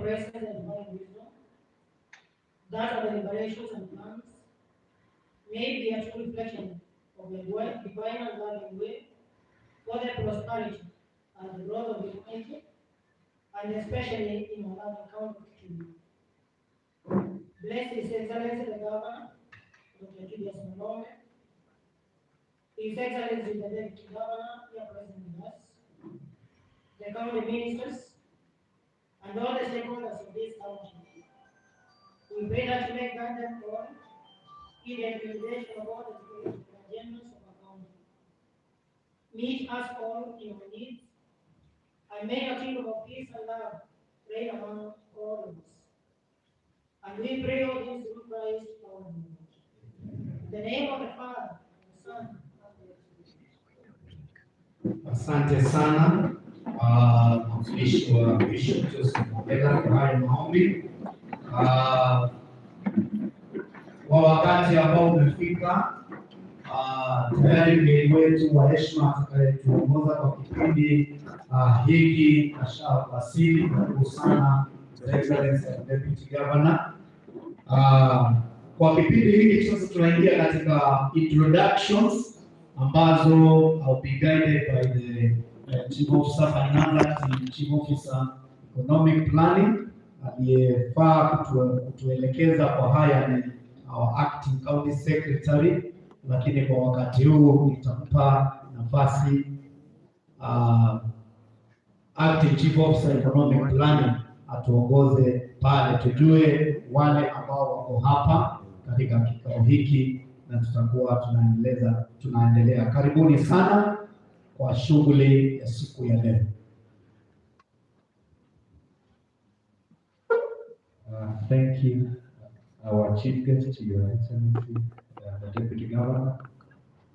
presence and divine wisdom, that our deliberations and plans may be a true reflection of the divine and loving way for the prosperity and the growth of the community, and especially in our loving county of Kitui. Bless His Excellency the Governor, Dr. Julius Malome, His Excellency the Deputy Governor, here present with us, the county ministers, and all the stakeholders of this county. We pray that you may guide them all in the implementation of all the agendas of our county. Meet us all in our needs, and may your kingdom of peace and love reign among all of us. And we pray all this through Christ our Lord. In the name of the Father, and the Son, and the Holy Spirit. Asante sana mwakilishi wa Bishop Joseph Mongela kwa hayo maombi. Kwa wakati ambao umefika, tayari mgeni wetu wa heshima atakayetuongoza kwa kipindi hiki ashawasili. Karibu sana Excellency Deputy Governor. Kwa kipindi hiki sasa tunaingia katika introductions ambazo will be guided by the Chief Officer Finance and Chief Officer Economic Planning. Aliyefaa kutuelekeza kwa haya ni our Acting County Secretary, lakini kwa wakati huu nitampa nafasi Acting Chief Officer Economic Planning atuongoze pale, tujue wale ambao wako hapa katika kikao hiki na tutakuwa tunaendelea. Karibuni sana kwa shughuli ya siku ya leo. Thank you, our Chief Guest, Your Excellency, the Deputy Governor,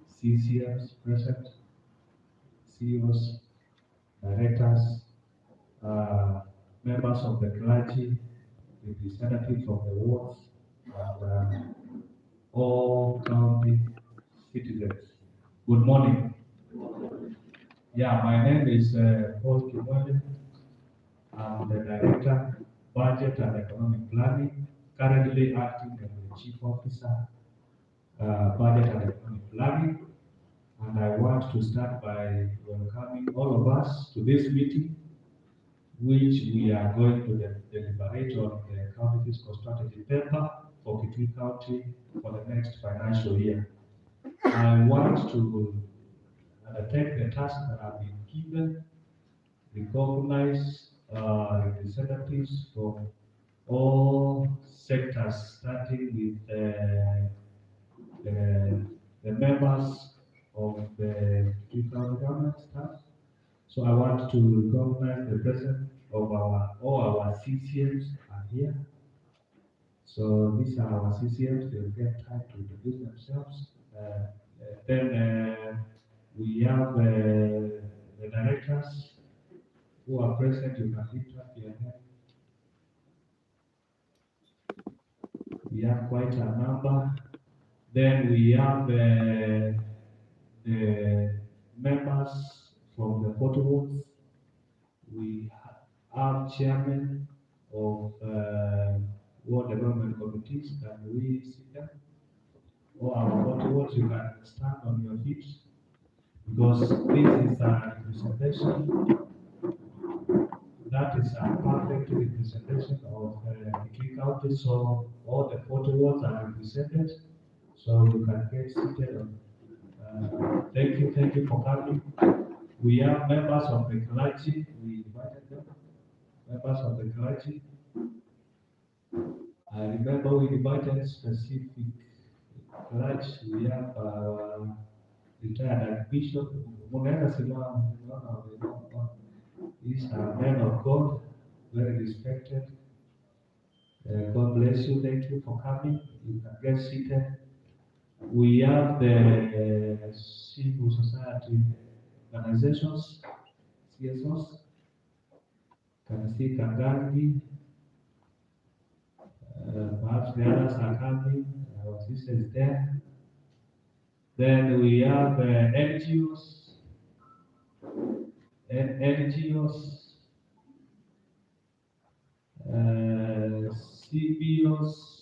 CCMs present, CEOs, directors, members of the clergy, representatives of the wards, and all county citizens. Good morning. Yeah, my name is Paul Kimwele. I'm the Director, Budget and Economic Planning, currently acting as the Chief Officer, Budget and Economic Planning. And I want to start by welcoming all of us to this meeting, which we are going to deliberate on the County Fiscal Strategy Paper for Kitui County for the next financial year. I want to undertake the task that I've been given, recognize representatives from all sectors, starting with the members of the Kitui County government staff. So I want to recognize the presence of all our CCMs are here. So these are our CCMs, they'll get time to introduce themselves. Then we have the directors who are present. You can lift up your hand. We have quite a number. Then we have the members from the 40 wards. We have chairman of ward development committees. Can we see them? Or our 40 wards, you can stand on your feet, because this is a representation. That is a perfect representation of Kitui County. So all the 40 wards are represented. So you can get seated on. Thank you for coming. We have members of the clergy. We invited them. Members of the clergy. I remember we invited specific clergy. We have retired Archbishop. These are men of God, very respected. God bless you. Thank you for coming. You can get seated. We have the civil society organizations, CSOs. Can see Kangangi. Perhaps the others are coming. Our sister is there. Then we have NGOs. CBOs.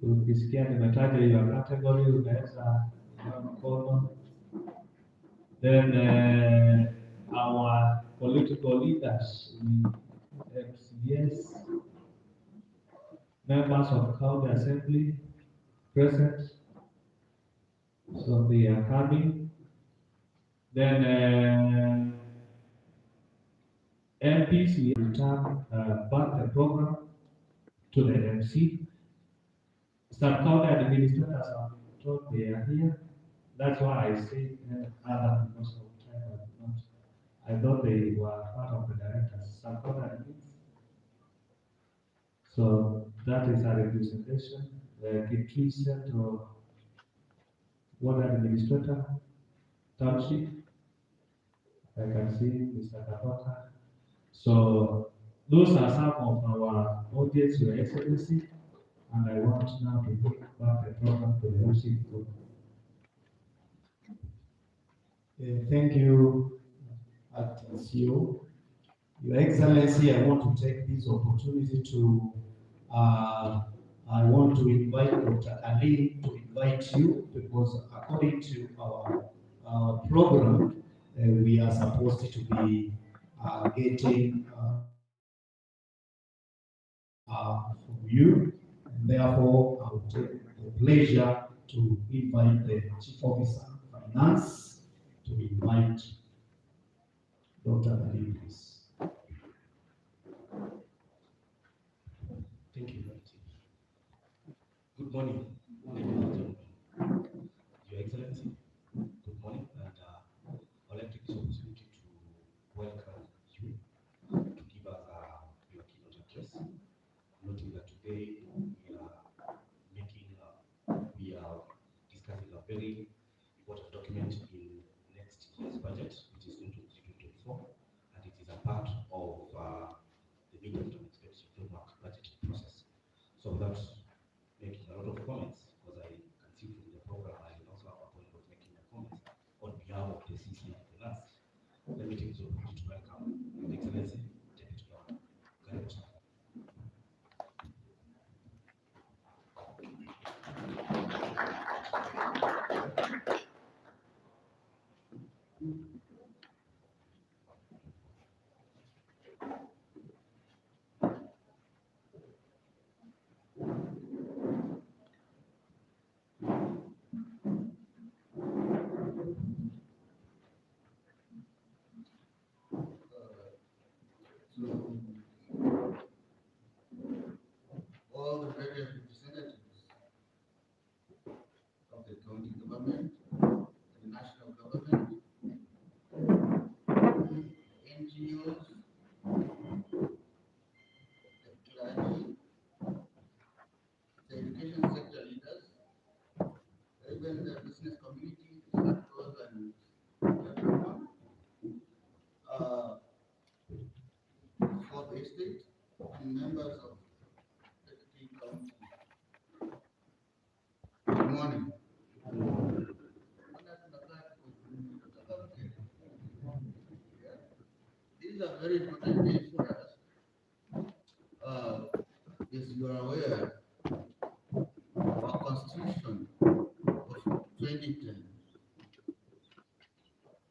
Ukisikia nimetaja hiyo category unaweza kuunga mkono. Then our political leaders, MCS, members of county assembly present, so they are coming. Then MPs, we return back the program to the MC. Some county administrators are told they are here. That's why I say other because of time not. I thought they were part of the directors. Some county admins. So that is a representation. The Kitui Central Ward Administrator, Township. I can see Mr. Kapota. So those are some of our audience, Your Excellency, and I want now to take back the program to the music group. Thank you, Acting CEO. Your Excellency, I want to take this opportunity to, I want to invite Dr. Ali to invite you because according to our program, we are supposed to be getting from you. And therefore, I would take the pleasure to invite the Chief Officer of Finance to invite Dr. Ali, please. Thank you, Good morning, ladies and gentlemen. Your Excellency, good morning, and I'd like to take this opportunity to welcome you to give us your keynote address, noting that today we are discussing a very important document in next year's budget, which is 2023-2024, and it is a part of the medium-term expenditure framework budget process. So without making a lot of comments, because I can see from the program I also have a point of making the comments on behalf of the CC and finance. Let me take this opportunity to welcome Your Excellency, Deputy Governor. Karibu sana. All the various representatives of the county government, the national government, NGOs, the clergy, the education sector leaders, even the business community, sectors, and everyone. For the state and members of the Kitui County. Good morning. These are very important days for us. As you are aware, our Constitution of 2010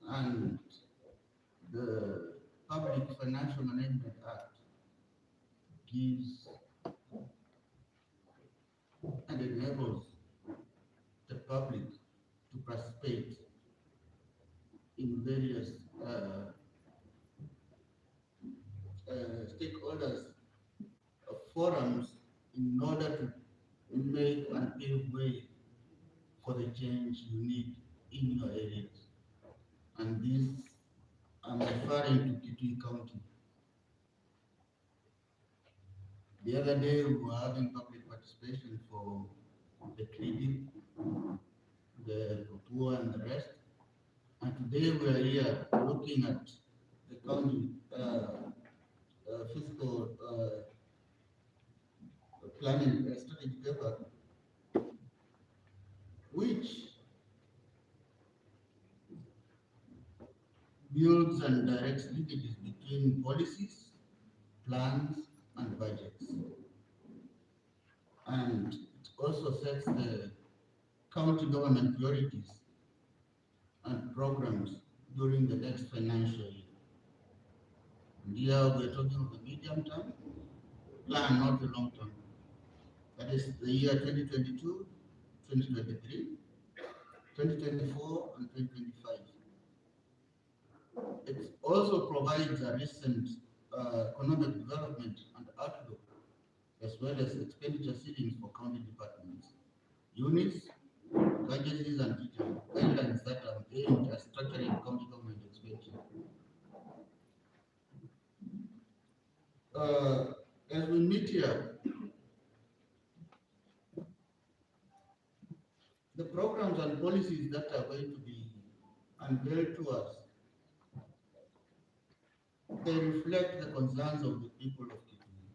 and the Public Financial Management Act gives and enables the public to participate in various stakeholders forums in order to make and pave way for the change you need in your areas. And this, I'm referring to Kitui County. The other day we were having public participation for the credit, the poor and the rest. And today we are here looking at the county fiscal planning strategy paper, which builds and directs linkages between policies, plans, and budgets. And it also sets the county government priorities and programs during the next financial year. And here we're talking of the medium term plan, not the long term. That is the year 2022, 2023, 2024, and 2025. It also provides a recent economic development and outlook, as well as expenditure ceilings for county departments, units, linkages, and detailed guidelines that are aimed at structuring county government expenditure. As we meet here, the programs and policies that are going to be unveiled to us, they reflect the concerns of the people of Kitui.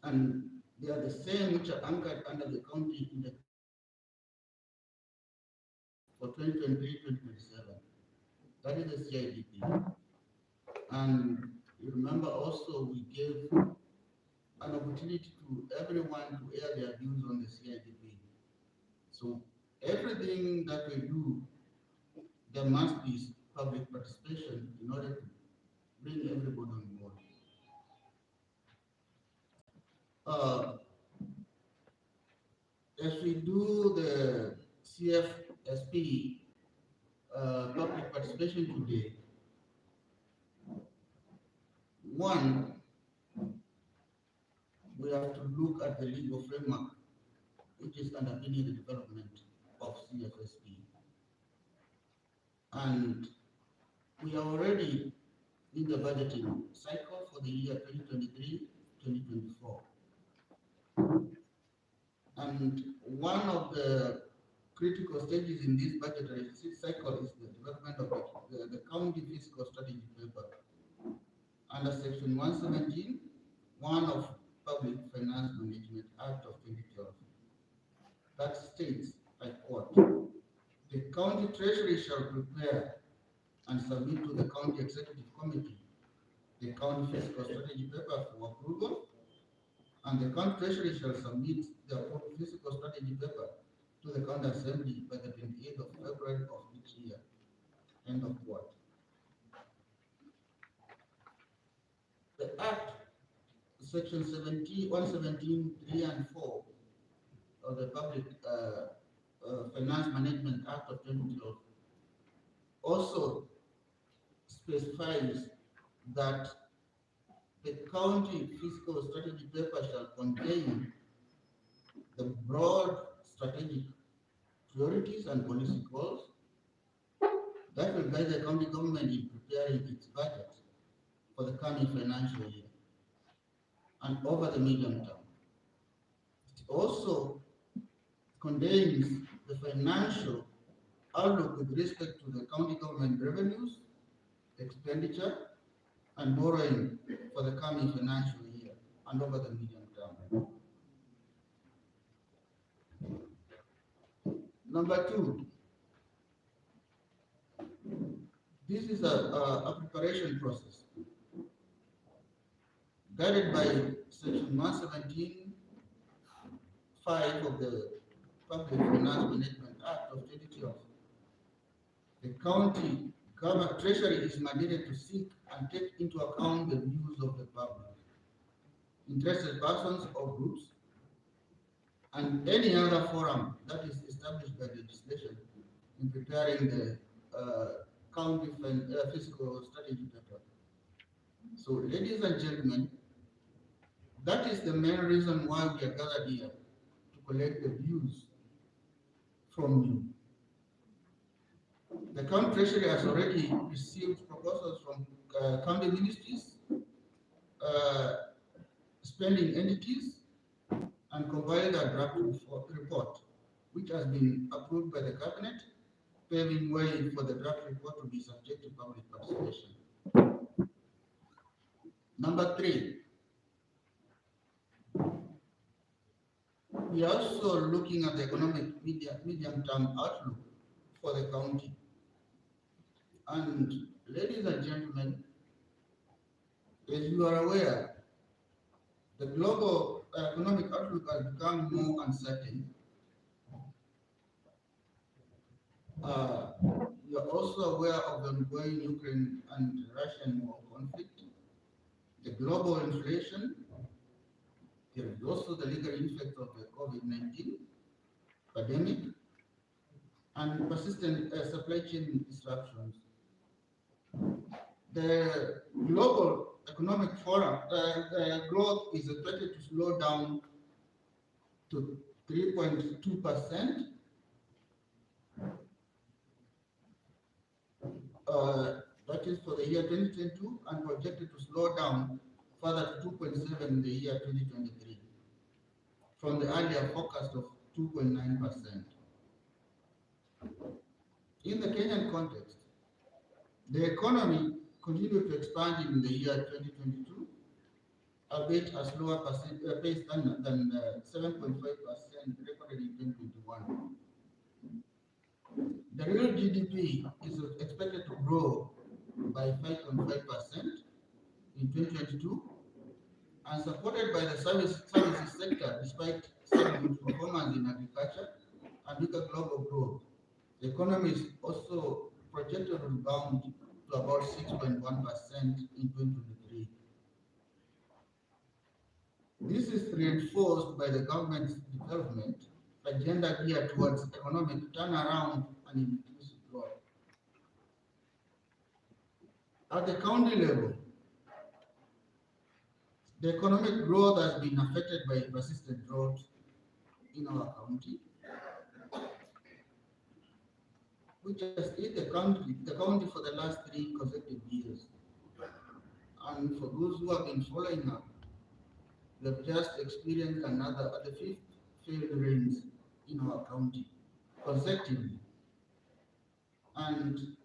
And they are the same which are anchored under the county in the for 2023-2027. That is the CIDP. And you remember also we gave an opportunity to everyone to air their views on the CIDP. So everything that we do, there must be public participation in order to bring everybody on board. As we do the CFSP public participation today, one, we have to look at the legal framework which is underpinning the development of CFSP. And we are already in the budgeting cycle for the year 2023-2024. And one of the critical stages in this budgetary cycle is the development of the County Fiscal Strategy Paper under Section 117, of Public Finance Management Act of 2012. That states, I quote, "The County Treasury shall prepare and submit to the County Executive Committee the County Fiscal Strategy Paper for approval, and the County Treasury shall submit the approved fiscal strategy paper to the County Assembly by the 28th of February of each year." End of quote. The Act, Section 117, 3 and 4 of the Public Finance Management Act of 2012 also specifies that the County Fiscal Strategy Paper shall contain the broad strategic priorities and policy goals that will guide the county government in preparing its budget for the coming financial year and over the medium term. It also contains the financial outlook with respect to the county government revenues, expenditure, and borrowing for the coming financial year and over the medium term. Number two, this is a preparation process guided by Section 117, 5 of the Public Finance Management Act of 2012. The county government treasury is mandated to seek and take into account the views of the public, interested persons or groups, and any other forum that is established by legislation in preparing the county fiscal strategy paper. So, ladies and gentlemen, that is the main reason why we are gathered here, to collect the views from you. The county treasury has already received proposals from county ministries, spending entities, and compiled a draft report, which has been approved by the cabinet, paving way for the draft report to be subject to public participation. Number three, we are also looking at the economic medium-term outlook for the county. And ladies and gentlemen, As you are aware, the global economic outlook has become more uncertain. You are also aware of the ongoing Ukraine and Russian war conflict, the global inflation. There is also the legal effect of the COVID-19 pandemic and persistent supply chain disruptions. The global economic forum growth is expected to slow down to 3.2%. That is for the year 2022 and projected to slow down further to 2.7 in the year 2023 from the earlier forecast of 2.9%. In the Kenyan context, the economy continued to expand in the year 2022, albeit a slower pace than 7.5% recorded in 2021. The real GDP is expected to grow by 5.5% in 2022 and supported by the services sector despite subdued performance in agriculture and weaker global growth. The economy is also projected to rebound to about 6.1% in 2023. This is reinforced by the government's development agenda geared towards economic turnaround and inclusive growth. At the county level, the economic growth has been affected by persistent drought in our county, which has hit the county for the last 3 consecutive years. And for those who have been following up, we have just experienced the 5th failed rains in our county consecutively. And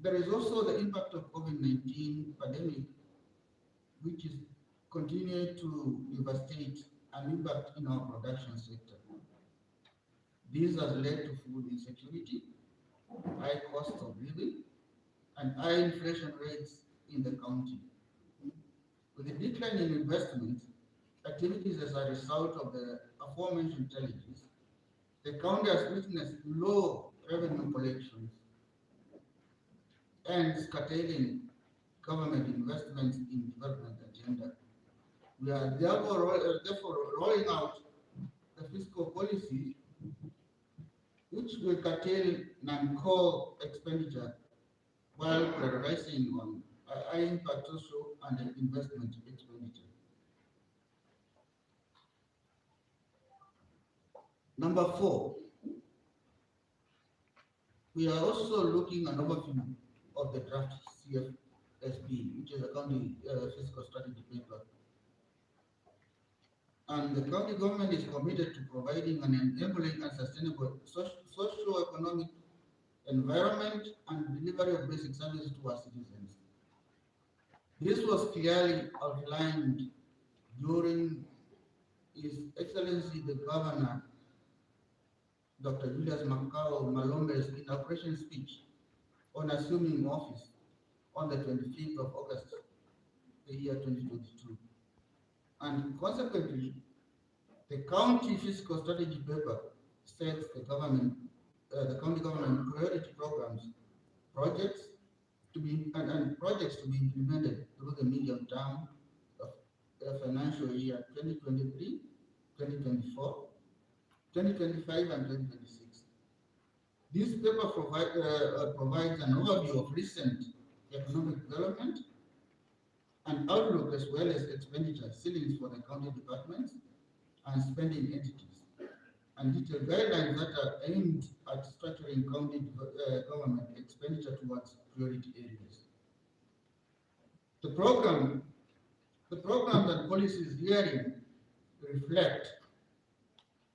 there is also the impact of COVID-19 pandemic, which is continuing to devastate and impact in our production sector. This has led to food insecurity, high cost of living, and high inflation rates in the county. With the decline in investment activities as a result of the aforementioned challenges, the county has witnessed low revenue collections and curtailing government investments in development agenda. We are therefore rolling out the fiscal policy which will curtail non-core expenditure while prioritizing on high impact social and investment expenditure. Number 4, we are also looking at an overview of the draft CFSP, which is a County Fiscal Strategy Paper. And the county government is committed to providing an enabling and sustainable socio-economic environment and delivery of basic services to our citizens. This was clearly outlined during His Excellency the Governor, Dr. Julius Makao Malombe's inauguration speech on assuming office on the 25th of August, the year 2022. And consequently, the County Fiscal Strategy Paper sets the county government priority programs, projects to be implemented through the medium term of the financial year 2023, 2024, 2025, and 2026. This paper provides an overview of recent economic development and outlook, as well as expenditure ceilings for the county departments and spending entities, and detailed guidelines that are aimed at structuring county government expenditure towards priority areas. The programs and policies herein reflect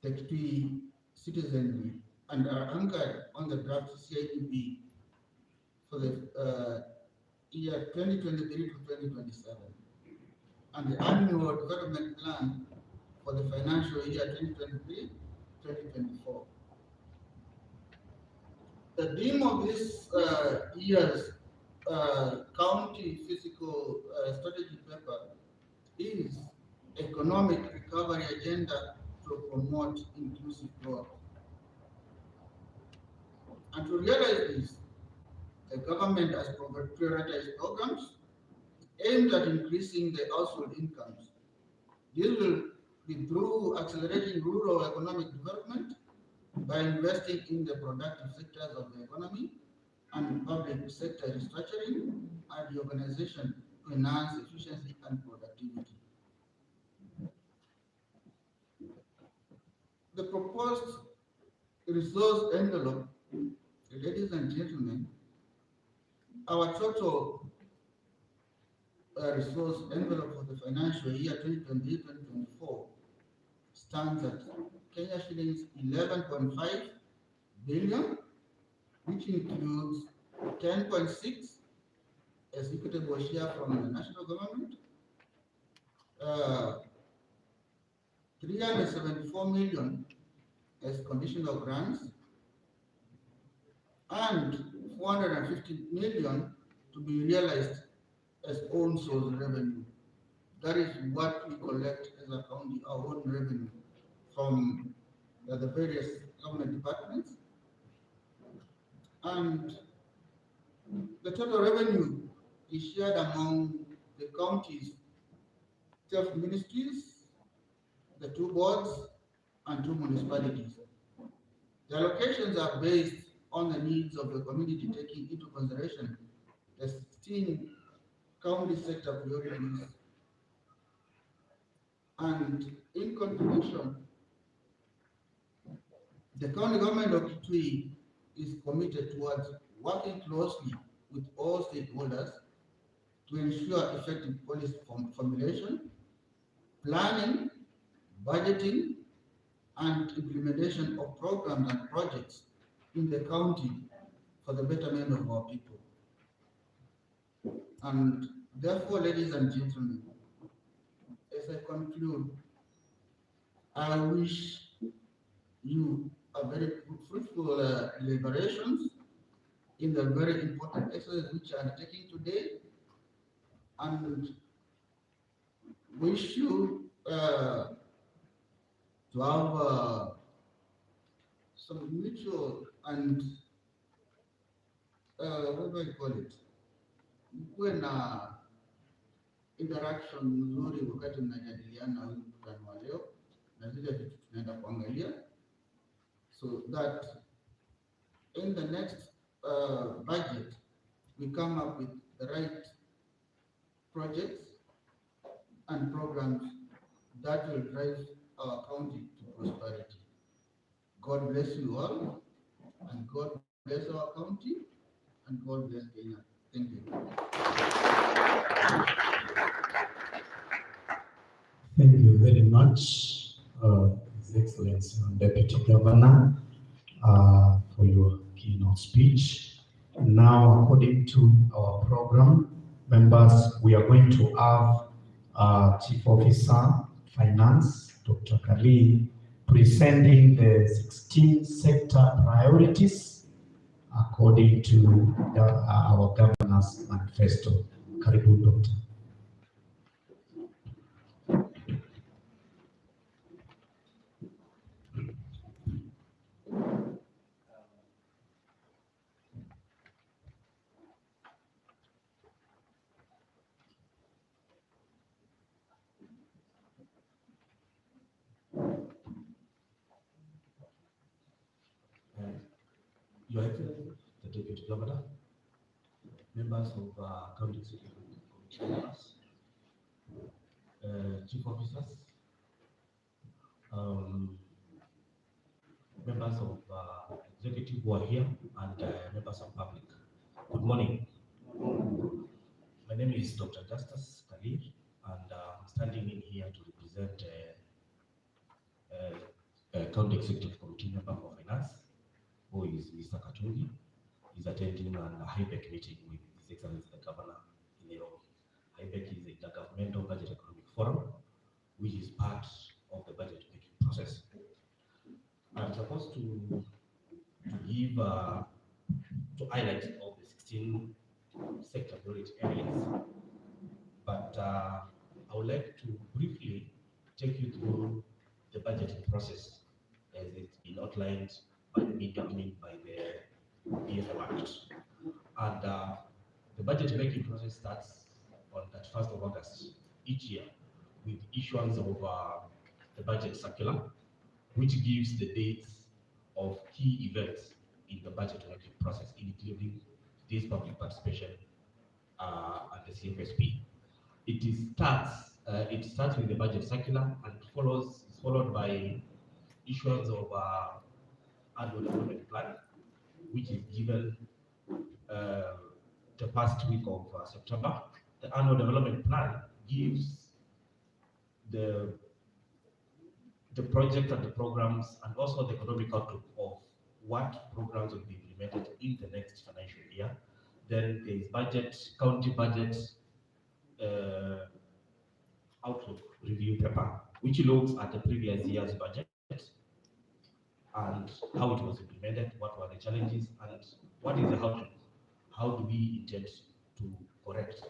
the Kitui citizenry and are anchored on the draft CIP for the year 2023 to 2027 and the annual development plan for the financial year 2023-2024. The theme of this year's County Fiscal Strategy Paper is economic recovery agenda to promote inclusive growth. And to realize this, the government has prioritized programs aimed at increasing the household incomes. This will be through accelerating rural economic development by investing in the productive sectors of the economy and public sector restructuring and reorganization to enhance efficiency and productivity. The proposed resource envelope, ladies and gentlemen, our total resource envelope for the financial year 2023-2024 stands at Kenya shillings 11.5 billion, which includes 10.6 as equitable share from the national government, 374 million as conditional grants, and 450 million to be realized as own source revenue. That is what we collect as a county, our own revenue from the various government departments. And the total revenue is shared among the county's 12 ministries, the 2 boards, and 2 municipalities. The allocations are based on the needs of the community, taking into consideration the 16 county sector priorities. And in conclusion, the county government of Kitui is committed towards working closely with all stakeholders to ensure effective policy formulation, planning, budgeting, and implementation of programs and projects in the county for the betterment of our people. And therefore, ladies and gentlemen, as I conclude, I wish you a very fruitful deliberations in the very important exercise which I am taking today, and wish you to have some mutual and what do I call it, kuwe na interaction nzuri wakati mnajadiliana huu mkutano wa leo na zile vitu tunaenda kuangalia, so that in the next budget we come up with the right projects and programs that will drive our county to prosperity. God bless you all, and God bless our county, and God bless Kenya. Thank you. Thank you very much, His Excellency Deputy Governor, for your keynote speech. Now, according to our program, members, we are going to have Chief Officer Finance, Dr. Kali, presenting the 16 sector priorities according to our governor's manifesto. Karibu, Doctor. Your Excellency, the Deputy Governor, members of County Executive members, Chief Officers, members of Executive who are here, and members of public. Good morning. My name is Dr. Justus Kalir, and I'm standing in here to represent County Executive Committee member for Finance, who is Mr. Katungi. He's attending a HIBEC meeting with His Excellency the Governor in Nairobi. HIBEC is a Intergovernmental Budget Economic Forum, which is part of the budget making process. I'm supposed to give to highlight of the 16 sector priority areas. But I would like to briefly take you through the budgeting process as it's been outlined by the meeting by the PFMA Act. And the budget making process starts on that 1st of August each year with issuance of the budget circular, which gives the dates of key events in the budget making process, including this public participation and the CFSP. It starts with the budget circular and is followed by issuance of annual development plan, which is given the past week of September. The annual development plan gives the project and the programs and also the economic outlook of what programs will be implemented in the next financial year. Then there is county budget outlook review paper, which looks at the previous year's budget and how it was implemented, what were the challenges, and what is the outlook. How do we intend to correct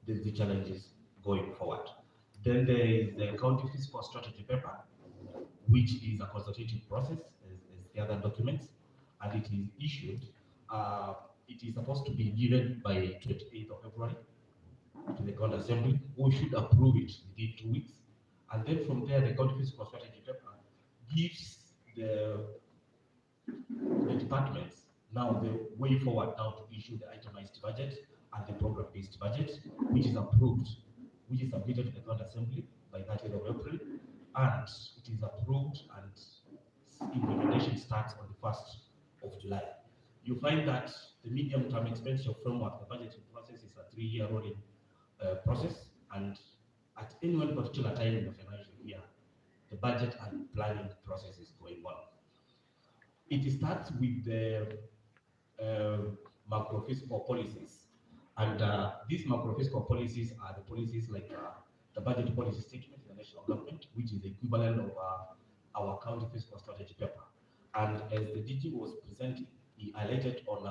the challenges going forward? Then there is the County Fiscal Strategy Paper, which is a consultative process as the other documents, and it is issued. It is supposed to be given by 28th of February to the County Assembly, who should approve it within 2 weeks. And then from there, the County Fiscal Strategy Paper gives the departments now the way forward now to issue the itemized budget and the program-based budget, which is approved, which is submitted to the County Assembly by 30th of April, and it is approved and implementation starts on the 1st of July. You find that the medium-term expenditure framework, the budgeting process, is a 3-year rolling process, and at any one particular time in the financial year, the budget and planning process is going on. It starts with the macro-fiscal policies, and these macro-fiscal policies are the policies like the budget policy statement in the national government, which is the equivalent of our County Fiscal Strategy Paper. And as the DG was presenting, he highlighted on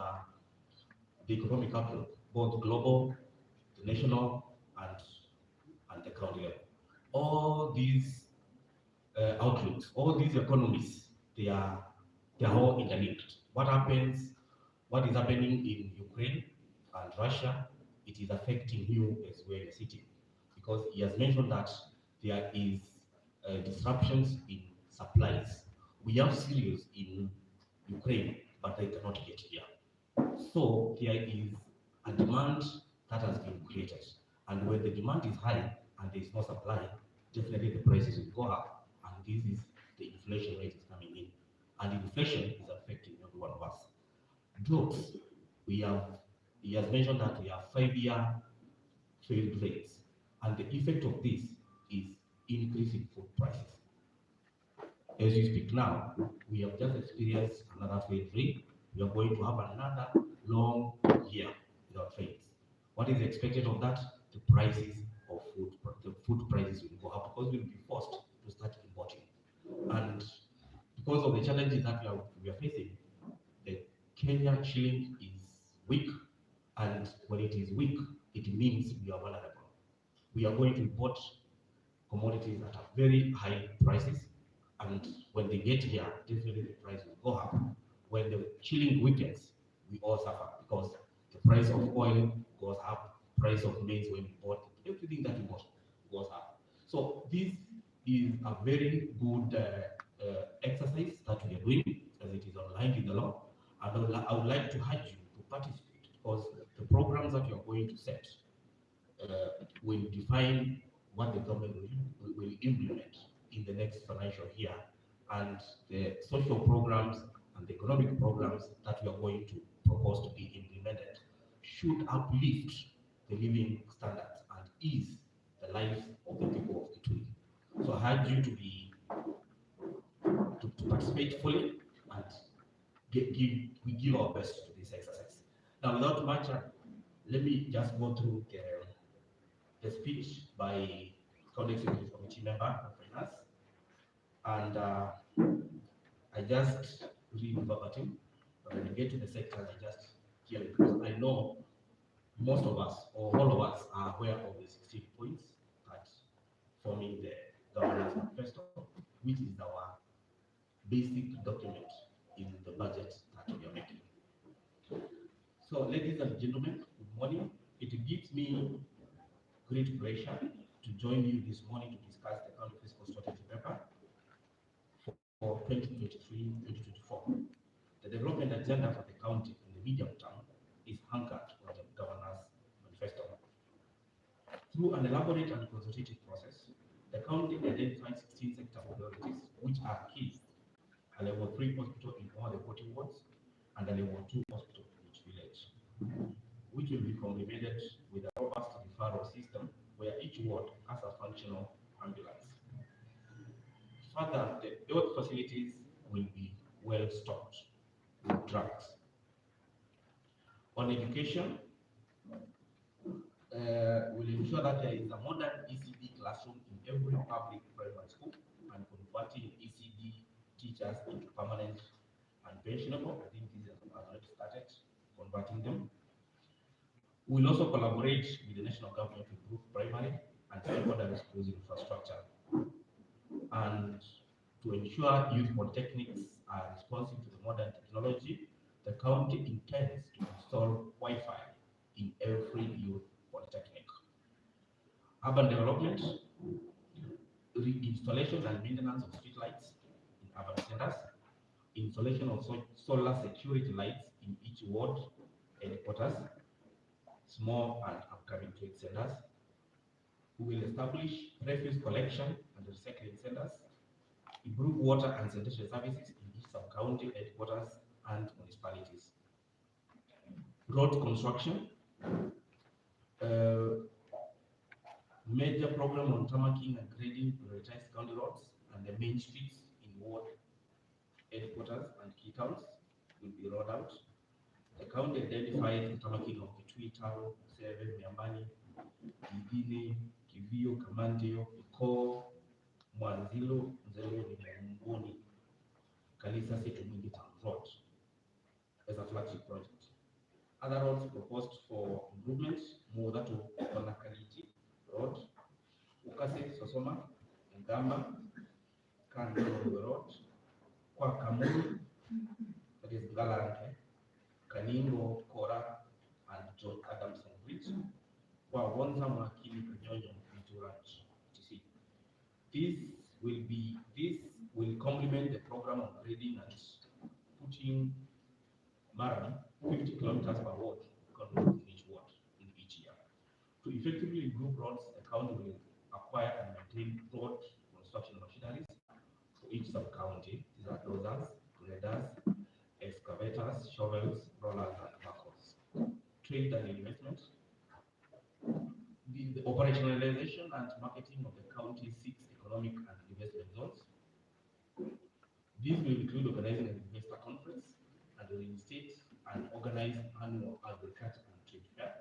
the economic outlook, both global, the national, and the county level. All these outlooks, all these economies, they are all interlinked. What is happening in Ukraine and Russia, it is affecting you as well as sitting, because he has mentioned that there is disruptions in supplies. We have cereals in Ukraine, but they cannot get here. So there is a demand that has been created, and when the demand is high and there is no supply, definitely the prices will go up, and this is the inflation rate is coming in, and inflation is affecting every one of us. Drugs, he has mentioned that we have 5-year failed rates, and the effect of this is increasing food prices. As you speak now, we have just experienced another failed rate. We are going to have another long year without fails. What is expected of that? The prices of food, the food prices will go up because we will be forced to start importing. And because of the challenges that we are facing, the Kenya shilling is weak, and when it is weak, it means we are vulnerable. We are going to import commodities at very high prices, and when they get here, definitely the price will go up. When the shilling weakens, we all suffer because the price of oil goes up, price of maize when we bought, everything that we bought goes up. So this is a very good exercise that we are doing, as it is outlined in the law. And I would like to urge you to participate, because the programs that you are going to set will define what the government will implement in the next financial year, and the social programs and the economic programs that we are going to propose to be implemented should uplift the living standards and ease the lives of the people of Kitui. So I urge you to participate fully, and we give our best to this exercise. Now, without much, let me just go through the speech by County Executive Committee member of Finance, and I just read verbatim, but when I get to the sectors, I just hear it, because I know most of us, or all of us, are aware of the 16 points that forming the governance manifesto, which is our basic document in the budget that we are making. So, ladies and gentlemen, good morning. It gives me great pleasure to join you this morning to discuss the County Fiscal Strategy Paper for 2023-2024. The development agenda for the county in the medium term is anchored on the governance manifesto. Through an elaborate and consultative process, the county identified 16 sector priorities, which are key: a level 3 hospital in all the 40 wards and a level 2 hospital in each village, which will be complemented with a robust referral system where each ward has a functional ambulance. Further, the health facilities will be well stocked with drugs. On education, will ensure that there is a modern ECD classroom in every public primary school and converting ECD teachers into permanent and pensionable. I think these have already started converting them. We will also collaborate with the national government to improve primary and secondary schools infrastructure, and to ensure youth polytechnics are responsive to the modern technology. The county intends to install Wi-Fi in every youth polytechnic. Urban development, installation and maintenance of street lights in urban centers, installation of solar security lights in each ward headquarters, small and upcoming trade centers. We will establish refuse collection and recycling centers, improve water and sanitation services in each sub-county headquarters and municipalities. Road construction, major program on tarmacking and grading prioritized county roads and the main streets in ward headquarters and key towns will be rolled out. The county identified the tarmacking of Kitui Town, Seven, Miambani, Kidine, Kivio, Kamandeo, Iko, Mwanzilo, Nzelo, Mungoni, Kalisa, Setumindi Town Road as a flagship project. Other roads proposed for improvement: Mudato, Konakaliti Road, Ukase, Sosoma, Ngamba, Kandolo Road, Kwakamuru, that is Galante, Kaningo, Kora, and John Adamson Bridge, Wawonza, Makini, Kanyonyo, Ranch, etc. This will complement the program of grading and putting Maram 50 kilometers per ward in each ward in each year. To effectively improve roads, the county will acquire and maintain road construction machineries for each sub-county. These are dozers, graders, excavators, shovels, rollers, and backhoes. Trade and investment. The operationalization and marketing of the county's 6 economic and investment zones. These will include organizing an investor conference and reinstate and organize annual agriculture and trade fair.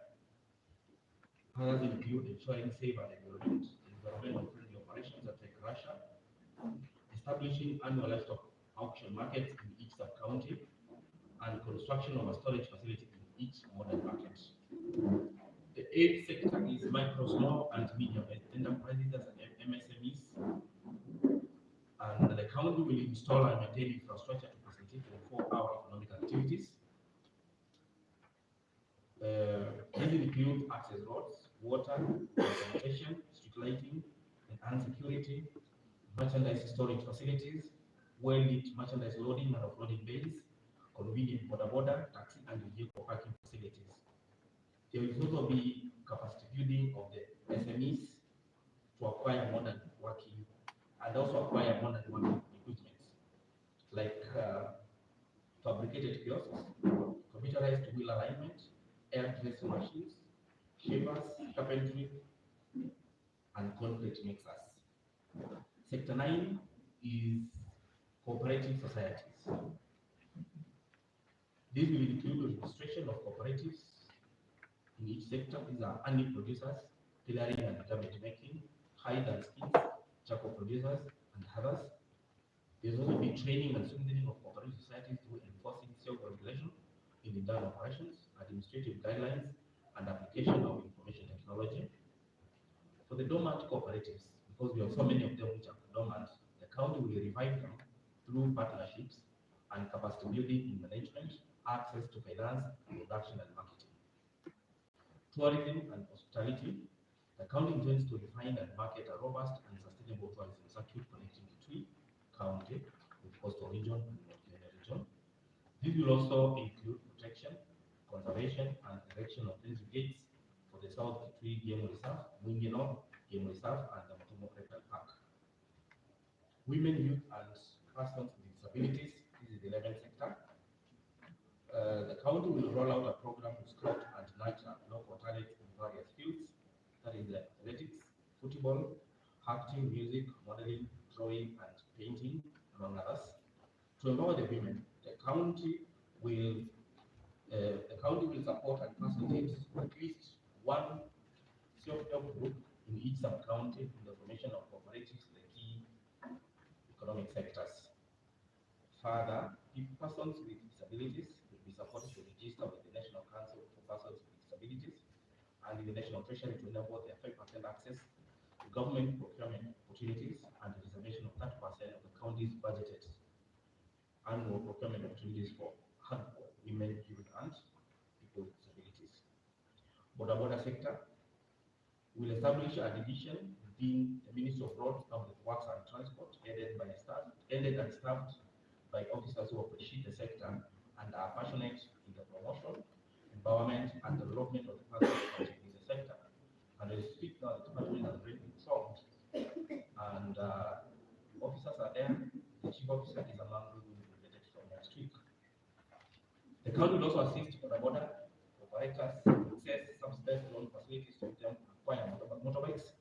Others include ensuring safe and environmental-friendly operations that take Russia, establishing annual livestock auction markets in each sub-county, and construction of a storage facility in each modern market. The 8th sector is micro, small, and medium enterprises and MSMEs. And the county will install and maintain infrastructure to facilitate 24-hour economic activities. These include access roads, water, sanitation, street lighting, enhanced security, merchandise storage facilities, well-lit merchandise loading and offloading bays, convenient border, taxi and vehicle parking facilities. There will also be capacity building of the SMEs to acquire modern working and also acquire modern working equipment like fabricated kiosks, computerized wheel alignment, air dressing machines, shavers, carpentry, and concrete mixers. Sector 9 is cooperative societies. This will include registration of cooperatives in each sector. These are honey producers, tailoring and garment making, hide and skins, charcoal producers, and others. There's also be training and strengthening of cooperative societies through enforcing self-regulation in internal operations, administrative guidelines, and application application of information technology. For the dormant cooperatives, because we have so many of them which are dormant, the county will revive them through partnerships and capacity building in management, access to finance, production and marketing. Tourism and hospitality, the county intends to refine and market a robust and sustainable tourism circuit connecting Kitui County with coastal region and North Kenya region. This will also include protection, conservation, and erection of entry gates for the South Kitui Game Reserve, Mwingi North Game Reserve, and the Matomo Regional Park. Women, youth, and persons with disabilities, this is the 11th sector. The county will roll out a program to scout and nurture local talents in various fields, that is athletics, football, acting, music, modeling, drawing, and painting, among others. To empower the women, the county will support and facilitate at least one self-help group in each sub-county in the formation of cooperatives in the key economic sectors. Further, persons with disabilities will be supported to register with the National Council for Persons with Disabilities and in the National Treasury to enable their 5% access to government procurement opportunities and the reservation of 30% of the county's budgeted annual procurement opportunities for hardcore women, youth, and people with disabilities. Border sector will establish a division within the Ministry of Roads, Public Works and Transport, headed and staffed by officers who appreciate the sector and are passionate in the promotion, empowerment, and development of the persons in the sector. And as we speak now, the department has already been formed, and officers are there. The chief officer is among those who will be related from next week. The county will also assist border operators access subsidized loan facilities to them acquire motorbikes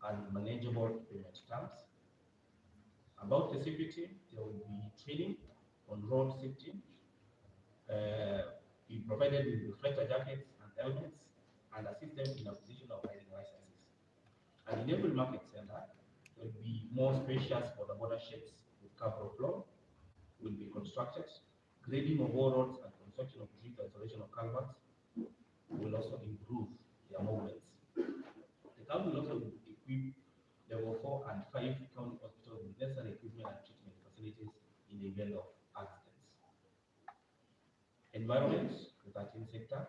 and manageable payment terms. About the safety, there will be training on road safety, be provided with reflector jackets and helmets, and assist them in acquisition of riding licenses. And in every market center, there will be more spacious border sheds with cover floor will be constructed. Grading of all roads and construction of street isolation of culverts will also improve their movements. The county will also equip level 4 and 5 county hospitals with necessary equipment and treatment facilities in the event of accidents. Environment, the 13th sector.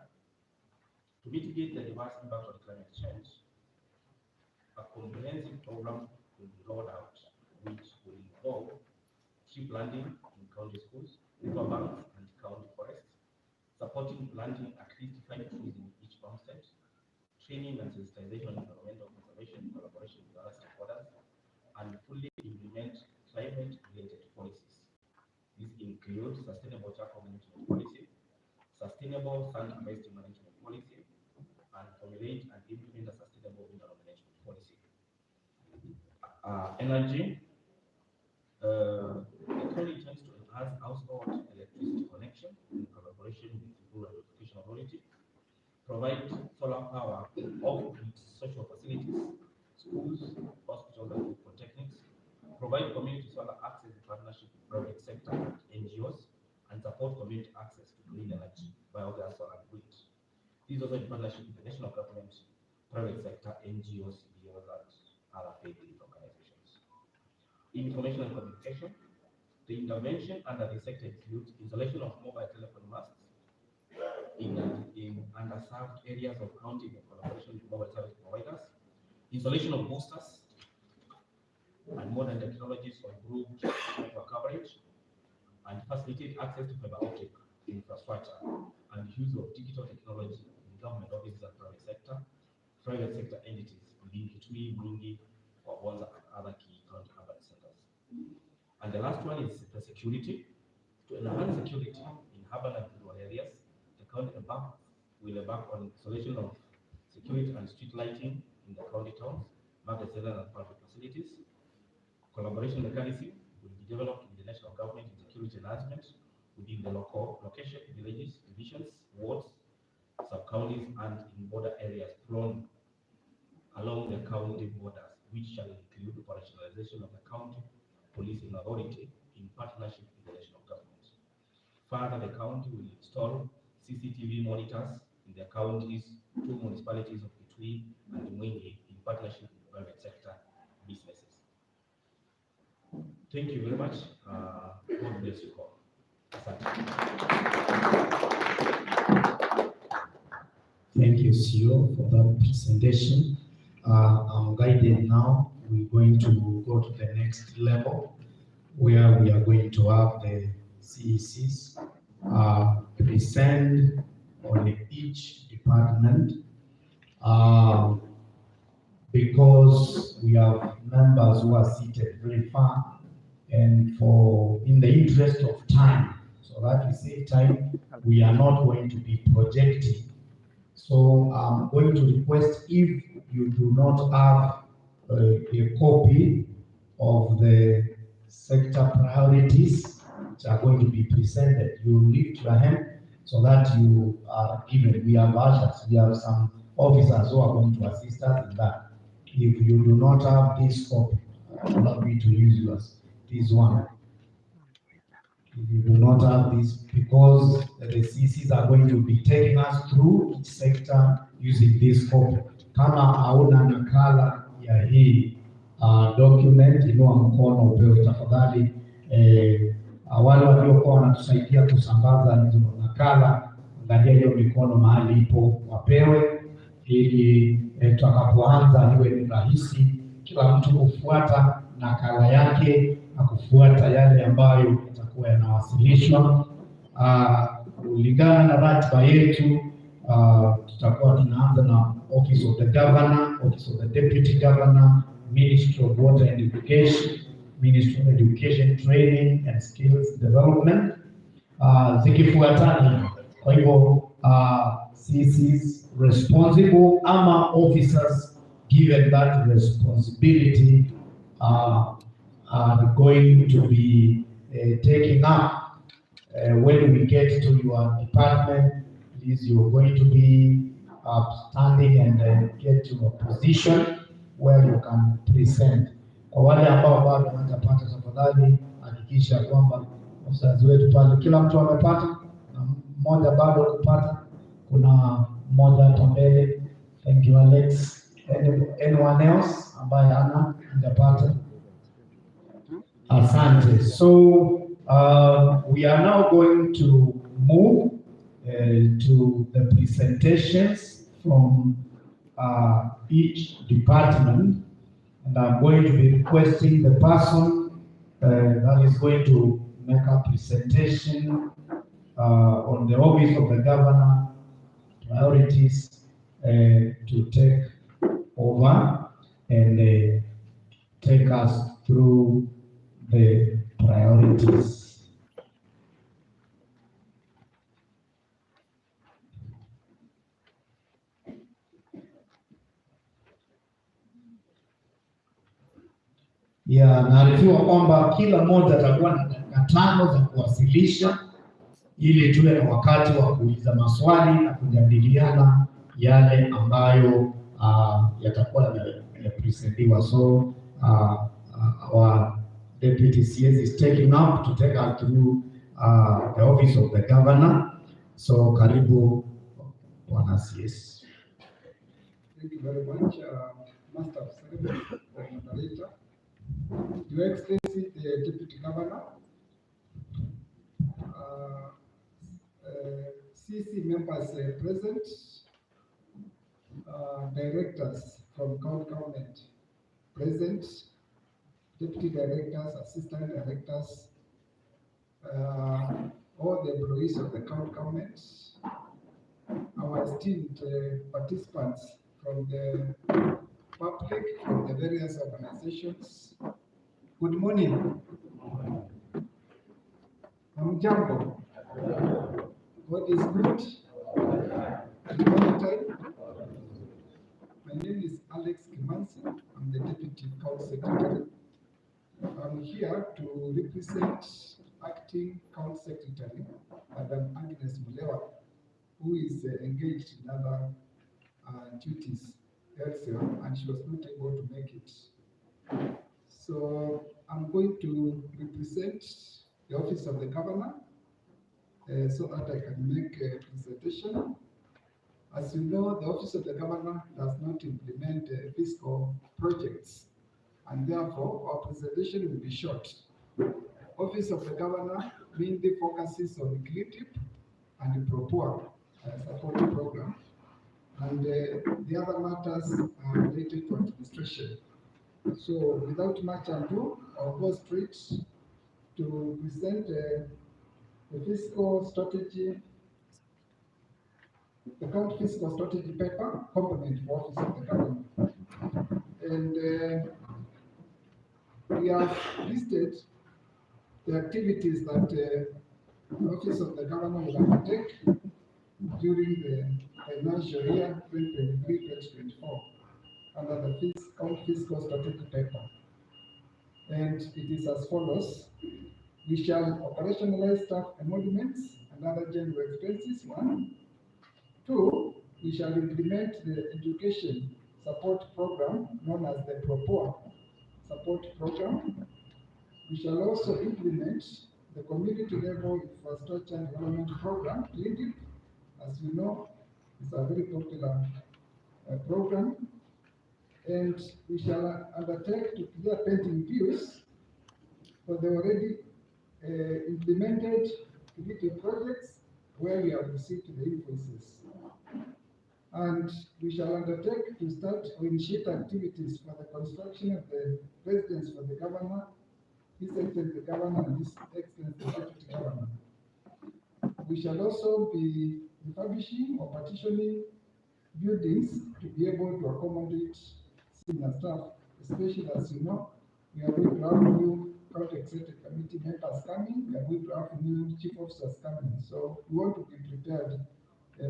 To mitigate the diverse impact of climate change, a comprehensive program will be rolled out, which will involve tree planting in county schools, river banks, and county forests, supporting planting at least 5 trees in each farmstead, training and sensitization on environmental conservation in collaboration with other stakeholders, and fully implement climate-related policies. These include sustainable charcoal management policy, sustainable sand harvesting management policy, and formulate and implement a sustainable mineral management policy. Energy. The county intends to enhance household electricity connection in collaboration with the Rural Electrification Authority, provide solar power off-grid social facilities, schools, hospitals, and polytechnics, provide community solar access in partnership with private sector and NGOs, and support community access to green energy, biogas, solar, and wind. This is also in partnership with the national government, private sector, NGOs, CBOs, and other faith-based organizations. Information and communication. The intervention under the sector includes installation of mobile telephone masts in underserved areas of county in collaboration with mobile service providers, installation of boosters and modern technologies for improved network coverage, and facilitate access to fiber optic infrastructure and use of digital technology in government offices and private sector entities within Kitui, Mwingi, Wabonza, and other key county urban centers. And the last one is the security. To enhance security in urban and rural areas, the county will embark on installation of security and street lighting in the county towns, market centers, and public facilities. Collaboration mechanism will be developed with the national government in security enhancement within the local location, villages, divisions, wards, sub-counties, and in border areas flown along the county borders, which shall include operationalization of the county policing authority in partnership with the national government. Further, the county will install CCTV monitors in the counties, 2 municipalities of Kitui and Mwingi in partnership with private sector businesses. Thank you very much. God bless you all. Thank you, CEO, for that presentation. I'm guided now. We're going to go to the next level where we are going to have the CECs present on each department. Because we have members who are seated very far, and in the interest of time, so that we save time, we are not going to be projecting. So I'm going to request, if you do not have a copy of the sector priorities which are going to be presented, you lift your hand so that you are given. We have ushers, we have some officers who are going to assist us in that. If you do not have this copy, allow me to use this one. If you do not have this, because the CCs are going to be taking us through each sector using this copy. Kama hauna nakala ya hii document, inua mkono upewe tafadhali. Wale waliokuwa wanatusaidia kusambaza hizo nakala, angalia hiyo mikono mahali ipo, wapewe, ili tutakapoanza iwe ni rahisi kila mtu kufuata nakala yake na kufuata yale ambayo yatakuwa yanawasilishwa. Kulingana na ratiba yetu, tutakuwa tunaanza na Office of the Governor, Office of the Deputy Governor, Ministry of Water and Education, Ministry of Education, Training and Skills Development, zikifuatana. Kwa hivyo CCs responsible ama officers given that responsibility are going to be taking up. When we get to your department, please, you're going to be standing and get to a position where you can present. Kwa wale ambao bado hawajapata, tafadhali hakikisha kwamba officers wetu pale, kila mtu amepata, na mmoja bado kupata. Kuna mmoja hapa mbele. Thank you, Alex. Anyone else ambaye hajapata? Asante. So we are now going to move to the presentations from each department, and I'm going to be requesting the person that is going to make a presentation on the Office of the Governor priorities to take over and take us through the priorities. Naarifiwa kwamba kila mmoja atakuwa na dakika 5 za kuwasilisha, ili tuwe na wakati wa kuuliza maswali na kujadiliana yale ambayo yatakuwa yamepresentiwa. So our Deputy CS is taking up to take us through the Office of the Governor. So karibu Bwana CS. Thank you very much, Master of Ceremony or Moderator. Your Excellency, the Deputy Governor, CC members present, directors from county government present, deputy directors, assistant directors, all the employees of the county government, our esteemed participants from the public, from the various organizations. Good morning. Hamjambo. God is good. Good morning time. My name is Alex Kimansi. I'm the Deputy County Secretary. I'm here to represent Acting County Secretary, Madam Agnes Mulewa, who is engaged in other duties elsewhere, and she was not able to make it. So I'm going to represent the Office of the Governor so that I can make a presentation. As you know, the Office of the Governor does not implement fiscal projects, and therefore our presentation will be short. Office of the Governor mainly focuses on CLITIP and the PROPOA support program, and the other matters are related to administration. So without much ado, I'll go straight to present the fiscal strategy, the County Fiscal Strategy Paper, complement for Office of the Governor. And we have listed the activities that the Office of the Governor will undertake during the financial year 2023-2024 under the County Fiscal Strategy Paper. And it is as follows. We shall operationalize staff emoluments and other general expenses, 1. 2, we shall implement the education support program known as the PROPOA support program. We shall also implement the community level infrastructure development program, LINKAGE. As you know, it's a very popular program. And we shall undertake to clear pending dues for the already implemented community projects where we have received the invoices. And we shall undertake to start or initiate activities for the construction of the residence for the Governor, His Excellency the Governor, and His Excellency the Deputy Governor. We shall also be refurbishing or partitioning buildings to be able to accommodate senior staff, especially as you know, we are going to have new County Executive Committee members coming, we are going to have new chief officers coming, so we want to be prepared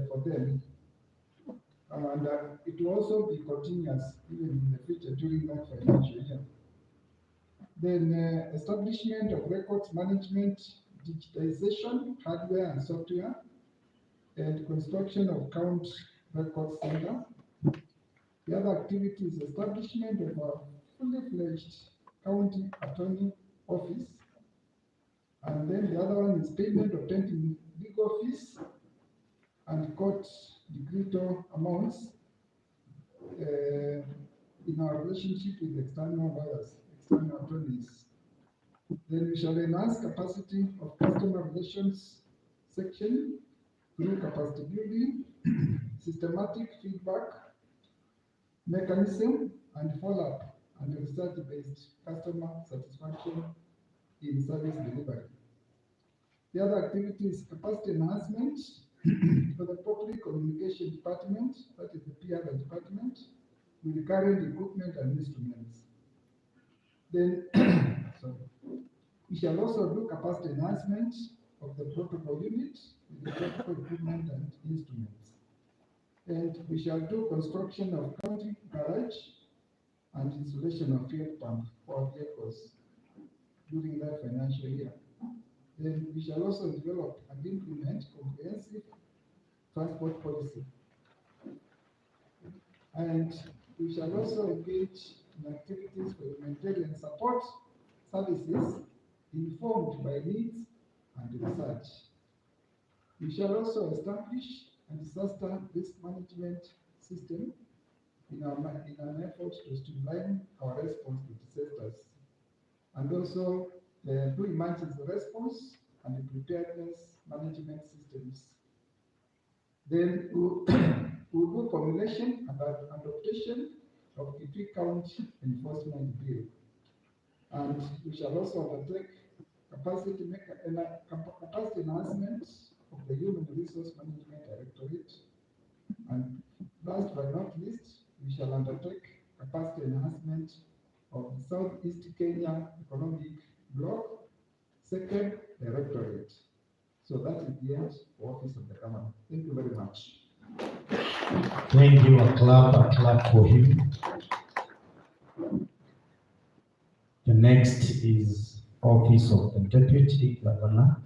for them. And it will also be continuous even in the future during that financial year. Then establishment of records management, digitization, hardware and software, and construction of county records center. The other activity is establishment of a fully fledged county attorney office. And then the other one is payment of pending legal fees and court decretal amounts in our relationship with external lawyers, external attorneys. Then we shall enhance capacity of customer relations section through capacity building, systematic feedback mechanism, and follow-up and research-based customer satisfaction in service delivery. The other activity is capacity enhancement for the public communication department, that is the PR department, with current equipment and instruments. Then, we shall also do capacity enhancement of the protocol unit with the protocol equipment and instruments. And we shall do construction of county garage and installation of fuel pump for vehicles during that financial year. Then we shall also develop and implement comprehensive transport policy. And we shall also engage in activities for humanitarian support services informed by needs and research. We shall also establish a disaster risk management system in an effort to streamline our response to disasters, and also do emergency response and preparedness management systems. Then we'll do formulation and adaptation of the Kitui County Enforcement Bill. And we shall also undertake capacity enhancement of the Human Resource Management Directorate. And last but not least, we shall undertake capacity enhancement of the Southeast Kenya Economic Bloc, second directorate. So that is the end for Office of the Governor. Thank you very much. Thank you. A clap for him. The next is Office of the Deputy Governor.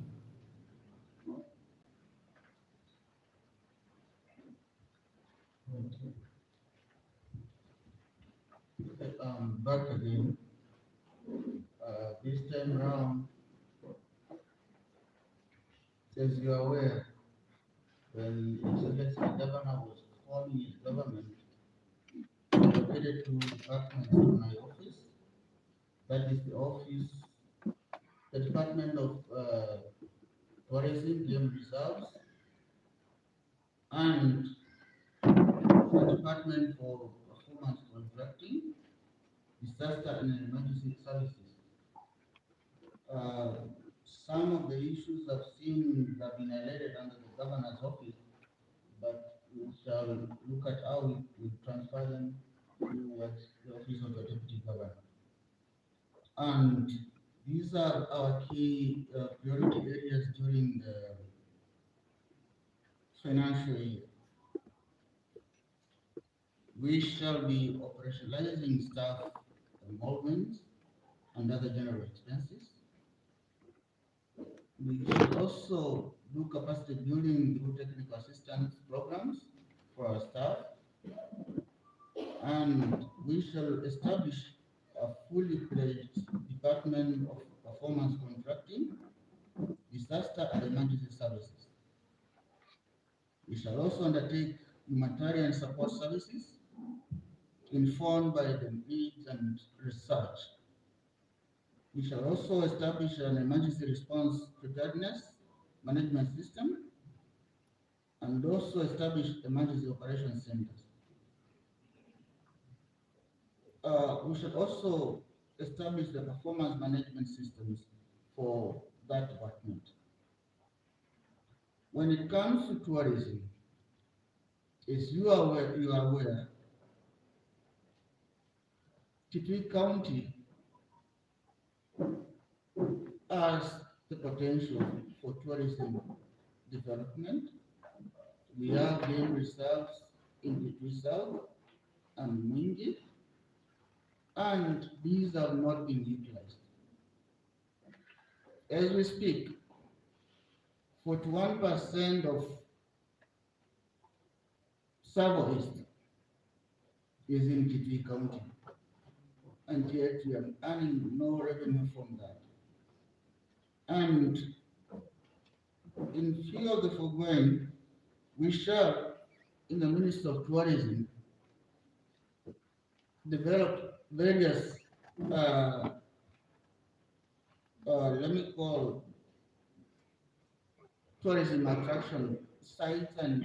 Back again. This time round, as you are aware, when Excellency the Governor was forming a government allocated to departments in my office. That is the Department of Tourism, Game Reserves, and the Department for Performance Contracting, Disaster and Emergency Services. Some of the issues I've seen have been highlighted under the governor's office, but we shall look at how we transfer them towards the office of the deputy governor. And these are our key priority areas during the financial year. We shall be operationalizing staff enrollments and other general expenses. We should also do capacity building through technical assistance programs for our staff. And we shall establish a fully fledged Department of Performance Contracting, Disaster and Emergency Services. We shall also undertake humanitarian support services informed by the needs and research. We shall also establish an emergency response preparedness management system and also establish emergency operations centers. We should also establish the performance management systems for that department. When it comes to tourism, as you are aware, Kitui County has the potential for tourism development. We have game reserves in Kitui South and Mwingi, and these have not been utilized. As we speak, 41% of Savo East is in Kitui County, and yet we are earning no revenue from that. And in view of the foregoing, we shall, in the Ministry of Tourism, develop various, let me call tourism attraction sites and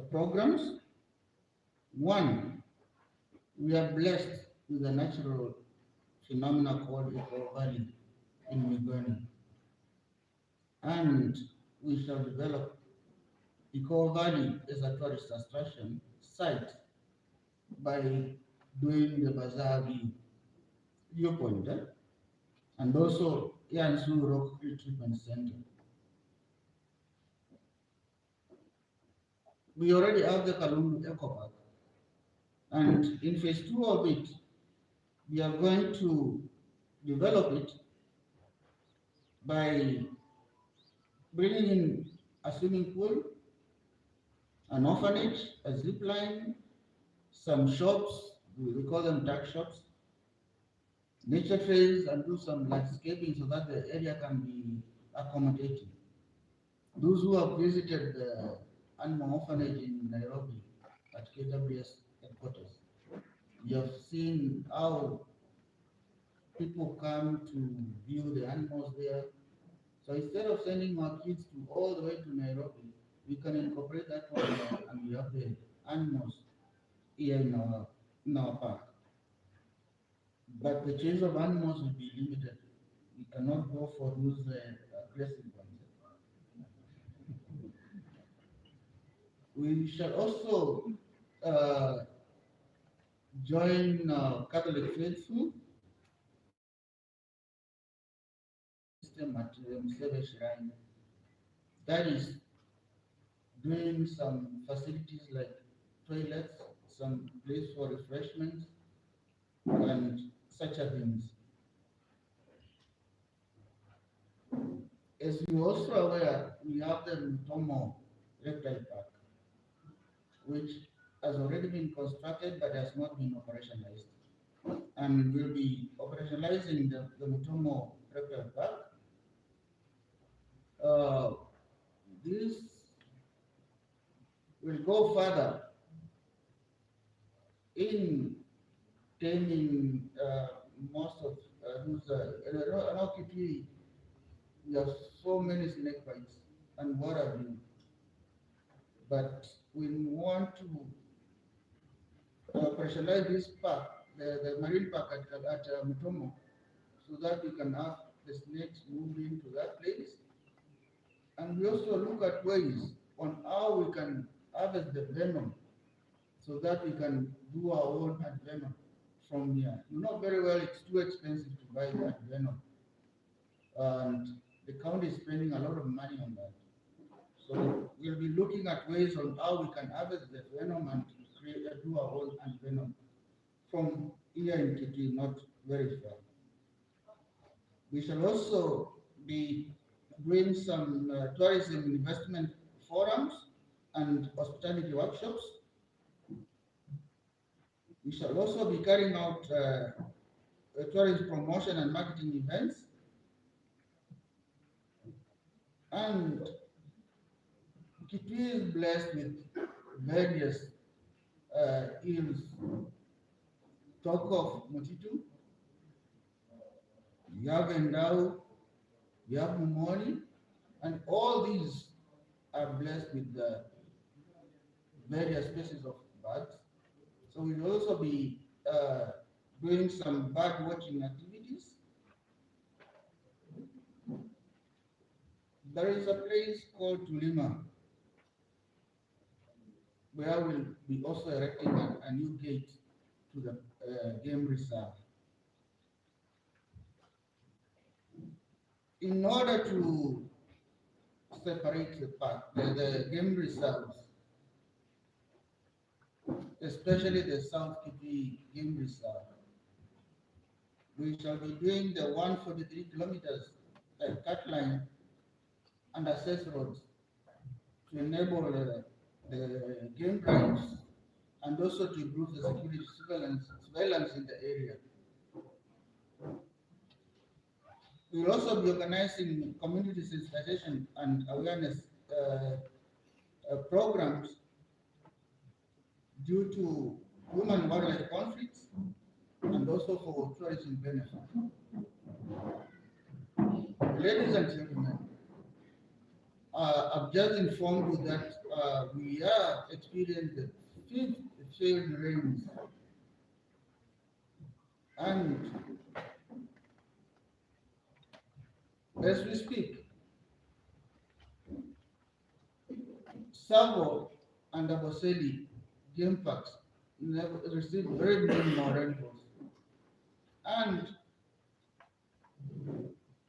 programs. One, we are blessed with a natural phenomena called Eco Valley in Migoni, and we shall develop Eco Valley as a tourist attraction site by doing the bazaar viewpoint, and also Yansu Rock Treatment Center. We already have the Kalundu Eco Park, and in phase 2 of it, we are going to develop it by bringing in a swimming pool, an orphanage, a zip line, some shops, we call them tuck shops, nature trails, and do some landscaping so that the area can be accommodating. Those who have visited the animal orphanage in Nairobi at KWS headquarters, you have seen how people come to view the animals there. So instead of sending our kids to all the way to Nairobi, we can incorporate that one there, and we have the animals here in our park. But the change of animals will be limited. We cannot go for those aggressive ones. We shall also join Catholic faithful system at Museve Shrine. That is doing some facilities like toilets, some place for refreshments, and such a things. As you also aware, we have the Mutomo Reptile Park, which has already been constructed but has not been operationalized. And we'll be operationalizing the Mutomo Reptile Park. This We'll go further in taming most of those. Kitui, we have so many snake bites and what have you. But we want to operationalize this park, the marine park at Mutomo, so that we can have the snakes move into that place. And we also look at ways on how we can harvest the venom so that we can do our own venom from here. You know very well it's too expensive to buy that venom. And the county is spending a lot of money on that. So we'll be looking at ways on how we can harvest the venom and do our own venom from here in Kitui, not very far. We shall also be doing some tourism investment forums and hospitality workshops. We shall also be carrying out tourism promotion and marketing events. And Kitui is blessed with various hills. Talk of Mutitu, you have Endau, you have Mumoni, and all these are blessed with the various species of birds. So we'll also be doing some bird watching activities. There is a place called Tulima, where we'll be also erecting a new gate to the game reserve. In order to separate the park, the game reserves, especially the South Kitui Game Reserve, we shall be doing the 143 kilometers cut line and access roads to enable the game drives and also to improve the security surveillance in the area. We will also be organizing community sensitization and awareness programs due to human-wildlife conflicts and also for tourism benefit. Ladies and gentlemen, I've just informed you that we are experiencing the 5th failed rains, and as we speak, Savo and Aboseli game parks received very minimal rainfalls, and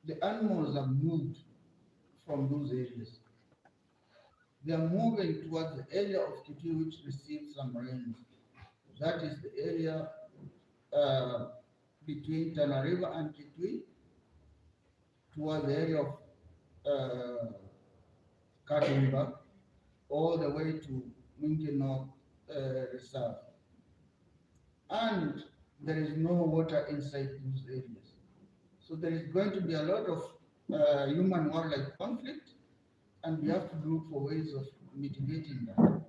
the animals have moved from those areas. They are moving towards the area of Kitui which received some rains. That is the area between Tana River and Kitui, towards the area of Katimba, all the way to Mingi North Reserve. And there is no water inside those areas. So there is going to be a lot of human-wildlife conflict, and we have to look for ways of mitigating that.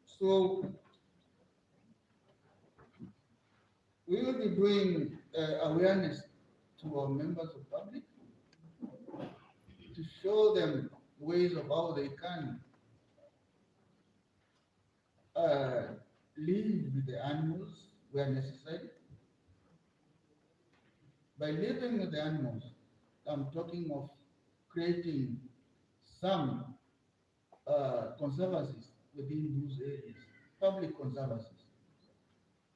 So we will be doing awareness to our members of public to show them ways of how they can live with the animals where necessary. By living with the animals, I'm talking of creating some conservancies within those areas, public conservancies.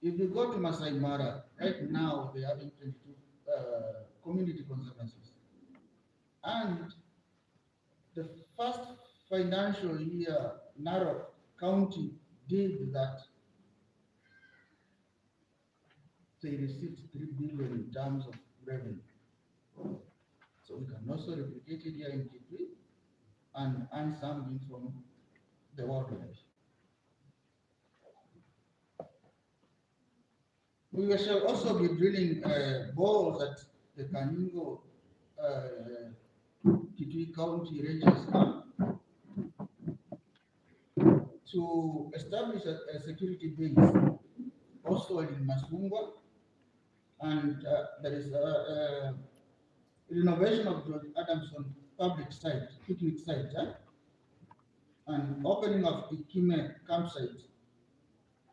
If you go to Masai Mara, right now they are having 22 community conservancies. And the first financial year Narok County did that, they received 3 billion in terms of revenue. So we can also replicate it here in Kefri and earn something from the wildlife. We shall also be drilling boreholes at the Kaningo Kitui County Ranges. to establish a security base also in Masungwa, and there is a renovation of George Adamson public site, picnic site, and opening of Ikime campsite,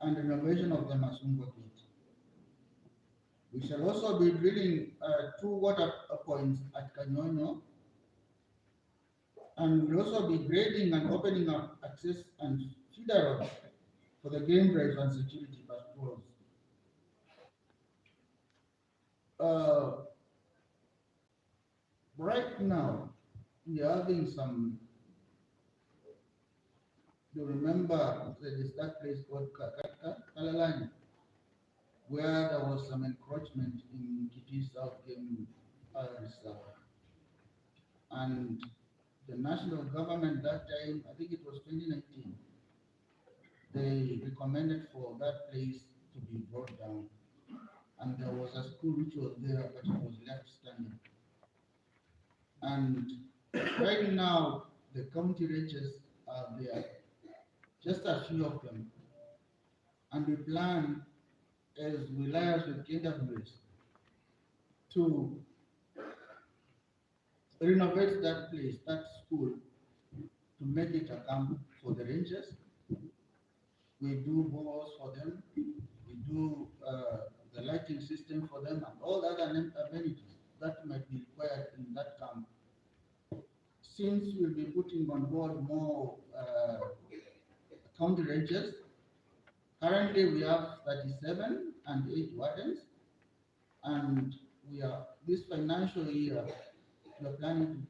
and renovation of the Masungwa gate. We shall also be drilling 2 water points at Kanyonyo, and we'll also be grading and opening up access and feeder roads for the game drives and security patrols. Right now, we are having some, you remember there is that place called Kalalani, where there was some encroachment in Kitui South Game Reserve. And the national government that time, I think it was 2019, they recommended for that place to be brought down. And there was a school which was there, but it was left standing. And right now, the county ranges are there, just a few of them. And we plan, as we liaise with KWS, to renovate that place, that school, to make it a camp for the rangers. We do balls for them, we do the lighting system for them, and all the other amenities that might be required in that camp. Since we'll be putting on board more county rangers, currently we have 37 and 8 wardens, and we are, this financial year, we are planning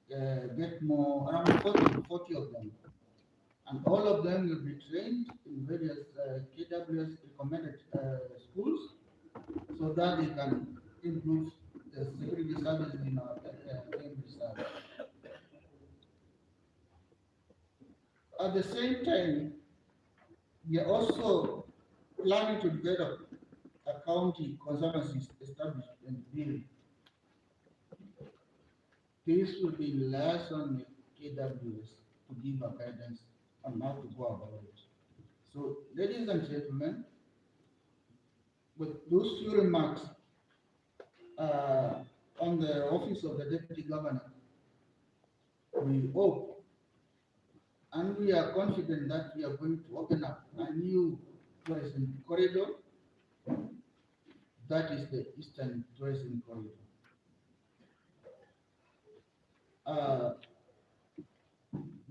to get more, around 40 of them. And all of them will be trained in various KWS recommended schools, so that they can improve the security services in our game reserve. At the same time, we are also planning to develop a county conservancy establishment bill. This will be liaison with KWS to give a guidance on how to go about it. So, ladies and gentlemen, with those few remarks on the office of the Deputy Governor, we hope and we are confident that we are going to open up a new tourism corridor. That is the Eastern Tourism Corridor.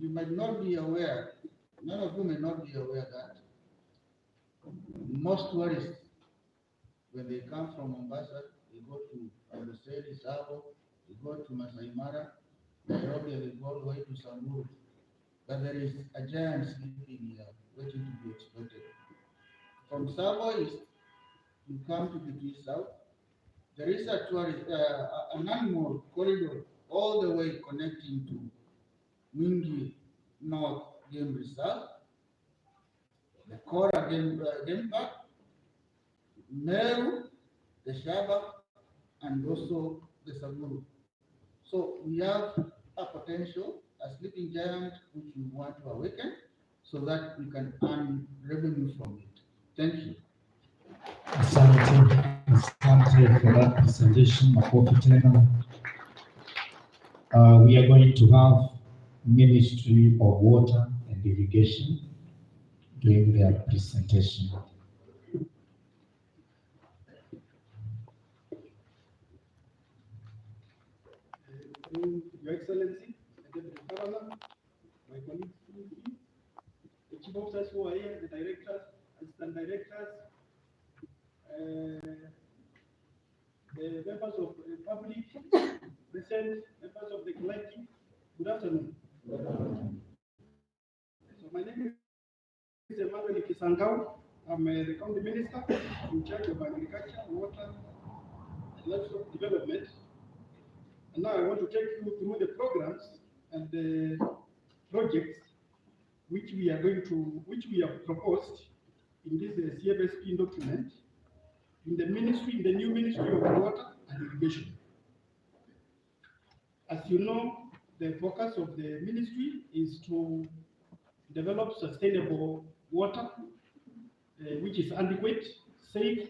You might not be aware, none of you may not be aware that most tourists, when they come from Mombasa, they go to Amboseli, Savo, they go to Masai Mara, Nairobi, they go all the way to Samburu. But there is a giant sleeping here, waiting to be exploited. From Savo East, you come to Kitui South. There is a tourist, an animal corridor all the way connecting to Mingi North Game Reserve, the Kora Game Park, Meru, the Shaba, and also the Samburu. So we have a potential, a sleeping giant, which we want to awaken so that we can earn revenue from it. Thank you. Asante for that presentation. Makofi tena. We are going to have Ministry of Water and Irrigation doing their presentation. Your Excellency, the Deputy Governor, my colleagues, the chief officers who are here, the directors, assistant directors, the members of the public, present members of the collective, good afternoon. So my name is Emmanuel Kisangao. I'm the county minister in charge of agriculture, water, and livestock development. And now I want to take you through the programs and the projects which we have proposed in this CFSP document in the new Ministry of Water and Irrigation. As you know, the focus of the ministry is to develop sustainable water, which is adequate, safe,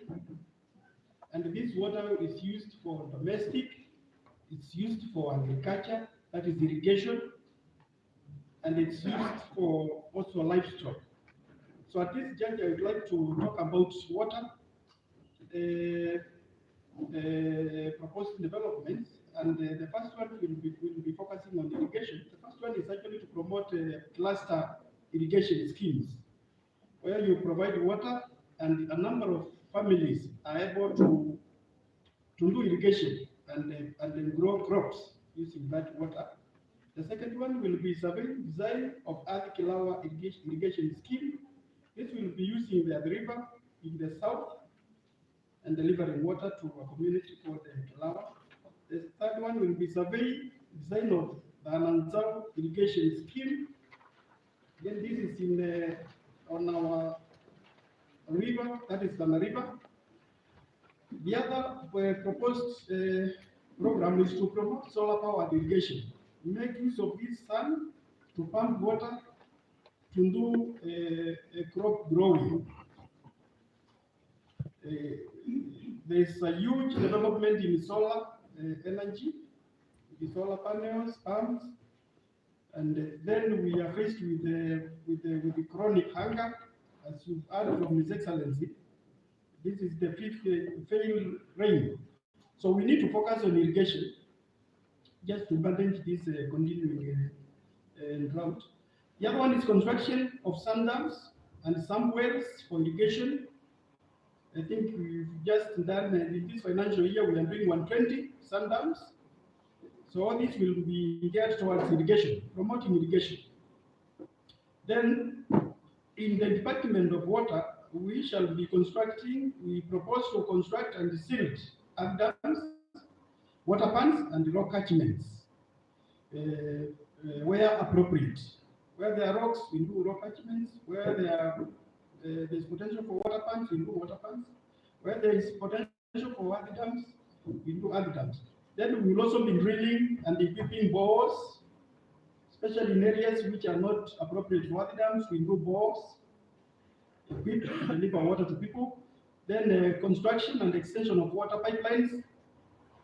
and this water is used for domestic, it's used for agriculture, that is irrigation, and it's used for also livestock. So at this juncture, I would like to talk about water proposed developments, and the first one will be focusing on irrigation. The first one is actually to promote cluster irrigation schemes, where you provide water and a number of families are able to do irrigation and then grow crops using that water. The second one will be surveying design of Earth Kilawa irrigation scheme. This will be using the river in the south and delivering water to a community called Kilawa. The third one will be survey design of the Ananzao irrigation scheme. Again, this is in on our river, that is Tana River. The other proposed program is to promote solar powered irrigation. Make use of this sun to pump water to do crop growing. There's a huge development in solar energy, the solar panels, pumps, and then we are faced with the chronic hunger, as you've heard from His Excellency. This is the fifth failed rain. So we need to focus on irrigation just to manage this continuing drought. The other one is construction of sand dams and some wells for irrigation. I think we've just done in this financial year, we are doing 120 sand dams. So all this will be geared towards irrigation, promoting irrigation. Then in the Department of Water, we shall be constructing, we propose to construct and silt dams, water pans, and rock catchments where appropriate. Where there are rocks, we do rock catchments. Where there's potential for water pans, we do water pans. Where there is potential for earth dams, we do earth dams. Then we will also be drilling and equipping bores, especially in areas which are not appropriate for earth dams. We do bores, equip, deliver water to people. Then construction and extension of water pipelines.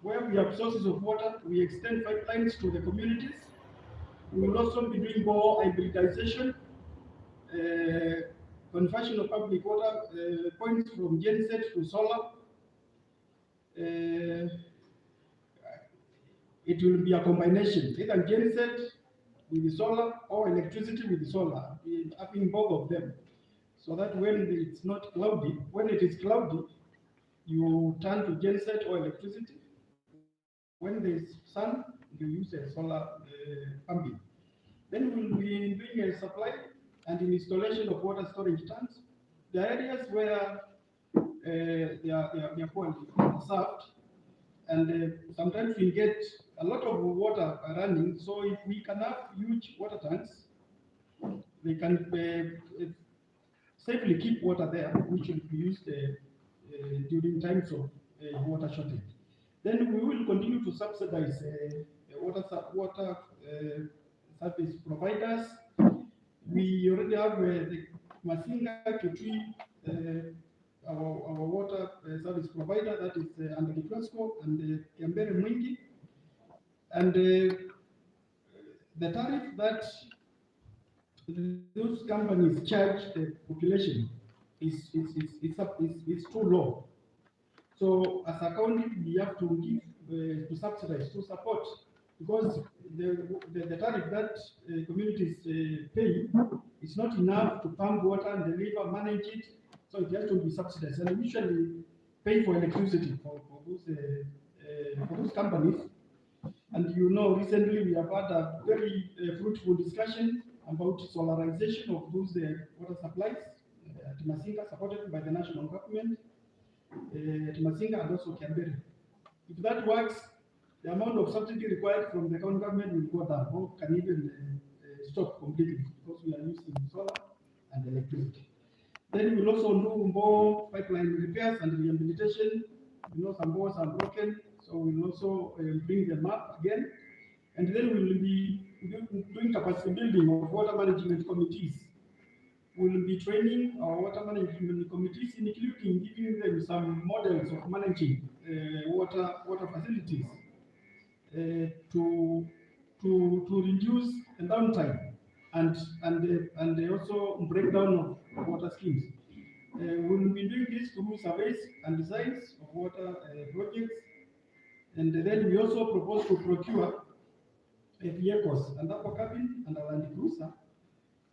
Where we have sources of water, we extend pipelines to the communities. We will also be doing bore hybridization, conversion of public water points from genset to solar. It will be a combination, either genset with the solar or electricity with the solar, having both of them. So that when it's not cloudy, when it is cloudy, you turn to genset or electricity. When there's sun, you use a solar pumping. Then we'll be doing a supply and installation of water storage tanks. The areas where they are poorly served, and sometimes we get a lot of water running. So if we can have huge water tanks, they can safely keep water there, which will be used during times of water shortage. Then we will continue to subsidize water service providers. We already have the Masinga Kitui, our water service provider, that is under the Clasco, and Kembere Mwingi. And the tariff that those companies charge the population is too low. So as a county, we have to give to subsidize, to support, because the tariff that communities pay is not enough to pump water and deliver, manage it. So it has to be subsidized, and we usually pay for electricity for those companies. And you know, recently we have had a very fruitful discussion about solarization of those water supplies at Masinga, supported by the national government, at Masinga and also Kembere. If that works, the amount of subsidy required from the county government will go down, or can even stop completely, because we are using solar and electricity. Then we will also do more pipeline repairs and rehabilitation. You know, some bores are broken, so we will also bring them up again. And then we will be doing capacity building of water management committees will be training our water management committees, including giving them some models of managing water facilities to reduce the downtime and also breakdown of water schemes. We will be doing this through surveys and designs of water projects, and then we also propose to procure vehicles, an upper cabin and a land cruiser,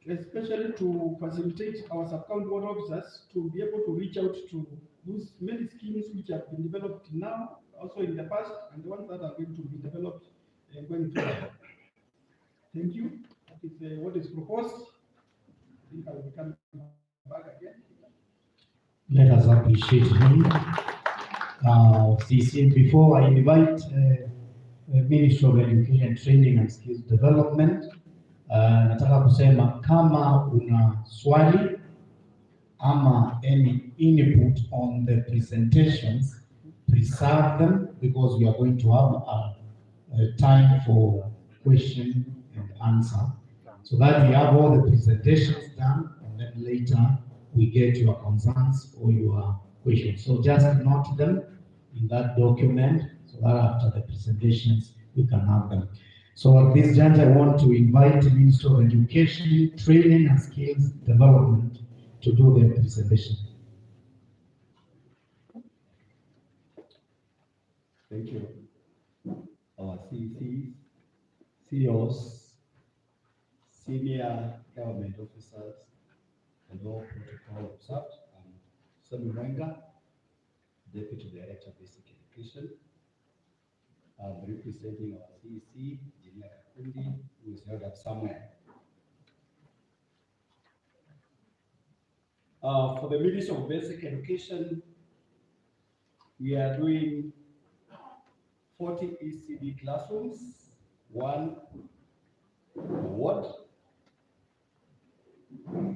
especially to facilitate our sub-county water officers to be able to reach out to those many schemes which have been developed now, also in the past, and the ones that are going to be developed going forward. Thank you. That is what is proposed. I think I will come back again. Let us appreciate him. CC, before I invite Ministry of Education, Training and Skills Development, nataka kusema kama una swali ama any input on the presentations, preserve them because we are going to have a time for question and answer, so that we have all the presentations done, and then later we get your concerns or your questions. So just note them in that document so that after the presentations we can have them. So at this juncture, I want to invite the Minister of Education, Training and Skills Development to do the presentation. Thank you. Our CCs, CEOs, senior government officers, and all protocol observed. I'm Sami Mwenga, Deputy Director of Basic Education. I'm representing our CEC, Junior Kakundi, who is held up somewhere. For the Ministry of Basic Education, we are doing 40 ECD classrooms, one ward.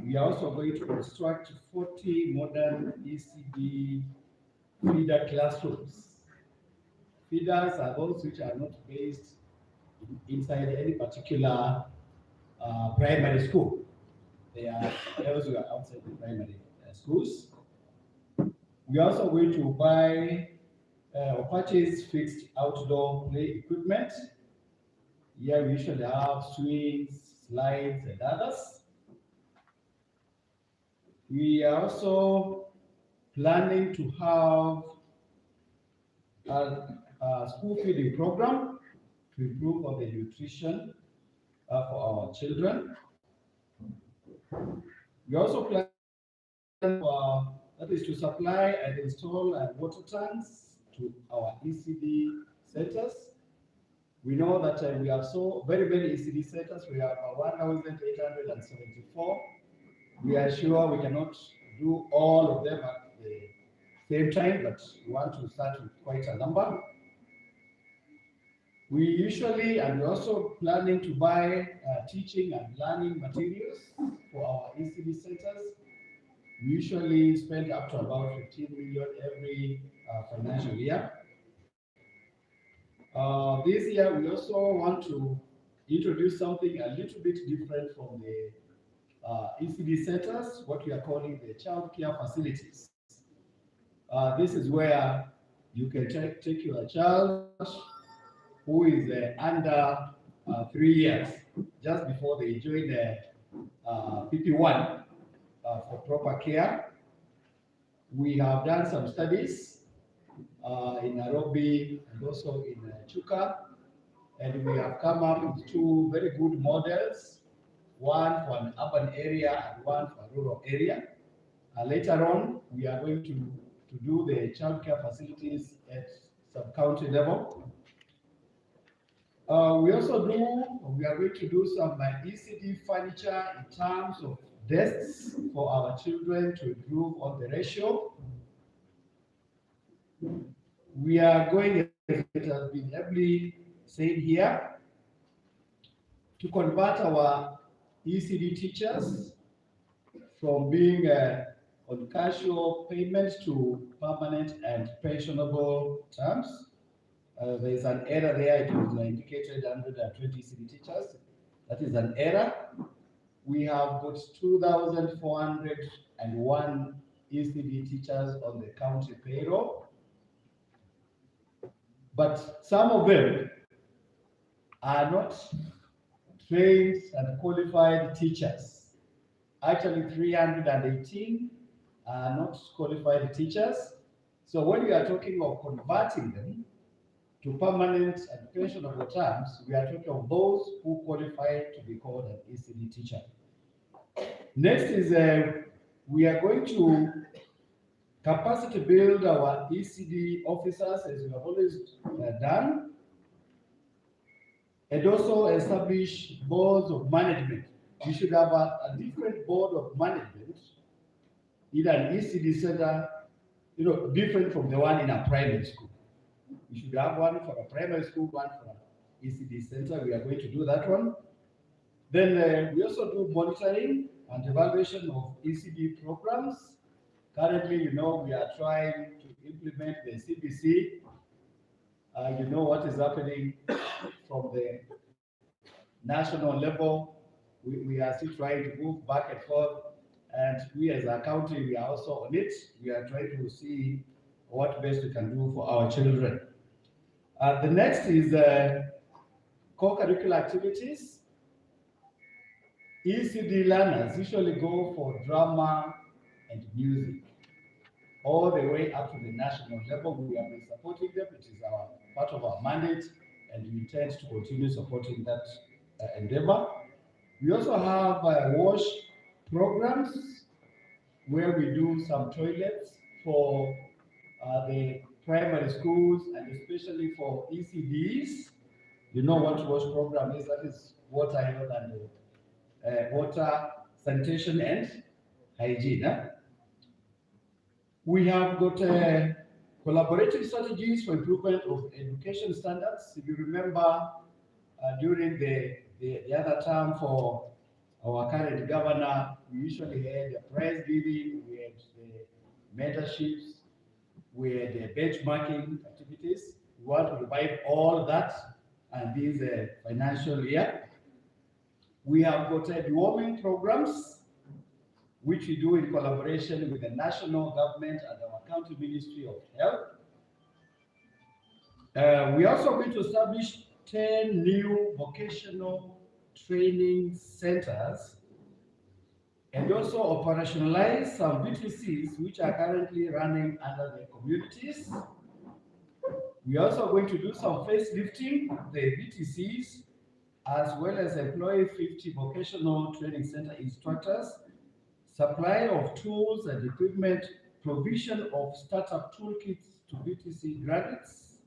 We are also going to construct 40 modern ECD feeder classrooms. Feeders are those which are not based inside any particular primary school. They are those who are outside the primary schools. We are also going to buy or purchase fixed outdoor play equipment. Here we usually have swings, slides, and others. We are also planning to have a school feeding program to improve on the nutrition for our children. We also plan that is to supply and install water tanks to our ECD centers. We know that we have so very many ECD centers. We have 1,874. We are sure we cannot do all of them at the same time, but we want to start with quite a number. We usually, and we're also planning to buy teaching and learning materials for our ECD centers. We usually spend up to about 15 million every financial year. This year, we also want to introduce something a little bit different from the ECD centers, what we are calling the child care facilities. This is where you can take your child who is under 3 years, just before they join the PP1 for proper care. We have done some studies in Nairobi and also in Chuka, and we have come up with 2 very good models, one for an urban area and one for a rural area. Later on, we are going to do the child care facilities at sub-county level. We are going to do some ECD furniture in terms of desks for our children to improve on the ratio. We are going, as it has been heavily said here, to convert our ECD teachers from being on casual payments to permanent and pensionable terms. There is an error there. It was indicated 120 ECD teachers. That is an error. we have got 2,401 ECD teachers on the county payroll, but some of them are not trained and qualified teachers. Actually, 318 are not qualified teachers. So when we are talking of converting them to permanent and pensionable terms, we are talking of those who qualify to be called an ECD teacher. Next is we are going to capacity build our ECD officers as we have always done, and also establish boards of management. We should have a different board of management in an ECD center, different from the one in a private school. We should have one for a primary school, one for an ECD center. We are going to do that one. Then we also do monitoring and evaluation of ECD programs. Currently, we are trying to implement the CBC. You know what is happening from the national level. We are still trying to move back and forth. And we as a county, we are also on it. We are trying to see what best we can do for our children. The next is co-curricular activities. ECD learners usually go for drama and music all the way up to the national level. We have been supporting them. It is part of our mandate, and we intend to continue supporting that endeavor. We also have wash programs where we do some toilets for the primary schools and especially for ECDs. You know what wash program is? That is water health and water sanitation and hygiene. We have got collaborative strategies for improvement of education standards. If you remember, during the other term for our current governor, we usually had the prize giving, we had the mentorships, we had the benchmarking activities. We want to revive all that and this financial year. We have got deworming programs, which we do in collaboration with the national government and our county ministry of health. We are also going to establish 10 new vocational training centers and also operationalize some VTCs which are currently running under the communities. We are also going to do some facelifting the VTCs as well as employ 50 vocational training center instructors, supply of tools and equipment, provision of startup toolkits to VTC graduates.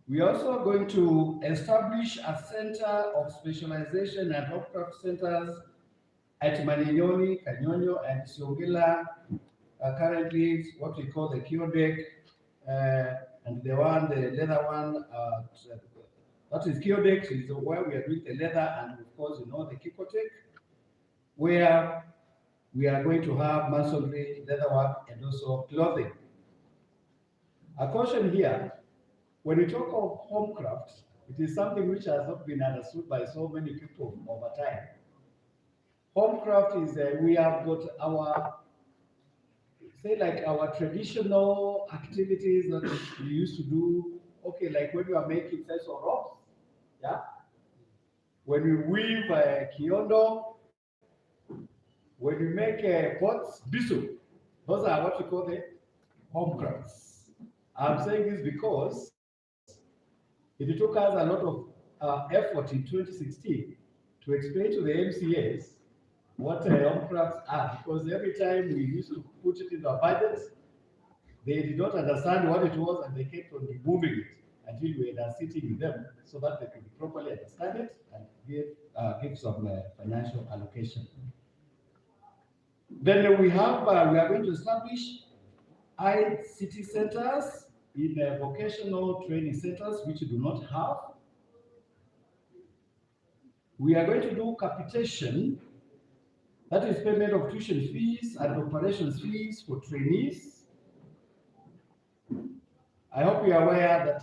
We are also going to establish a center of specialization and handcraft centers at Maninyoni, Kanyonyo, and Siongila. Currently, what we call the Kiodek, and the leather one, that is Kiodek, is where we are doing the leather, and of course, the Kikotek, where we are going to have masonry, leatherwork, and also clothing. A caution here, when we talk of homecraft, it is something which has not been understood by so many people over time. Homecraft is, we have got our, our traditional activities that we used to do, okay, like when we are making sets of ropes, yeah? When we weave kiondo, when we make pots, bisu, those are what we call the homecrafts. I'm saying this because it took us a lot of effort in 2016 to explain to the MCAs what homecrafts are, because every time we used to put it in our budget, they did not understand what it was and they kept on removing it until we were sitting with them so that they could properly understand it and give some financial allocation. Then we are going to establish ICT centers in vocational training centers which do not have. We are going to do capitation, that is payment of tuition fees and operations fees for trainees. I hope you are aware that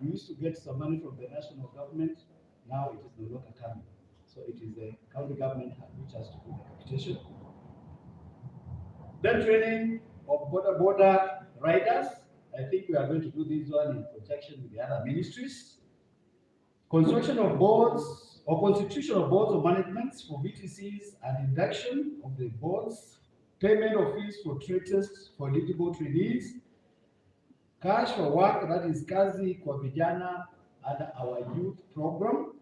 we used to get some money from the national government. Now it is no longer coming. So it is the county government which has to do the capitation. Then training of border riders. I think we are going to do this one in conjunction with the other ministries. Construction of boards or constitution of boards of management for VTCs and induction of the boards. Payment of fees for traitors for eligible trainees. Cash for work, that is kazi kwa vijana and our youth program.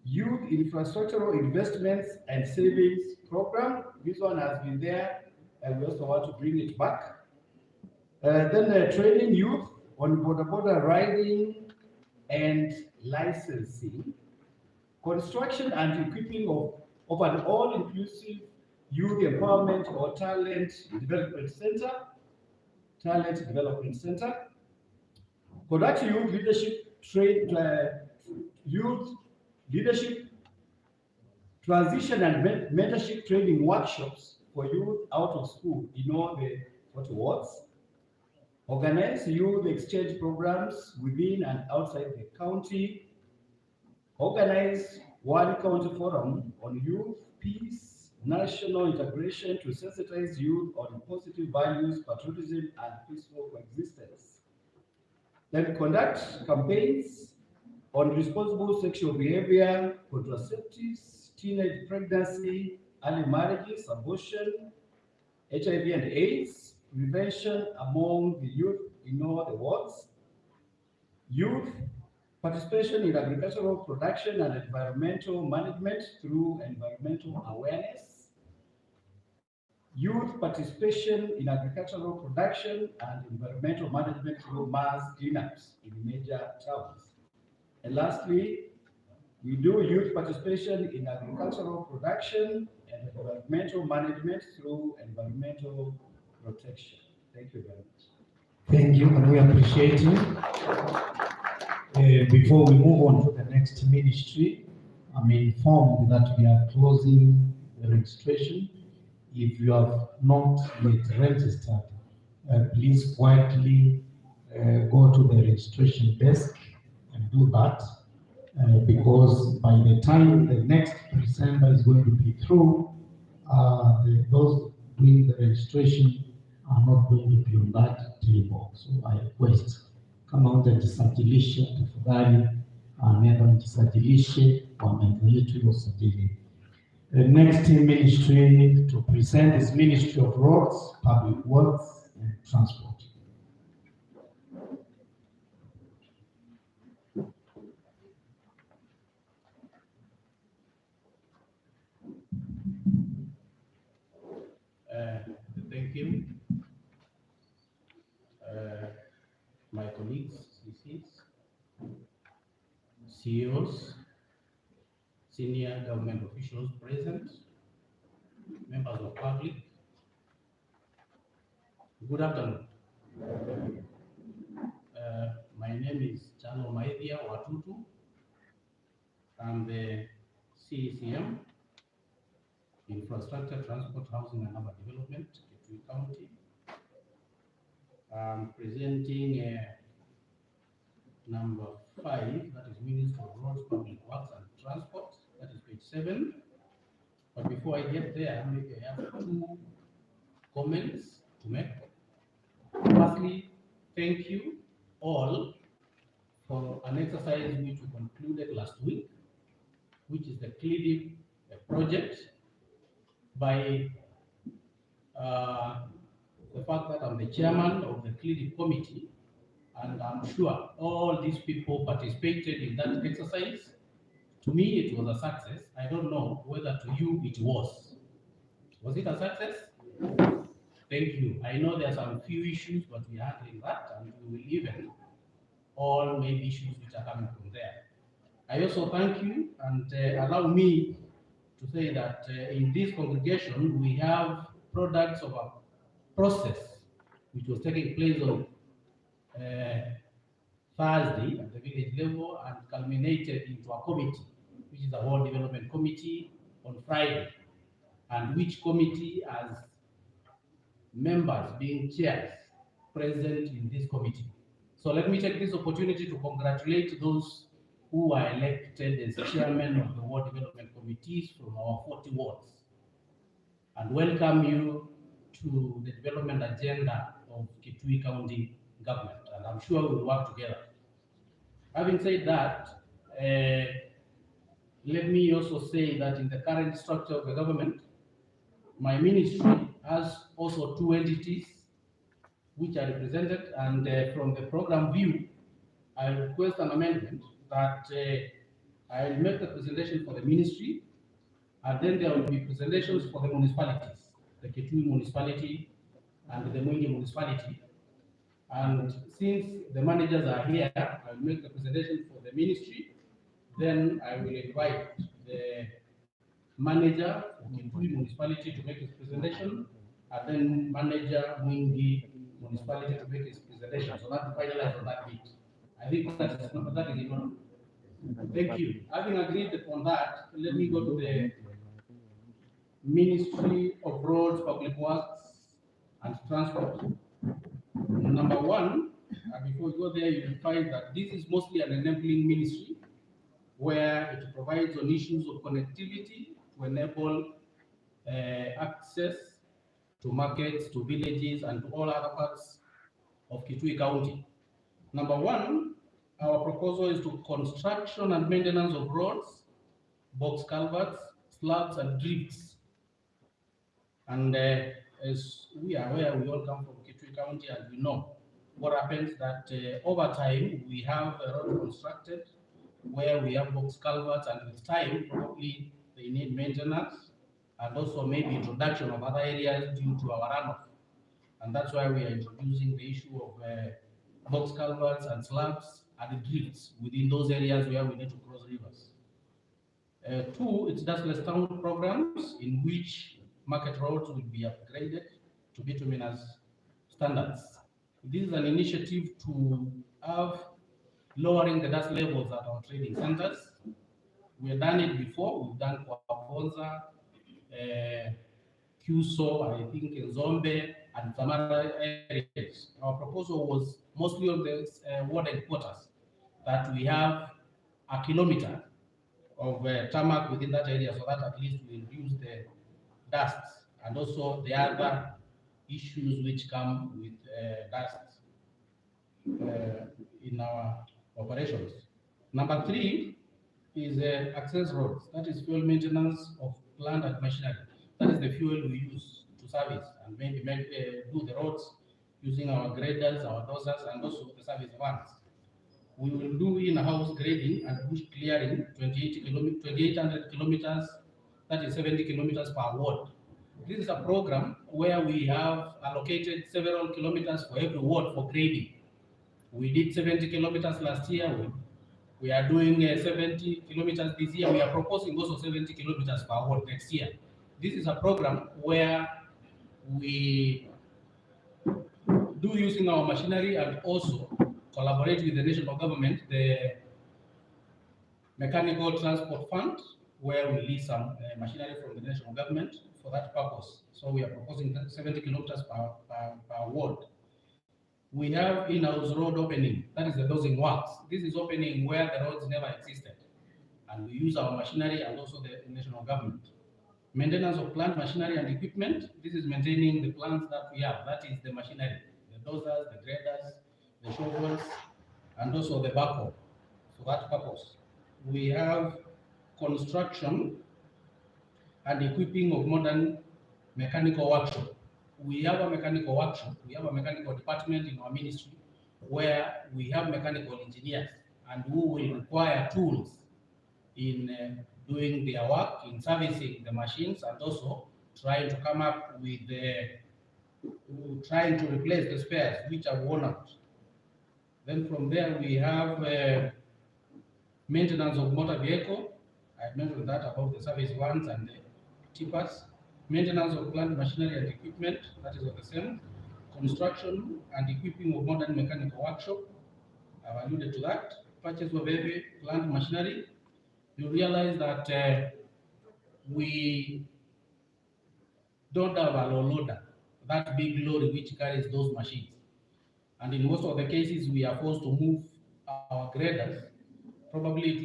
Youth infrastructural investments and savings program. This one has been there and we also want to bring it back. Then training youth on border riding and licensing. Construction and equipping of an all-inclusive youth empowerment or talent development center. Conduct youth leadership transition and mentorship training workshops for youth out of school in all the 40 wards. Organize youth exchange programs within and outside the county. Organize one county forum on youth, peace, national integration to sensitize youth on positive values, patriotism, and peaceful coexistence. Then conduct campaigns on responsible sexual behavior, contraceptives, teenage pregnancy, early marriages, abortion, HIV and AIDS, prevention among the youth in all the wards. Youth participation in agricultural production and environmental management through environmental awareness. Youth participation in agricultural production and environmental management through mass cleanups in major towns. And lastly, we do youth participation in agricultural production and environmental management through environmental protection. Thank you very much. Thank you, and we appreciate you. Before we move on to the next ministry, I'm informed that we are closing the registration. If you have not yet registered, please quietly go to the registration desk and do that, because by the time the next presenter is going to be through, those doing the registration are not going to be on that table. So I request, kama utajisajilisha tafadhali, nenda mjisajilishe kwa meza yetu ya usajili. The next ministry to present is Ministry of Roads, Public Works and Transport. Thank you. My colleagues, CCs, CEOs, senior government officials present, members of public, good afternoon. My name is Chano Maithia Watutu. I'm the CECM, Infrastructure, Transport, Housing and Urban Development, Kitui County. I'm presenting number 5, that is Ministry of Roads, Public Works and Transport, that is page 7. But before I get there, maybe I have 2 comments to make. Firstly, thank you all for an exercise which we concluded last week, which is the CLIDIP project. By the fact that I'm the chairman of the CLIDIP committee, and I'm sure all these people participated in that exercise. To me, it was a success. I don't know whether to you it was. Was it a success? Thank you. I know there are some few issues, but we are handling that, and we will even all maybe issues which are coming from there. I also thank you, and allow me to say that in this congregation, we have products of a process which was taking place on Thursday at the village level and culminated into a committee, which is a whole development committee, on Friday, and which committee has members being chairs present in this committee. So let me take this opportunity to congratulate those who are elected as chairman of the ward development committees from our 40 wards, and welcome you to the development agenda of Kitui County government, and I'm sure we'll work together. Having said that, let me also say that in the current structure of the government, my ministry has also 2 entities which are represented, and from the program view, I request an amendment that I will make the presentation for the ministry, and then there will be presentations for the municipalities, the Kitui municipality and the Mwingi municipality. And since the managers are here, I will make the presentation for the ministry. Then I will invite the manager for Kitui municipality to make his presentation, and then manager Mwingi municipality to make his presentation. So that finalize on that bit. I think that is enough. Thank you. Having agreed upon that, let me go to the Ministry of Roads, Public Works and Transport. Number 1, before you go there, you will find that this is mostly an enabling ministry where it provides on issues of connectivity to enable access to markets, to villages, and to all other parts of Kitui County. Number 1, our proposal is to construction and maintenance of roads, box culverts, slabs, and drifts. And as we are aware, we all come from Kitui County, and we know what happens that over time we have a road constructed where we have box culverts, and with time probably they need maintenance and also maybe introduction of other areas due to our runoff. And that's why we are introducing the issue of box culverts and slabs and drifts within those areas where we need to cross rivers. 2, it's dustless town programs in which market roads will be upgraded to bituminous standards. This is an initiative to have lowering the dust levels at our trading centers. We have done it before. We've done Kwaponza, Cuso, I think in Zombe, and some other areas. Our proposal was mostly on the ward headquarters, that we have a kilometer of tarmac within that area, so that at least we reduce the dust and also the other issues which come with dust in our operations. Number 3 is access roads. That is fuel maintenance of plant and machinery. That is the fuel we use to service and maybe do the roads using our graders, our dozers, and also the service vans. We will do in-house grading and bush clearing 2,800 kilometers, that is 70 kilometers per ward. This is a program where we have allocated several kilometers for every ward for grading. We did 70 kilometers last year. We are doing 70 kilometers this year. We are proposing also 70 kilometers per ward next year. This is a program where we do using our machinery and also collaborate with the national government, the Mechanical Transport Fund, where we lease some machinery from the national government for that purpose. So we are proposing 70 kilometers per ward. We have in-house road opening, that is the dozing works. This is opening where the roads never existed. And we use our machinery and also the national government. Maintenance of plant machinery and equipment, this is maintaining the plants that we have, that is the machinery, the dozers, the graders, the shovels, and also the backhoe for that purpose. We have construction and equipping of modern mechanical workshop. We have a mechanical workshop, we have a mechanical department in our ministry where we have mechanical engineers and who will require tools in doing their work, in servicing the machines, and also trying to come up with trying to replace the spares which are worn out. Then from there we have maintenance of motor vehicle. I mentioned that about the service vans and the tippers. Maintenance of plant machinery and equipment, that is the same. Construction and equipping of modern mechanical workshop, I've alluded to that. Purchase of heavy plant machinery. You realize that we don't have a low loader, that big lorry which carries those machines. And in most of the cases, we are forced to move our graders probably it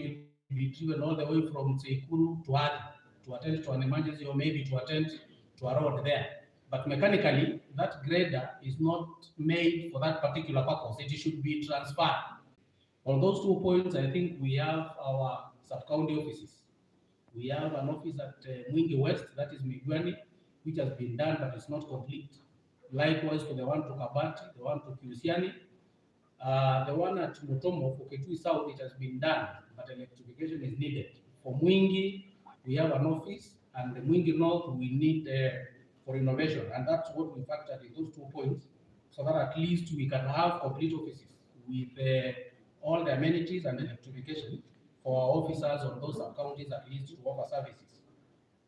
will be driven all the way from Seikuru to Adi to attend to an emergency or maybe to attend to a road there. But mechanically, that grader is not made for that particular purpose. It should be transferred. On those 2 points, I think we have our sub-county offices. We have an office at Mwingi West, that is Migwani, which has been done but it's not complete. Likewise for the one to Kabati, the one to Kiusiani, the one at Mutomo for Kitui South, it has been done, but electrification is needed. For Mwingi, we have an office, and the Mwingi North we need for innovation, and that's what we factored in those 2 points, so that at least we can have complete offices with all the amenities and electrification for our officers on those sub-counties at least to offer services.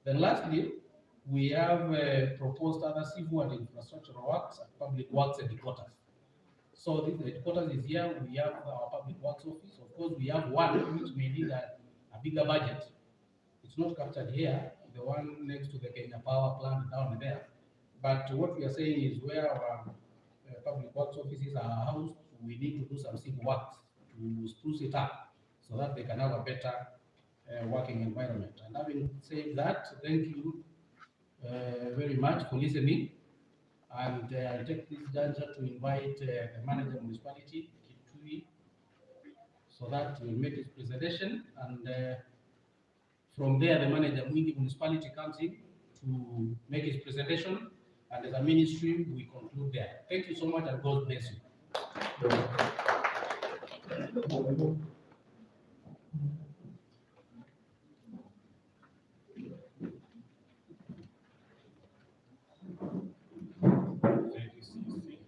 Then lastly, we have proposed other civil and infrastructural works at public works headquarters. So this headquarters is here. We have our public works office. Of course, we have one which may need a bigger budget. It's not captured here, the one next to the Kenya Power plant down there. But what we are saying is where our public works offices are housed, we need to do some civil works to spruce it up so that they can have a better working environment. And having said that, thank you very much for listening. And I take this juncture to invite the manager of municipality, Kitui, so that we'll make his presentation. And from there, the manager of Mwingi municipality comes in to make his presentation. And as a ministry, we conclude there. Thank you so much, and God bless you. Thank you, CC.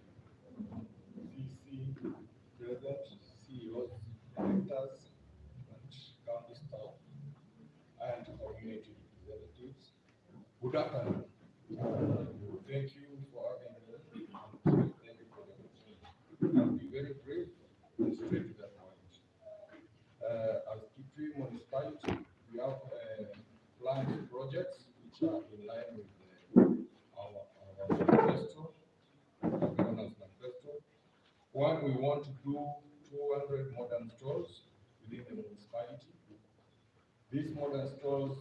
President, CEOs, directors, and county staff, and community representatives. Good afternoon. Thank you for having me. Thank you for the opportunity. I'll be very brief and straight to the point. As Kitui municipality, we have planned projects which are in line with our manifesto, our governance manifesto. One, we want to do 200 modern stores within the municipality. These modern stores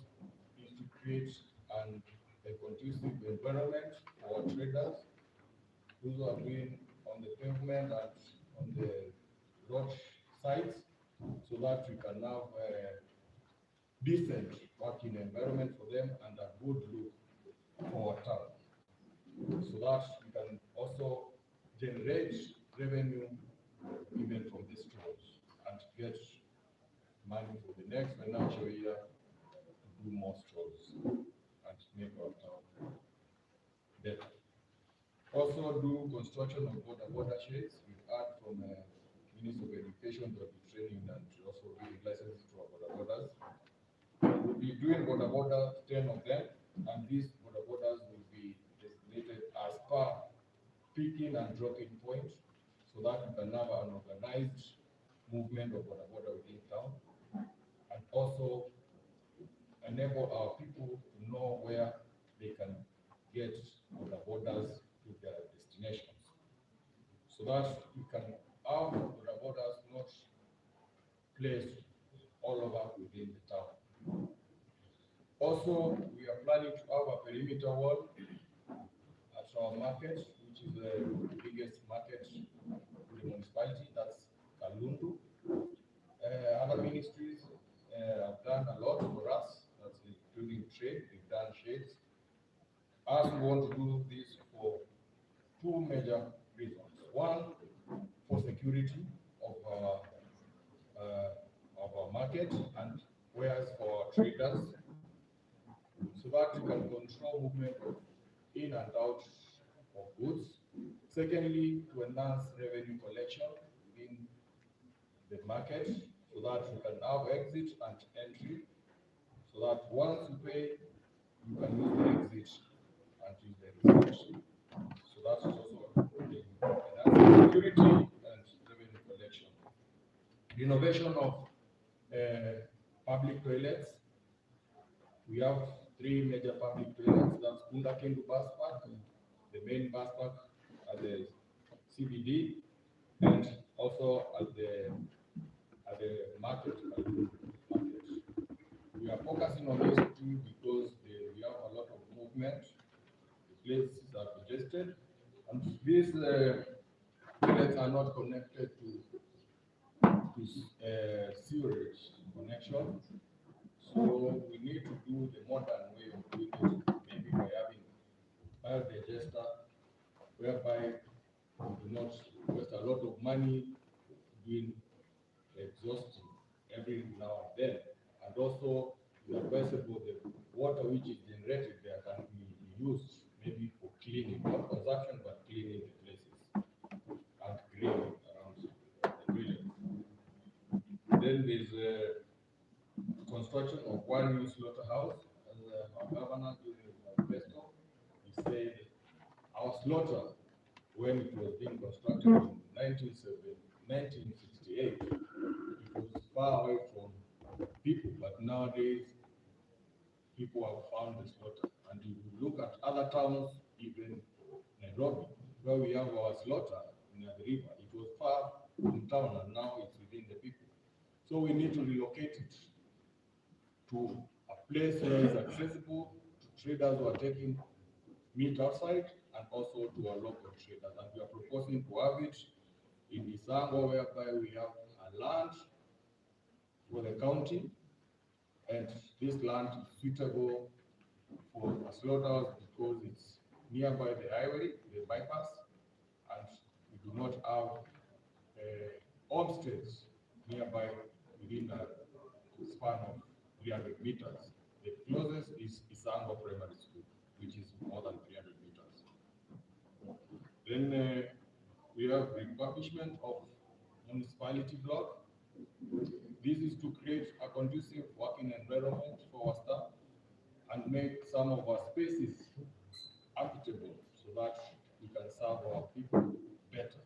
is to create a conducive environment for traders, those who are doing on the pavement and on the road sides, so that we can have a decent working environment for them and a good look for our town, so that we can also generate revenue even from these stores and get money for the next financial year to do more stores and make our town better. Also do construction of border sheds. We've heard from Minister of Education that will be training and also giving licenses to our borders. We'll be doing 10 of them, and these borders will be designated as per picking and dropping point, so that we can have an organized movement of border within town, and also enable our people to know where they can get borders to their destinations, so that we can have borders not placed all over within the town. Also, we are planning to have a perimeter wall at our market, which is the biggest market in the municipality, that's Kalundu. Other ministries have done a lot for us, that's including trade, they've done shades. As we want to do this for 2 major reasons. One, for security of our market, and whereas for our traders, so that we can control movement of in and out of goods. Secondly, to enhance revenue collection within the market, so that we can have exit and entry, so that once you pay, you can use the exit and use the receipt. So that's also enhance security and revenue collection. Renovation of public toilets. We have 3 major public toilets. That's Kunda Kindu Bus Park, the main bus park at the CBD, and also at the market. We are focusing on these two because we have a lot of movement. The places are congested, and these pellets are not connected to sewerage connection. So we need to do the modern way of doing it, maybe by having biodigester, whereby we do not waste a lot of money doing exhausting every now and then. And also, it's advisable the water which is generated there can be used maybe for cleaning, not consumption, but cleaning the places and grilling around the grilling. Then there's a construction of one new slaughterhouse. As our governor during his manifesto, he said our slaughter, when it was being constructed in 1968, it was far away from people, but nowadays people have found the slaughter. And if you look at other towns, even Nairobi, where we have our slaughter near the river, it was far from town and now it's within the people. So we need to relocate it to a place where it's accessible to traders who are taking meat outside and also to our local traders. And we are proposing to have it in Isango, whereby we have a land for the county, and this land is suitable for a slaughterhouse because it's nearby the highway, the bypass, and we do not have homesteads nearby within a span of 300 meters. The closest is Isango Primary School, which is more than 300 meters. Then we have refurbishment of municipality block. This is to create a conducive working environment for our staff and make some of our spaces habitable so that we can serve our people better.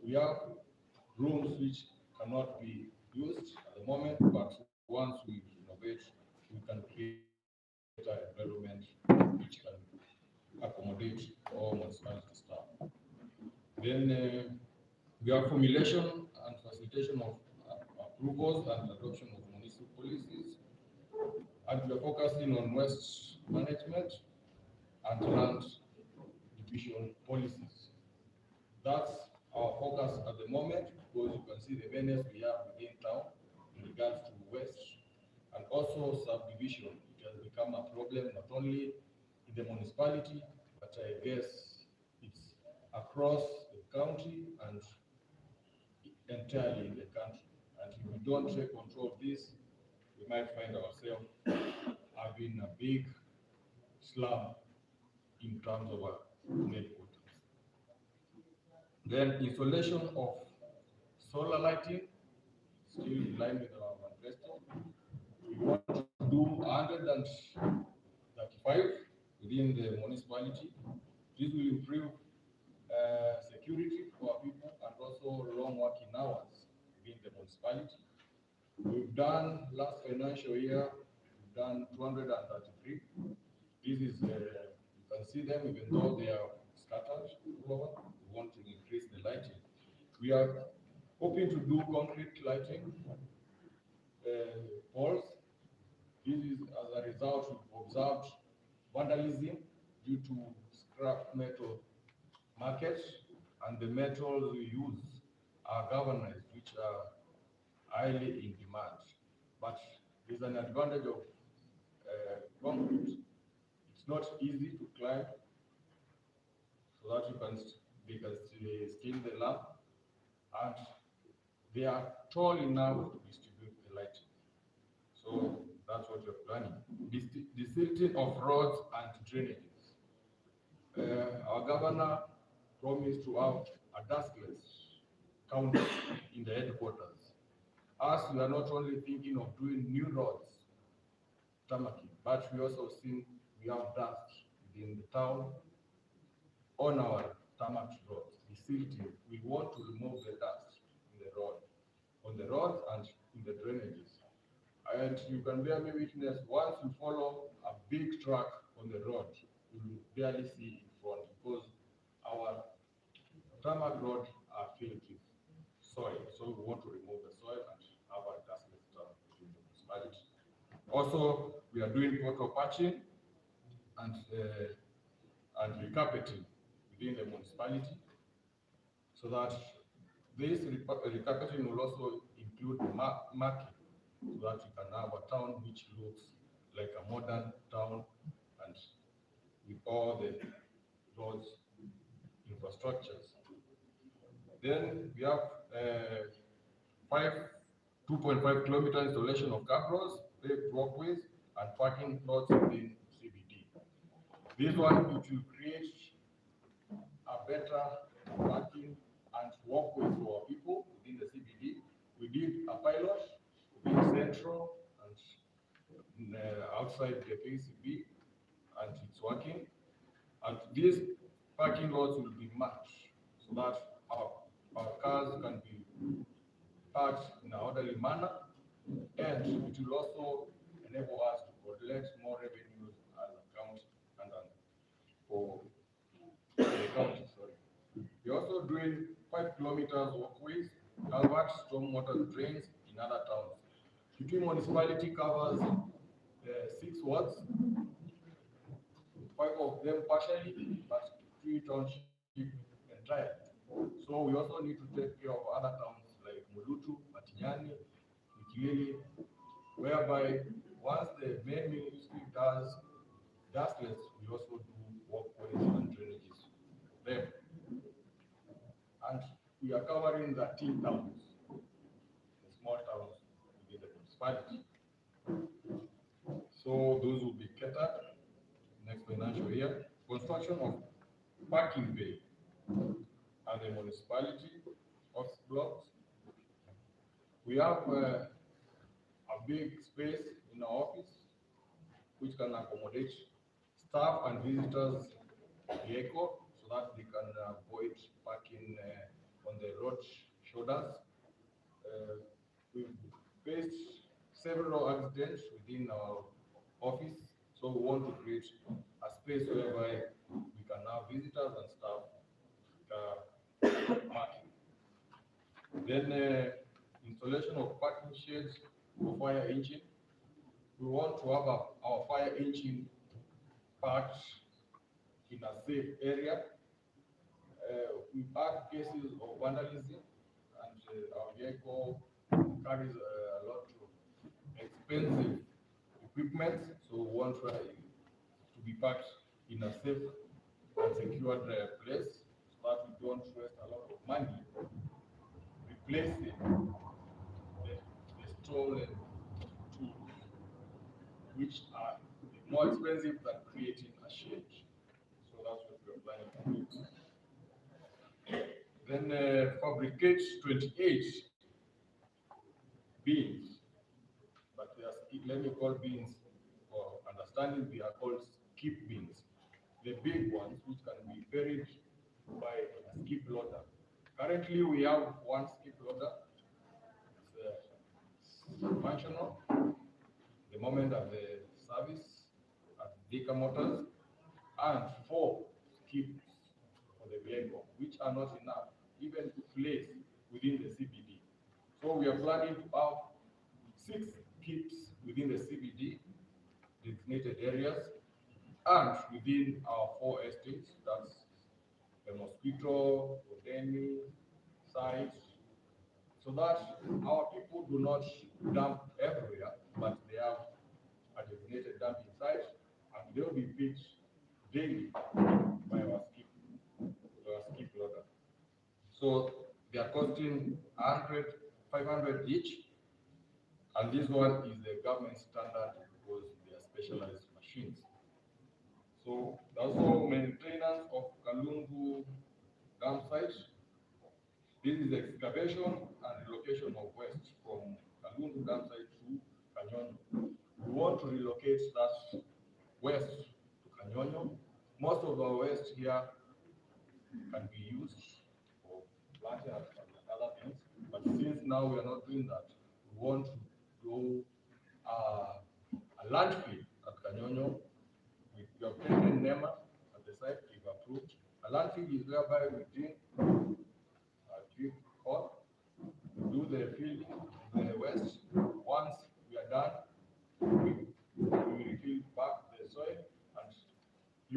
We have rooms which cannot be used at the moment, but once we renovate, we can create an environment which can accommodate all municipality staff. Then we have formulation and facilitation of approvals and adoption of municipal policies, and we are focusing on waste management and land division policies. That's our focus at the moment, because you can see the menace we have within town in regards to waste and also subdivision. It has become a problem not only in the municipality, but I guess it's across the county and entirely in the country. And if we don't take control of this, we might find ourselves having a big slum in terms of our headquarters. Then installation of solar lighting, still in line with our manifesto. We want to do 135 within the municipality. This will improve security for our people and also long working hours within the municipality. We've done last financial year, we've done 233. This is, you can see them even though they are scattered over. We want to increase the lighting. We are hoping to do concrete lighting poles. This is as a result we've observed vandalism due to scrap metal markets, and the metals we use are galvanized, which are highly in demand. But there's an advantage of concrete. It's not easy to climb, so that they can steal the lamp, and they are tall enough to distribute the lighting. So that's what we're planning. The silting of roads and drainages. Our governor promised to have a dustless county in the headquarters. Us, we are not only thinking of doing new roads, tarmacking, but we also think we have dust within the town on our tarmac roads. The silting, we want to remove the dust in the road, on the roads and in the drainages. And you can bear me witness, once you follow a big truck on the road, you will barely see in front because our tarmac roads are filled with soil. So we want to remove the soil and Also, we are doing pothole patching and recarpeting within the municipality, so that this recarpeting will also include marking, so that you can have a town which looks like a modern town and with all the roads infrastructures. Then we have 2.5 kilometer installation of guardrails, paved walkways, and parking lots within CBD. This one, it will create a better parking and walkways for people within the CBD. We did a pilot within Central and outside the KCB, and it's working. And these parking lots will be matched so that our cars can be parked in an orderly manner, and it will also enable us to collect more revenues as a county and for the county. Sorry. We're also doing 5 kilometers walkways, culverts, stormwater drains in other towns. Kitui municipality covers 6 wards, 5 of them partially, but Kitui township entirely. So we also need to take care of other towns like Mulutu, Matinyani, Mikili, whereby once the main ministry does dustless, we also do walkways and drainages there. And we are covering 13 towns, the small towns within the municipality. So those will be catered next financial year. Construction of parking bay at the municipality office blocks. We have a big space in our office which can accommodate staff and visitors vehicle so that they can avoid parking on the road shoulders. We've faced several accidents within our office, so we want to create a space whereby we can have visitors and staff parking. Then installation of parking sheds for fire engine. We want to have our fire engine parked in a safe area. We've had cases of vandalism, and our vehicle carries a lot of expensive equipment, so we want to be parked in a safe and secured place, so that we don't waste a lot of money replacing the stolen tools, which are more expensive than creating a shed. So that's what we're planning to do. Then fabricate 28 beans, but they are, let me call beans for understanding, they are called skip beans. The big ones, which can be buried by a skip loader. Currently, we have one skip loader. It's functional. The moment at the service at Dika Motors, and 4 skips for the vehicle, which are not enough even to place within the CBD. So we are planning to have 6 skips within the CBD designated areas, and within our 4 estates, that's the Mosquito, Odeni, sites, so that our people do not dump everywhere, but they have a designated dumping site, and they will be picked daily by our skip loader. So they are costing 500 each, and this one is the government standard because they are specialized machines. So also maintenance of Kalungu dam site. This is excavation and relocation of waste from Kalungu dam site to Kanyonyo. We want to relocate that waste to Kanyonyo. Most of our waste here can be used for planting and other things, but since now we are not doing that, we want to do a landfill at Kanyonyo. We have taken NEMA at the site, we've approved. A landfill is whereby we drink a drip hole, do the filling, the waste. Once we are done, we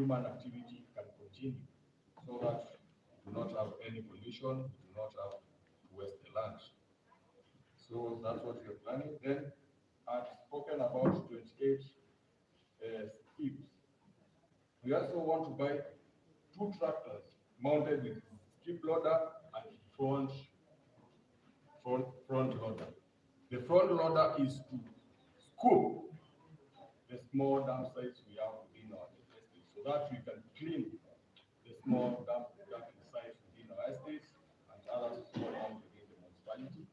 human activity can continue, so that we do not have any pollution, we do not have to waste the land. So that's what we're planning. Then I've spoken about 28 skips. We also want to buy 2 tractors mounted with skip loader and front loader. The front loader is to scoop the small dump sites we have within our estate, so that we can clean the small dumping sites within our estates and other small dumps within the municipality.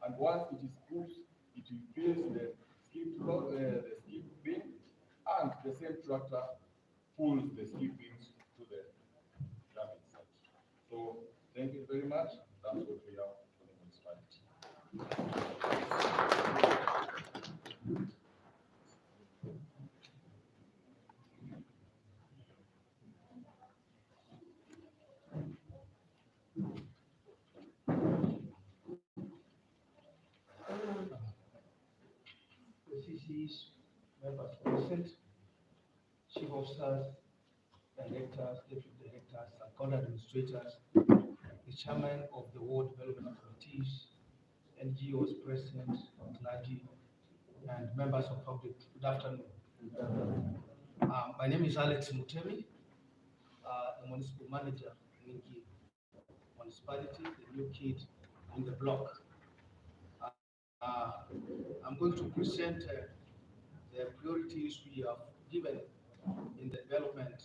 And once it is scooped, it refills the skip bin, and the same tractor pulls the skip bins to the dumping site. So thank you very much. That's what we have for the municipality. CCs, members present, chief officers, directors, deputy directors, and county administrators, the chairman of the ward development committees, NGOs present, clergy, and members of public. Good afternoon. My name is Alex Mutemi, the municipal manager in Mingi municipality, the new kid in the block. I'm going to present the priorities we have given in the development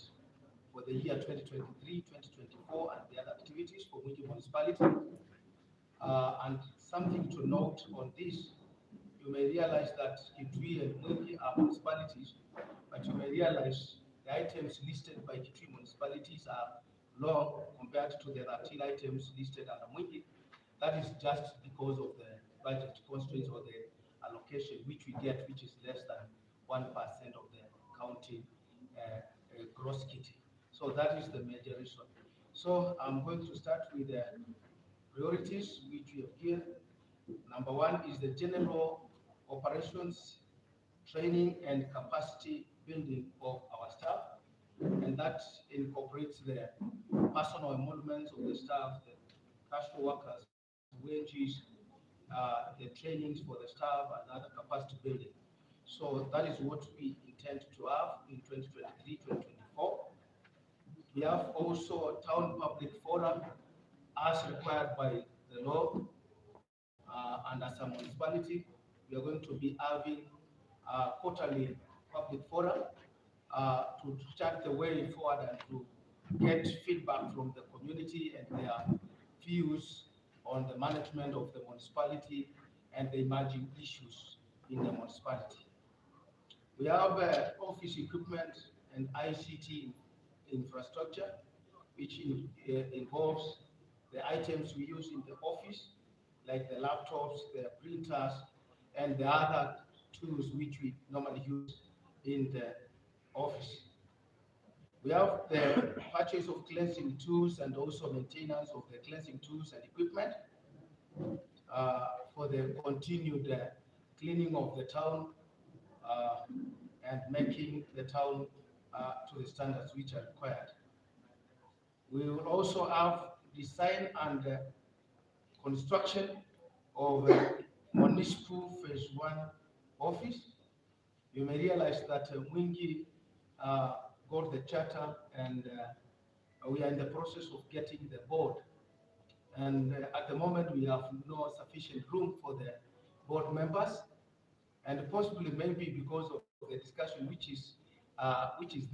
for the year 2023, 2024, and the other activities for Mingi municipality. And something to note on this, you may realize that Kitui and Mingi are municipalities, but you may realize the items listed by Kitui municipalities are long compared to the 13 items listed under Mingi. That is just because of the budget constraints or the allocation which we get, which is less than 1% of the county gross kitty. So that is the major reason. So I'm going to start with the priorities which we have given. Number 1 is the general operations, training, and capacity building of our staff, and that incorporates the personal emoluments of the staff, the casual workers, wages, the trainings for the staff, and other capacity building. So that is what we intend to have in 2023-2024. We have also a town public forum as required by the law, and as a municipality, we are going to be having a quarterly public forum to chart the way forward and to get feedback from the community and their views on the management of the municipality and the emerging issues in the municipality. We have office equipment and ICT infrastructure, which involves the items we use in the office, like the laptops, the printers, and the other tools which we normally use in the office. We have the purchase of cleansing tools and also maintenance of the cleansing tools and equipment for the continued cleaning of the town and making the town to the standards which are required. We will also have design and construction of municipal phase 1 office. You may realize that Mingi got the charter, and we are in the process of getting the board. And at the moment, we have no sufficient room for the board members, and possibly maybe because of the discussion which is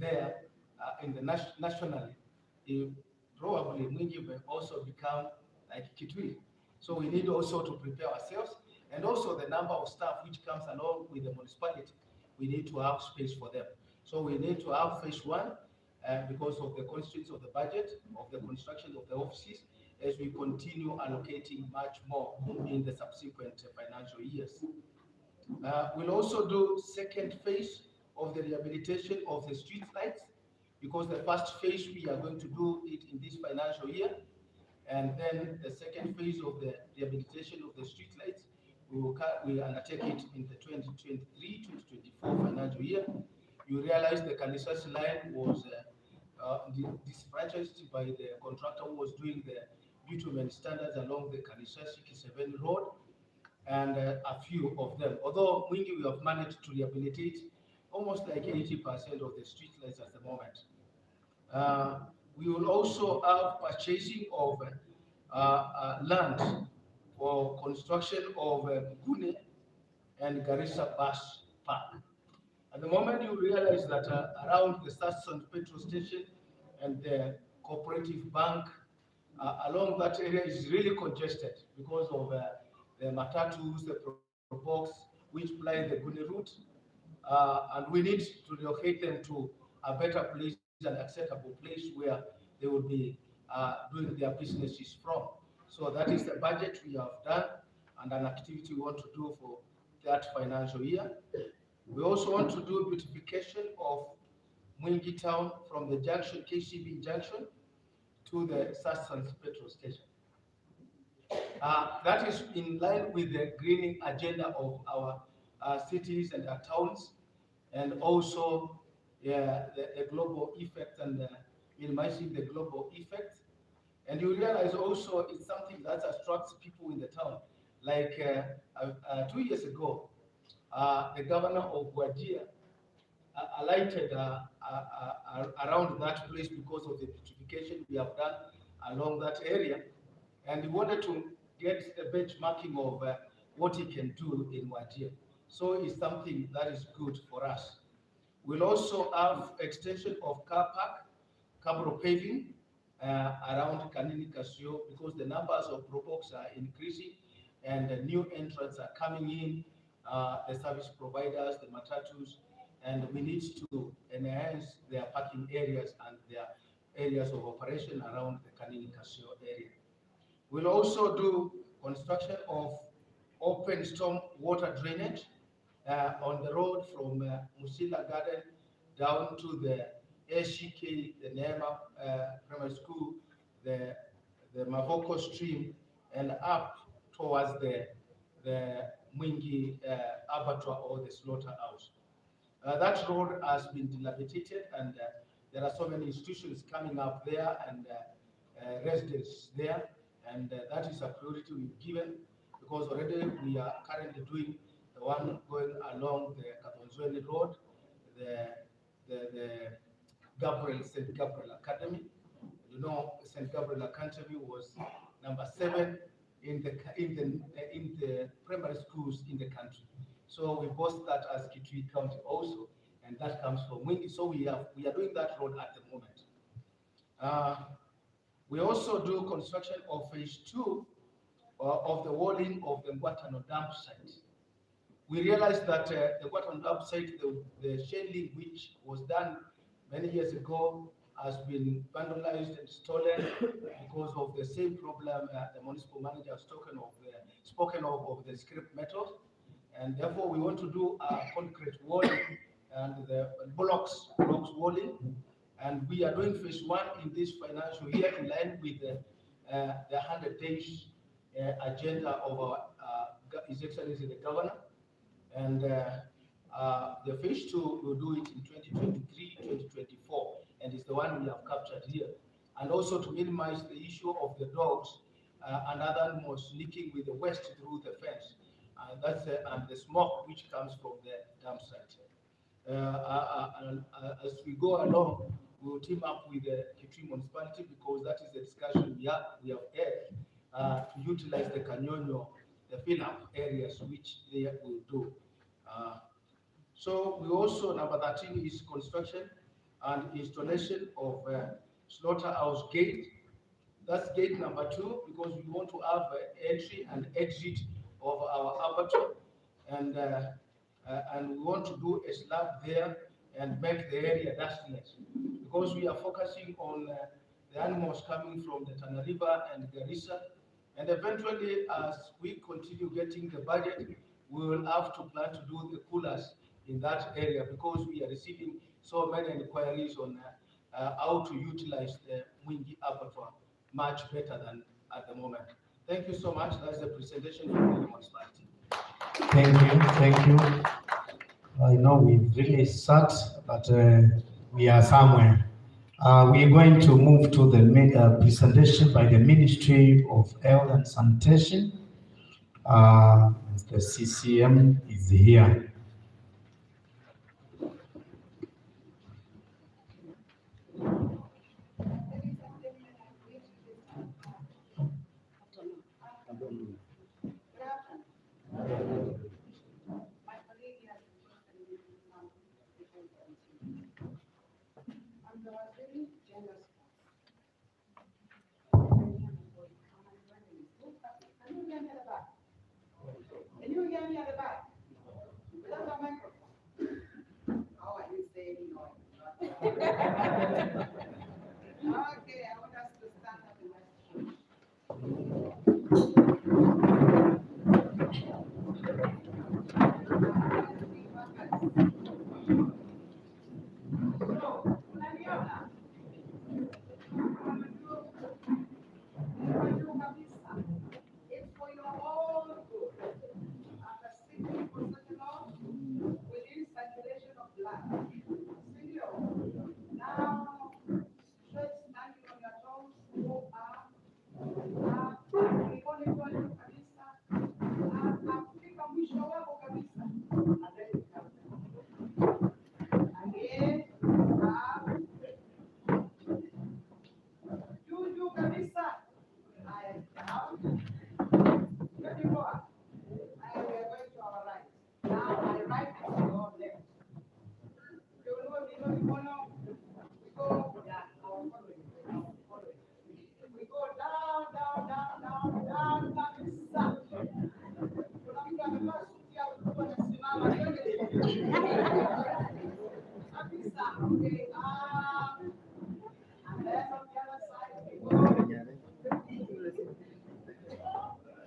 there in the nationally, probably Mingi will also become like Kitui. So we need also to prepare ourselves, and also the number of staff which comes along with the municipality. We need to have space for them. So we need to have phase 1 because of the constraints of the budget, of the construction of the offices, as we continue allocating much more in the subsequent financial years. We'll also do second phase of the rehabilitation of the street lights, because the first phase we are going to do it in this financial year, and then the second phase of the rehabilitation of the street lights, we undertake it in the 2023-2024 financial year. You realize the Kanisas line was disfranchised by the contractor who was doing the bitumen standards along the Kanishashi-Kiseveni Road, and a few of them. Although Mwingi, we have managed to rehabilitate almost like 80% of the street lights at the moment. We will also have purchasing of land for construction of Gune and Garissa Bus Park. At the moment, you realize that around the Sasson petrol station and the cooperative bank, along that area is really congested because of the matatus, the probox, which ply the Gune route, and we need to relocate them to a better place, an acceptable place where they will be doing their businesses from. So that is the budget we have done and an activity we want to do for that financial year. We also want to do beautification of Mwingi Town from the junction, KCB junction, to the Sassans petrol station. That is in line with the greening agenda of our cities and our towns, and also the global effect and minimizing the global effect. And you realize also it's something that attracts people in the town. Like 2 years ago, the governor of Wajir alighted around that place because of the beautification we have done along that area, and he wanted to get the benchmarking of what he can do in Wajir. So it's something that is good for us. We'll also have extension of car park, Cabro paving around Kanini Kasio, because the numbers of probox are increasing and the new entrants are coming in, the service providers, the matatus, and we need to enhance their parking areas and their areas of operation around the Kanini Kasio area. We'll also do construction of open storm water drainage on the road from Musila Garden down to the SCK, the Nema Primary School, the Mavoko Stream, and up towards the Mwingi Abattoir or the slaughterhouse. That road has been dilapidated, and there are so many institutions coming up there and residents there, and that is a priority we've given, because already we are currently doing the one going along the Katonzweni Road, the St. Gabriel Academy. You know, St. Gabriel Academy was number 7 in the primary schools in the country. So we boast that as Kitui County also, and that comes from Mwingi. So we are doing that road at the moment. We also do construction of phase 2 of the walling of the Ngwatano dump site. We realized that the Ngwatano dump site, the shelling which was done many years ago, has been vandalized and stolen because of the same problem the municipal manager has spoken of the scrap metals, and therefore we want to do a concrete walling and the blocks walling, and we are doing phase 1 in this financial year in line with the 100 days agenda of our His Excellency the Governor, and the phase 2 will do it in 2023-2024, and it's the one we have captured here. And also to minimize the issue of the dogs and other animals leaking with the waste through the fence. That's and the smoke which comes from the dump site. As we go along, we will team up with the Kitui municipality, because that is the discussion we have had to utilize the Kanyonyo, the fill-up areas which they will do. So we also, number 13 is construction and installation of slaughterhouse gate. That's gate number 2, because we want to have entry and exit of our abattoir, and we want to do a slab there and make the area dustless, because we are focusing on the animals coming from the Tana River and Garissa, and eventually as we continue getting the budget, we will have to plan to do the coolers in that area, because we are receiving so many inquiries on how to utilize the Mwingi abattoir much better than at the moment. Thank you so much. That's the presentation from the municipality. Thank you. I know we've really sat, but we are somewhere. We are going to move to the presentation by the Ministry of Health and Sanitation. The CCM is here. Can you hear me at the back? Without a microphone? Oh, I didn't say any noise. Okay, I want us to stand up and let's push. So, unaniona? It's for your own good. After sitting for such a long, within circulation of blood. Sindio? Now, stretch, standing on your toes, go up, mikono ikiwa juu kabisa, fika mwisho wako kabisa, and then you come down. Again, up, juu kabisa, haya, down. Ready for us? And we are going to our right. Now my right is your left. You know, we go, yeah, our following. We go down, down, down, down, down, kabisa. Kuna mtu amevaa suti au mtu anasimama, twende. Kabisa, okay, and then on the other side we go.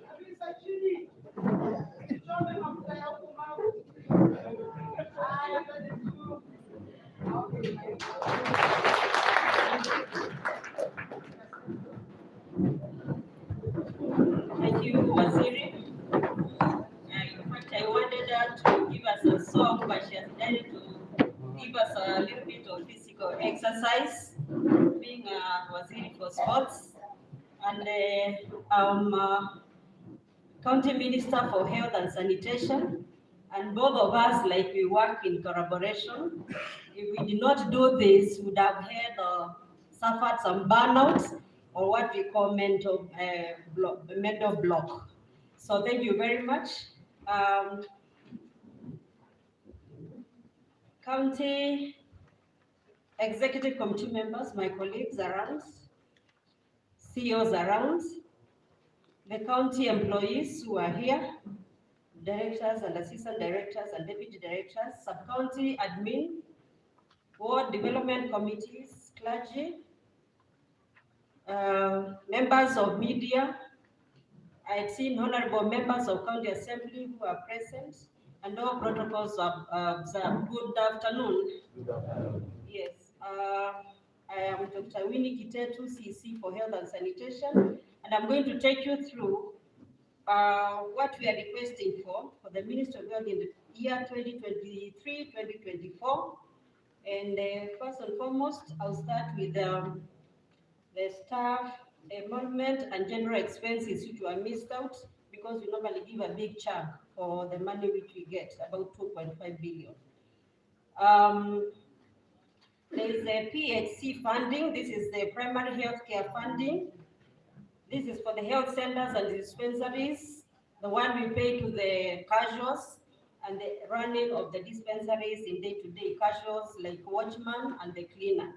Kabisa chini. Chome mafuta ya kumau. Thank you, Waziri. In fact, I wanted her to give us a song, but she has decided to give us a little bit of physical exercise, being a Waziri for Sports. And I'm County Minister for Health and Sanitation. And both of us, like, we work in collaboration. If we did not do this, we would have had suffered some burnouts, or what we call mental block. So thank you very much. County Executive Committee members, my colleagues around, CEOs around, the county employees who are here, directors and assistant directors and deputy directors, sub-county admin, ward development committees, clergy, members of media. I had seen honorable members of county assembly who are present, and all protocols are observed. Good afternoon. Good afternoon. Yes, I am Dr. Winnie Kitetu, CC for Health and Sanitation, and I'm going to take you through what we are requesting for the Ministry of Health in the year 2023-2024. And first and foremost, I'll start with the staff emolument and general expenses which were missed out, because we normally give a big chunk for the money which we get, about 2.5 billion. There is a PHC funding. This is the primary health care funding. This is for the health centers and dispensaries, the one we pay to the casuals and the running of the dispensaries in day-to-day casuals like watchman and the cleaner.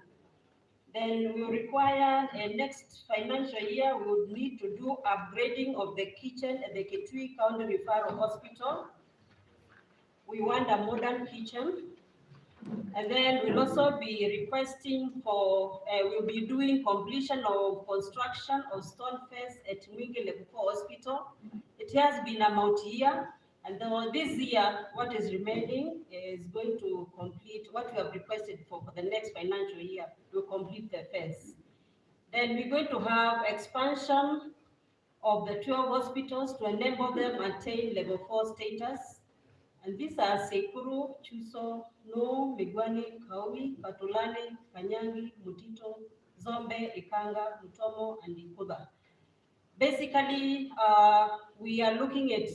Then we require next financial year, we would need to do upgrading of the kitchen at the Kitui County Referral Hospital. We want a modern kitchen. And then we'll also be requesting for, we'll be doing completion of construction of stone face at Mwingi Level 4 Hospital. It has been a multi-year, and this year, what is remaining is going to complete what we have requested for the next financial year. We'll complete the fence. Then we're going to have expansion of the 12 hospitals to enable them attain level 4 status. And these are Sekuru, Chuso, No, Migwani, Kawi, Katulani, Kanyangi, Mutito, Zombe, Ikanga, Mutomo, and Ikuda. Basically, we are looking at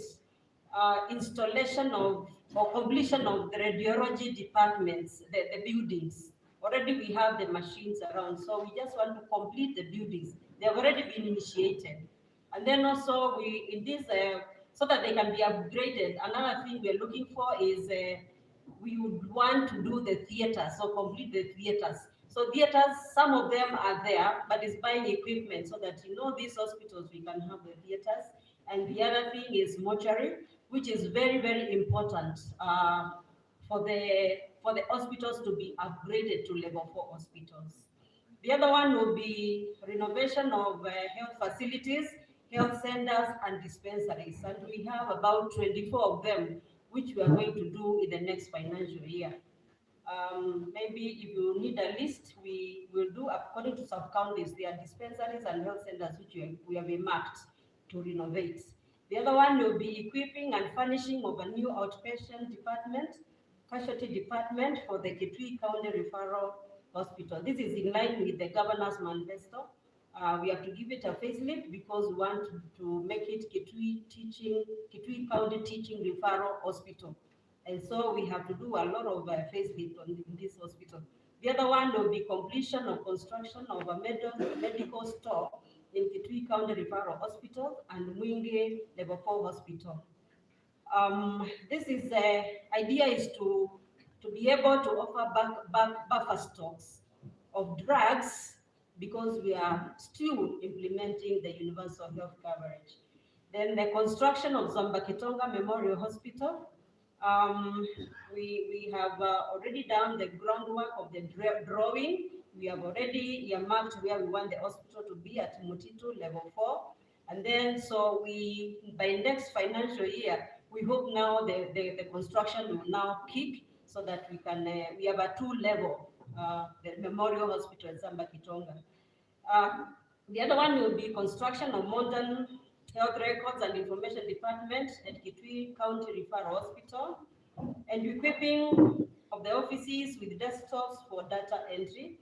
installation of or completion of the radiology departments, the buildings. Already we have the machines around, so we just want to complete the buildings. They have already been initiated. And then also we, in this, so that they can be upgraded, another thing we're looking for is we would want to do the theaters, so complete the theaters. So theaters, some of them are there, but it's buying equipment so that, you know, these hospitals, we can have the theaters. And the other thing is mortuary, which is very, very important for the hospitals to be upgraded to level 4 hospitals. The other one will be renovation of health facilities, health centers, and dispensaries. And we have about 24 of them, which we are going to do in the next financial year. Maybe if you need a list, we will do according to sub-counties. There are dispensaries and health centers which we have marked to renovate. The other one will be equipping and furnishing of a new outpatient department, casualty department for the Kitui County Referral Hospital. This is in line with the governor's manifesto. We have to give it a facelift because we want to make it Kitui County Teaching Referral Hospital. And so we have to do a lot of facelift in this hospital. The other one will be completion of construction of a medical store in Kitui County Referral Hospital and Mwingi Level 4 Hospital. This is the idea is to be able to offer buffer stocks of drugs because we are still implementing the universal health coverage. Then the construction of Zambakitonga Memorial Hospital. We have already done the groundwork of the drawing. We have already earmarked where we want the hospital to be at Mutitu Level 4. And then, so by next financial year, we hope now the construction will now kick so that we can, we have a 2-level, the Memorial Hospital in Zambakitonga. The other one will be construction of modern health records and information department at Kitui County Referral Hospital, and equipping of the offices with desktops for data entry.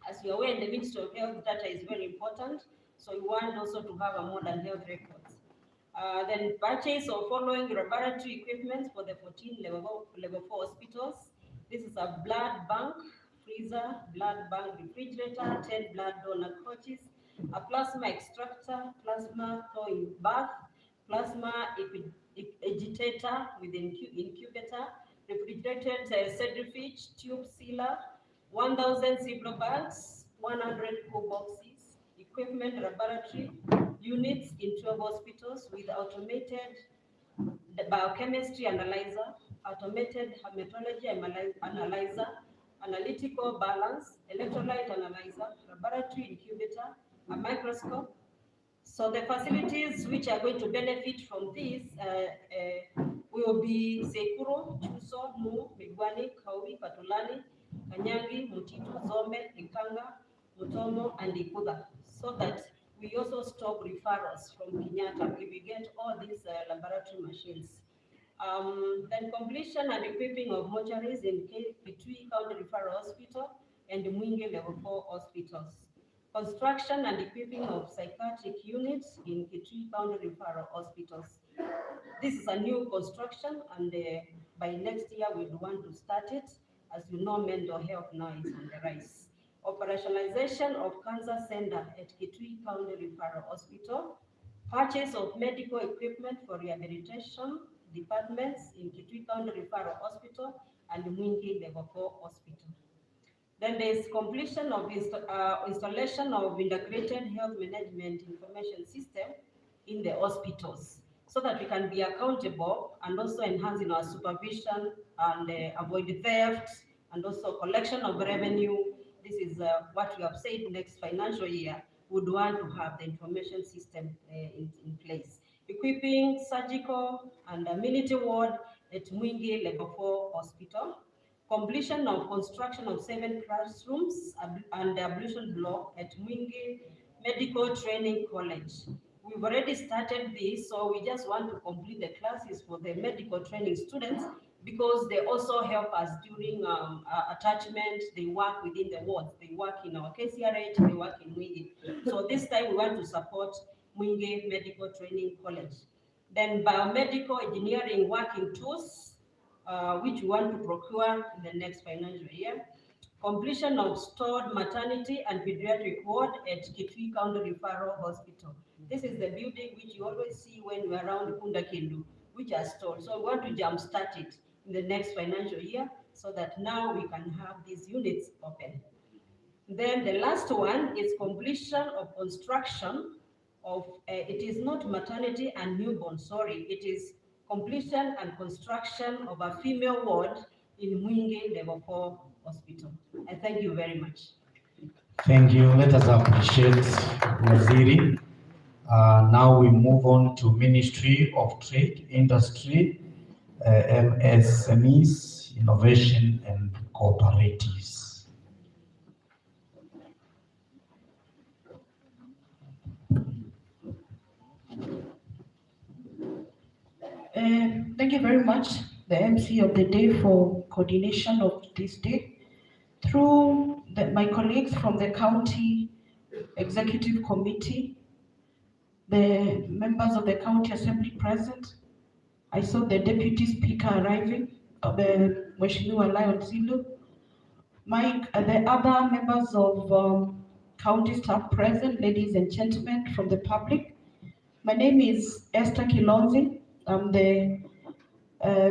As you're aware, in the Ministry of Health, data is very important, so we want also to have a modern health records. Then purchase of following laboratory equipment for the 14 level 4 hospitals. This is a blood bank, freezer, blood bank refrigerator, 10 blood donor coaches, a plasma extractor, plasma thawing bath, plasma agitator with incubator, refrigerated centrifuge, tube sealer, 1,000 Ziploc bags, 100 cool boxes, equipment laboratory units in 12 hospitals with automated biochemistry analyzer, automated hematology analyzer, analytical balance, electrolyte analyzer, laboratory incubator, a microscope. So the facilities which are going to benefit from this will be Sekuro, Chuso, Mu, Migwani, Kawi, Patulani, Kanyangi, Mutito, Zombe, Ikanga, Mutomo, and Ikuda, so that we also stop referrals from Kenyatta if we get all these laboratory machines. Then completion and equipping of mortuaries in Kitui County Referral Hospital and Mwingi Level 4 hospitals. Construction and equipping of psychiatric units in Kitui County Referral Hospitals. This is a new construction, and by next year we'll want to start it. As you know, mental health now is on the rise. Operationalization of cancer center at Kitui County Referral Hospital. Purchase of medical equipment for rehabilitation departments in Kitui County Referral Hospital and Mwingi Level 4 Hospital. Then there is completion of installation of integrated health management information system in the hospitals, so that we can be accountable and also enhancing our supervision and avoid theft and also collection of revenue. This is what we have said next financial year would want to have the information system in place. Equipping surgical and amenity ward at Mwingi Level 4 Hospital. Completion of construction of 7 classrooms and the ablution block at Mwingi Medical Training College. We we've already started this, so we just want to complete the classes for the medical training students because they also help us during attachment. They work within the wards. They work in our KCRH, they work in Mwingi. So this time we want to support Mwingi Medical Training College. Then biomedical engineering working tools, which we want to procure in the next financial year. Completion of stored maternity and pediatric ward at Kitui County Referral Hospital. This is the building which you always see when you're around Kunda Kindu, which are stored. So we want to jumpstart it in the next financial year so that now we can have these units open. Then the last one is completion of construction of, it is not maternity and newborn, sorry, it is completion and construction of a female ward in Mwingi Level 4 Hospital. I thank you very much. Thank you. Let us appreciate Waziri. Now we move on to Ministry of Trade, Industry, MSMEs, Innovation and Cooperatives. Thank you very much, the MC of the day, for coordination of this day. Through my colleagues from the County Executive Committee, the members of the County Assembly present, I saw the Deputy Speaker arriving, the Mheshimiwa Lion Zilu, the other members of county staff present, ladies and gentlemen from the public. My name is Esther Kilonzi. I'm the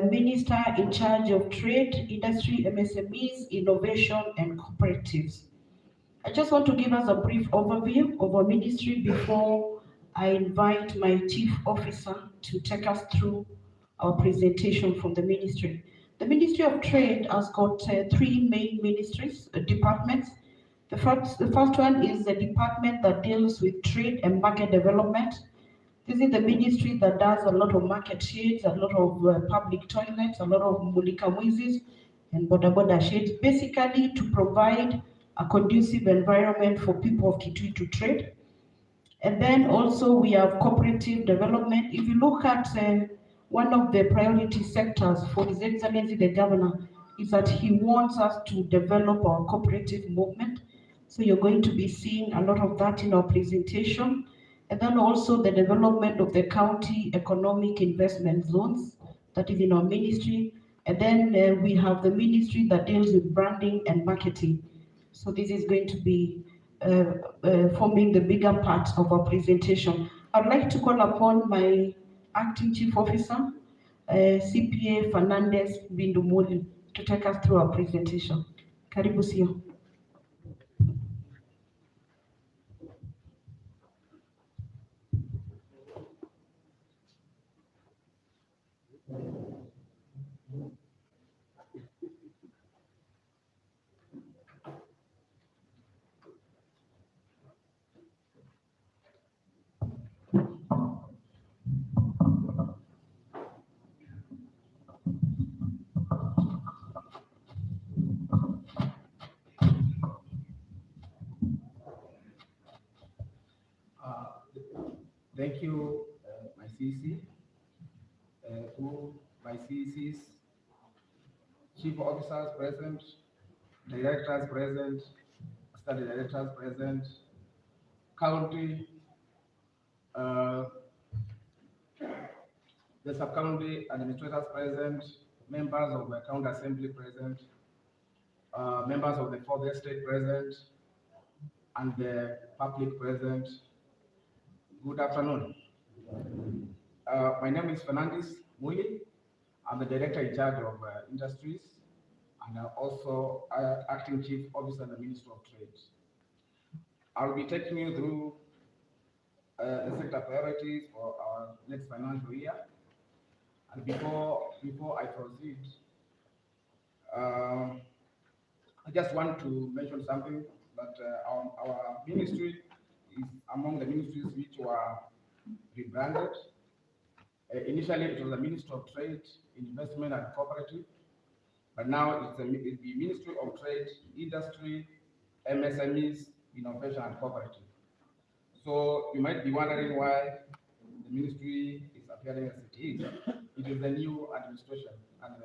Minister in charge of Trade, Industry, MSMEs, Innovation and Cooperatives. I just want to give us a brief overview of our ministry before I invite my Chief Officer to take us through our presentation from the ministry. The Ministry of Trade has got three main ministries, departments. The first one is the department that deals with trade and market development. This is the ministry that does a lot of market shades, a lot of public toilets, a lot of mulika mwizis and boda shades, basically to provide a conducive environment for people of Kitui to trade. And then also we have cooperative development. If you look at one of the priority sectors for His Excellency the Governor is that he wants us to develop our cooperative movement. So you're going to be seeing a lot of that in our presentation. And then also the development of the county economic investment zones, that is in our ministry. And then we have the ministry that deals with branding and marketing. So this is going to be forming the bigger part of our presentation. I'd like to call upon my Acting Chief Officer, CPA Fernandez Bindumuli, to take us through our presentation. Karibu sio. Thank you, my CC, to my CCs, chief officers present, directors present, study directors present, county, the sub-county administrators present, members of the county assembly present, members of the fourth estate present, and the public present. Good afternoon. My name is Fernandez Muli. I'm the director in charge of industries and also acting chief officer in the Ministry of Trade. I'll be taking you through the sector priorities for our next financial year. And before I proceed, I just want to mention something that our ministry is among the ministries which were rebranded. Initially, it was the Ministry of Trade, Investment and Cooperative, but now it's the Ministry of Trade, Industry, MSMEs, Innovation and Cooperative. So you might be wondering why the ministry is appearing as it is. It is the new administration and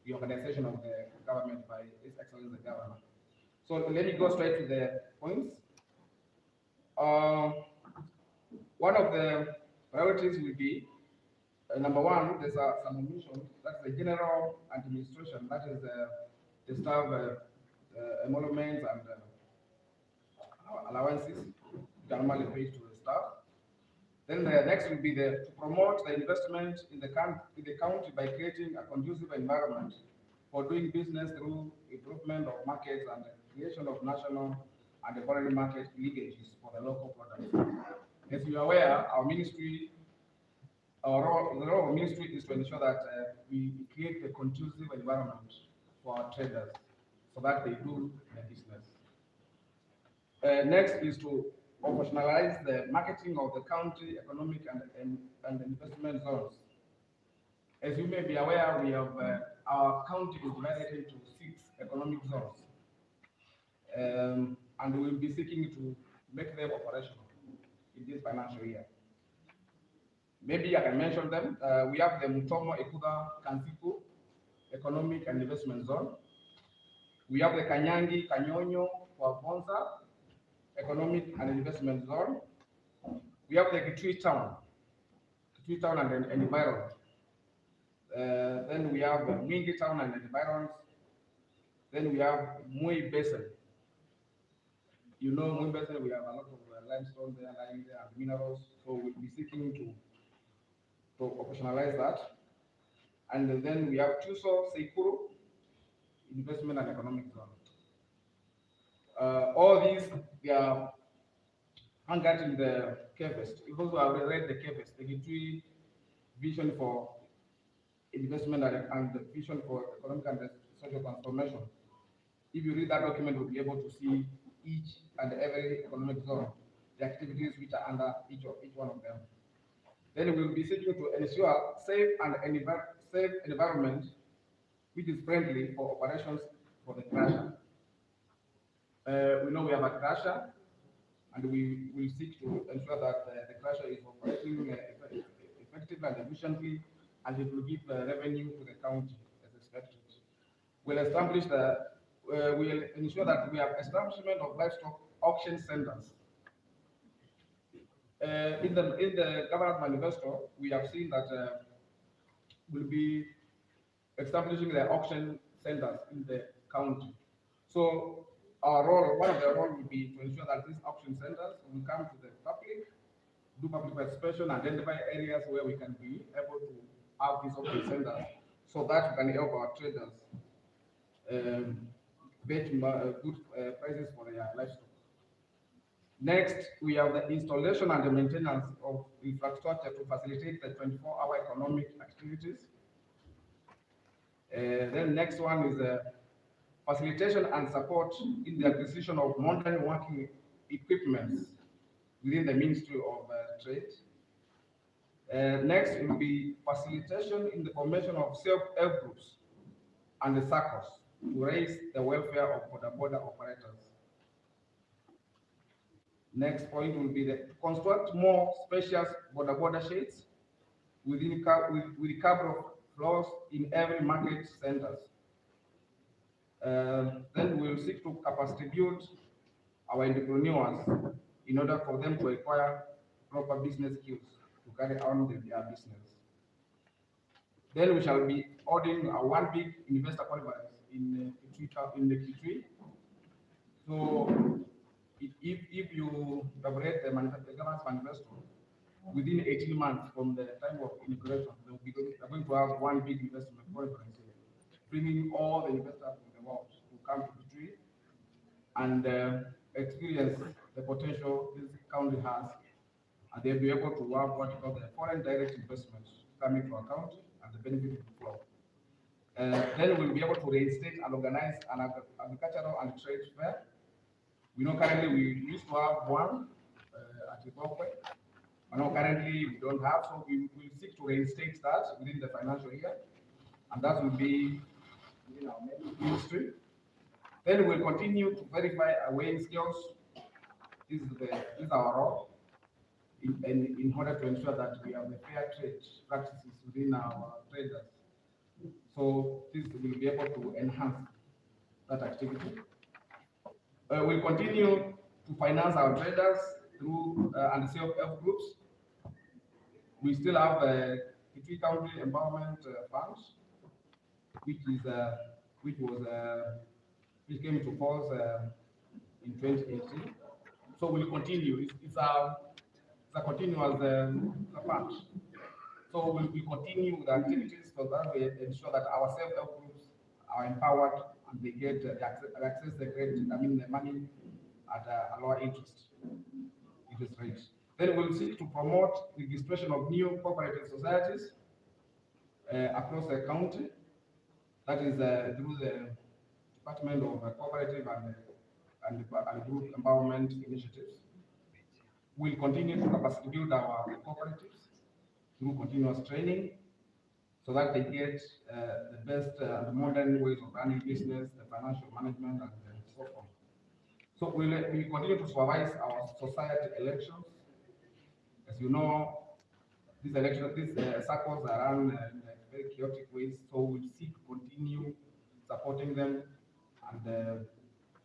the organization of the government by His Excellency the Governor. So let me go straight to the points. One of the priorities will be number one, there's some omission, that's the general administration, that is the staff emoluments and allowances normally paid to the staff. Then the next will be to promote the investment in the county by creating a conducive environment for doing business through improvement of markets and the creation of national and foreign market linkages for the local products. As you are aware, our ministry, the role of our ministry is to ensure that we create a conducive environment for our traders so that they do their business. Next is to operationalize the marketing of the county economic and investment zones. As you may be aware, we have our county is divided into 6 economic zones, and we will be seeking to make them operational in this financial year. Maybe I can mention them. We have the Mutomo Ekuda Kansiku Economic and Investment Zone. We have the Kanyangi Kanyonyo Wavonza Economic and Investment Zone. We have the Kitui Town and environs. Then we have Mingi Town and environs. Then we have Mui Basin. You know Mui Basin, we have a lot of limestone there, lying there, and minerals. So we'll be seeking to operationalize that. And then we have Chuso Seikuru Investment and Economic Zone. All these, they are anchored in the KFSP. If also I read the KFSP, the Kitui Vision for Investment and the Vision for Economic and Social Transformation. If you read that document, you'll be able to see each and every economic zone, the activities which are under each one of them. Then we will be seeking to ensure safe environment which is friendly for operations for the crusher. We know we have a crusher, and we will seek to ensure that the crusher is operating effectively and efficiently, and it will give revenue to the county as expected. We'll ensure that we have establishment of livestock auction centers. In the government manifesto, we have seen that we'll be establishing the auction centers in the county. So our role, one of the roles will be to ensure that these auction centers will come to the public, do public participation, identify areas where we can be able to have these auction centers so that we can help our traders get good prices for their livestock. Next, we have the installation and the maintenance of infrastructure to facilitate the 24-hour economic activities. Then next one is facilitation and support in the acquisition of modern working equipment within the Ministry of Trade. Next will be facilitation in the formation of self-help groups and the circles to raise the welfare of border operators. Next point will be to construct more spacious border shades with carbon floors in every market centers. Then we will seek to capacity build our entrepreneurs in order for them to acquire proper business skills to carry on their business. Then we shall be holding a one big investor conference in the Kitui. So if you elaborate the governance manifesto, within 18 months from the time of inauguration, they will be going to have one big investment conference here, bringing all the investors from the world to come to Kitui and experience the potential this county has, and they'll be able to have what you call the foreign direct investments coming to our county and the benefit of the flow. Then we'll be able to reinstate and organize an agricultural and trade fair. We know currently we used to have one at Ibokwe, but now currently we don't have, so we will seek to reinstate that within the financial year, and that will be within our ministry. Then we'll continue to verify our weighing skills. This is our role. in order to ensure that we have the fair trade practices within our traders. So this will be able to enhance that activity. We'll continue to finance our traders through and self-help groups. We still have the Kitui County Empowerment Fund, which came to force in 2018. So we'll continue. It's a continuous fund. So we'll continue with the activities so that we ensure that our self-help groups are empowered and they get access the credit, the money at a lower interest rate. Then we'll seek to promote registration of new cooperative societies across the county. That is through the Department of Cooperative and Group Empowerment Initiatives. We'll continue to capacity build our cooperatives through continuous training so that they get the best and modern ways of running business, the financial management, and so on. So we'll continue to supervise our society elections. As you know, these circles are run in very chaotic ways, so we'll seek to continue supporting them and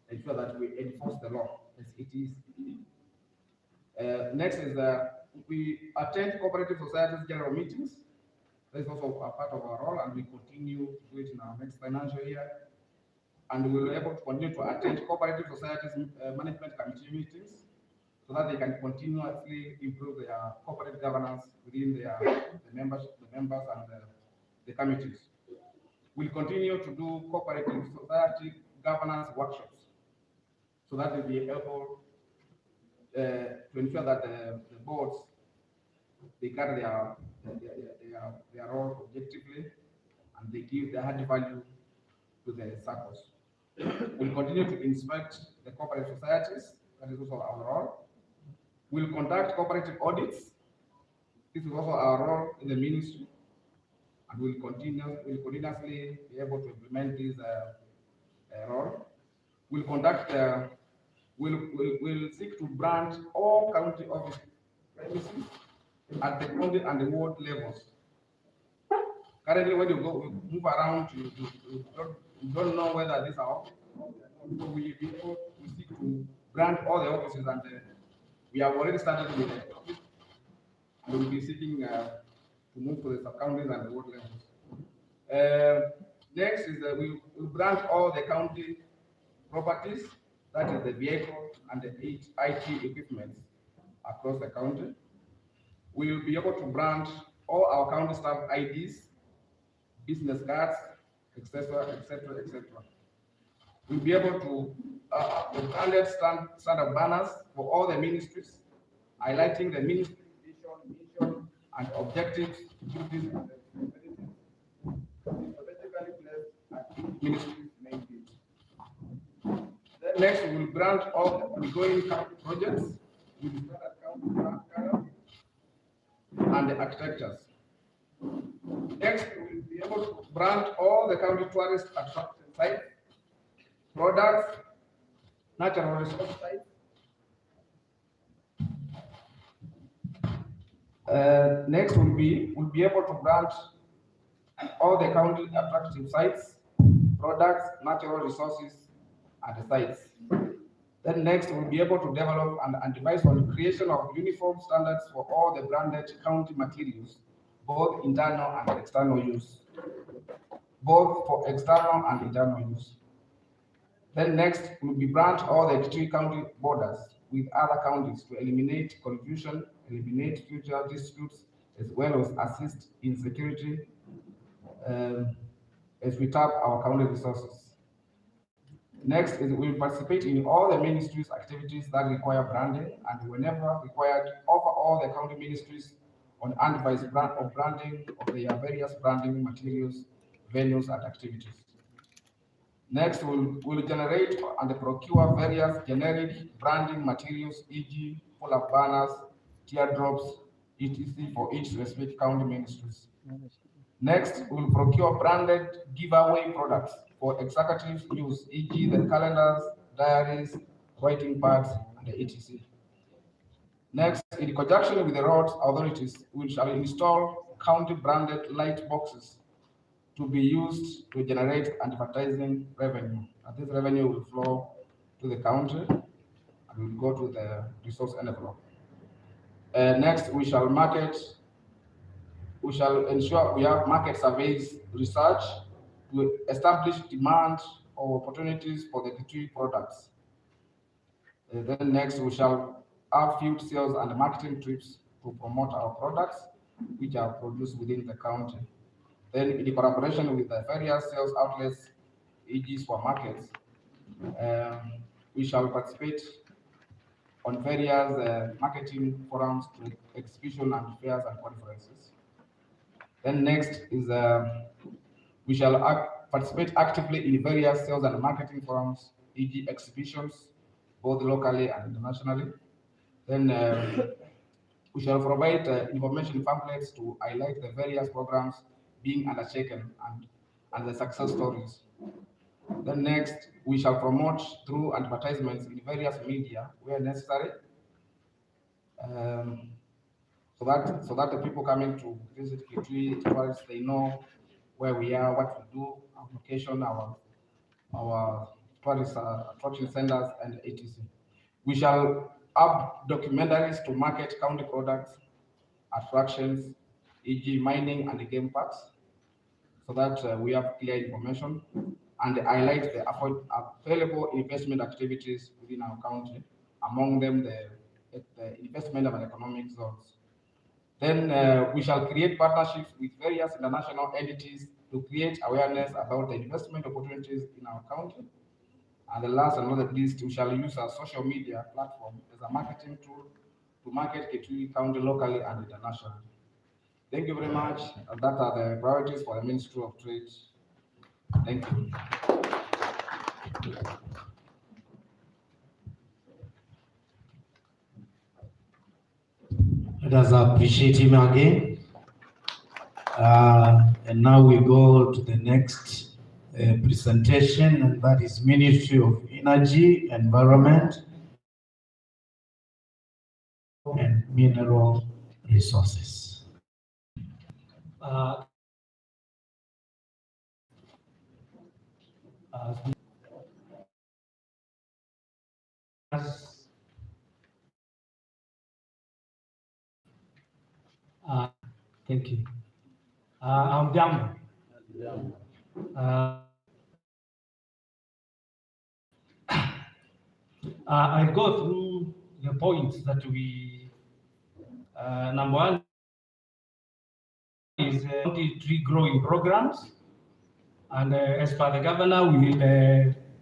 ensure that we enforce the law as it is. Next is we attend cooperative societies general meetings. That is also a part of our role, and we continue to do it in our next financial year. And we will be able to continue to attend cooperative societies management committee meetings so that they can continuously improve their corporate governance within the members and the committees. We'll continue to do cooperative society governance workshops so that they'll be able to ensure that the boards they carry their role objectively and they give the added value to the circles. We'll continue to inspect the cooperative societies. That is also our role. We'll conduct cooperative audits. This is also our role in the ministry, and we'll continuously be able to implement this role. We'll conduct. We'll seek to brand all county office premises at the county and the ward levels. Currently, when you move around, you don't know whether these are. So we seek to brand all the offices, and we have already started with it. And we'll be seeking to move to the sub-counties and the ward levels. Next is that we will brand all the county properties, that is the vehicle and the IT equipment across the county. We will be able to brand all our county staff IDs, business cards, etc., etc., etc. We'll be able to branded standard banners for all the ministries, highlighting the ministry vision, and objectives, duties, and responsibilities, strategically placed at each ministry's main page. Then next, we will brand all the ongoing county projects with the standard county brand color and the architectures. Next, we will be able to brand all the county tourist attraction sites, products, natural resource sites. Next, we'll be able to brand all the county attractive sites, products, natural resources, and the sites. Then next, we'll be able to develop and devise on the creation of uniform standards for all the branded county materials, both internal and external use. Both for external and internal use. Then next, we'll be brand all the Kitui County borders with other counties to eliminate confusion, eliminate future disputes, as well as assist in security as we tap our county resources. Next is we will participate in all the ministries' activities that require branding, and whenever required, offer all the county ministries on advice of branding of their various branding materials, venues, and activities. Next, we'll generate and procure various generic branding materials, e.g., pull-up banners, teardrops, etc., for each specific county ministries. Next, we'll procure branded giveaway products for executive use, e.g., the calendars, diaries, writing pads, and the etc. Next, in conjunction with the roads authorities, we shall install county-branded light boxes to be used to generate advertising revenue. And this revenue will flow to the county and will go to the resource envelope. Next, we shall ensure we have market surveys research to establish demand or opportunities for the Kitui products. Then next, we shall have field sales and marketing trips to promote our products, which are produced within the county. Then in collaboration with the various sales outlets, e.g. supermarkets, we shall participate on various marketing forums, exhibition and fairs and conferences. Then next is we shall participate actively in various sales and marketing forums, e.g. exhibitions, both locally and internationally. Then we shall provide information pamphlets to highlight the various programs being undertaken and the success stories. Then next, we shall promote through advertisements in various media where necessary, so that the people coming to visit Kitui tourists, they know where we are, what we do, our location, our tourist attraction centers, and etc. We shall have documentaries to market county products, attractions, e.g. mining and game parks, so that we have clear information and highlight the available investment activities within our county, among them the investment and economic zones. Then we shall create partnerships with various international entities to create awareness about the investment opportunities in our county. And the last and not the least, we shall use our social media platform as a marketing tool to market Kitui County locally and internationally. Thank you very much. And that are the priorities for the Ministry of Trade. Thank you. Let us appreciate him again. And now we go to the next presentation, and that is Ministry of Energy, Environment, and Mineral Resources. Thank you. I'm Jambo. I'll go through the points that we, number one is tree growing programs. And as per the governor,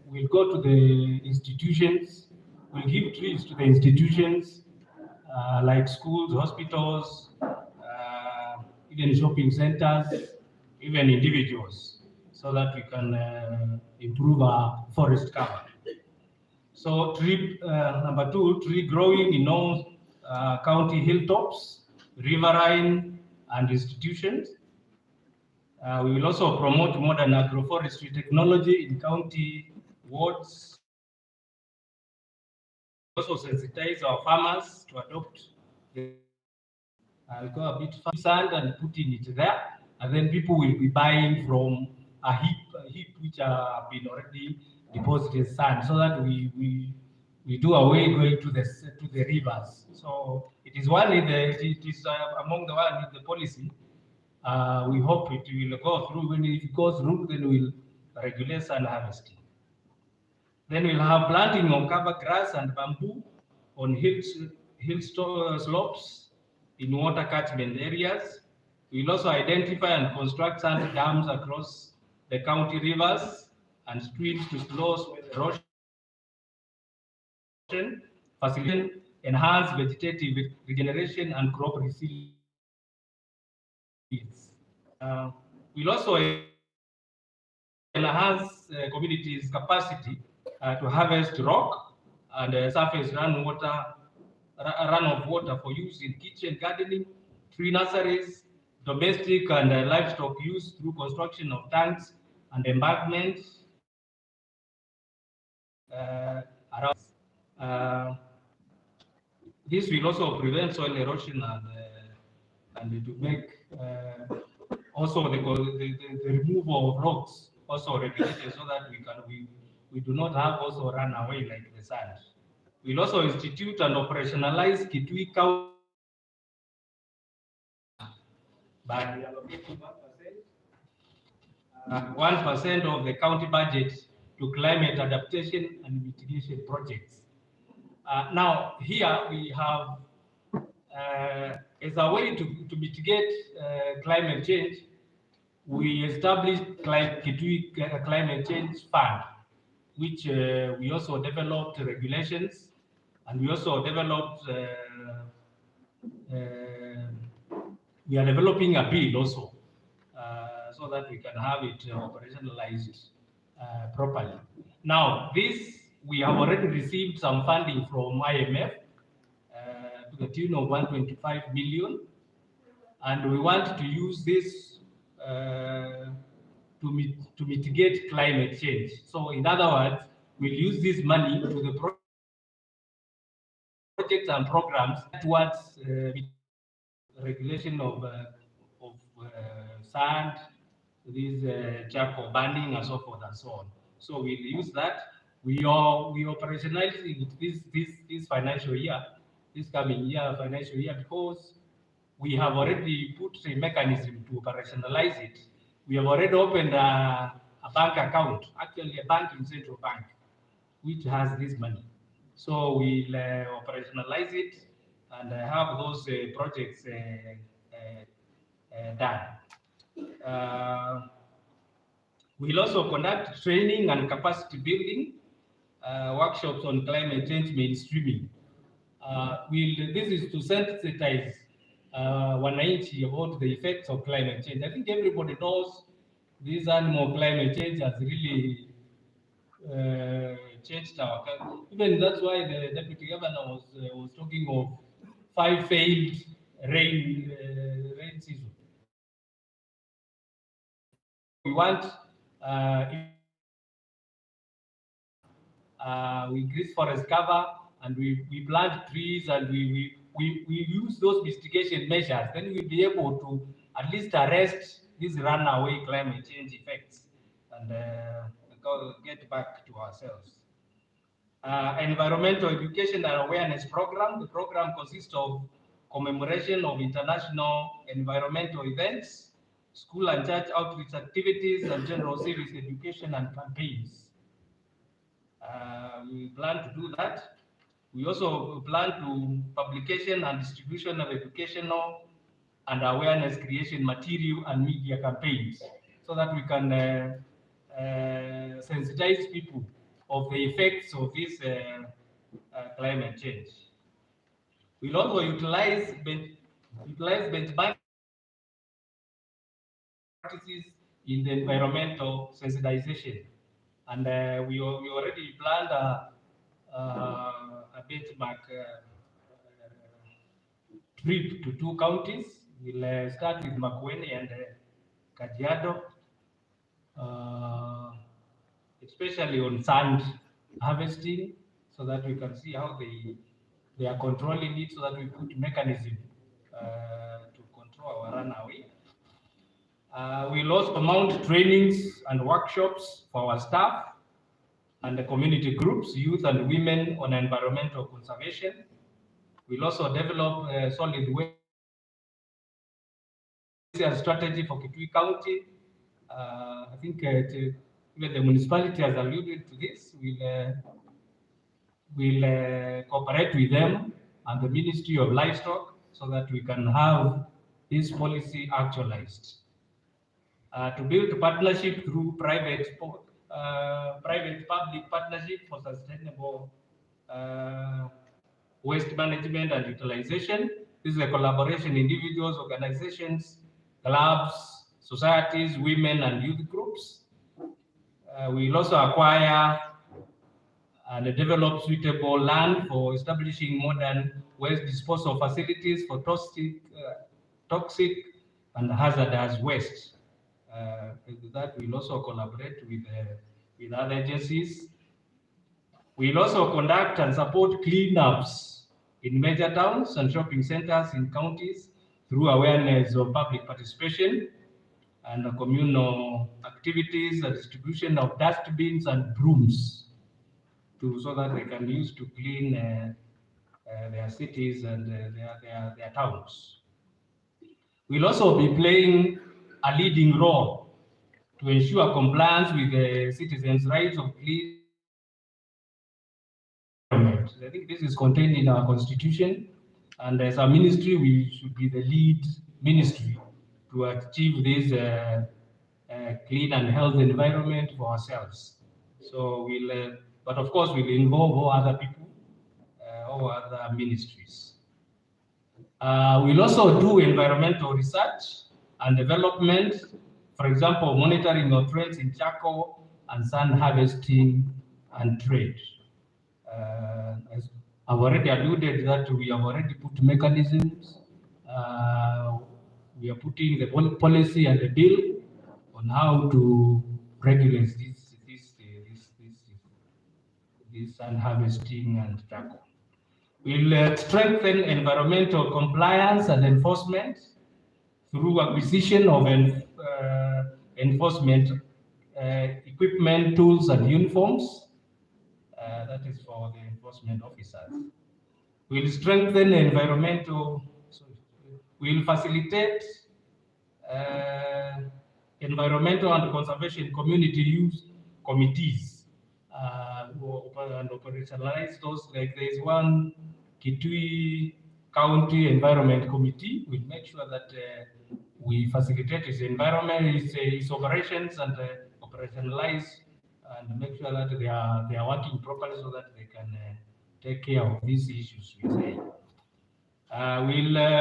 we'll go to the institutions, we'll give trees to the institutions like schools, hospitals, even shopping centers, even individuals, so that we can improve our forest cover. So number two, tree growing in all county hilltops, riverine, and institutions. We will also promote modern agroforestry technology in county wards. Also sensitize our farmers to adopt. I'll go a bit further, sand and putting it there, and then people will be buying from a heap which have been already deposited sand, so that we do away going to the rivers. So it is one in it is among the one in the policy. We hope it will go through. When it goes through, then we'll regulate sand harvesting. Then we'll have planting of cover grass and bamboo on hill slopes in water catchment areas. We'll also identify and construct sand dams across the county rivers and streams to slow erosion, facilitate enhance vegetative regeneration and crop resilience. We'll also enhance communities' capacity to harvest rock and surface runoff water for use in kitchen gardening, tree nurseries, domestic and livestock use through construction of tanks and embankments around. this will also prevent soil erosion and to make also the removal of rocks also regulated so that we do not have also run away like the sand. We'll also institute and operationalize Kitui County by allocating 1% of the county budget to climate adaptation and mitigation projects. Now, here we have, as a way to mitigate climate change, we established Kitui Climate Change Fund, which we also developed regulations, and we also developed, we are developing a bill also, so that we can have it operationalized properly. Now, this, we have already received some funding from IMF to the tune of 125 million, and we want to use this to mitigate climate change. So in other words, we'll use this money to the projects and programs towards regulation of sand, this charcoal burning and so forth and so on. So we'll use that. We operationalize this financial year, this coming year financial year, because we have already put a mechanism to operationalize it. We have already opened a bank account, actually a bank in Central Bank, which has this money. So we'll operationalize it and have those projects done. We'll also conduct training and capacity building workshops on climate change mainstreaming. This is to sensitize wananchi about the effects of climate change. I think everybody knows this animal climate change has really changed our country. Even that's why the deputy governor was talking of 5 failed rain season. We want we increase forest cover, and we plant trees, and we use those mitigation measures. Then we'll be able to at least arrest these runaway climate change effects and get back to ourselves. Environmental education and awareness program. The program consists of commemoration of international environmental events, school and church outreach activities, and general civics education and campaigns. We plan to do that. We also plan to publication and distribution of educational and awareness creation material and media campaigns, so that we can sensitize people of the effects of this climate change. We'll also utilize benchmark practices in the environmental sensitization, and we already planned a benchmark trip to 2 counties. We'll start with Makueni and Kajiado, especially on sand harvesting, so that we can see how they are controlling it, so that we put mechanism to control our runaway. We'll also mount trainings and workshops for our staff and the community groups, youth and women, on environmental conservation. We'll also develop a solid waste strategy for Kitui County. I think even the municipality has alluded to this. We'll cooperate with them and the Ministry of Livestock, so that we can have this policy actualized. To build partnership through private-public partnership for sustainable waste management and utilization. This is a collaboration, individuals, organizations, clubs, societies, women and youth groups. We'll also acquire and develop suitable land for establishing modern waste disposal facilities for toxic and hazardous waste. With that, we'll also collaborate with other agencies. We'll also conduct and support cleanups in major towns and shopping centers in counties through awareness of public participation and communal activities, and distribution of dustbins and brooms so that they can use to clean their cities and their towns. We'll also be playing a leading role to ensure compliance with the citizens' rights of clean environment. I think this is contained in our constitution, and as a ministry, we should be the lead ministry to achieve this clean and healthy environment for ourselves. So but of course, we'll involve all other people, all other ministries. We'll also do environmental research and development, for example, monitoring of trends in charcoal and sand harvesting and trade. As I've already alluded that we have already put mechanisms. We are putting the policy and the bill on how to regulate this sand harvesting and charcoal. We'll strengthen environmental compliance and enforcement through acquisition of enforcement equipment, tools, and uniforms. That is for the enforcement officers. We'll strengthen we'll facilitate environmental and conservation community use committees and operationalize those. Like there's one Kitui County Environment Committee. We'll make sure that we facilitate its environment, its operations, and operationalize and make sure that they are working properly so that they can take care of these issues we say.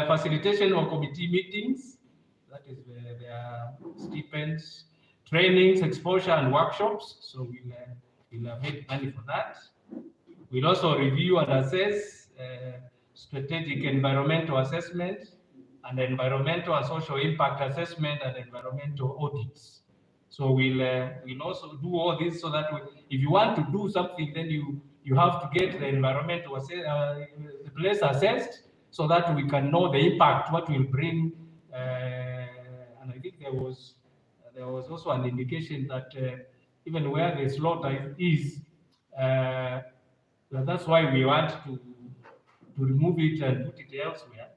Facilitation of committee meetings, that is their stipends, trainings, exposure, and workshops. So we'll make money for that. We'll also review and assess strategic environmental assessment and environmental and social impact assessment and environmental audits. So we'll also do all this so that if you want to do something, then you have to get the environmental the place assessed so that we can know the impact, what will bring. And I think there was also an indication that even where the slaughter is, that's why we want to remove it and put it elsewhere,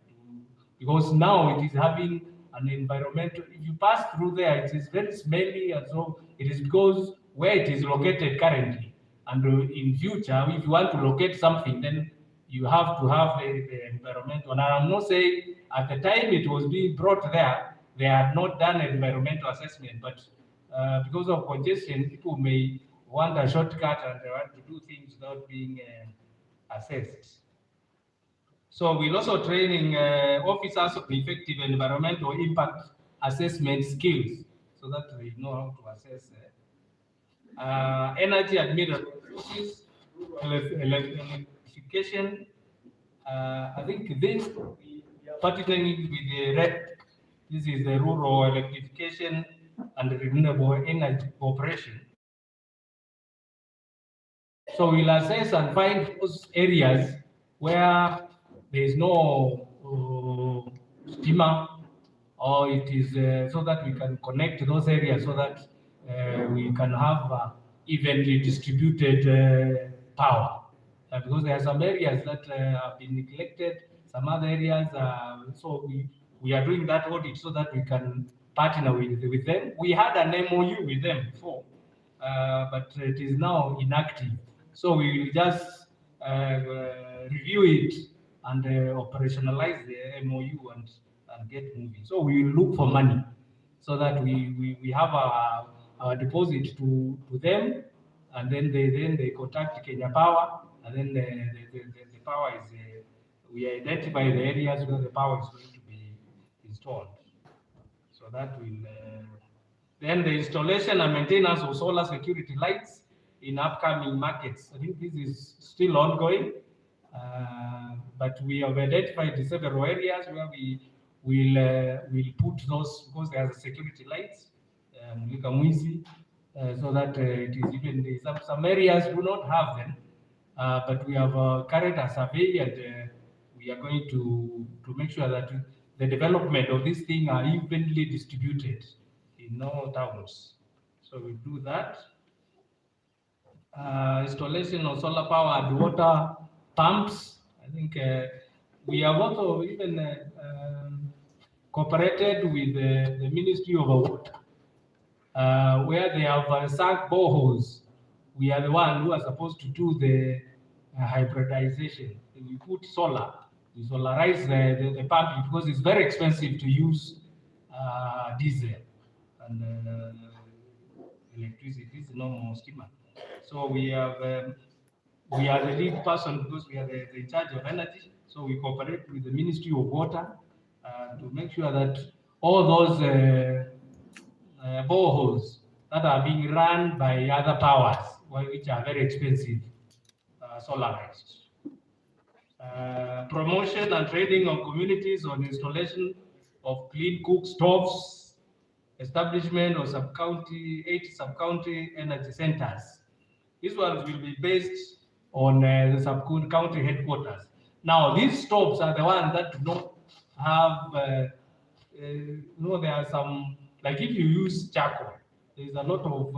because now it is having an environmental. If you pass through there, it is very smelly, and so it is because where it is located currently. And in future, if you want to locate something, then you have to have the environmental. And I'm not saying at the time it was being brought there, they had not done an environmental assessment, but because of congestion, people may want a shortcut and they want to do things without being assessed. So we're also training officers of effective environmental impact assessment skills so that they know how to assess energy and mineral resources, electrification. I think this, partnering with the REC, this is the Rural Electrification and Renewable Energy Corporation. So we'll assess and find those areas where there is no steamer, or it is so that we can connect those areas so that we can have evenly distributed power. Because there are some areas that have been neglected, some other areas, so we are doing that audit so that we can partner with them. We had an MOU with them before, but it is now inactive. So we will just review it and operationalize the MOU and get moving. So we will look for money so that we have our deposit to them, and then they contact Kenya Power, and then the power is we identify the areas where the power is going to be installed. So that will then the installation and maintenance of solar security lights in upcoming markets. I think this is still ongoing, but we have identified several areas where we will put those, because there are security lights, so that it is even some areas do not have them, but we have carried a survey we are going to make sure that the development of this thing are evenly distributed in all towns. So we do that. Installation of solar powered water pumps. I think we have also even cooperated with the Ministry of Water, where they have sunk boreholes. We are the one who are supposed to do the hybridization. We put solar, we solarize the pump because it's very expensive to use diesel and electricity. It's no more steamer. So we have we are the lead person because we are the in charge of energy. So we cooperate with the Ministry of Water to make sure that all those boreholes that are being run by other powers, which are very expensive, solarized. Promotion and training of communities on installation of clean cook stoves, establishment of sub-county, 8 sub-county energy centers. These ones will be based on the sub-county headquarters. Now, these stoves are the ones that do not have, there are some, like if you use charcoal, there's a lot of,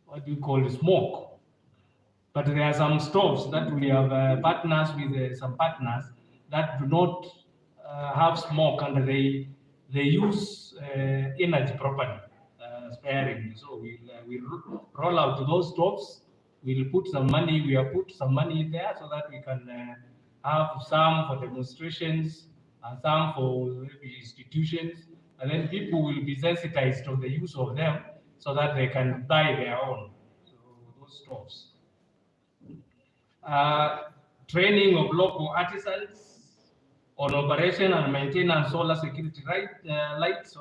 what do you call it, smoke. But there are some stoves that we have partners with some partners that do not have smoke, and they use energy properly, sparingly. So we'll roll out those stoves. We'll put some money. We have put some money in there so that we can have some for demonstrations and some for maybe institutions, and then people will be sensitized to the use of them so that they can buy their own. So those stoves. Training of local artisans on operation and maintenance solar security lights,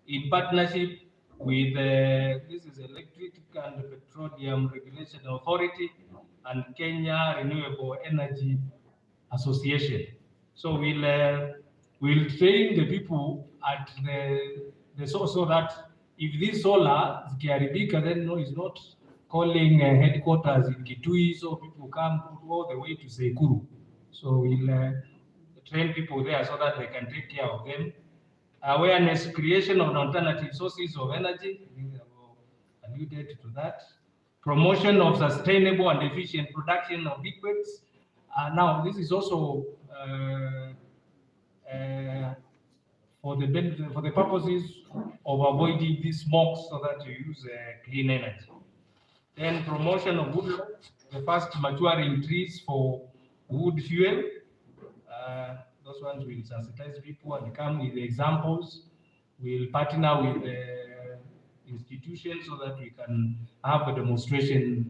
in partnership with this is Electric and Petroleum Regulation Authority and Kenya Renewable Energy Association. So we'll train the people at the so that if this solar is Kiaribika, then no, it's not calling headquarters in Kitui, so people come all the way to Sekuru. So we'll train people there so that they can take care of them. Awareness, creation of alternative sources of energy, we have alluded to that. Promotion of sustainable and efficient production of liquids. Now, this is also for the purposes of avoiding these smokes so that you use clean energy. Then promotion of wood, the first maturing trees for wood fuel. Those ones will sensitize people and come with examples. We'll partner with institutions so that we can have a demonstration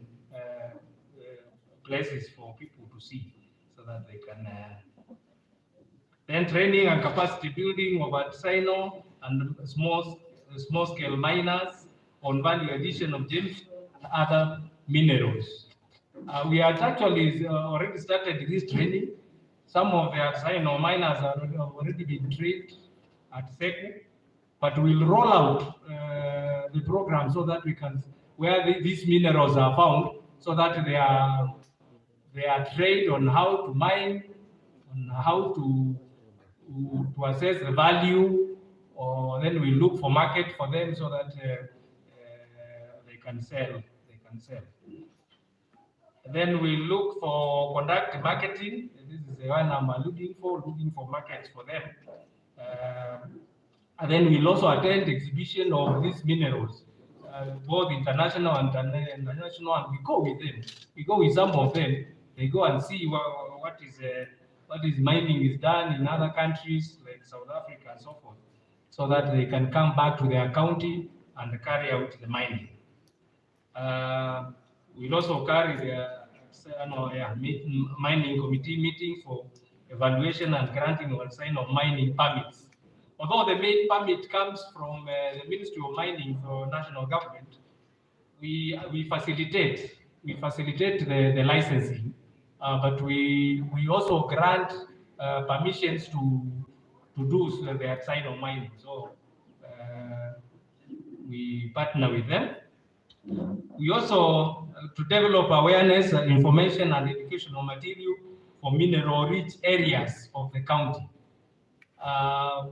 places for people to see so that they can. Then training and capacity building of artisanal and small scale miners on value addition of gems and other minerals. We had actually already started this training. Some of the artisanal miners are already been trained at SECU, but we'll roll out the program so that we can, where these minerals are found, so that they are trained on how to mine, on how to assess the value, or then we look for market for them so that they can sell. Then we look for conduct marketing. This is the one I'm looking for markets for them. And then we'll also attend exhibition of these minerals, both international and national, and we go with them. We go with some of them. They go and see what is mining is done in other countries like South Africa and so forth, so that they can come back to their county and carry out the mining. We'll also carry the mining committee meeting for evaluation and granting of sign of mining permits. Although the main permit comes from the Ministry of Mining for national government, we facilitate the licensing, but we also grant permissions to do the sign of mining. So we partner with them. We also to develop awareness, information and educational material for mineral-rich areas of the county.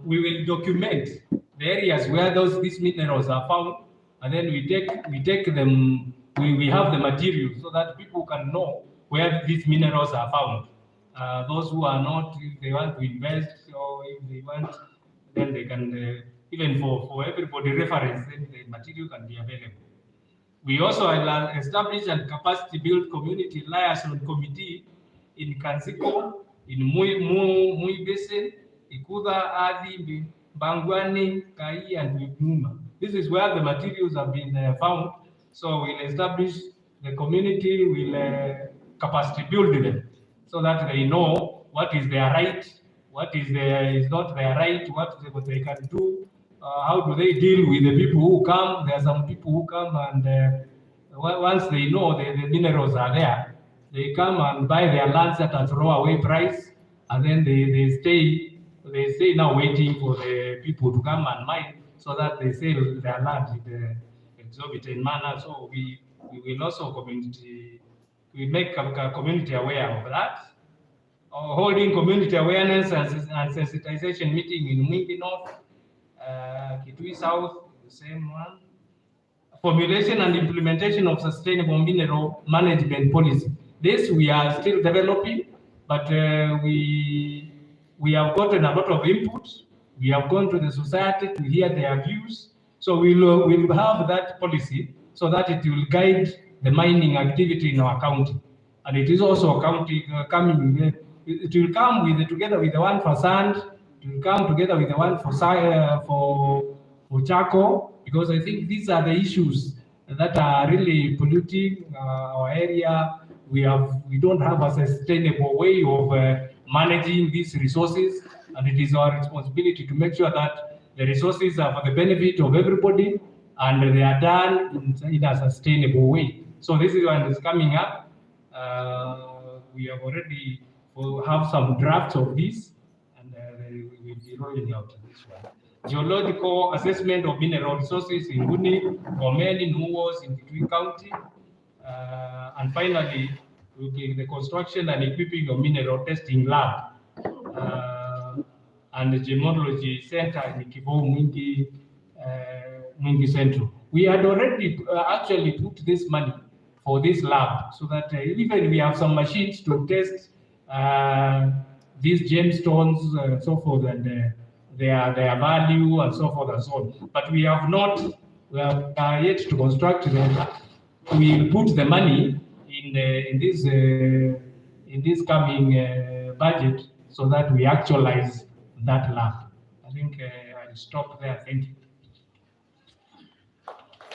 We will document the areas where these minerals are found, and then we take them. We have the material so that people can know where these minerals are found. Those who are not, if they want to invest or if they want, then they can even for everybody reference, then the material can be available. We also established and capacity build community liaison committee in Kanziko, in Mui Basin, Ikuda, Adi, Bangwani, Kai, and Muma. This is where the materials have been found. So we'll establish the community, will capacity build them so that they know what is their right, what is not their right, what they can do. How do they deal with the people who come? There are some people who come and once they know the minerals are there, they come and buy their lands at a throwaway price, and then they stay now waiting for the people to come and mine so that they sell their land in the exorbitant manner. So we will also we make a community aware of that. Holding community awareness and sensitization meeting in Mwingi North, Kitui South, the same one. Formulation and implementation of sustainable mineral management policy. This we are still developing, but we have gotten a lot of input. We have gone to the society to hear their views. So we'll have that policy so that it will guide the mining activity in our county. And it is also a county coming. It will come together with the one for sand. It will come together with the one for charcoal, because I think these are the issues that are really polluting our area. We don't have a sustainable way of managing these resources, and it is our responsibility to make sure that the resources are for the benefit of everybody and they are done in a sustainable way. So this is one is coming up. We have already have some drafts of this, and we will be rolling out this one. Geological assessment of mineral resources in Guni, Komeni, Nuwas in Kitui County. And finally, will be the construction and equipping of mineral testing lab and the gemology center in Kivu Mwingi Central. We had already actually put this money for this lab so that even we have some machines to test these gemstones and so forth, and their value and so forth and so on. But we have yet to construct them. We will put the money in this coming budget so that we actualize that lab. I think I'll stop there. Thank you.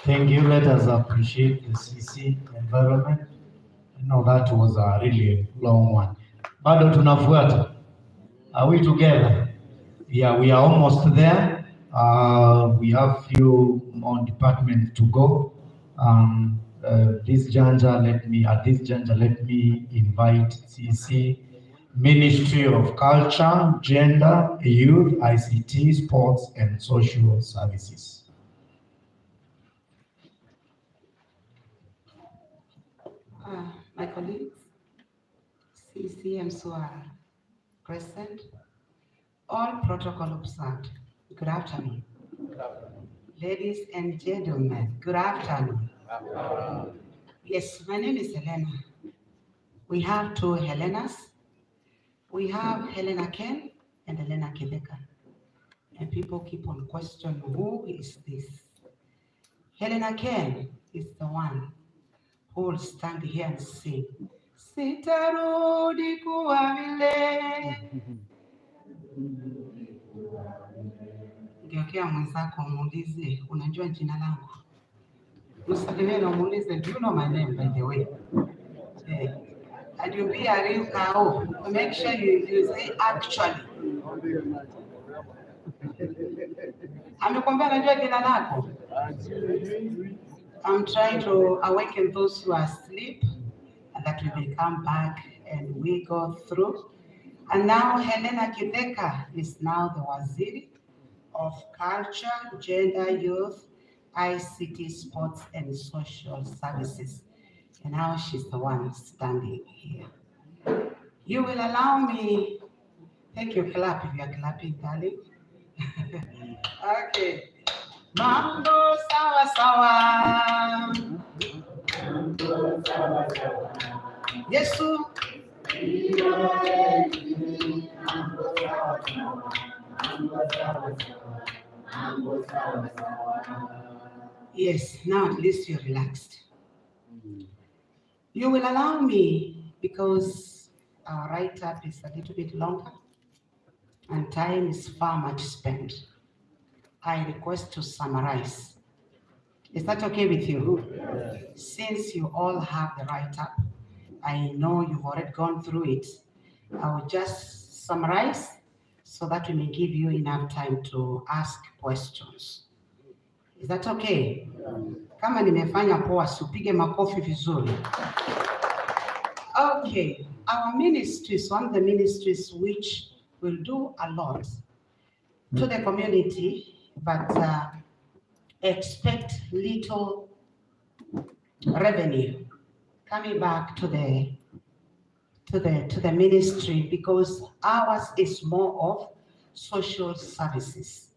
Thank you. Let us appreciate the CC environment. I know that was a really long one. Bado tunafuata. Are we together? Yeah, we are almost there. We have few more departments to go. At this juncture, let me invite CC, Ministry of Culture, Gender, Youth, ICT, Sports, and Social Services. My colleagues, CC and SOAR present, all protocol observed. Good afternoon. Ladies and gentlemen, good afternoon. Yes, my name is Helena. We have two Helenas. We have Helena Ken and Helena Kideka. And people keep on questioning, who is this? Helena Ken is the one who will stand here and sing, sitarudi kuwa vile. Ngeukia mwenzako muulize, unajua jina langu? Msalimie na muulize, do you know my name, by the way? And you'll be a real cow. Make sure you say actually. Amekwambia anajua jina lako? I'm trying to awaken those who are asleep, and that we may come back and we go through. And now Helena Kideka is now the Waziri of Culture, Gender, Youth, ICT, Sports and Social Services. And now she's the one standing here. You will allow me, thank you, clap if you are clapping, darling. Okay. Mambo sawa sawa. Yesu. Yes, now at least you're relaxed. You will allow me, because our write-up is a little bit longer and time is far much spent. I request to summarize. Is that okay with you? Since you all have the write-up, I know you've already gone through it. I will just summarize so that we may give you enough time to ask questions. Is that okay? Kama nimefanya poa, supige makofi vizuri. Okay, our ministries, one of the ministries which will do a lot to the community, but expect little revenue coming back to the ministry, because ours is more of social services.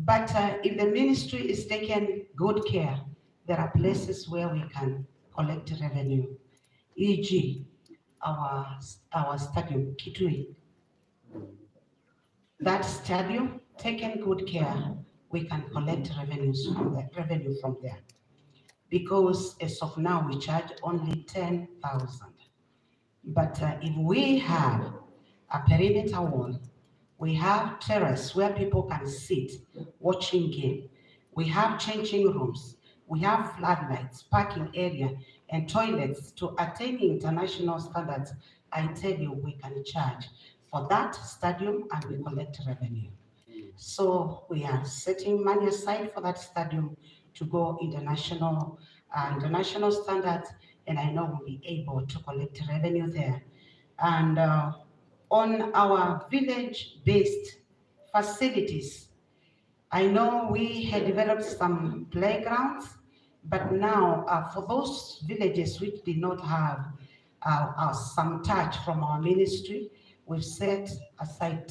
But if the ministry is taking good care, there are places where we can collect revenue, e.g. our stadium, Kitui. That stadium, taken good care, we can collect revenue from there. Because as of now, we charge only 10,000. But if we have a perimeter wall, we have terrace where people can sit watching game, we have changing rooms, we have floodlights, parking area, and toilets to attain international standards, I tell you, we can charge for that stadium and we collect revenue. So we are setting money aside for that stadium to go international standards, and I know we'll be able to collect revenue there. And on our village-based facilities, I know we had developed some playgrounds, but now for those villages which did not have some touch from our ministry, we've set aside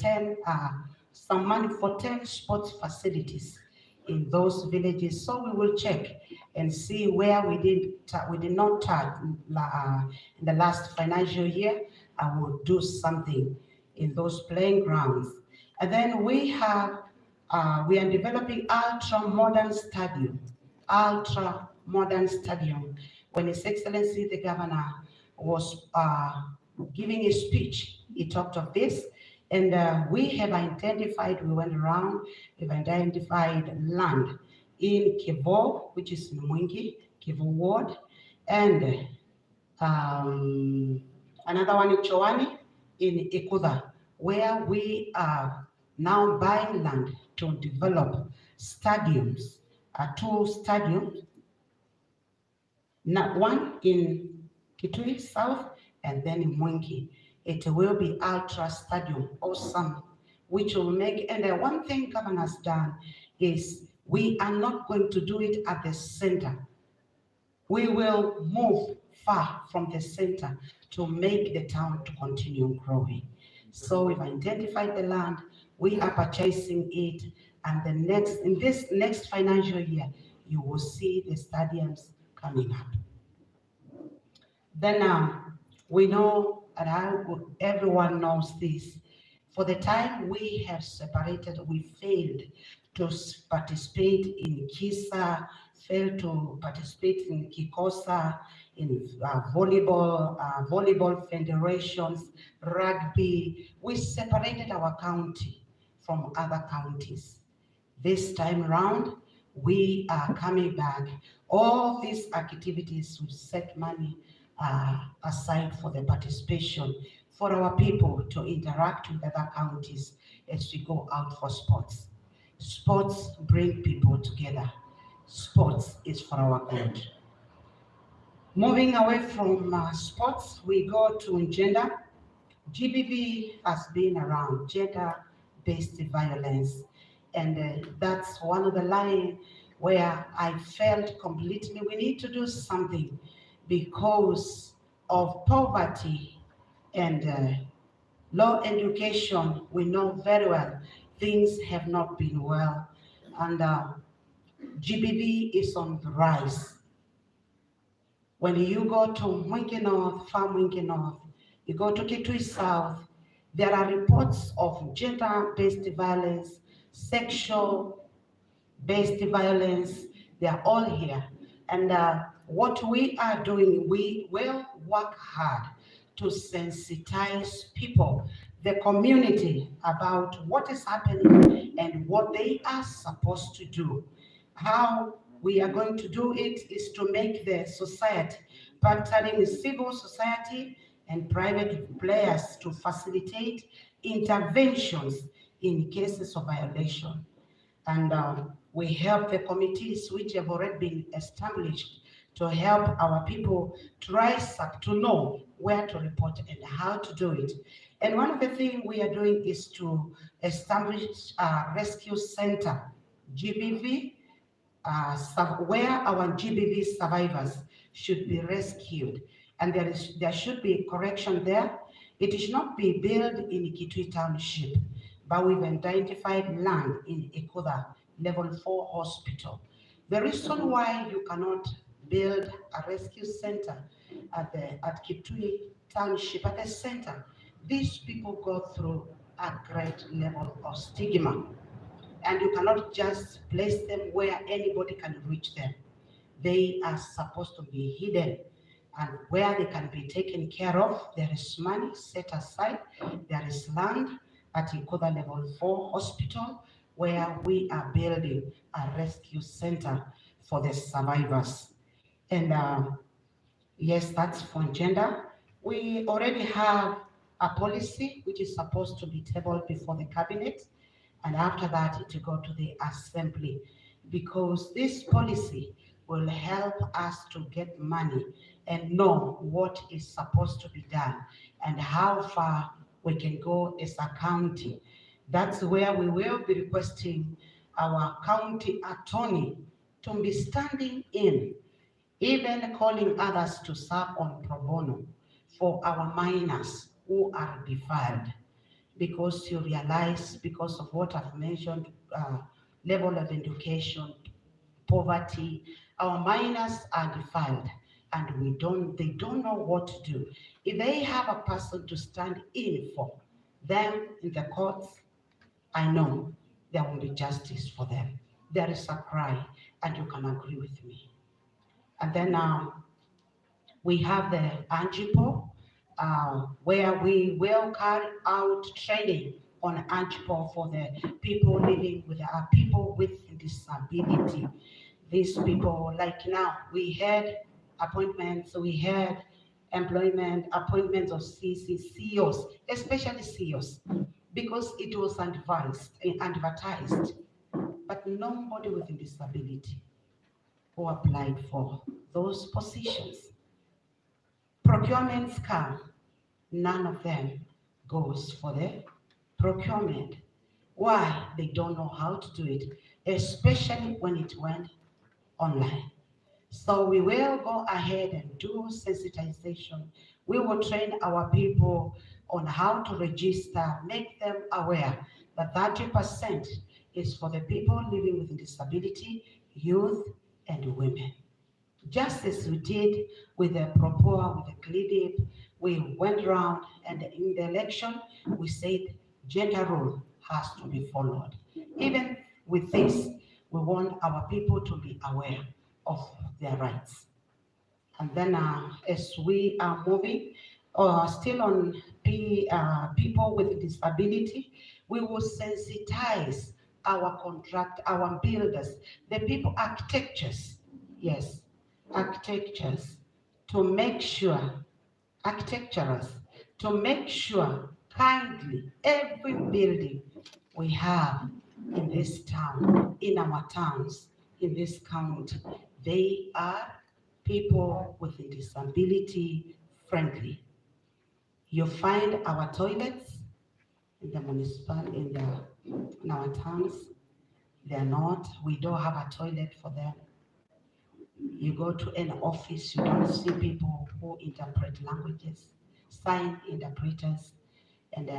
some money for 10 sports facilities in those villages. So we will check and see where we did not touch in the last financial year. I will do something in those playing grounds. And then we are developing ultra-modern stadium. When His Excellency the Governor was giving a speech, he talked of this, and we have identified, we went around, we've identified land in Kivu, which is in Mwingi, Kivu Ward, and another one in Chowani, in Ikuda, where we are now buying land to develop stadiums, 2 stadiums, one in Kitui South and then in Mwingi. It will be ultra stadium, awesome, which will make, and one thing Governor has done is we are not going to do it at the center. We will move far from the center to make the town to continue growing. So we've identified the land, we are purchasing it, and in this next financial year, you will see the stadiums coming up. Then we know, and everyone knows this, for the time we have separated, we failed to participate in KISA, failed to participate in KIKOSA, in volleyball federations, rugby. We separated our county from other counties. This time around, we are coming back. All these activities will set money aside for the participation, for our people to interact with other counties as we go out for sports. Sports bring people together. Sports is for our good. Moving away from sports, we go to gender. GBV has been around, gender-based violence, and that's one of the line where I felt completely we need to do something because of poverty and low education. We know very well things have not been well, and GBV is on the rise. When you go to Mwingi North, Far Mwingi North, you go to Kitui South, there are reports of gender-based violence, sexual-based violence. They are all here. And what we are doing, we will work hard to sensitize people, the community, about what is happening and what they are supposed to do. How we are going to do it is to make the society, partnering with civil society and private players to facilitate interventions in cases of violation. And we help the committees which have already been established to help our people to rise up, to know where to report and how to do it. And one of the things we are doing is to establish a rescue center, GBV, where our GBV survivors should be rescued. And there should be correction there. It should not be built in Kitui Township, but we've identified land in Ikuda Level 4 Hospital. The reason why you cannot build a rescue center at Kitui Township, at the center, these people go through a great level of stigma. And you cannot just place them where anybody can reach them. They are supposed to be hidden, and where they can be taken care of. There is money set aside. There is land at Ikoda Level 4 Hospital where we are building a rescue center for the survivors. And yes, that's for gender. We already have a policy which is supposed to be tabled before the cabinet, and after that it will go to the assembly, because this policy will help us to get money and know what is supposed to be done and how far we can go as a county. That's where we will be requesting our county attorney to be standing in, even calling others to serve on pro bono for our minors who are defiled. Because you realize, because of what I've mentioned, level of education, poverty, our minors are defiled, and they don't know what to do. If they have a person to stand in for them in the courts, I know there will be justice for them. There is a cry, and you can agree with me. And then we have the ANGIPO, where we will carry out training on ANGIPO for the people living with people with disability. These people, like now, we had appointments, we had employment appointments of CEOs, especially CEOs, because it was advertised, but nobody with a disability who applied for those positions. Procurements come, none of them goes for the procurement. Why? They don't know how to do it, especially when it went online. So we will go ahead and do sensitization. We will train our people on how to register, make them aware that 30% is for the people living with disability, youth, and women. Just as we did with the PROPOA, with the CLIDIP, we went around, and in the election, we said gender role has to be followed. Even with this, we want our people to be aware of their rights. And then as we are moving, still on people with disability, we will sensitize our our builders, the people, architectures, yes, architectures, to make sure, architecturers, to make sure kindly every building we have in this town, in our towns, in this county, they are people with a disability friendly. You find our toilets in the municipal, in our towns, They're not. We don't have a toilet for them. You go to an office, you don't see people who interpret languages, sign interpreters, and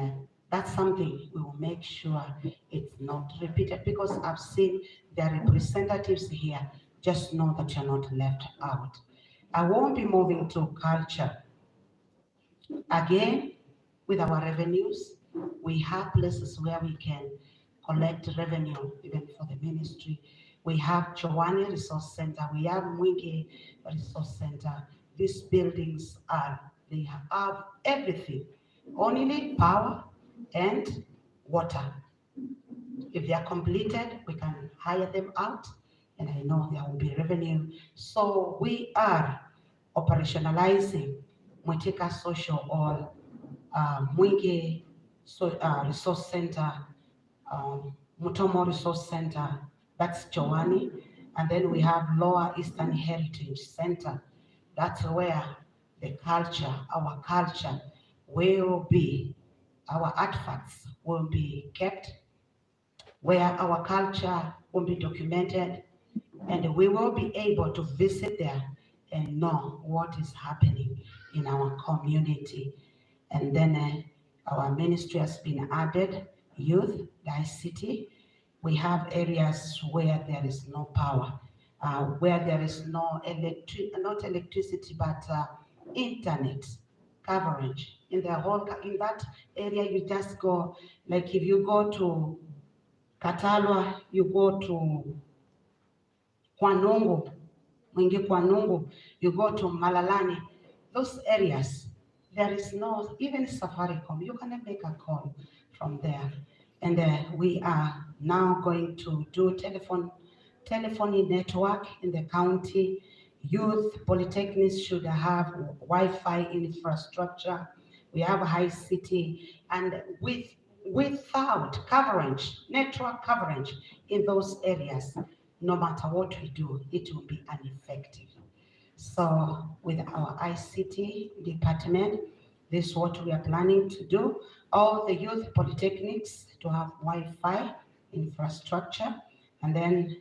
that's something we will make sure it's not repeated, because I've seen their representatives here. Just know that you're not left out. I won't be moving to culture. Again, with our revenues, we have places where we can collect revenue even for the ministry. We have Chowani Resource Center, we have Mwingi Resource Center. These buildings they have everything. Only need power and water. If they are completed, we can hire them out, and I know there will be revenue. So we are operationalizing Mwitika Social or Mwingi Resource Center, Mutomo Resource Center, that's Chowani. And then we have Lower Eastern Heritage Center. That's where the culture, our culture will be, our artifacts will be kept, where our culture will be documented, and we will be able to visit there and know what is happening in our community. And then our ministry has been added, youth, the ICT. We have areas where there is no power, where there is no not electricity, but internet coverage. In that area, you just go, like if you go to Katalwa, you go to Kwanungu, Mwingi Kwanungu, you go to Malalani, those areas, there is no, even Safaricom, you cannot make a call from there. And we are now going to do telephony network in the county. Youth polytechnics should have Wi-Fi infrastructure. We have high city, and without coverage, network coverage in those areas, no matter what we do, it will be ineffective. So with our ICT department, this is what we are planning to do. All the youth polytechnics to have Wi-Fi infrastructure, and then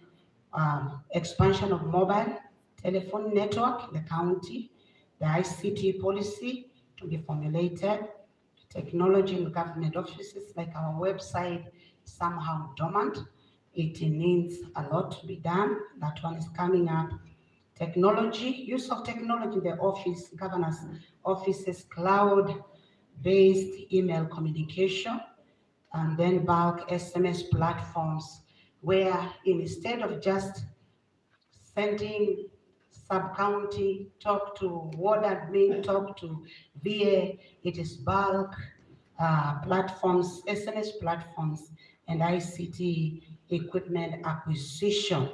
expansion of mobile telephone network in the county, the ICT policy to be formulated, technology in government offices, like our website, somehow dormant. It needs a lot to be done. That one is coming up. Technology, use of technology, the office, governance offices, cloud-based email communication, and then bulk SMS platforms, where instead of just sending sub-county, talk to ward admin, talk to VA, it is bulk platforms, SMS platforms, and ICT equipment acquisition.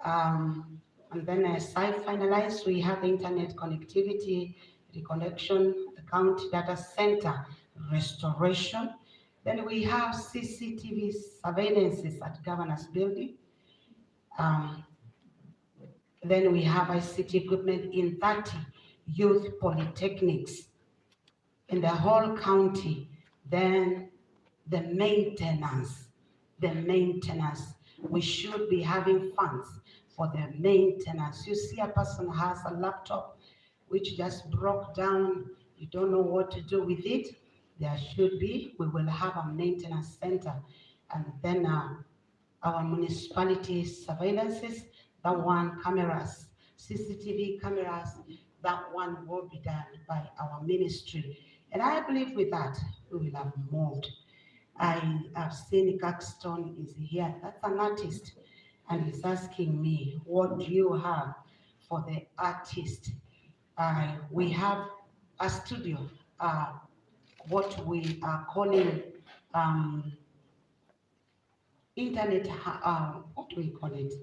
And then as I finalize, we have internet connectivity, reconnection, the county data center restoration. Then we have CCTV surveillances at Governor's Building. Then we have ICT equipment in 30 youth polytechnics in the whole county. Then the maintenance, we should be having funds for the maintenance. You see a person has a laptop which just broke down, you don't know what to do with it, there should be, we will have a maintenance center. And then our municipality surveillances, that one, cameras, CCTV cameras, that one will be done by our ministry. And I believe with that, we will have moved. I have seen Caxton is here, that's an artist, and he's asking me, what do you have for the artist? We have a studio, what we are calling internet, what do we call it?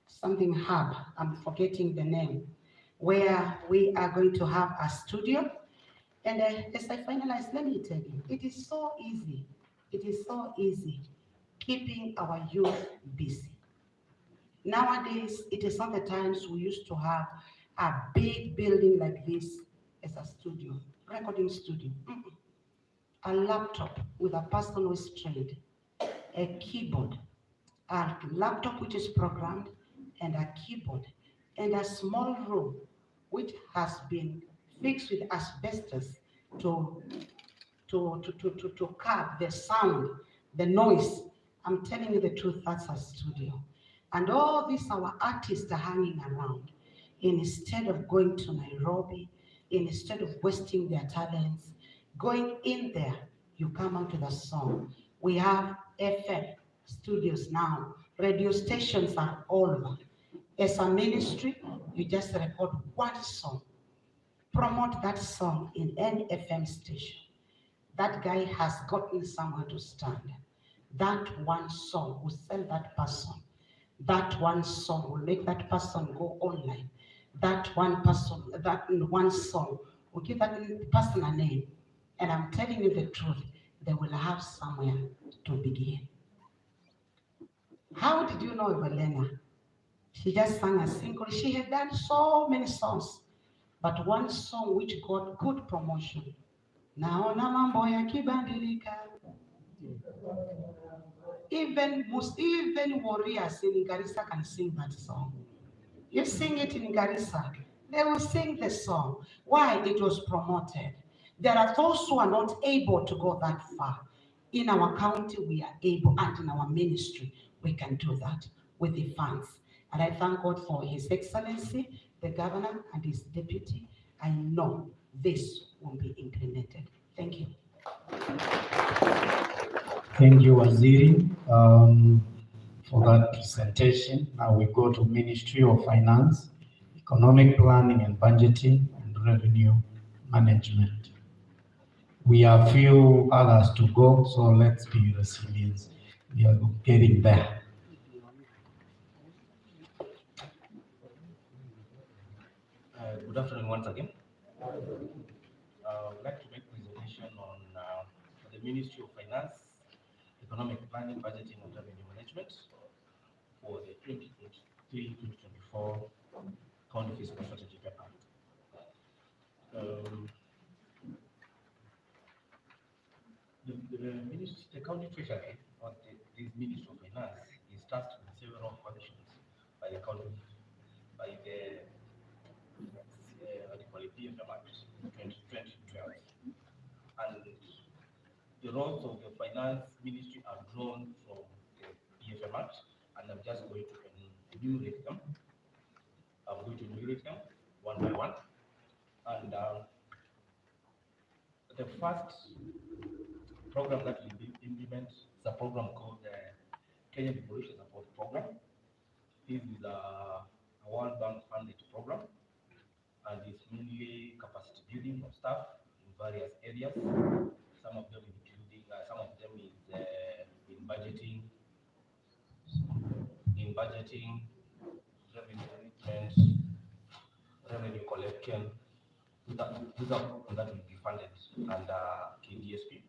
Something hub, I'm forgetting the name, where we are going to have a studio. And as I finalize, let me tell you, it is so easy. It is so easy keeping our youth busy. Nowadays, it is not the times we used to have a big building like this as a studio, recording studio. A laptop with a person who is trained, a keyboard, a laptop which is programmed, and a keyboard, and a small room which has been fixed with asbestos to curb the sound, the noise. I'm telling you the truth, that's a studio. And all these our artists are hanging around. Instead of going to Nairobi, instead of wasting their talents, going in there, you come out with a song. We have FM studios now. Radio stations are all over. As a ministry, you just record one song. Promote that song in any FM station. That guy has gotten somewhere to stand. That one song will sell that person. That one song will make that person go online. That one song will give that person a name. And I'm telling you the truth, they will have somewhere to begin. How did you know Evelena? She just sang a single. She had done so many songs, but one song which got good promotion. Naona mambo yakibadilika. Even warriors in Garissa can sing that song. You sing it in Garissa, they will sing the song. Why? It was promoted. There are those who are not able to go that far. In our county, we are able, and in our ministry, we can do that with the funds. And I thank God for His Excellency, the Governor, and his deputy. I know this will be implemented. Thank you. Thank you, Waziri, for that presentation. Now we go to Ministry of Finance, Economic Planning and Budgeting, and Revenue Management. We have few others to go, so let's be resilient. We are getting there. Good afternoon once again. I would like to make a presentation on the Ministry of Finance, Economic Planning, Budgeting and Revenue Management for the 2023-2024 County Fiscal Strategy Paper. The County Treasury, or this Ministry of Finance, is tasked with several functions by the county, by the PFMA 2012. And the roles of the Finance Ministry are drawn from the PFMA, and I'm just going to enumerate them. I'm going to enumerate them one by one. And the first program that we implement is a program called the Kenya Devolution Support Program. This is a World Bank funded program, and it's mainly capacity building of staff in various areas. Some of them including, is in budgeting, revenue management, revenue collection. That will be funded under KDSP.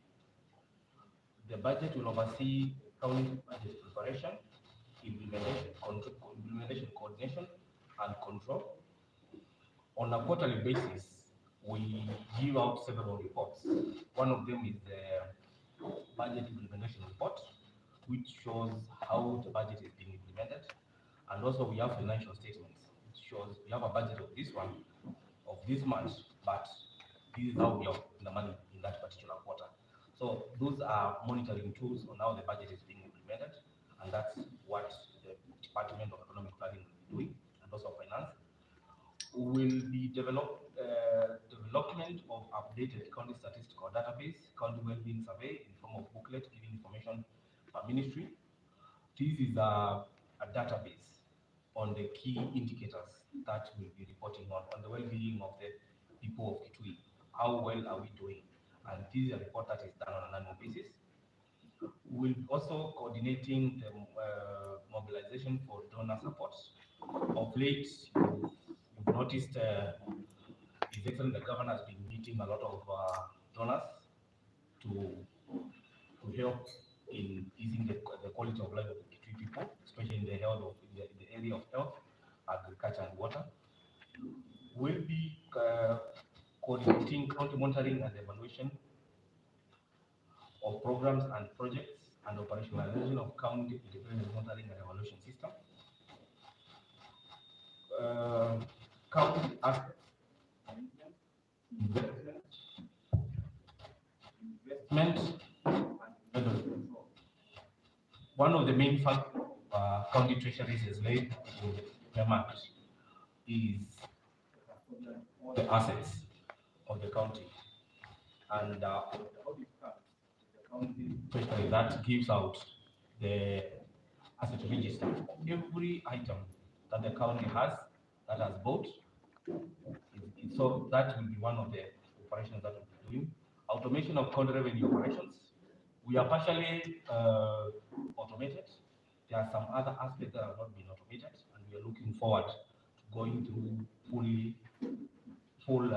The budget will oversee county budget preparation, implementation, coordination, and control. On a quarterly basis, we give out several reports. One of them is the budget implementation report, which shows how the budget is being implemented. And also we have financial statements, which shows we have a budget of this one, of this month, but this is how we have the money in that particular quarter. So those are monitoring tools on how the budget is being implemented, and that's what the Department of Economic Planning will be doing, and also finance. Will be development of updated county statistical database, county well-being survey in form of booklet giving information per ministry. This is a database on the key indicators that we'll be reporting on the well-being of the people of Kitui. How well are we doing? And this is a report that is done on an annual basis. We'll also coordinating the mobilization for donor support. Of late, you've noticed His Excellency the Governor has been meeting a lot of donors to help in easing the quality of life of the Kitui people, especially in the area of health, agriculture, and water. We'll be coordinating county monitoring and evaluation of programs and projects and operationalization of county independent monitoring and evaluation system. County assets, investment, one of the main factors county treasuries is laid in payment is the assets of the county, and the county treasury that gives out the asset register. Every item that the county has that has bought, so that will be one of the operations that we'll be doing. Automation of county revenue operations. We are partially automated. There are some other aspects that have not been automated, and we are looking forward to going through full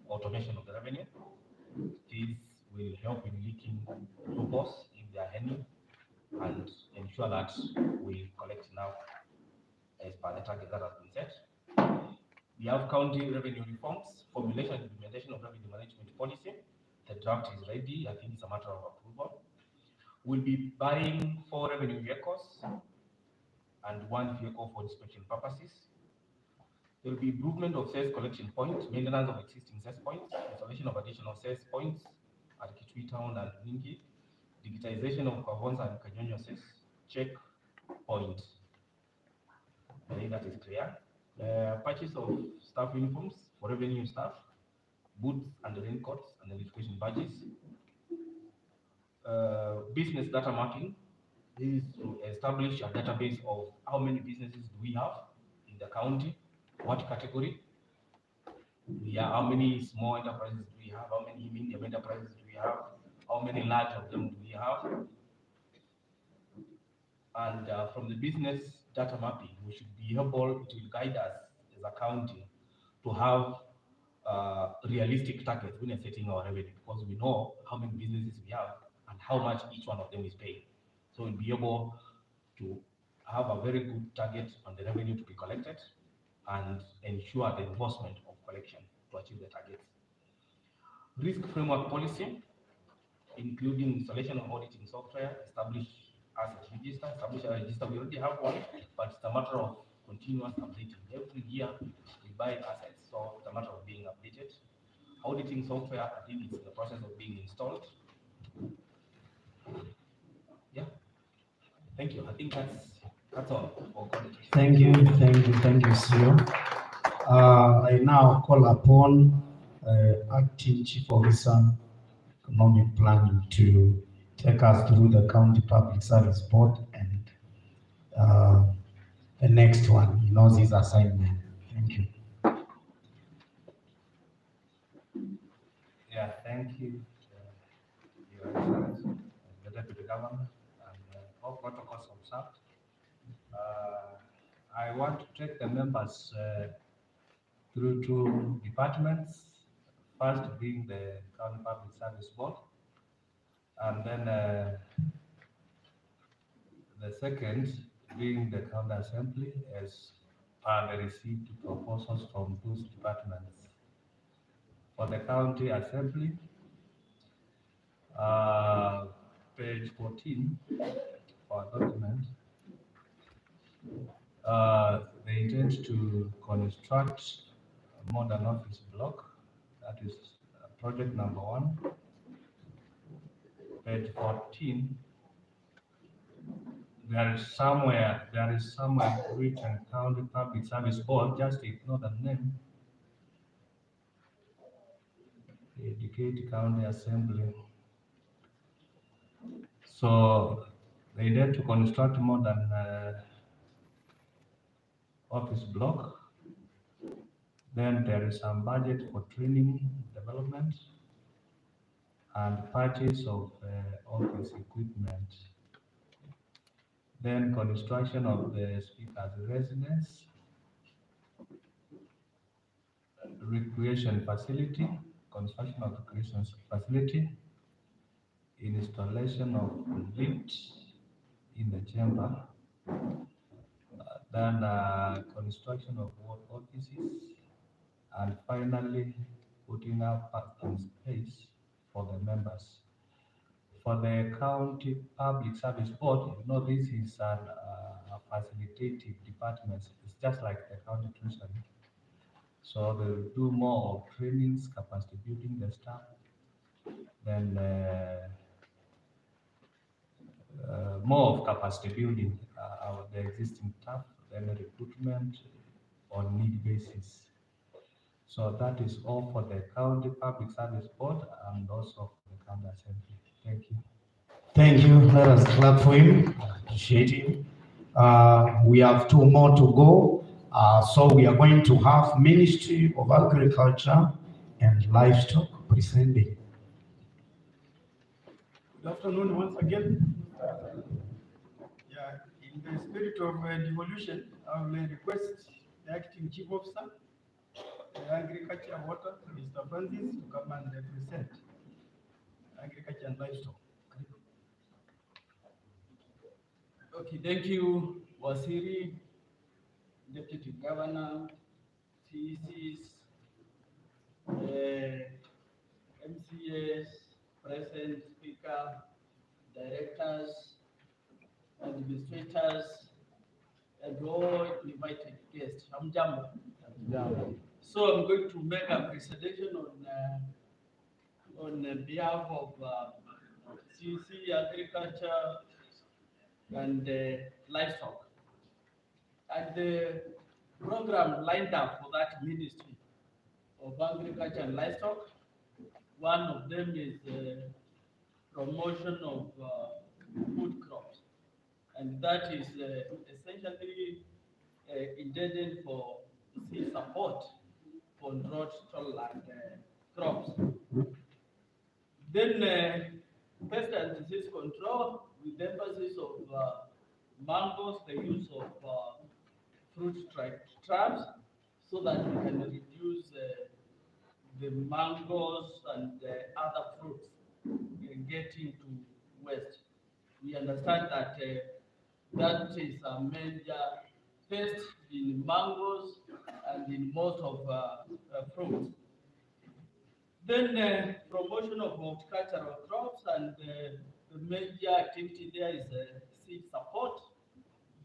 automation of the revenue. This will help in leaking loopholes if there are any, and ensure that we collect now as per the target that has been set. We have county revenue reforms, formulation and implementation of revenue management policy. The draft is ready. I think it's a matter of approval. We'll be buying 4 revenue vehicles and 1 vehicle for inspection purposes. There will be improvement of sales collection points, maintenance of existing sales points, installation of additional sales points at Kitui Town and Lingi, digitization of Kavonsa and Kanyonyo sales check point. I think that is clear. Purchase of staff uniforms for revenue staff, boots and raincoats and identification badges. Business data mapping. This is to establish a database of how many businesses do we have in the county, what category we have, how many small enterprises do we have, how many medium enterprises do we have, how many large of them do we have. And from the business data mapping, we should be able, it will guide us as a county to have realistic targets when setting our revenue, because we know how many businesses we have and how much each one of them is paying. So we'll be able to have a very good target on the revenue to be collected and ensure the enforcement of collection to achieve the targets. Risk framework policy, including installation of auditing software, establish asset register, establish a register. We already have one, but it's a matter of continuous updating. Every year we buy assets, so it's a matter of being updated. Auditing software, I think it's in the process of being installed. Yeah. Thank you. I think that's all for coordination. Thank you, CEO. I now call upon Acting Chief Officer Economic Planning to take us through the County Public Service Board and the next one. He knows his assignment. Thank you. Yeah, thank you, Your Excellency, the Deputy Governor, and all protocols observed. I want to take the members through 2 departments. First being the County Public Service Board, and then the second being the County Assembly, as per the received proposals from those departments. For the County Assembly, page 14 for our document, they intend to construct a modern office block. That is project number 1. Page 14. There is somewhere written County Public Service Board. Just ignore the name. Educate County Assembly. So they intend to construct more than office block. Then there is some budget for training, development, and purchase of office equipment. Then construction of the Speaker's residence, recreation facility, construction of the recreation facility, installation of lift in the chamber, then construction of ward offices, and finally putting up parking space for the members. for the County Public Service Board, you know, this is a facilitative department. It's just like the County Treasury. So they'll do more of trainings, capacity building the staff, then more of capacity building of the existing staff, then recruitment on need basis. So that is all for the County Public Service Board and also for the County Assembly. Thank you. Thank you. Let us clap for him. I appreciate him. We have 2 more to go. So we are going to have Ministry of Agriculture and Livestock presenting. Good afternoon once again. In the spirit of devolution, I will request the acting chief officer, agriculture and water, Mr. Francis, to come and present agriculture and livestock. Okay, thank you, Wasiri, Deputy Governor, CECs, MCAs, President, Speaker, Directors, Administrators, and all invited guests. I'm Jambo. So I'm going to make a presentation on behalf of CC Agriculture and Livestock. And the program lined up for that Ministry of Agriculture and Livestock, one of them is promotion of food crops. And that is essentially intended for seed support for drought tolerant crops. Then pest and disease control with emphasis of mangoes, the use of fruit traps so that we can reduce the mangoes and other fruits getting to waste. We understand that that is a major pest in mangoes and in most of fruits. Then promotion of horticultural crops, and the major activity there is seed support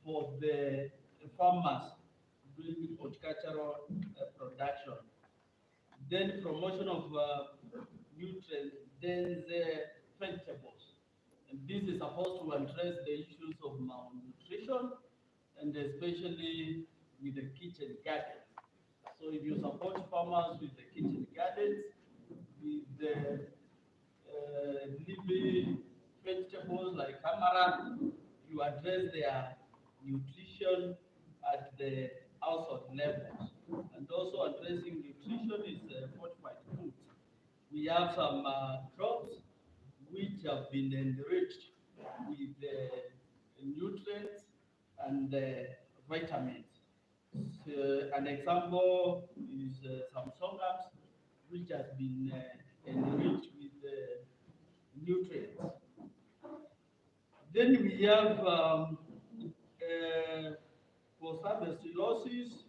for the farmers doing horticultural production. Then promotion of nutrient-dense vegetables. And this is supposed to address the issues of malnutrition, and especially with the kitchen gardens. So if you support farmers with the kitchen gardens, with the leafy vegetables like amaranth, you address their nutrition at the household levels. And also addressing nutrition is fortified foods. We have some crops which have been enriched with nutrients and vitamins. So an example is some sorghums which has been enriched with nutrients. Then we have post-harvest losses.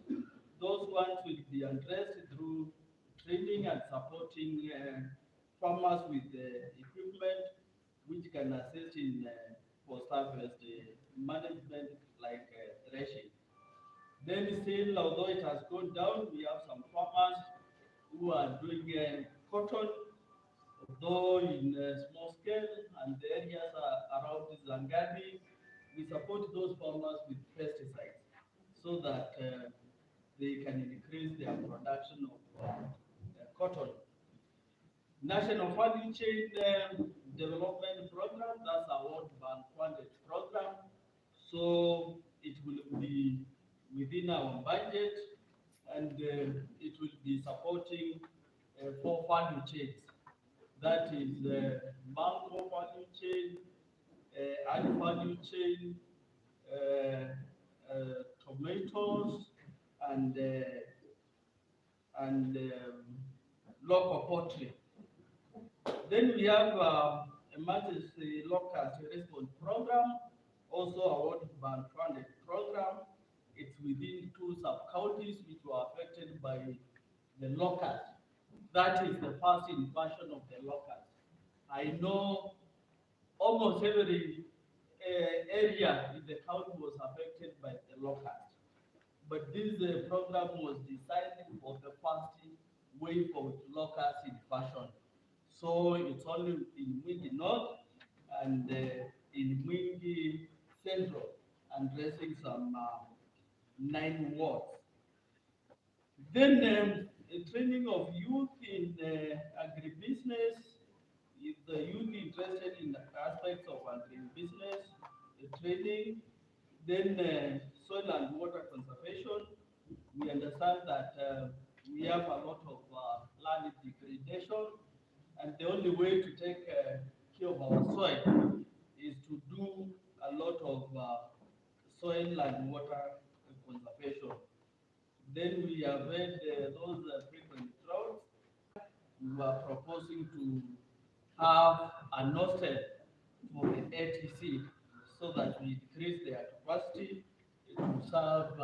Those ones will be addressed through training and supporting farmers with equipment which can assist in post-harvest management like threshing. Then still, although it has gone down, we have some farmers who are doing cotton, although in small scale, and the areas around Zangadi, we support those farmers with pesticides so that they can increase their production of cotton. National Value Chain Development Program, that's our World Bank funded program. So it will be within our budget, and it will be supporting 4 value chains. That is mango value chain, ag value chain, tomatoes, and local poultry. Then we have emergency local response program, also a World Bank funded program. It's within 2 sub-counties which were affected by the locusts. That is the first invasion of the locusts. I know almost every area in the county was affected by the locust. But this program was designed for the first wave of locust in fashion. So it's only in Mwingi North and in Mwingi Central, addressing some 9 wards. Then training of youth in agribusiness, if the youth interested in aspects of agribusiness, training, then soil and water conservation. We understand that we have a lot of land degradation, and the only way to take care of our soil is to do a lot of soil and water conservation. Then we have had those frequent droughts. We are proposing to have an hostel for the ATC so that we increase their capacity to serve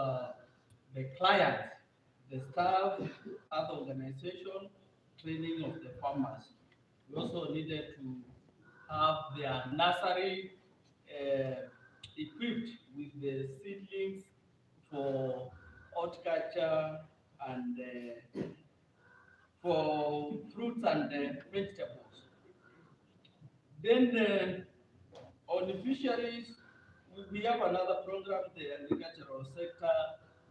the clients, the staff, other organization, training of the farmers. We also needed to have their nursery equipped with the seedlings for horticulture and for fruits and vegetables. Then on the fisheries, we have another program, the agricultural sector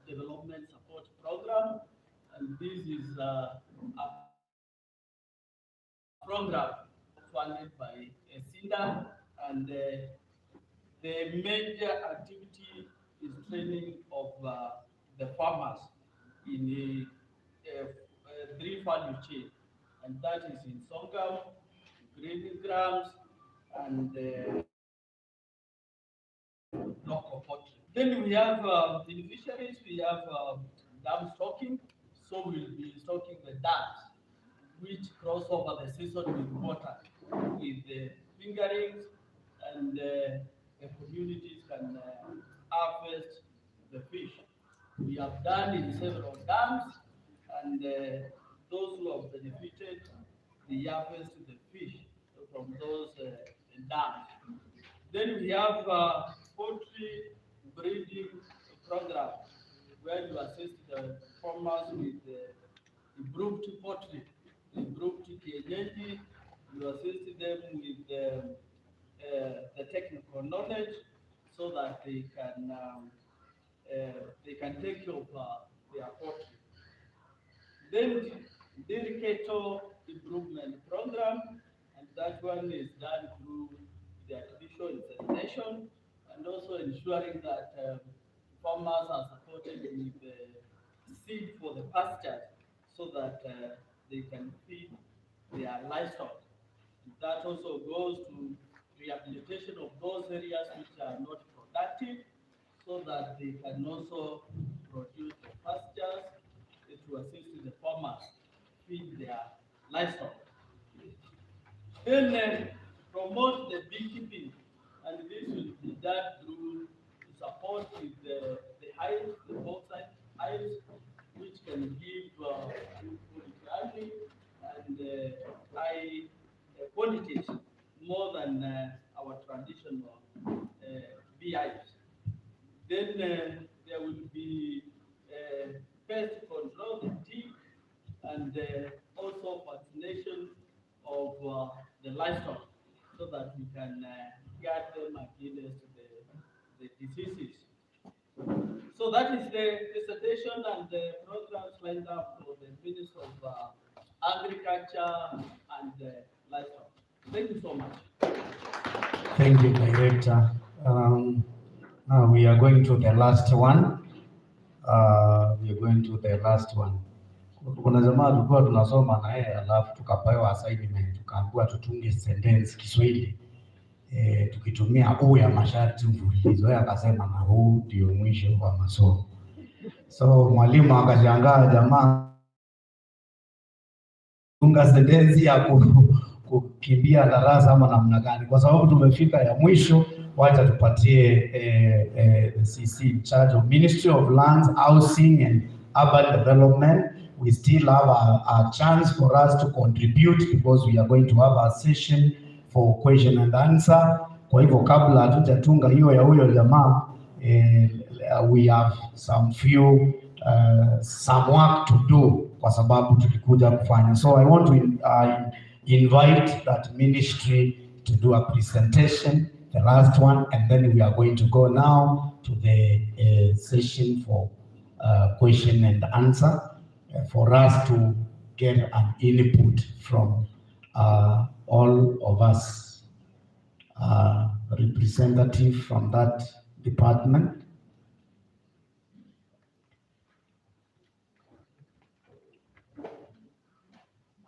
development support program, and this is a program funded by SINDA, and the major activity is training of the farmers in the 3 value chain, and that is in sorghum, grading grams, and local poultry. Then we have in fisheries, we have dam stocking, so we'll be stocking the dams which cross over the season with water, with the fingerings, and the communities can harvest the fish. We have done in several dams, and those who have benefited, they harvest the fish from those dams. Then we have poultry breeding program, where you assist the farmers with improved poultry, improved kienyeji. You assist them with the technical knowledge so that they can take care of their poultry. Then dedicator improvement program, and that one is done through the artificial insemination, and also ensuring that farmers are supported with seed for the pasture so that they can feed their livestock. That also goes to rehabilitation of those areas which are not productive so that they can also produce the pastures to assist the farmers feed their livestock. Then promote the beekeeping, and this will be done through support with the hives, the bauxite hives, which can give honey and high quantities, more than our traditional bee hives. Then there will be pest control, the tick, and also vaccination of the livestock, so that we can guard them against the diseases. So that is the dissertation and the programs lined up for the Minister of Agriculture and Livestock. Thank you so much. Thank you, Director. Now we are going to the last one. Kuna jamaa tulikuwa tunasoma na yeye alafu tukapewa assignment tukaambiwa tutunge sentence Kiswahili tukitumia huu ya masharti mfululizo. Yeye akasema na huu ndio mwisho wa masomo. So mwalimu akashangaa, jamaa tunga sentence ya kukimbia darasa ama namna gani? Kwa sababu tumefika ya mwisho, wacha tupatie CC in charge of Ministry of Lands, Housing and Urban Development. We still have a chance for us to contribute because we are going to have a session for question and answer. Kwa hivyo kabla hatujatunga hiyo ya huyo jamaa, we have some work to do kwa sababu tulikuja kufanya. So I want to invite that ministry to do a presentation, the last one, and then we are going to go now to the session for question and answer for us to get an input from all of us, representative from that department.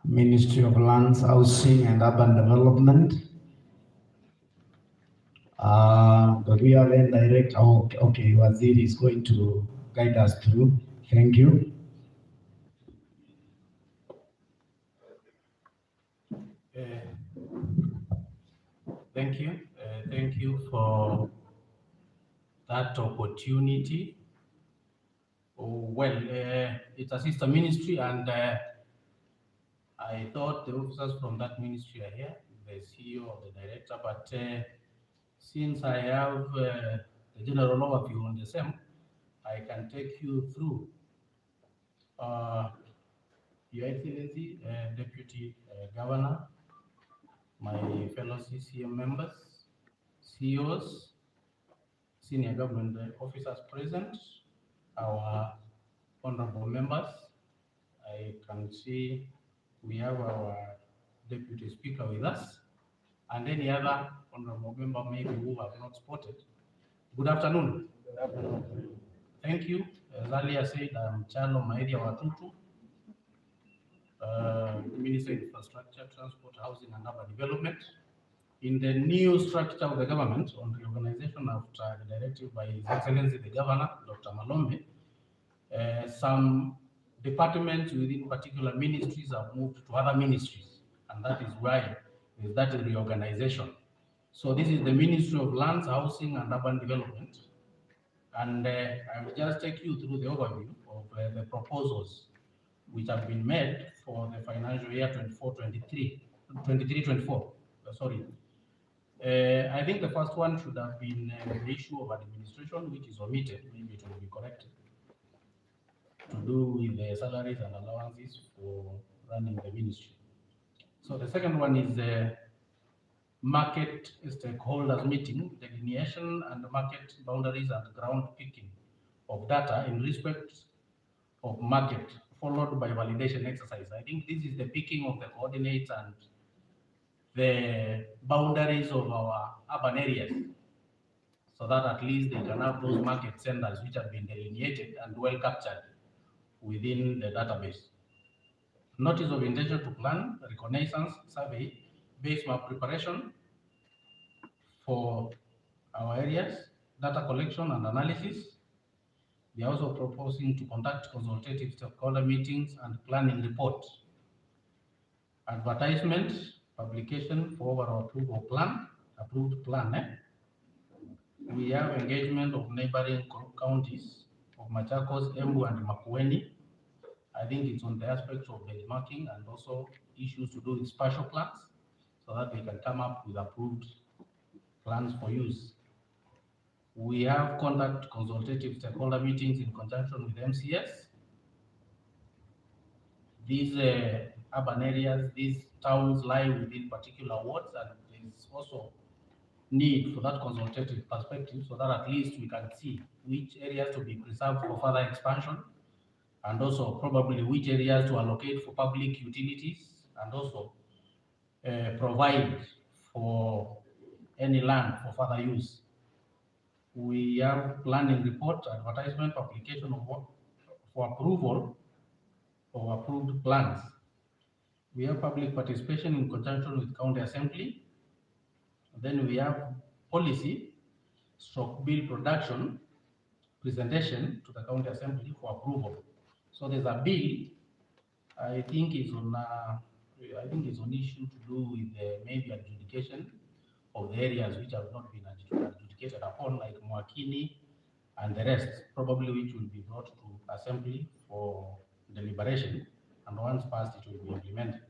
Ministry of Lands, Housing and Urban Development. But we are then direct. Oh, okay, Waziri is going to guide us through. Thank you. Thank you. Thank you for that opportunity. Well, it's a sister ministry, and I thought the officers from that ministry are here, the CEO or the director, but since I have the general overview on the same, I can take you through. Your Excellency, Deputy Governor, my fellow CCM members, CEOs, senior government officers present, our honorable members. I can see we have our Deputy Speaker with us, and any other honorable member maybe who have not spotted. Good afternoon. Good afternoon. Thank you. As earlier said, I'm Chalo Maedia Watutu, Minister of Infrastructure, Transport, Housing and Urban Development. In the new structure of the government on reorganization after the directive by His Excellency the Governor, Dr. Malombe, some departments within particular ministries have moved to other ministries, and that is why there is that reorganization. So this is the Ministry of Lands, Housing and Urban Development, and I will just take you through the overview of the proposals which have been made for the financial year 23-24. Sorry. I think the first one should have been the issue of administration, which is omitted. Maybe it will be corrected, to do with the salaries and allowances for running the ministry. So the second one is the market stakeholders meeting, delineation and market boundaries and ground picking of data in respect of market, followed by validation exercise. I think this is the picking of the coordinates and the boundaries of our urban areas, so that at least they can have those market centers which have been delineated and well captured within the database. Notice of intention to plan, reconnaissance, survey, base map preparation for our areas, data collection and analysis. They are also proposing to conduct consultative stakeholder meetings and planning reports. Advertisement, publication for our approved plan. We have engagement of neighboring counties of Machakos, Embu and Makueni. I think it's on the aspects of benchmarking and also issues to do with spatial plans, so that they can come up with approved plans for use. We have conduct consultative stakeholder meetings in conjunction with MCS. These urban areas, these towns lie within particular wards, and there is also need for that consultative perspective, so that at least we can see which areas to be preserved for further expansion, and also probably which areas to allocate for public utilities, and also provide for any land for further use. We have planning report, advertisement, application of work for approval of approved plans. We have public participation in conjunction with county assembly. Then we have policy, stroke bill production, presentation to the county assembly for approval. So there's a bill, I think is on issue to do with maybe adjudication of the areas which have not been adjudicated upon, like Mwakini and the rest, probably which will be brought to assembly for deliberation, and once passed it will be implemented.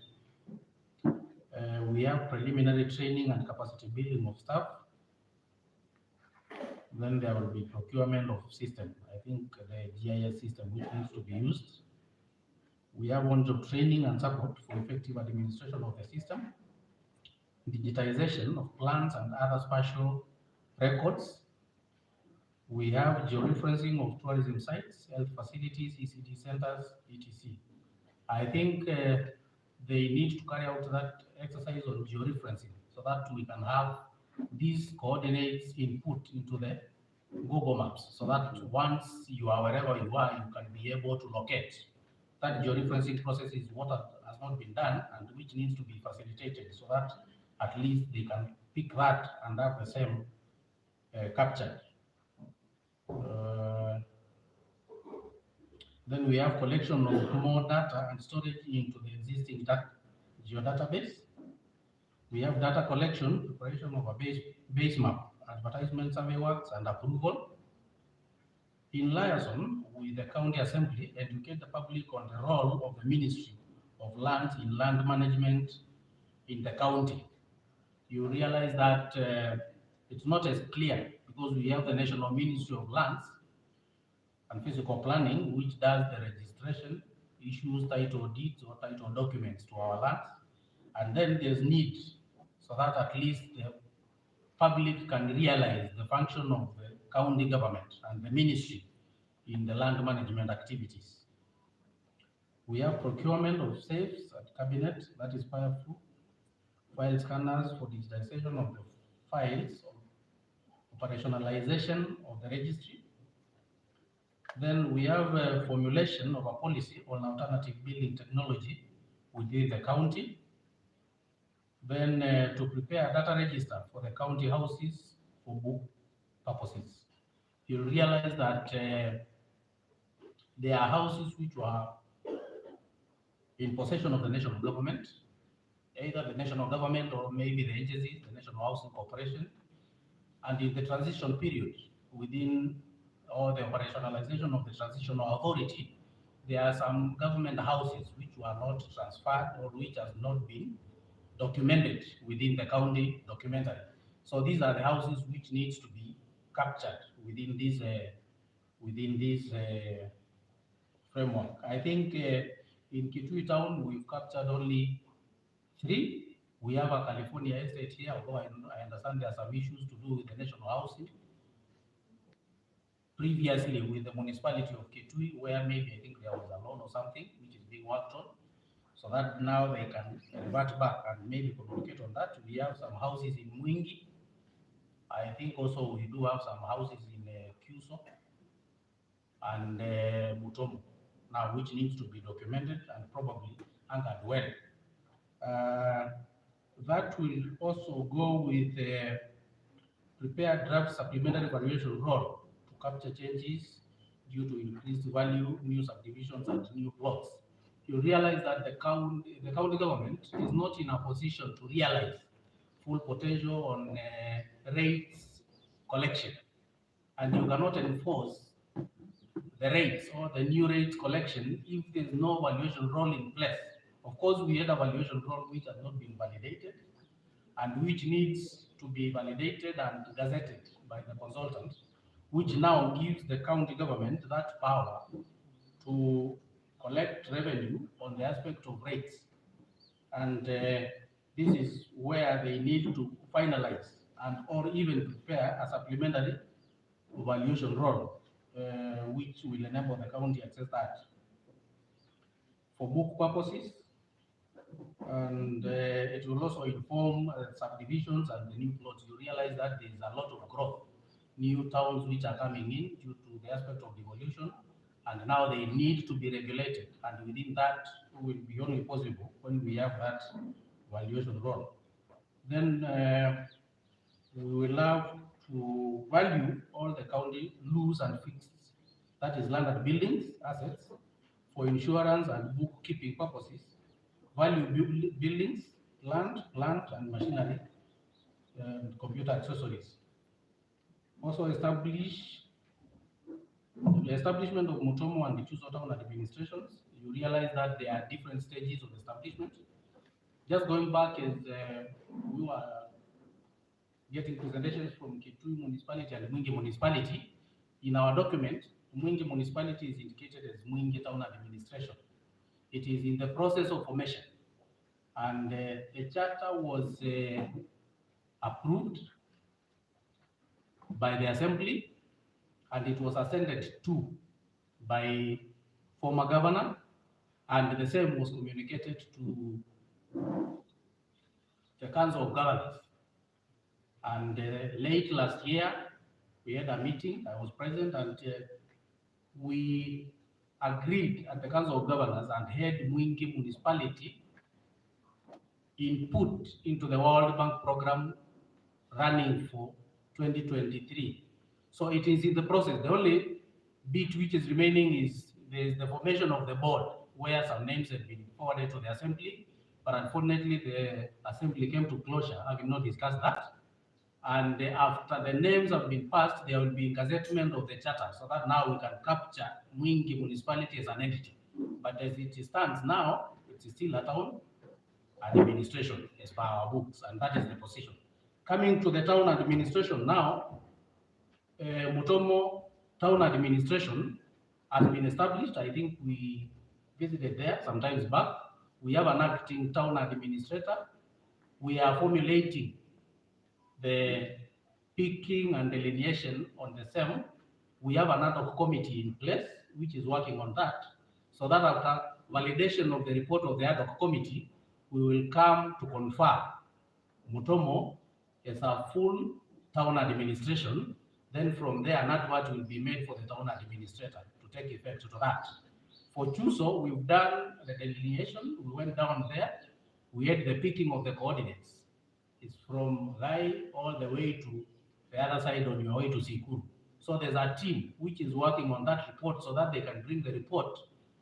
We have preliminary training and capacity building of staff. Then there will be procurement of system. I think the GIS system which needs to be used. We have on-job training and support for effective administration of the system. Digitization of plans and other spatial records. We have georeferencing of tourism sites, health facilities, ECD centers, etc. I think they need to carry out that exercise on georeferencing so that we can have these coordinates input into the Google Maps so that once you are wherever you are, you can be able to locate. That georeferencing process is what has not been done and which needs to be facilitated so that at least they can pick that and have the same captured. Then we have collection of more data and storage into the existing geodatabase. We have data collection, preparation of a base map, advertisement survey works and approval. In liaison with the county assembly, educate the public on the role of the Ministry of Lands in land management in the county. You realize that it's not as clear because we have the National Ministry of Lands and Physical Planning, which does the registration, issues title deeds or title documents to our lands. And then there's need so that at least the public can realize the function of the county government and the ministry in the land management activities. We have procurement of safes at cabinet, that is powerful. File scanners for digitization of the files, operationalization of the registry. Then we have a formulation of a policy on alternative building technology within the county. Then to prepare a data register for the county houses for book purposes. You realize that there are houses which were in possession of the national government, either the national government or maybe the agencies, the National Housing Corporation. And in the transition period, within or the operationalization of the transitional authority, there are some government houses which were not transferred or which has not been documented within the county documentary. So these are the houses which needs to be captured within this framework. I think in Kitui Town we've captured only 3. We have a California estate here, although I understand there are some issues to do with the national housing. Previously with the municipality of Kitui, where maybe I think there was a loan or something which is being worked on, so that now they can revert back and maybe communicate on that. We have some houses in Mwingi. I think also we do have some houses in Kuso and Mutomo, now which needs to be documented and probably anchored well. That will also go with prepare draft supplementary valuation roll to capture changes due to increased value, new subdivisions and new plots. You realize that the county government is not in a position to realize full potential on rates collection, and you cannot enforce the rates or the new rate collection if there's no valuation roll in place. Of course, we had a valuation roll which has not been validated and which needs to be validated and gazetted by the consultant, which now gives the county government that power to collect revenue on the aspect of rates. And this is where they need to finalize and or even prepare a supplementary valuation roll, which will enable the county access that for book purposes. And it will also inform subdivisions and the new plots. You realize that there is a lot of growth, new towns which are coming in due to the aspect of devolution, and now they need to be regulated. And within that will be only possible when we have that valuation role. Then we will have to value all the county loose and fixed, that is land and buildings, assets, for insurance and bookkeeping purposes. Value buildings, land, plant and machinery, and computer accessories. Also establishment of Mutomo and the Kuso Town administrations. You realize that there are different stages of establishment. just going back as we were getting presentations from Kitui Municipality and Mwingi Municipality, in our document, Mwingi Municipality is indicated as Mwingi Town Administration. It is in the process of formation, and the charter was approved by the assembly, and it was ascended to by former governor, and the same was communicated to the Council of Governors. And late last year, we had a meeting, I was present, and we agreed at the Council of Governors and had Mwingi Municipality input into the World Bank program running for 2023. So it is in the process. The only bit which is remaining is the formation of the board, where some names have been forwarded to the assembly, but unfortunately the assembly came to closure, having not discussed that. And after the names have been passed, there will be gazettement of the charter, so that now we can capture Mwingi Municipality as an entity. But as it stands now, it is still a town administration as per our books, and that is the position. Coming to the town administration now, Mutomo Town Administration has been established. I think we visited there some times back. We have an acting town administrator. We are formulating the picking and delineation on the same. We have an ad hoc committee in place which is working on that, so that after validation of the report of the ad hoc committee, we will come to confer Mutomo as a full town administration. Then from there, an advert will be made for the town administrator to take effect to that. For Chuso, we've done the delineation. We went down there. We had the picking of the coordinates. It's from Rai all the way to the other side on your way to Sikuru. So there's a team which is working on that report so that they can bring the report.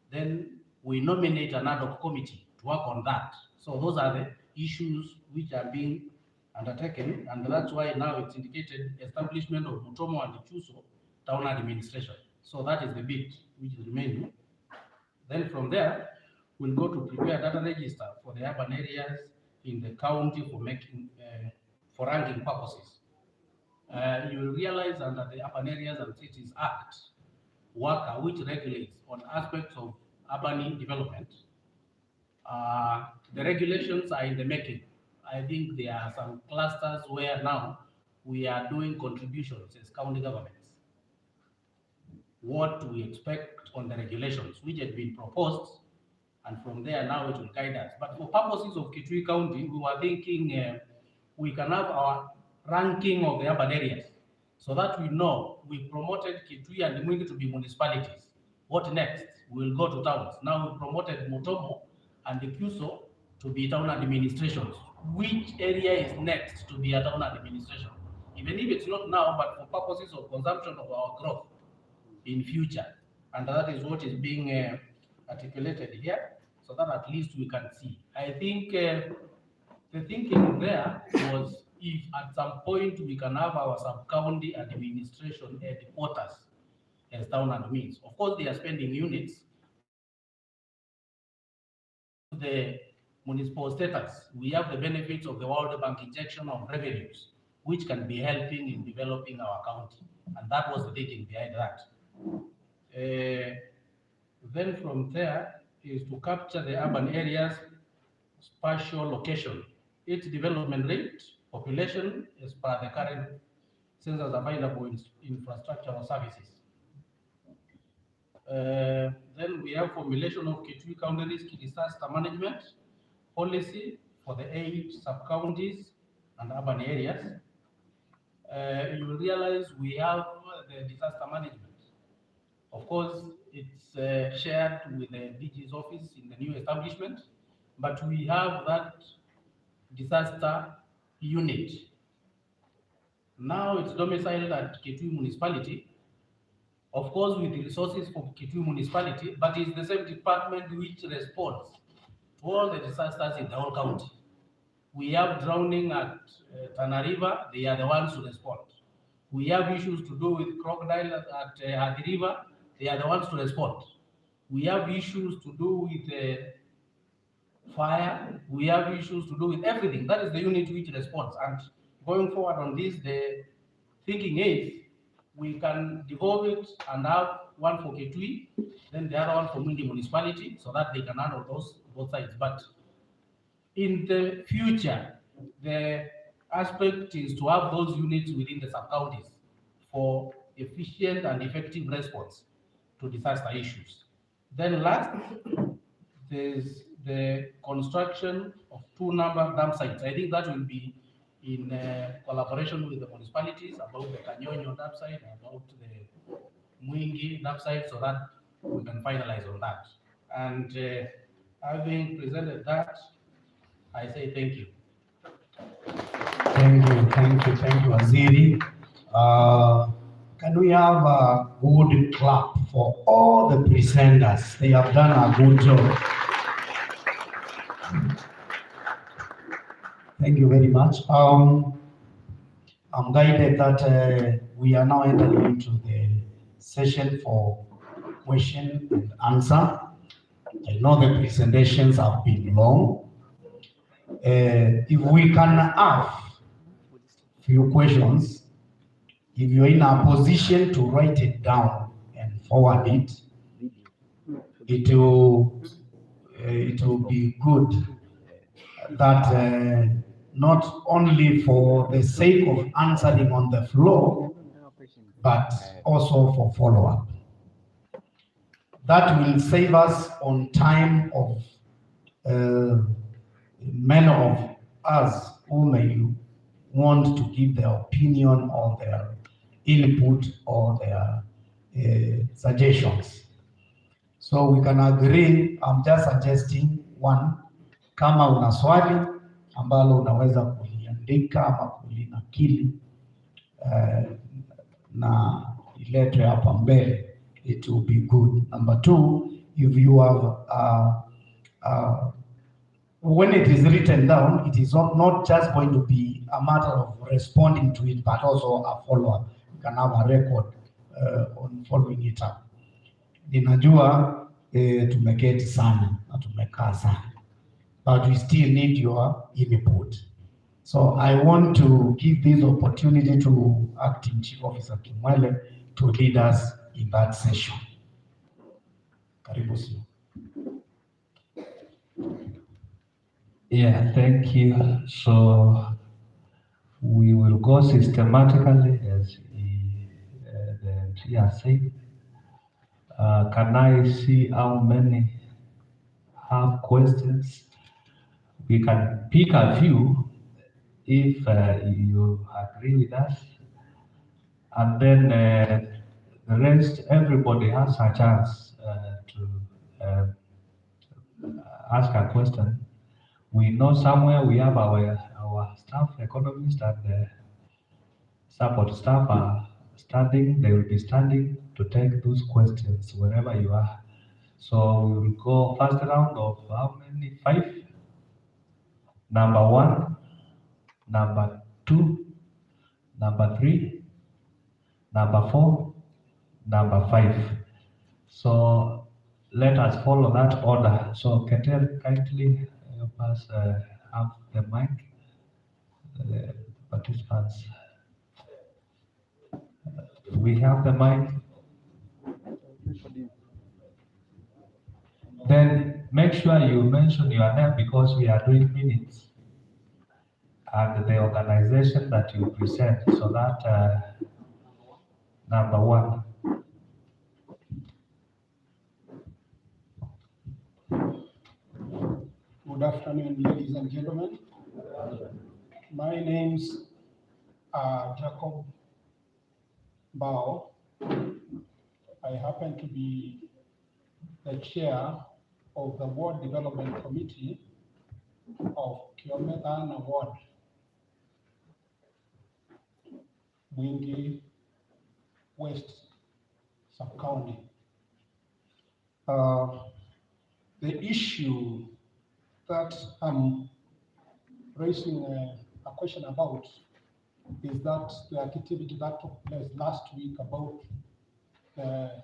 Then we nominate an ad hoc committee to work on that. So those are the issues which are being undertaken, and that's why now it's indicated establishment of Mutomo and Chuso town administration. So that is the bit which is remaining. Then from there, we'll go to prepare data register for the urban areas in the county for making for ranking purposes. You will realize under the Urban Areas and Cities Act, WACA, which regulates on aspects of urban development, the regulations are in the making. I think there are some clusters where now we are doing contributions as county governments. What we expect on the regulations which had been proposed, and from there now it will guide us. But for purposes of Kitui County, we were thinking we can have our ranking of the urban areas, so that we know we promoted Kitui and Mwingi to be municipalities. What next? We will go to towns. Now we promoted Mutomo and the Puso to be town administrations. Which area is next to be a town administration? Even if it's not now, but for purposes of consumption of our growth in future. And that is what is being articulated here, so that at least we can see. I think the thinking there was if at some point we can have our sub-county administration headquarters as town admins. Of course, they are spending units. The municipal status, we have the benefits of the World Bank injection of revenues, which can be helping in developing our county. And that was the thinking behind that. Then from there is to capture the urban areas spatial location, its development rate, population as per the current census available in infrastructural services. Then we have formulation of Kitui County Risk Disaster Management policy for the 8 sub-counties and urban areas. You will realize we have the disaster management. Of course, it's shared with the DG's office in the new establishment, but we have that disaster unit. Now it's domiciled at Kitui Municipality, of course with the resources for Kitui Municipality, but it's the same department which responds to all the disasters in the whole county. We have drowning at Tana River, they are the ones who respond. We have issues to do with crocodile at Hadi River, they are the ones to respond. We have issues to do with fire, we have issues to do with everything. That is the unit which responds. And going forward on this, the thinking is we can devolve it and have one for Kitui, then the other one for Mwingi municipality, so that they can handle those both sides. But in the future, the aspect is to have those units within the sub-counties for efficient and effective response to disaster issues. Then last, there's the construction of 2 number dam sites. I think that will be in collaboration with the municipalities about the Kanyonyo dam site, about the Mwingi dam site, so that we can finalize on that. And having presented that, I say thank you. Thank you, Waziri. Can we have a good clap for all the presenters? They have done a good job. Thank you very much. I'm guided that we are now entering into the session for question and answer. I know the presentations have been long. If we can have few questions, if you're in a position to write it down and forward it, it will be good that not only for the sake of answering on the floor, but also for follow-up. That will save us on time of many of us who may want to give their opinion or their input or their suggestions. So we can agree, I'm just suggesting one, kama una swali ambalo unaweza kuliandika ama kulinakili na iletwe hapa mbele, it will be good. Number 2, if you have when it is written down, it is not just going to be a matter of responding to it, but also a follow-up. You can have a record on following it up. Ninajua tumeketi sana na tumekaa sana, but we still need your input. So I want to give this opportunity to Acting Chief Officer Kimwele to lead us in that session. Karibu sana. Yeah, thank you. So we will go systematically as the MC has said. Can I see how many have questions? We can pick a few if you agree with us. And then the rest, everybody has a chance to ask a question. We know somewhere we have our staff economists and support staff are standing. They will be standing to take those questions wherever you are. So we will go first round of how many? 5. Number 1, number 2, number 3, number 4, number 5. So let us follow that order. So Keter, kindly help us have the mic, the participants. We have the mic. Then make sure you mention your name because we are doing minutes and the organization that you present, so that number 1. Good afternoon, ladies and gentlemen. My name's Jacob Bao. I happen to be the chair of the Ward Development Committee of Kiometan Ward, Mwingi West Sub-County. The issue that I'm raising a question about is that the activity that took place last week about the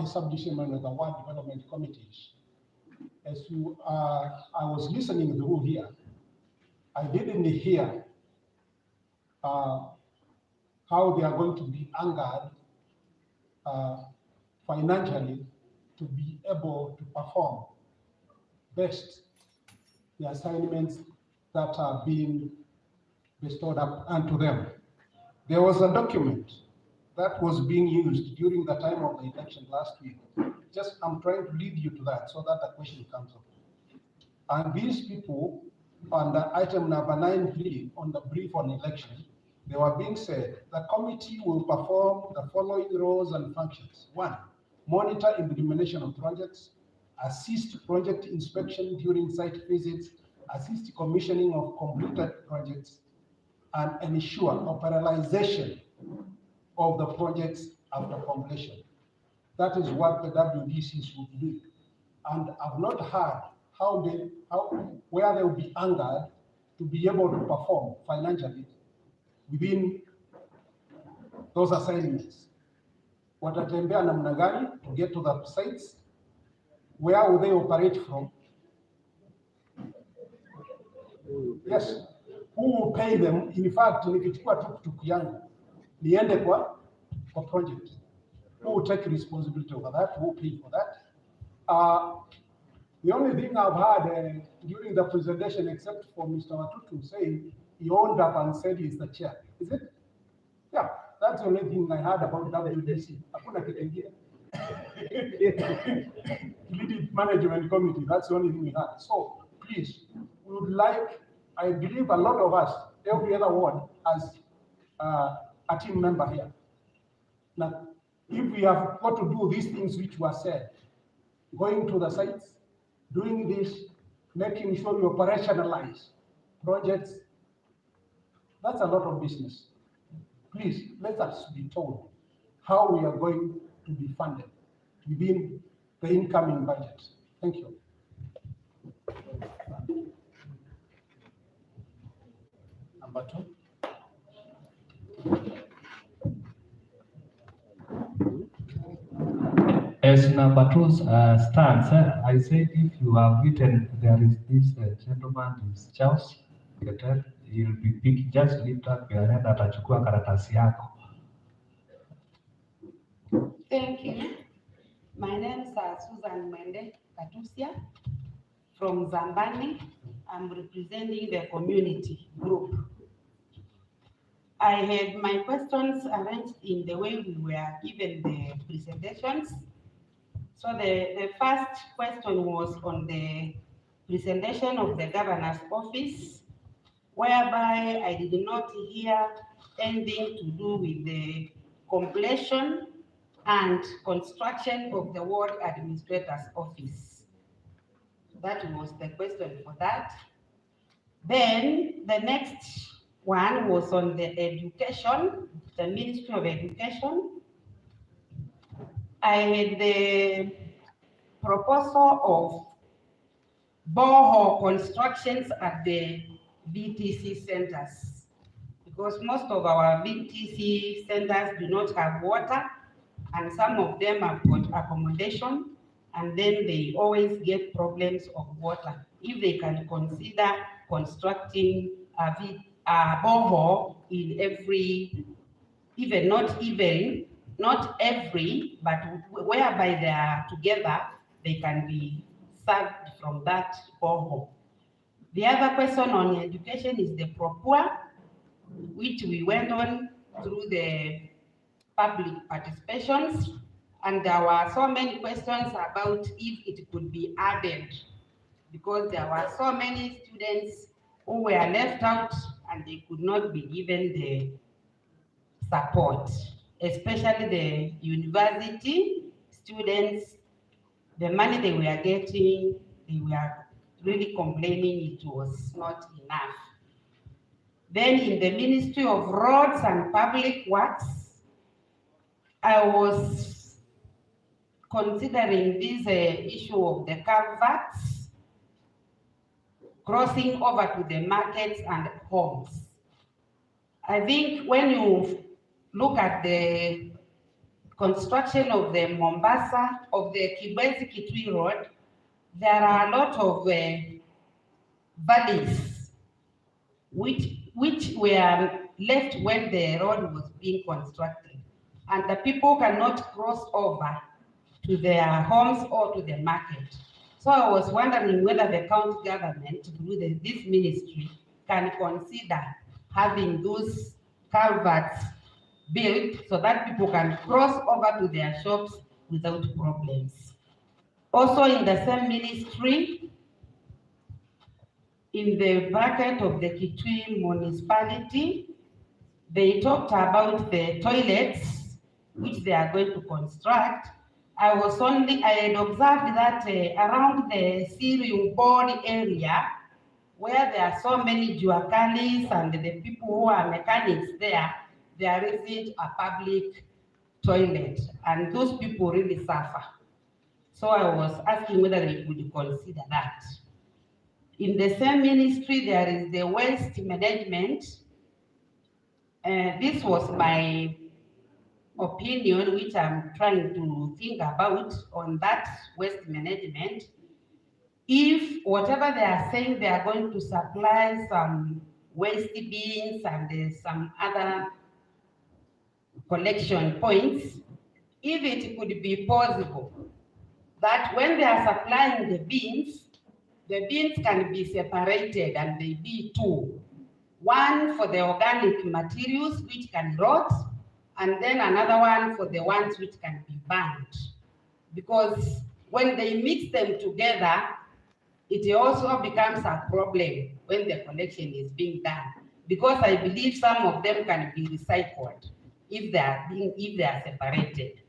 establishment of the Ward Development Committees. as you, I was listening through here, I didn't hear how they are going to be angered financially to be able to perform best the assignments that are being bestowed up unto them. There was a document that was being used during the time of the election last week. Just, I'm trying to lead you to that so that the question comes up. And these people, on the item number 9.3 on the brief on election, they were being said, the committee will perform the following roles and functions. 1, monitor implementation of projects, assist project inspection during site visits, assist commissioning of completed projects, and ensure operationalization of the projects after completion. That is what the WDCs will be doing. And I've not heard where they will be angered to be able to perform financially within those assignments. Watatembea namna gani to get to the sites? Where will they operate from? Yes, who will pay them? In fact, nikichukua tuk-tuk yangu niende kwa project, who will take responsibility over that? Who will pay for that? The only thing I've heard during the presentation, except for Mr. Watutu saying he owned up and said he's the chair, is it? Yeah, that's the only thing I heard about WDC. Hakuna kitu kingine. Lead management committee, that's the only thing we had. So please, we would like, I believe a lot of us, every other ward has a team member here. Now, if we have got to do these things which were said, going to the sites, doing this, making sure you operationalize projects, that's a lot of business. Please, let us be told how we are going to be funded within the incoming budget. Thank you. Number 2. As number 2 stands, I said if you have written, there is this gentleman, is Charles, he'll be picking, just lift up your hand, atachukua karatasi yako. Thank you. My name is Susan Mende Katusia from Zambani. I'm representing the community group. I had my questions arranged in the way we were given the presentations. So the first question was on the presentation of the governor's office, whereby I did not hear anything to do with the completion and construction of the ward administrator's office. That was the question for that. Then the next one was on the education, the Ministry of Education. I had the proposal of borehole constructions at the VTC centers, because most of our VTC centers do not have water, and some of them have got accommodation, and then they always get problems of water. If they can consider constructing a borehole in every, not every, but whereby they are together, they can be served from that borehole. The other question on education is the PROPUA, which we went on through the public participations, and there were so many questions about if it could be added, because there were so many students who were left out and they could not be given the support, especially the university students. The money they were getting, they were really complaining it was not enough. Then in the Ministry of Roads and Public Works, I was considering this issue of the culverts crossing over to the markets and homes. I think when you look at the construction of the Mombasa, of the Kibwezi Kitui Road, there are a lot of valleys which were left when the road was being constructed, and the people cannot cross over to their homes or to the market. So I was wondering whether the county government, through this ministry, can consider having those culverts built so that people can cross over to their shops without problems. Also in the same ministry, in the bracket of the Kitui municipality, they talked about the toilets which they are going to construct. I had observed that around the Sirium board area, where there are so many juakalis and the people who are mechanics there isn't a public toilet, and those people really suffer. So I was asking whether they would consider that. In the same ministry, there is the waste management. This was my opinion, which I'm trying to think about on that waste management. If whatever they are saying, they are going to supply some waste bins and some other collection points, if it could be possible that when they are supplying the beans can be separated and they be two. One for the organic materials which can rot, and then another one for the ones which can be burnt. Because when they mix them together, it also becomes a problem when the collection is being done. Because I believe some of them can be recycled if they are separated.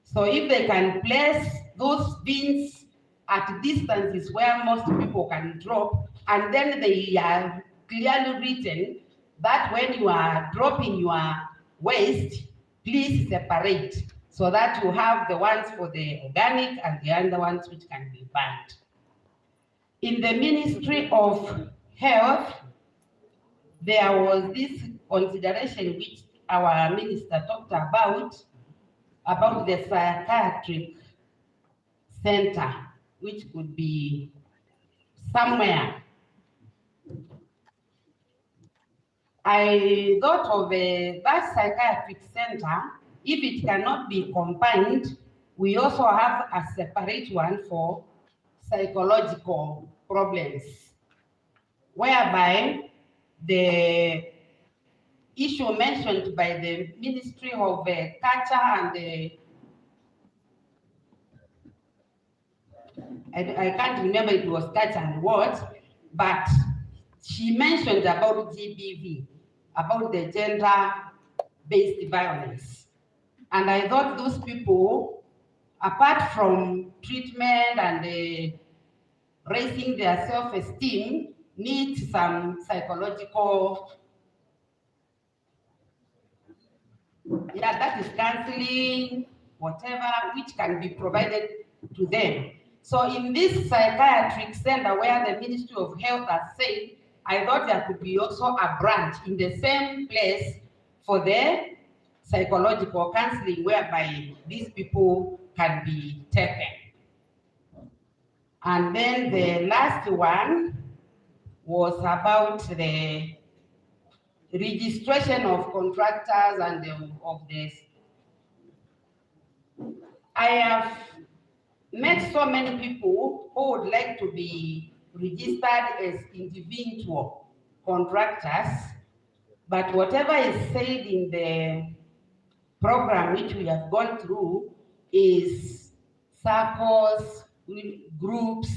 So if they can place those bins at distances where most people can drop, and then they are clearly written that when you are dropping your waste, please separate, so that you have the ones for the organic and the other ones which can be burnt. In the Ministry of Health, there was this consideration which our minister talked about the psychiatric center, which could be somewhere. I thought of that psychiatric center, if it cannot be combined, we also have a separate one for psychological problems, whereby the issue mentioned by the Ministry of Culture and I can't remember it was Culture and what, but she mentioned about GBV, about the gender-based violence. And I thought those people, apart from treatment and raising their self-esteem, need some psychological, that is counseling, whatever, which can be provided to them. So in this psychiatric center where the Ministry of Health has said, I thought there could be also a branch in the same place for the psychological counseling, whereby these people can be taken. And then the last one was about the registration of contractors and of this. I have met so many people who would like to be registered as individual contractors, but whatever is said in the program which we have gone through is circles, groups,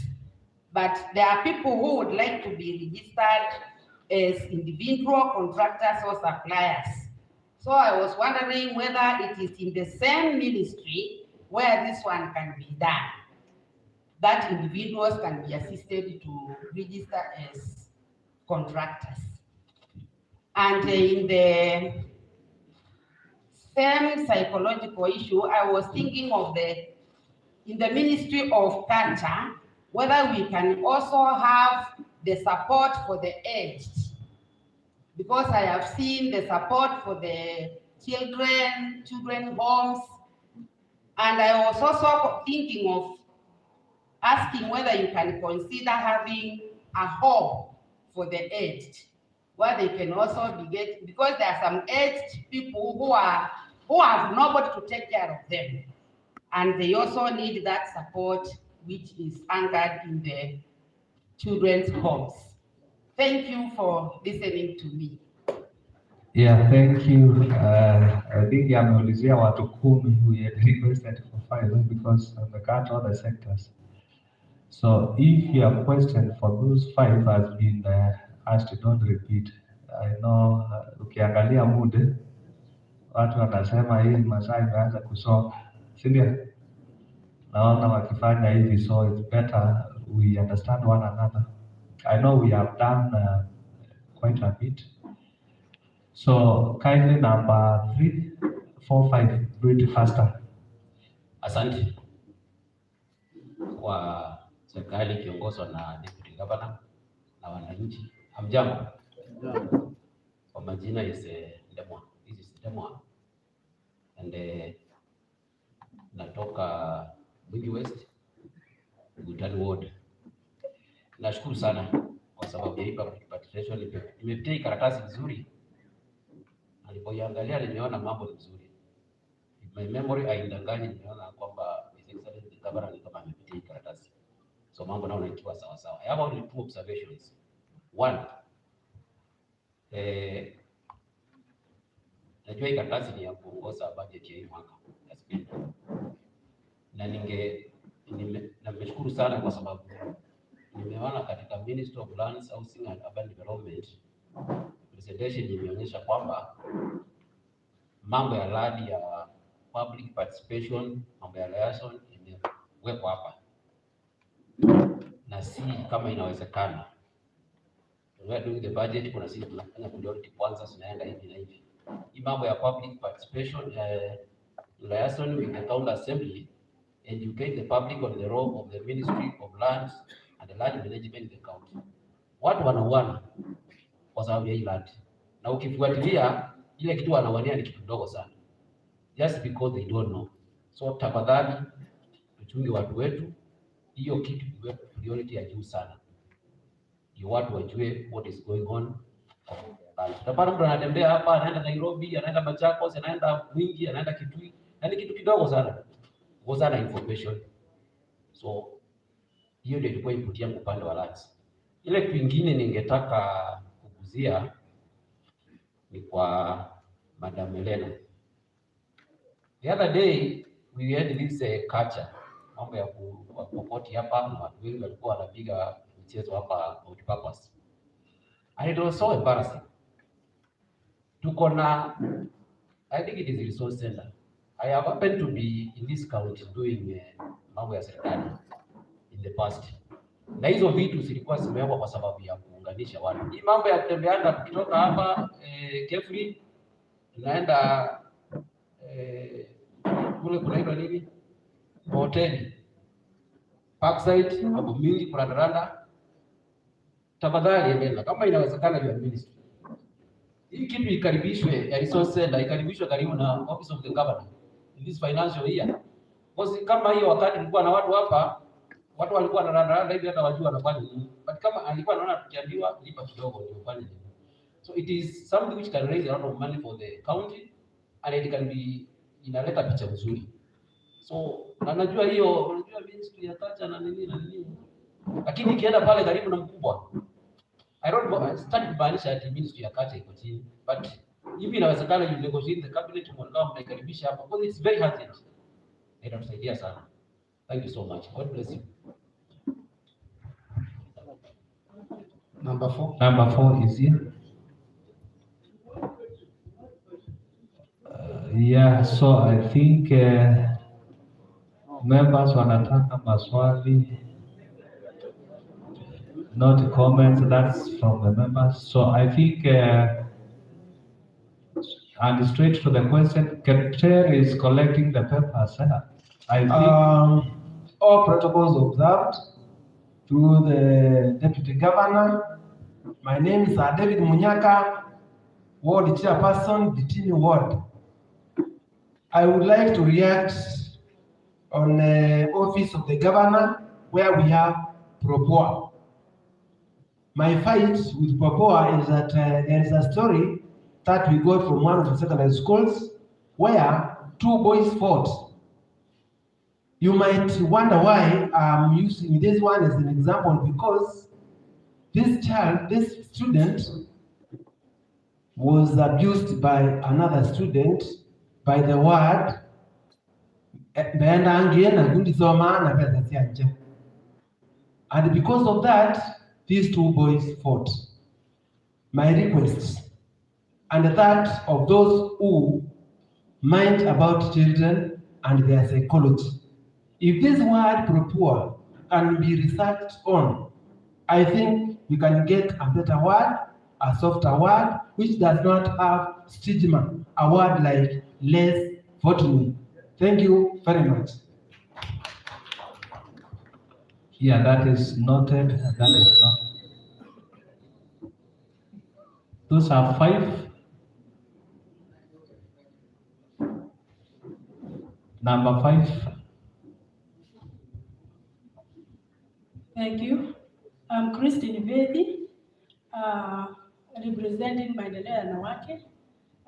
but there are people who would like to be registered as individual contractors or suppliers. So I was wondering whether it is in the same ministry where this one can be done, that individuals can be assisted to register as contractors. And in the same psychological issue, I was thinking of in the Ministry of Culture, whether we can also have the support for the aged, because I have seen the support for the children homes, and I was also thinking of asking whether you can consider having a home for the aged, where they can also be get, because there are some aged people who have nobody to take care of them, and they also need that support, which is anchored in the children's homes. Thank you for listening to me. Yeah, thank you. I think ameulizia watu 10 who had requested for 5 because we cut all the sectors. So if your question for those 5 has been asked, don't repeat. I know ukiangalia muda watu wanasema hii masaa imeanza kusonga, si ndio? Naona wakifanya hivi, so it's better we understand one another. I know we have done quite a bit. So kindly number 3, 4, 5, do it faster. Asante kwa serikali kiongozwa na Deputy Governor na wananchi. Hamjambo. Kwa majina is Ndemwa. This is Ndemwa. And natoka Mwingi West, Gutani Ward. Nashukuru sana kwa sababu ya hii participation. Nimepitia karatasi vizuri. Nilipoiangalia nimeona mambo ni mzuri. My memory haindanganyi, nimeona kwamba His Excellency the Governor ni kama amepitia karatasi. So mambo naona ikiwa sawa sawa. I have only 2 observations. One, najua hii karatasi ni ya kuongoza budget ya hii mwaka. Na nimeshukuru sana kwa sababu nimeona katika Ministry of Lands, Housing and Urban Development presentation imeonyesha kwamba mambo ya land ya public participation, mambo ya liaison imewekwa hapa, na si kama inawezekana. We are doing the budget, kuna sisi tunafanya priority kwanza, tunaenda hivi na hivi. Hii mambo ya public participation, liaison with the county assembly, educate the public on the role of the Ministry of Lands and the land management in the county. Watu wanauana kwa sababu ya hii land, na ukifuatilia ile kitu wanawania ni kitu ndogo sana, just because they don't know. So tafadhali tuchunge watu wetu, hiyo kitu iwe priority ya juu sana, ndio watu wajue what is going on. Utapata mtu anatembea hapa, anaenda Nairobi, anaenda Machakos, anaenda Mwingi, anaenda Kitui, yani kitu kidogo sana, kwa sana information. So hiyo ndio ilikuwa input yangu upande wa lands. Ile kitu kingine ningetaka kuguzia ni kwa Madam Elena. The other day we had this culture, mambo ya kupokoti hapa, na watu wengi walikuwa wanapiga mchezo hapa out purpose. And it was so embarrassing. Tuko na, I think it is a resource center. I have happened to be in this county doing mambo ya serikali in the past. Na hizo vitu zilikuwa zimewekwa kwa sababu ya kuunganisha watu. Hii mambo ya kutembeana kutoka hapa Kefri tunaenda kule kunaitwa nini? Hoteli. Parkside, mambo mingi kurandaranda. Tafadhali Elena, kama inawezekana your ministry, hii kitu ikaribishwe ya resource center, ikaribishwe karibu na office of the governor in this financial year. Because kama hiyo wakati nilikuwa na watu hapa, watu walikuwa wanarandaranda hivi hata wajua wanafanya nini. But kama alikuwa anaona tukiambiwa lipa kidogo ndio ufanye nini. So it is something which can raise a lot of money for the county, and it can be inaleta picha nzuri. So najua hiyo, unajua ministry ya culture na nini na nini. Lakini ikienda pale karibu na mkubwa, I don't start kubainisha ati ministry ya culture iko chini, but hivi inawezekana you negotiate the cabinet mwanao mnaikaribisha hapa, because it's very urgent. Itatusaidia sana. Thank you so much. God bless you. Number 4. Number 4 is here. Yeah, so I think members wanataka maswali, not comments. That's from the members. So I think, and straight to the question, Chair is collecting the papers. I think all protocols observed to the Deputy Governor. My name is David Munyaka, Ward Chairperson, Bitini Ward. I would like to react on the office of the Governor where we have Propoa. My fight with Propoa is that there is a story that we got from one of the secondary schools where two boys fought. You might wonder why I'm using this one as an example, because this student was abused by another student by the word and because of that, these two boys fought. My request, and that of those who mind about children and their psychology, if this word Propua can be researched on, I think we can get a better word, a softer word, which does not have stigma, a word like less fortunate. Thank you very much. Yeah, that is noted. That is noted. Those are 5. Number 5. Thank you. I'm Christine Vedi, representing Maendeleo Wanawake,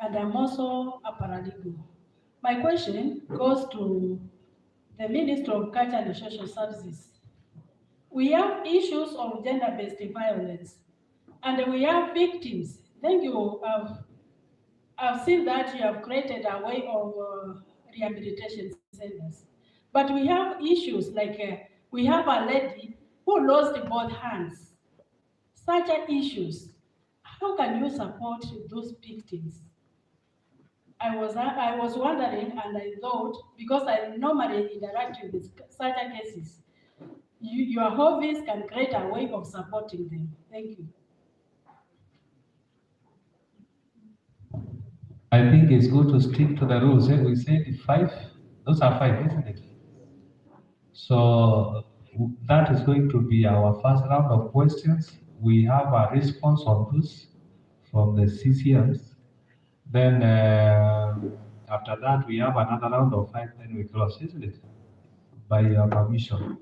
and I'm also a paralegal. My question goes to the Minister of Culture and Social Services. We have issues of gender-based violence, and we have victims. Thank you. I've seen that you have created a way of rehabilitation centers. But we have issues like we have a lady who lost both hands. Such issues. How can you support those victims? I was wondering, and I thought, because I normally interact with such cases, your office can create a way of supporting them. Thank you. I think it's good to stick to the rules. We said 5. Those are 5, isn't it? So that is going to be our first round of questions. We have a response on this from the CCMs. Then after that, we have another round of 5, then we close, isn't it? By your permission.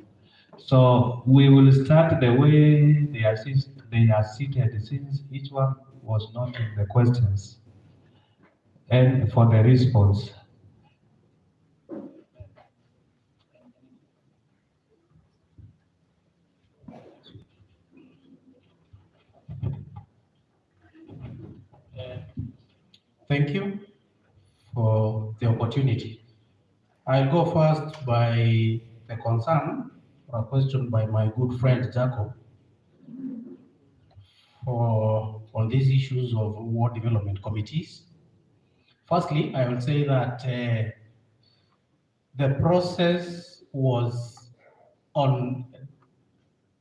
So we will start the way they are seated, since each one was not in the questions. And for the response. Thank you for the opportunity. I'll go first by the concern or a question by my good friend Jacob on these issues of ward development committees. Firstly, I will say that the process was on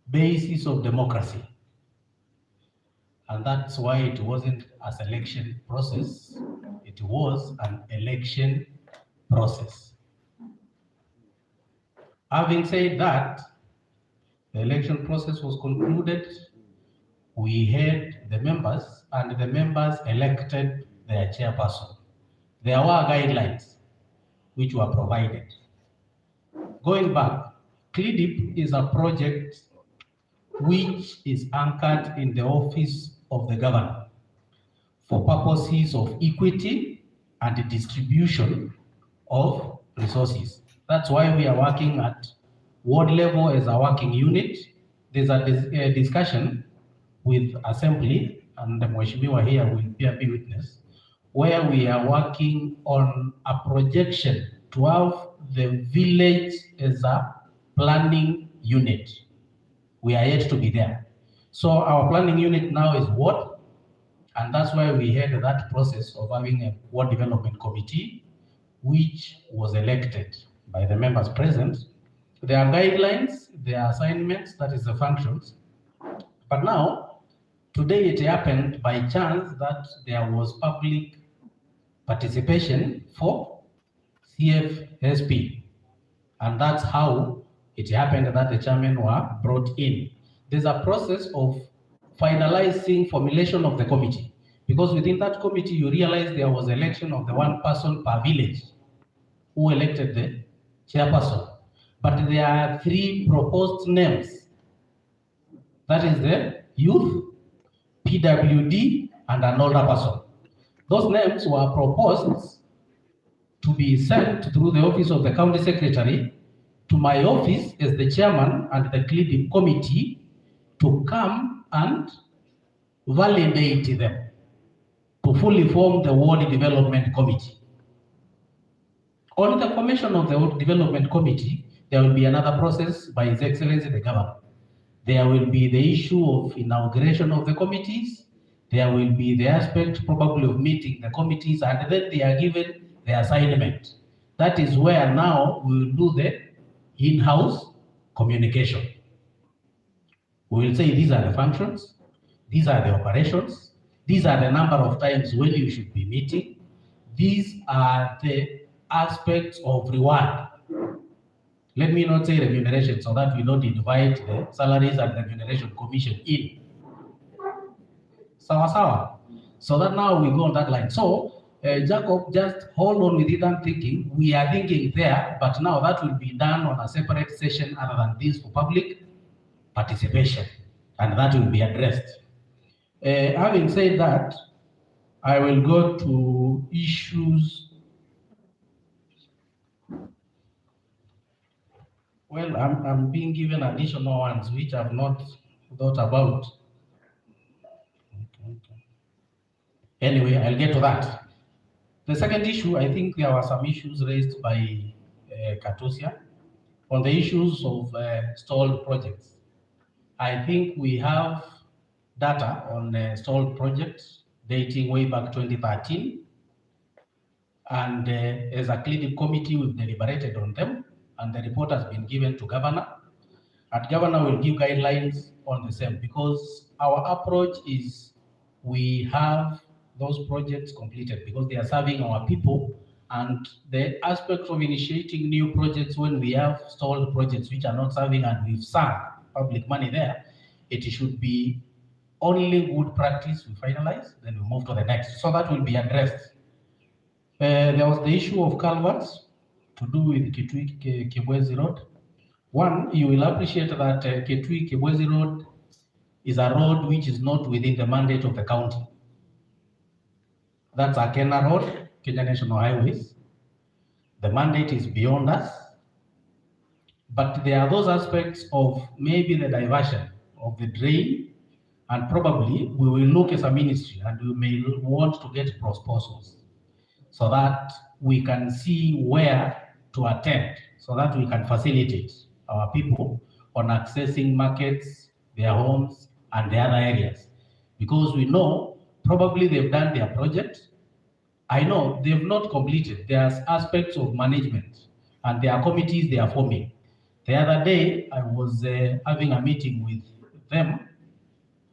basis of democracy. And that's why it wasn't a selection process, it was an election process. Having said that, the election process was concluded, we had the members, and the members elected their chairperson. There were guidelines which were provided. Going back, CLIDIP is a project which is anchored in the office of the governor for purposes of equity and distribution of resources. That's why we are working at ward level as a working unit. There's a discussion with assembly, and the Mheshimiwa here will be witness, where we are working on a projection to have the village as a planning unit. We are yet to be there. So our planning unit now is ward, and that's why we had that process of having a ward development committee, which was elected by the members present. There are guidelines, there are assignments, that is the functions. But now, today it happened by chance that there was public participation for CFSP. And that's how it happened that the chairmen were brought in. There's a process of finalizing formulation of the committee, because within that committee, you realize there was election of the one person per village who elected the chairperson. but there are 3 proposed names. That is the youth, PWD, and an older person. Those names were proposed to be sent through the office of the county secretary to my office as the chairman and the cleaning committee to come and validate them to fully form the ward development committee. On the formation of the ward development committee, there will be another process by His Excellency the Governor. There will be the issue of inauguration of the committees. There will be the aspect probably of meeting the committees, and then they are given the assignment. That is where now we will do the in-house communication. We will say these are the functions, these are the operations, these are the number of times when you should be meeting, these are the aspects of reward. Let me not say remuneration so that we don't invite the salaries and remuneration commission in. Sawa. So that now we go on that line. So Jacob, just hold on with it and thinking. We are thinking there, but now that will be done on a separate session other than this for public participation, and that will be addressed. Having said that, I will go to issues. Well, I'm being given additional ones which I've not thought about. Anyway, I'll get to that. The second issue, I think there were some issues raised by Katusia on the issues of stalled projects. I think we have data on stalled projects dating way back 2013. And as a cleaning committee, we've deliberated on them, and the report has been given to Governor. And Governor will give guidelines on the same, because our approach is we have those projects completed because they are serving our people, and the aspect of initiating new projects when we have stalled projects which are not serving and we've sunk public money there, it should be only good practice we finalize, then we move to the next. So that will be addressed. There was the issue of culverts to do with Kitui Kebwezi Road. One, you will appreciate that Kitui Kebwezi Road is a road which is not within the mandate of the county. That's a Kenya Road, Kenya National Highways. The mandate is beyond us. But there are those aspects of maybe the diversion of the drain, and probably we will look as a ministry and we may want to get proposals so that we can see where to attend, so that we can facilitate our people on accessing markets, their homes, and the other areas. Because we know probably they've done their project. I know they've not completed. There's aspects of management, and there are committees they are forming. The other day, I was having a meeting with them.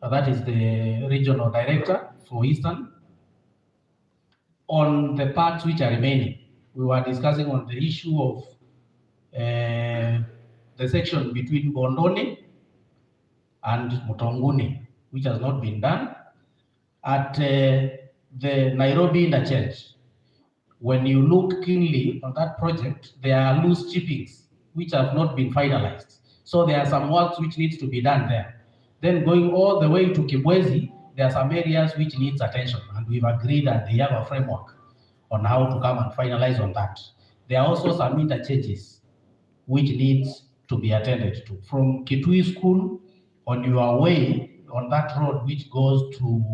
That is the regional director for Eastern, on the parts which are remaining. We were discussing on the issue of the section between Bondoni and Mutonguni, which has not been done. At the Nairobi interchange, when you look keenly on that project, there are loose chippings which have not been finalized. So there are some works which needs to be done there. Then going all the way to Kibwezi, there are some areas which needs attention, and we've agreed that they have a framework on how to come and finalize on that. There are also some interchanges which needs to be attended to. From Kitui School, on your way on that road which goes to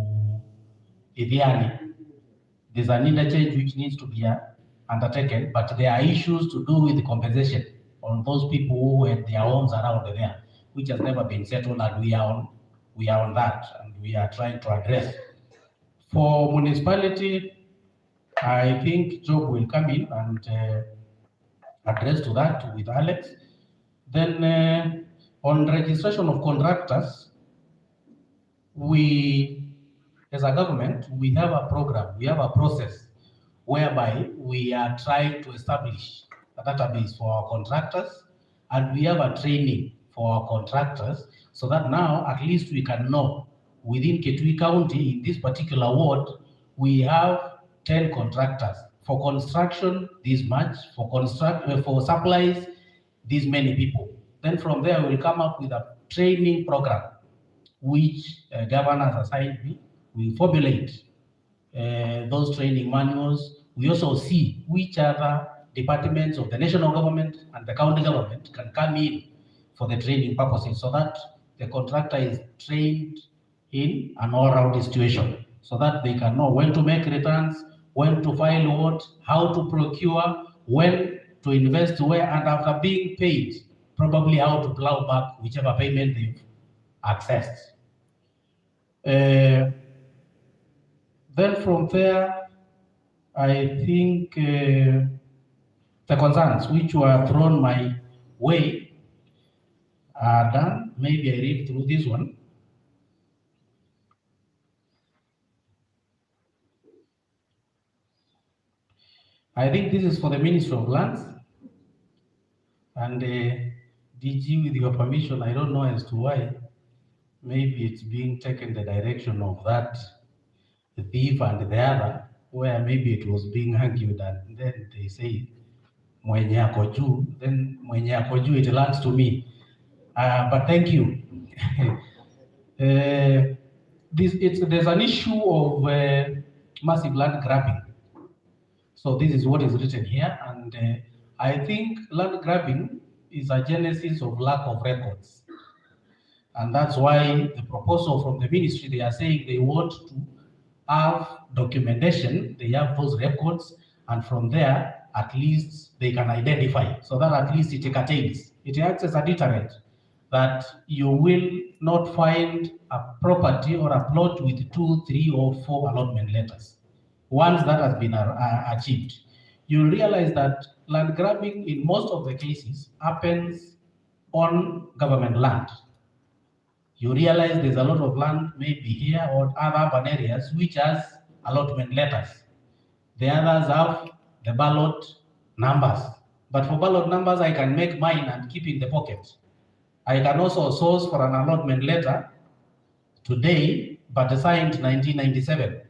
Idiani, there's an interchange which needs to be undertaken, but there are issues to do with the compensation on those people who had their homes around there, which has never been settled, and we are on that, and we are trying to address. For municipality, I think Job will come in and address to that with Alex. Then on registration of contractors, we, as a government, we have a program, we have a process whereby we are trying to establish a database for our contractors, and we have a training for our contractors, so that now at least we can know within Kitui County, in this particular ward, we have 10 contractors. For construction, this much. For supplies, these many people. Then from there, we'll come up with a training program, which governors assigned me. We formulate those training manuals. We also see which other departments of the national government and the county government can come in for the training purposes, so that the contractor is trained in an all-round situation, so that they can know when to make returns, when to file what, how to procure, when to invest where, and after being paid, probably how to plow back whichever payment they've accessed. Then from there, I think the concerns which were thrown my way are done. Maybe I read through this one. I think this is for the Ministry of Lands. And DG, with your permission, I don't know as to why. Maybe it's being taken the direction of that, the thief and the other, where maybe it was being argued, and then they say, mwenye ako juu, then mwenye ako juu, it lands to me. But thank you. There's an issue of massive land grabbing. So this is what is written here, and I think land grabbing is a genesis of lack of records. And that's why the proposal from the ministry, they are saying they want to have documentation, they have those records, and from there, at least they can identify, so that at least it curtails. It acts as a deterrent, that you will not find a property or a plot with 2, 3, or 4 allotment letters. Once that has been achieved, you realize that land grabbing in most of the cases happens on government land. You realize there's a lot of land maybe here or other urban areas which has allotment letters. The others have the ballot numbers. But for ballot numbers, I can make mine and keep in the pocket. I can also source for an allotment letter today, but signed 1997.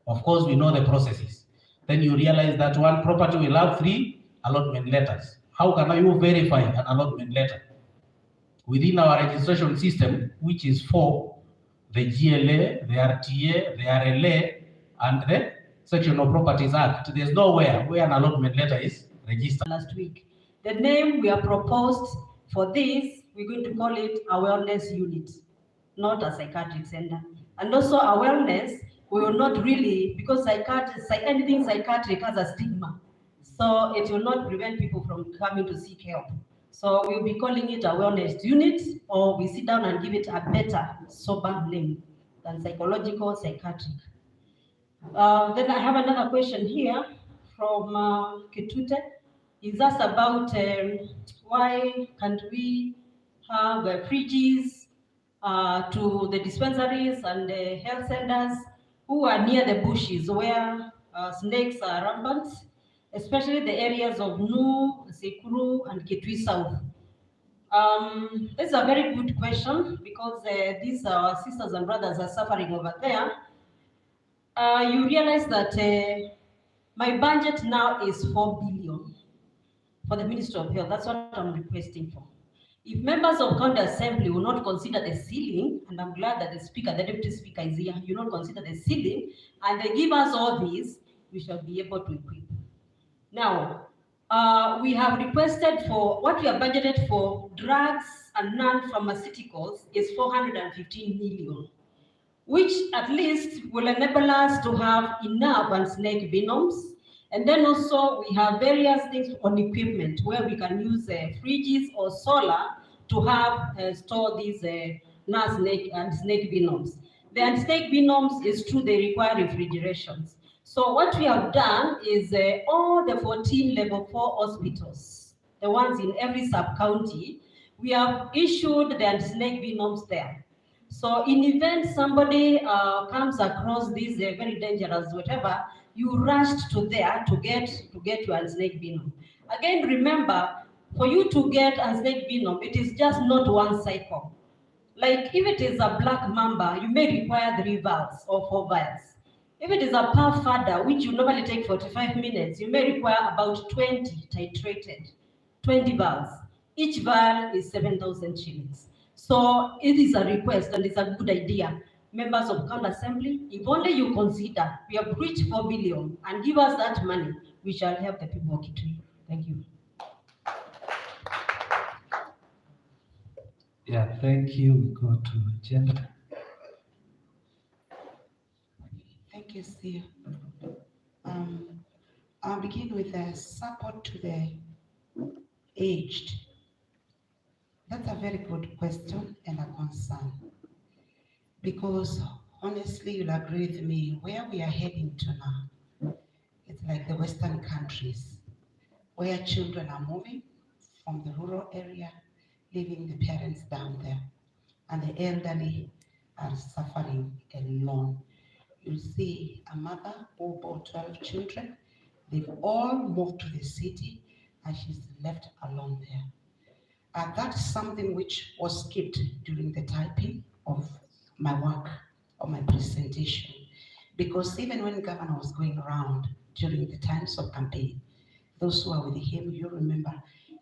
Of course, we know the processes. Then you realize that one property will have 3 allotment letters. How can you verify an allotment letter? Within our registration system, which is for the GLA, the RTA, the RLA, and the Section of Properties Act, there's nowhere where an allotment letter is registered. Last week, the name we have proposed for this, we're going to call it a wellness unit, not a psychiatric center. And also a wellness, we will not really, because anything psychiatric has a stigma, so it will not prevent people from coming to seek help. So we'll be calling it a wellness unit, or we sit down and give it a better, sober name than psychological, psychiatric. Then I have another question here from Kitui. Is asked about why can't we have fridges to the dispensaries and the health centers who are near the bushes where snakes are rampant, especially the areas of Nu, Sekuru, and Kitui South. This is a very good question, because these sisters and brothers are suffering over there. You realize that my budget now is 4 billion for the Ministry of Health. That's what I'm requesting for. If members of County Assembly will not consider the ceiling, and I'm glad that the Speaker, the Deputy Speaker is here, you not consider the ceiling, and they give us all these, we shall be able to equip. Now, we have requested for, what we have budgeted for drugs and non-pharmaceuticals is 415 million, which at least will enable us to have enough anti-snake venoms. And then also we have various things on equipment where we can use fridges or solar to have store these non-snake and snake venoms. The anti-snake venoms is true, they require refrigerations. So what we have done is all the 14 level 4 hospitals, the ones in every sub-county, we have issued the anti-snake venoms there. So in event somebody comes across these very dangerous whatever, you rushed to there to get your anti-snake venom. Again, remember, for you to get anti-snake venom, it is just not one cycle. Like if it is a black mamba, you may require 3 vials or 4 vials. If it is a puff fadder, which you normally take 45 minutes, you may require about 20 titrated, 20 vials. Each VAL is 7,000 shillings. So it is a request and it's a good idea. Members of County Assembly, if only you consider we have reached 4 billion and give us that money, we shall help the people of Kitui. Thank you. Yeah, thank you. We go to agenda. Thank you, Steve. I'll begin with the support to the aged. That's a very good question and a concern. Because honestly, you'll agree with me, where we are heading to now, it's like the Western countries, where children are moving from the rural area, leaving the parents down there, and the elderly are suffering alone. You see a mother who bore 12 children, they've all moved to the city, and she's left alone there. And that's something which was skipped during the typing of my work or my presentation. Because even when the governor was going around during the times of campaign, those who are with him, you remember,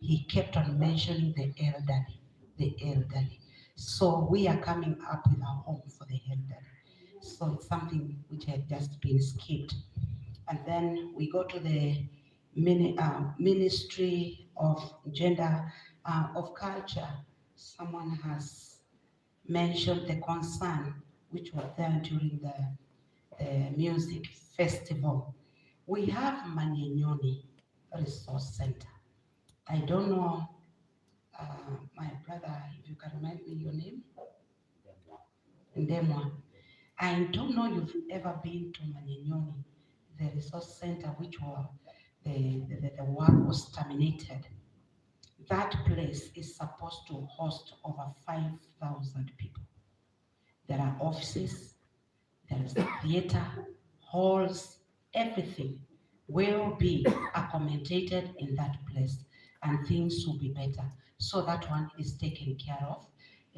he kept on mentioning the elderly, the elderly. So we are coming up with a home for the elderly. So it's something which had just been skipped. And then we go to the Ministry of Gender, of Culture. Someone has mentioned the concern which was there during the music festival. We have Manyenyoni Resource Center. I don't know, my brother, if you can remind me your name? Ndemwa. I don't know if you've ever been to Manyenyoni, the resource center which was, the work was terminated. That place is supposed to host over 5,000 people. There are offices, there is theater, halls, everything will be accommodated in that place and things will be better. So that one is taken care of.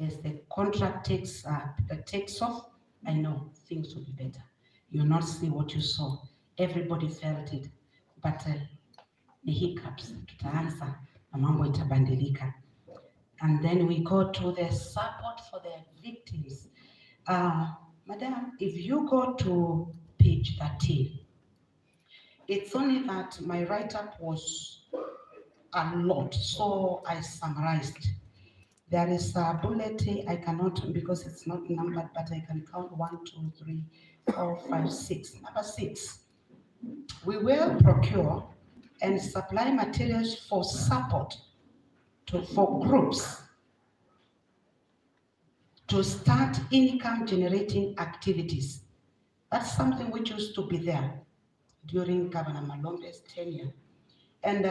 As the contract takes off, I know things will be better. You'll not see what you saw. Everybody felt it, but the hiccups, tutaanza na mambo itabadilika. And then we go to the support for the victims. Madam, if you go to page 13, it's only that my write-up was a lot, so I summarized. There is a bullet, I cannot, because it's not numbered, but I can count 1, 2, 3, 4, 5, 6. Number 6, we will procure and supply materials for support for groups to start income generating activities. That's something which used to be there during Governor Malombe's tenure. And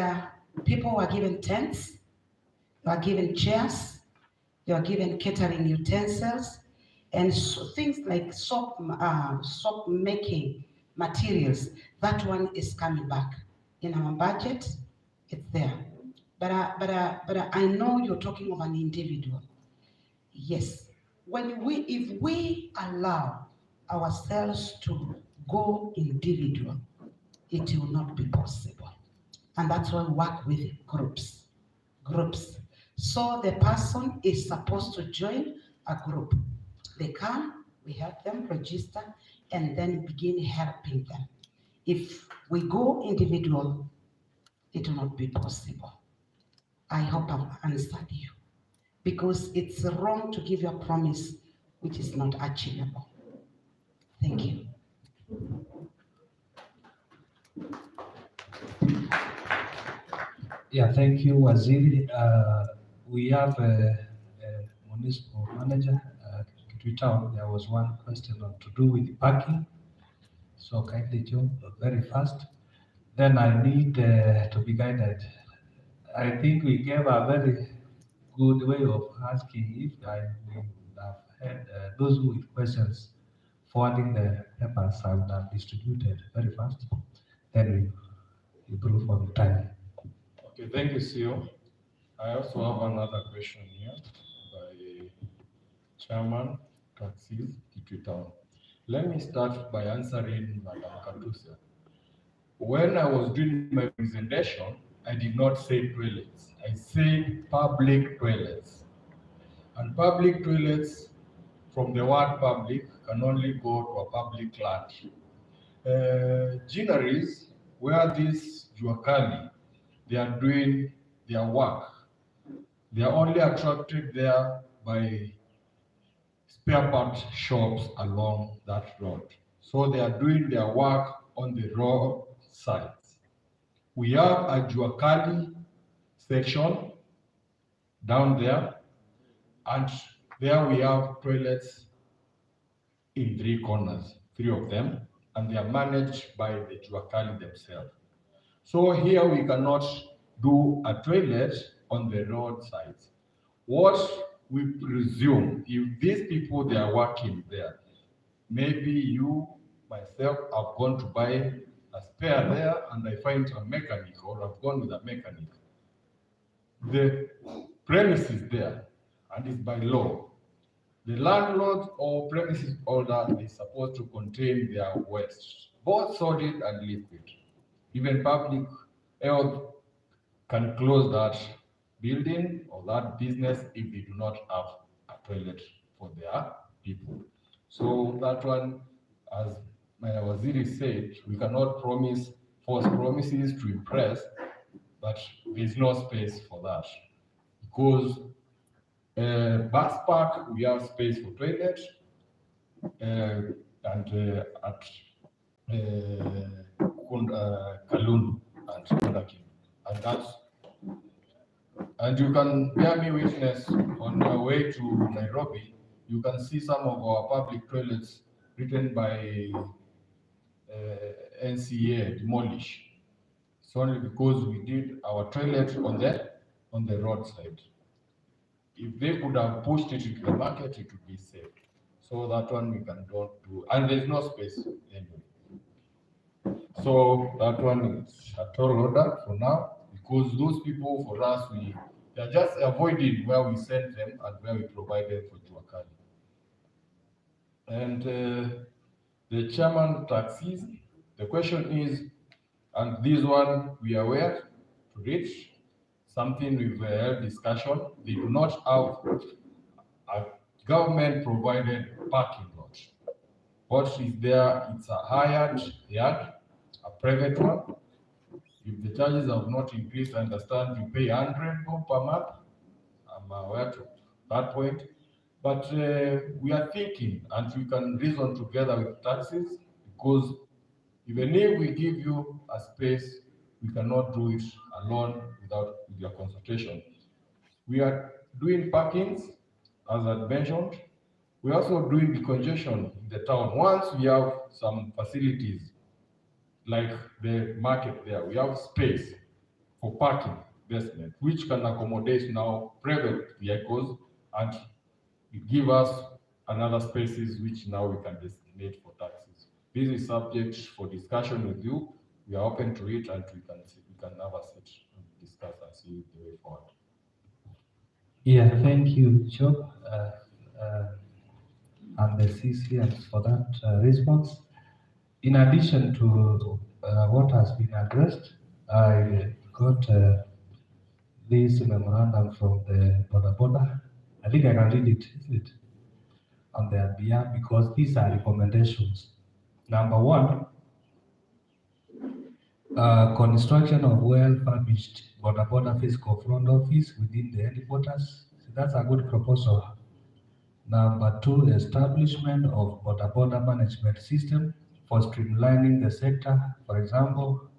people were given tents, they were given chairs, they were given catering utensils, and so things like soap making materials. That one is coming back. In our budget, it's there. But I know you're talking of an individual. Yes. If we allow ourselves to go individual, it will not be possible. And that's why we work with groups. So the person is supposed to join a group. They come, we help them register, and then begin helping them. If we go individual, it will not be possible. I hope I've answered you. Because it's wrong to give you a promise which is not achievable. Thank you. Yeah, thank you, Waziri. We have a municipal manager, Kitui Town. There was one question to do with parking. So kindly, Joe, very fast. Then I need to be guided. I think we gave a very good way of asking if we have had those with questions forwarding the papers I would have distributed very fast. Then we improve on time. Okay, thank you, CEO. I also have another question here by Chairman Taxis, Kitui Town. Let me start by answering Madam Katusia. When I was doing my presentation, I did not say toilets. I said public toilets. And public toilets, from the word public, can only go to a public land. Ginaries, where these Juakali, they are doing their work, they are only attracted there by spare part shops along that road. So they are doing their work on the road sides. We have a Juakali section down there, and there we have toilets in 3 corners, 3 of them, and they are managed by the Juakali themselves. So here we cannot do a toilet on the road sides. What we presume, if these people, they are working there, maybe you, myself, have gone to buy a spare there and I find a mechanic, or I've gone with a mechanic. The premise is there and it's by law. The landlord or premises owner is supposed to contain their waste, both solid and liquid. Even public health can close that building or that business if they do not have a toilet for their people. So that one, as my Waziri said, we cannot promise false promises to impress, but there's no space for that. Because bus park, we have space for toilet, and at Kalundu and Kondakim. And that's, and you can bear me witness, on our way to Nairobi, you can see some of our public toilets written by NCA, demolish. It's only because we did our toilet on the roadside. If they could have pushed it into the market, it would be safe. So that one we can don't do, and there's no space anyway. So that one is a tall order for now, because those people, for us, they are just avoiding where we sent them and where we provided for Juakali. And the chairman taxis, the question is, and this one we are aware to reach, something we've held discussion, they do not have a government provided parking lot. What is there? It's a hired yard, a private one. If the charges have not increased, I understand you pay 100 bob per month. I'm aware to that point. But we are thinking, and we can reason together with taxis, because even if we give you a space, we cannot do it alone without your consultation. We are doing parkings, as I mentioned. We're also doing decongestion in the town. Once we have some facilities, like the market there, we have space for parking basement, which can accommodate now private vehicles and give us another spaces which now we can designate for taxis. This is subject for discussion with you. We are open to it, and we can have a sit and discuss and see the way forward. Yeah, thank you, Joe, and the CCMs for that response. In addition to what has been addressed, I got this memorandum from the Boda. I think I can read it, is it? On their behalf, because these are recommendations. Number 1, construction of well-furnished Boda fiscal front office within the headquarters. So that's a good proposal. Number 2, establishment of Boda management system for streamlining the sector. For example,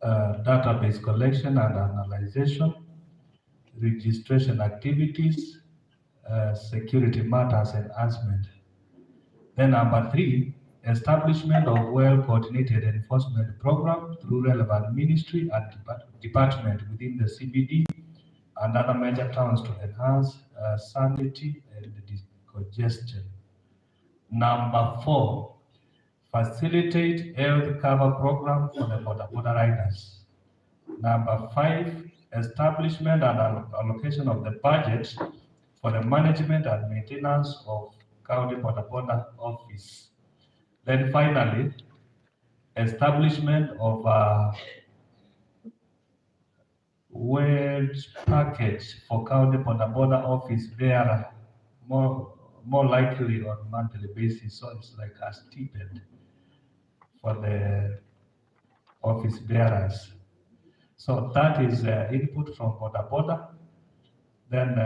database collection and analyzation, registration activities, security matters enhancement. Then number 3, establishment of well-coordinated enforcement program through relevant ministry and department within the CBD and other major towns to enhance sanity and decongestion. Number 4, facilitate health cover program for the Boda riders. Number 5, establishment and allocation of the budget for the management and maintenance of County Boda office. Then finally, establishment of wage package for county boda office bearer, more likely on monthly basis, so it's like a stipend for the office bearers. So that is input from boda. Then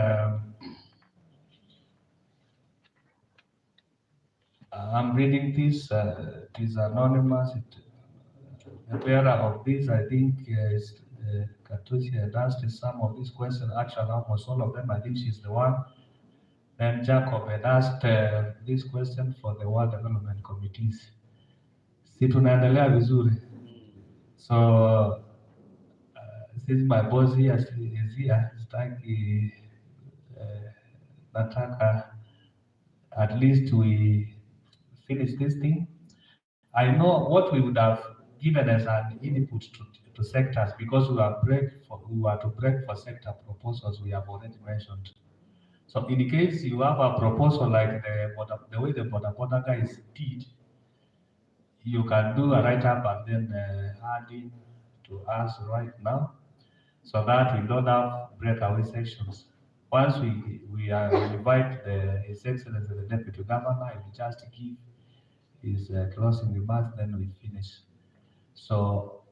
I'm reading this. It is anonymous. The bearer of this, I think, is Katusi had asked some of these questions. Actually, almost all of them. I think she's the one. Then Jacob had asked this question for the World Development Committees. Si tunaendelea vizuri. So since my boss here is here, nataka at least we finish this thing. I know what we would have given as an input to sectors, because we are to break for sector proposals we have already mentioned. So in case you have a proposal like the way the boda guys did, you can do a write-up and then add in to us right now, so that we don't have breakaway sections. Once we invite His Excellency the Deputy Governor, he will just give his closing remarks, then we finish. So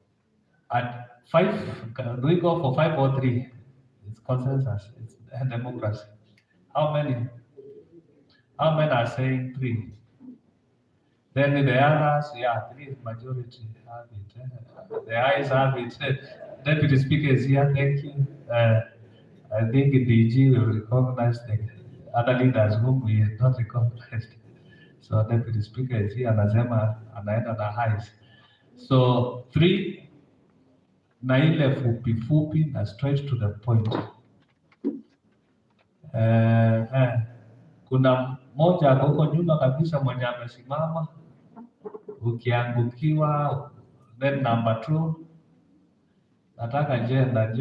at 5, do we go for 5 or 3? It's consensus, it's democracy. How many are saying 3? Then the others, 3 is majority, have it. The ayes have it. Deputy Speaker is here, thank you. I think the DG will recognize the other leaders whom we have not recognized. So Deputy Speaker is here, anasema anaenda na highs. So 3 na ile fupi na straight to the point. Kuna moja huko nyuma kabisa mwenye amesimama, ukiangukiwa. Then number 2, nataka agenda.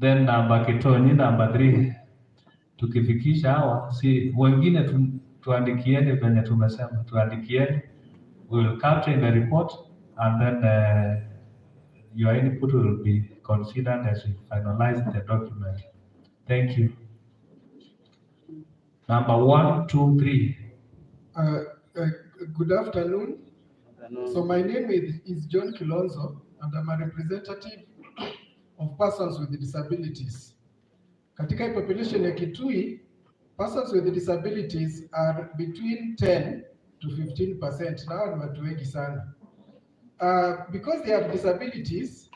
Then number Kitoni, number 3. Tukifikisha hawa, si wengine tuandikieni venye tumesema, tuandikieni. We will capture in the report, and then your input will be considered as we finalize the document. Thank you. Number 1, 2, 3. Good afternoon. So my name is John Kilonzo, and I'm a representative of persons with disabilities. Katika population ya Kitui, persons with disabilities are between 10 to 15%. Now ni watu wengi sana. Because they have disabilities,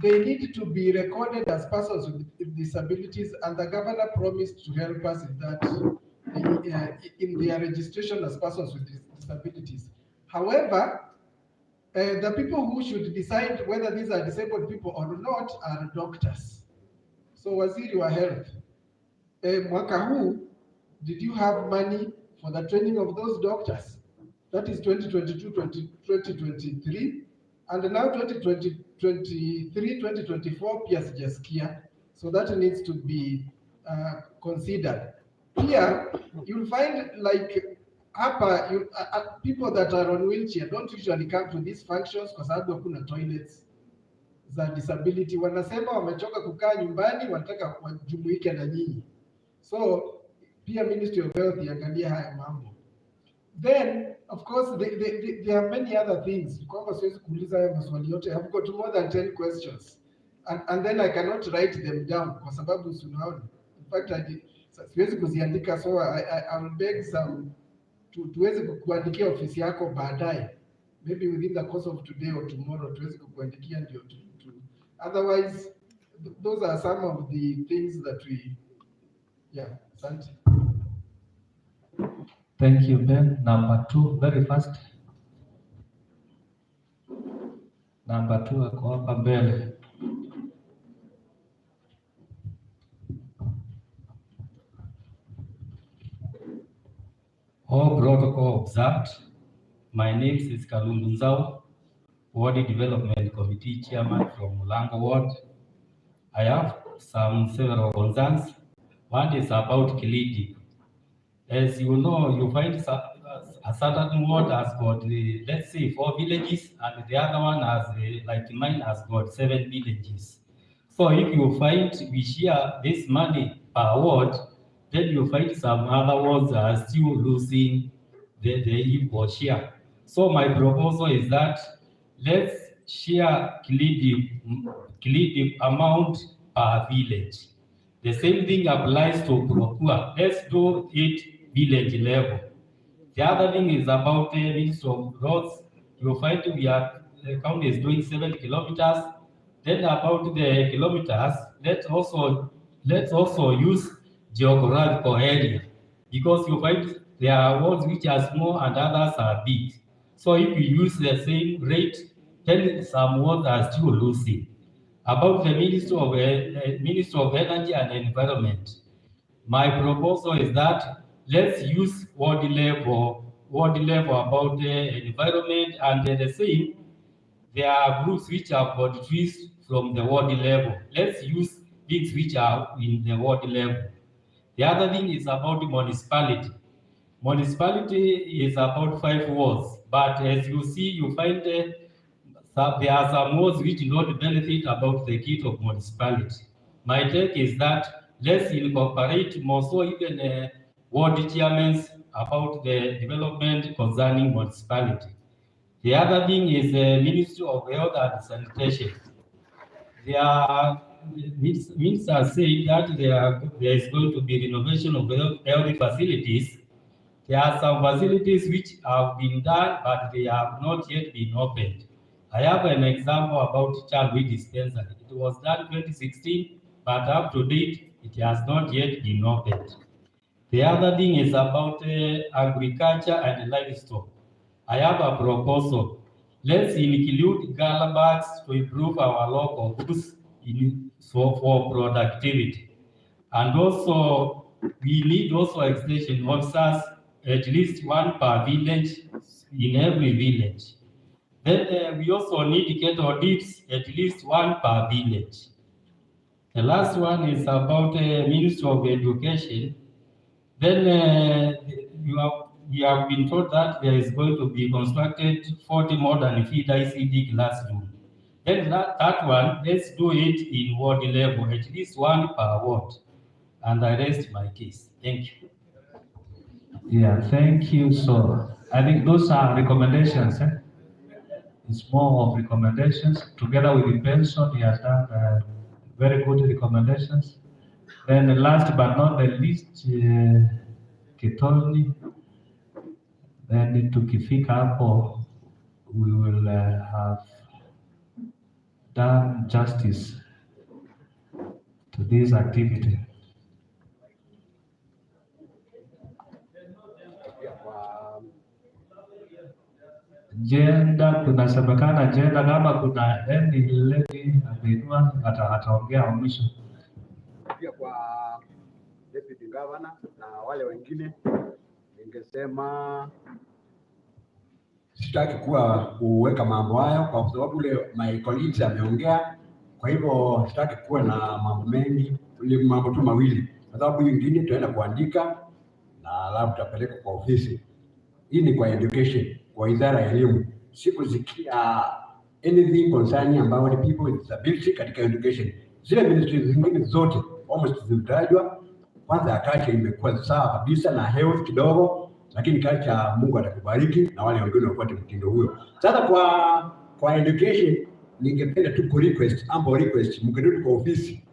they need to be recorded as persons with disabilities, and the governor promised to help us in that in their registration as persons with disabilities. However, the people who should decide whether these are disabled people or not are doctors. So Waziri wa Health, mwaka huu, did you have money for the training of those doctors? That is 2022-2023, and now 2023-2024 pia sijasikia. So that needs to be considered. Here, you'll find like people that are on wheelchair don't usually come to these functions kwa sababu hakuna toilets za disability. Wanasema wamechoka kukaa nyumbani, wanataka wajumuike na nyinyi. So pia Ministry of Health iangalia haya mambo. Then of course there are many other things. Kwamba siwezi kuuliza haya maswali yote. I've got more than 10 questions. And then I cannot write them down kwa sababu unaona. In fact siwezi kuziandika, so I will beg some tuweze kukuandikia ofisi yako baadaye. Maybe within the course of today or tomorrow tuweze kukuandikia ndio otherwise those are some of the things that we asante. Thank you, Ben. Number 2, very fast. Number 2 ako hapa mbele. All protocol observed. My name is Kalundu Nzau, Ward Development Committee Chairman from Mulango Ward. I have several concerns. One is about Kilidi. As you know, you find a certain ward has got, let's say, 4 villages, and the other one has, like mine, has got 7 villages. So if you find we share this money per ward, then you find some other wards are still losing the equal share. So my proposal is that let's share collective amount per village. The same thing applies to Procure. Let's do it village level. The other thing is about the Ministry of Roads. You find the county is doing 7 kilometers. Then about the kilometers, let's also use geographical area, because you find there are wards which are small and others are big. So if you use the same rate, then some wards are still losing. About the Ministry of Energy and Environment, my proposal is that let's use ward level about the environment, and the same. There are groups which have got trees from the ward level. Let's use things which are in the ward level. The other thing is about the municipality. Municipality is about 5 wards, but as you see, you find there are some wards which do not benefit about the kit of municipality. My take is that let's incorporate more, so even ward chairmen about the development concerning municipality. The other thing is the Ministry of Health and Sanitation. Ministers say that there is going to be renovation of health facilities. There are some facilities which have been done, but they have not yet been opened. I have an example about child dispensary. It was done 2016, but up to date, it has not yet been opened. The other thing is about agriculture and livestock. I have a proposal. Let's include gala bags to improve our local goods for productivity. And also, we need also extension officers, at least 1 per village in every village. Then we also need cattle dips, at least 1 per village. The last one is about Ministry of Education. Then we have been told that there is going to be constructed 40 modern feed ICD classrooms. Then that one, let's do it in ward level, at least 1 per ward. And I rest my case. Thank you. Yeah, thank you. So I think those are recommendations. It's more of recommendations. Together with the pension, he has done very good recommendations. Then last but not the least, Kitui, then tukifika hapo, we will have done justice to this activity. Jenda, kunasemekana jenda, kama kuna any lady ameinua ataongea wa mwisho. Pia kwa deputy governor na wale wengine, ningesema sitaki kuweka mambo hayo kwa sababu ule my colleagues ameongea. Kwa hivyo sitaki kuwa na mambo mengi, ni mambo tu mawili, kwa sababu nyingine tutaenda kuandika na labda tutapeleka kwa ofisi. Hii ni kwa education, kwa idara ya elimu. Sikusikia anything concerning about the people with disability katika education. Zile ministries zingine zote almost zimetajwa. Kwanza akacha imekuwa sawa kabisa na health kidogo, lakini kacha Mungu atakubariki na wale wengine wafuate mtindo huo. Sasa kwa education ningependa tu request mkirudi kwa ofisi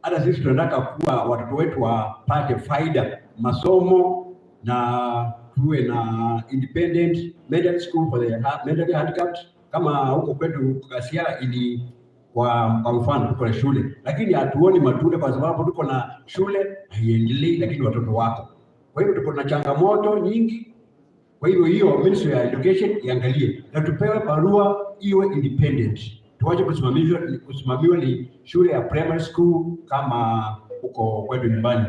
hata sisi tunataka kuwa watoto wetu wapate faida masomo na tuwe na independent medical school for the mentally handicapped. Kama huko kwetu Kasia kwa mfano tuko na shule, lakini hatuoni matunda kwa sababu tuko na shule haiendelei, lakini watoto wako. Kwa hivyo tuko na changamoto nyingi. Kwa hivyo hiyo Ministry ya Education iangalie na tupewe barua iwe independent. Tuache kusimamiwa ni shule ya primary school kama huko kwetu nyumbani.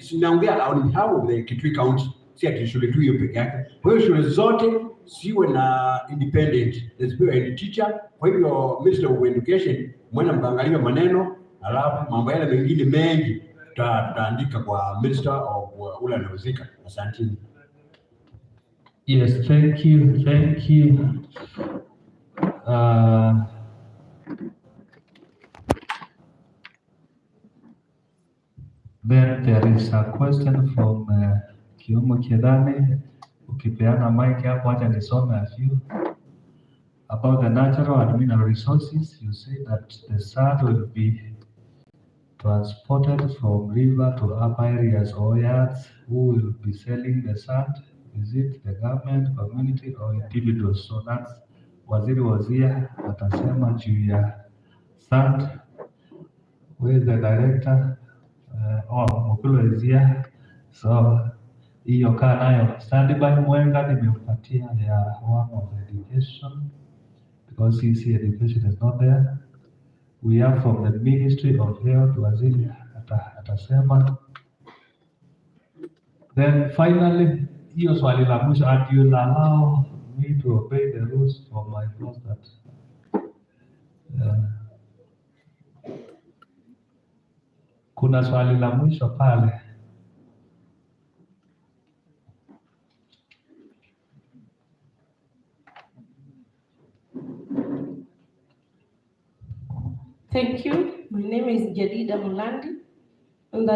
Sinaongea on behalf of the Kitui County, si ati shule tu hiyo peke yake. Kwa hiyo shule zote siwe na independent, there's a teacher. Kwa hivyo Ministry of Education mwana mkaangalia maneno, alafu mambo yale mengine mengi tutaandika kwa Minister of ule anahusika. Asante. Yes, thank you, thank you. Then there is a question from Kiumo Kidani. Ukipeana mic hapo, acha nisome a few. About the natural and mineral resources, you say that the sand will be transported from river to upper areas or yards. Who will be selling the sand? Is it the government, community, or individuals? So that's Waziri Wazia atasema juu ya sand. Where is the director? Mukulu is here. So hiyo kaa nayo standby. Mwenga nimempatia ya one of education because CC education is not there. We have from the Ministry of Health, Waziri atasema. Then finally, hiyo swali la mwisho, and you'll allow me to obey the rules for my boss that kuna swali la mwisho pale. Thank you. My name is Jedida Mulandi, and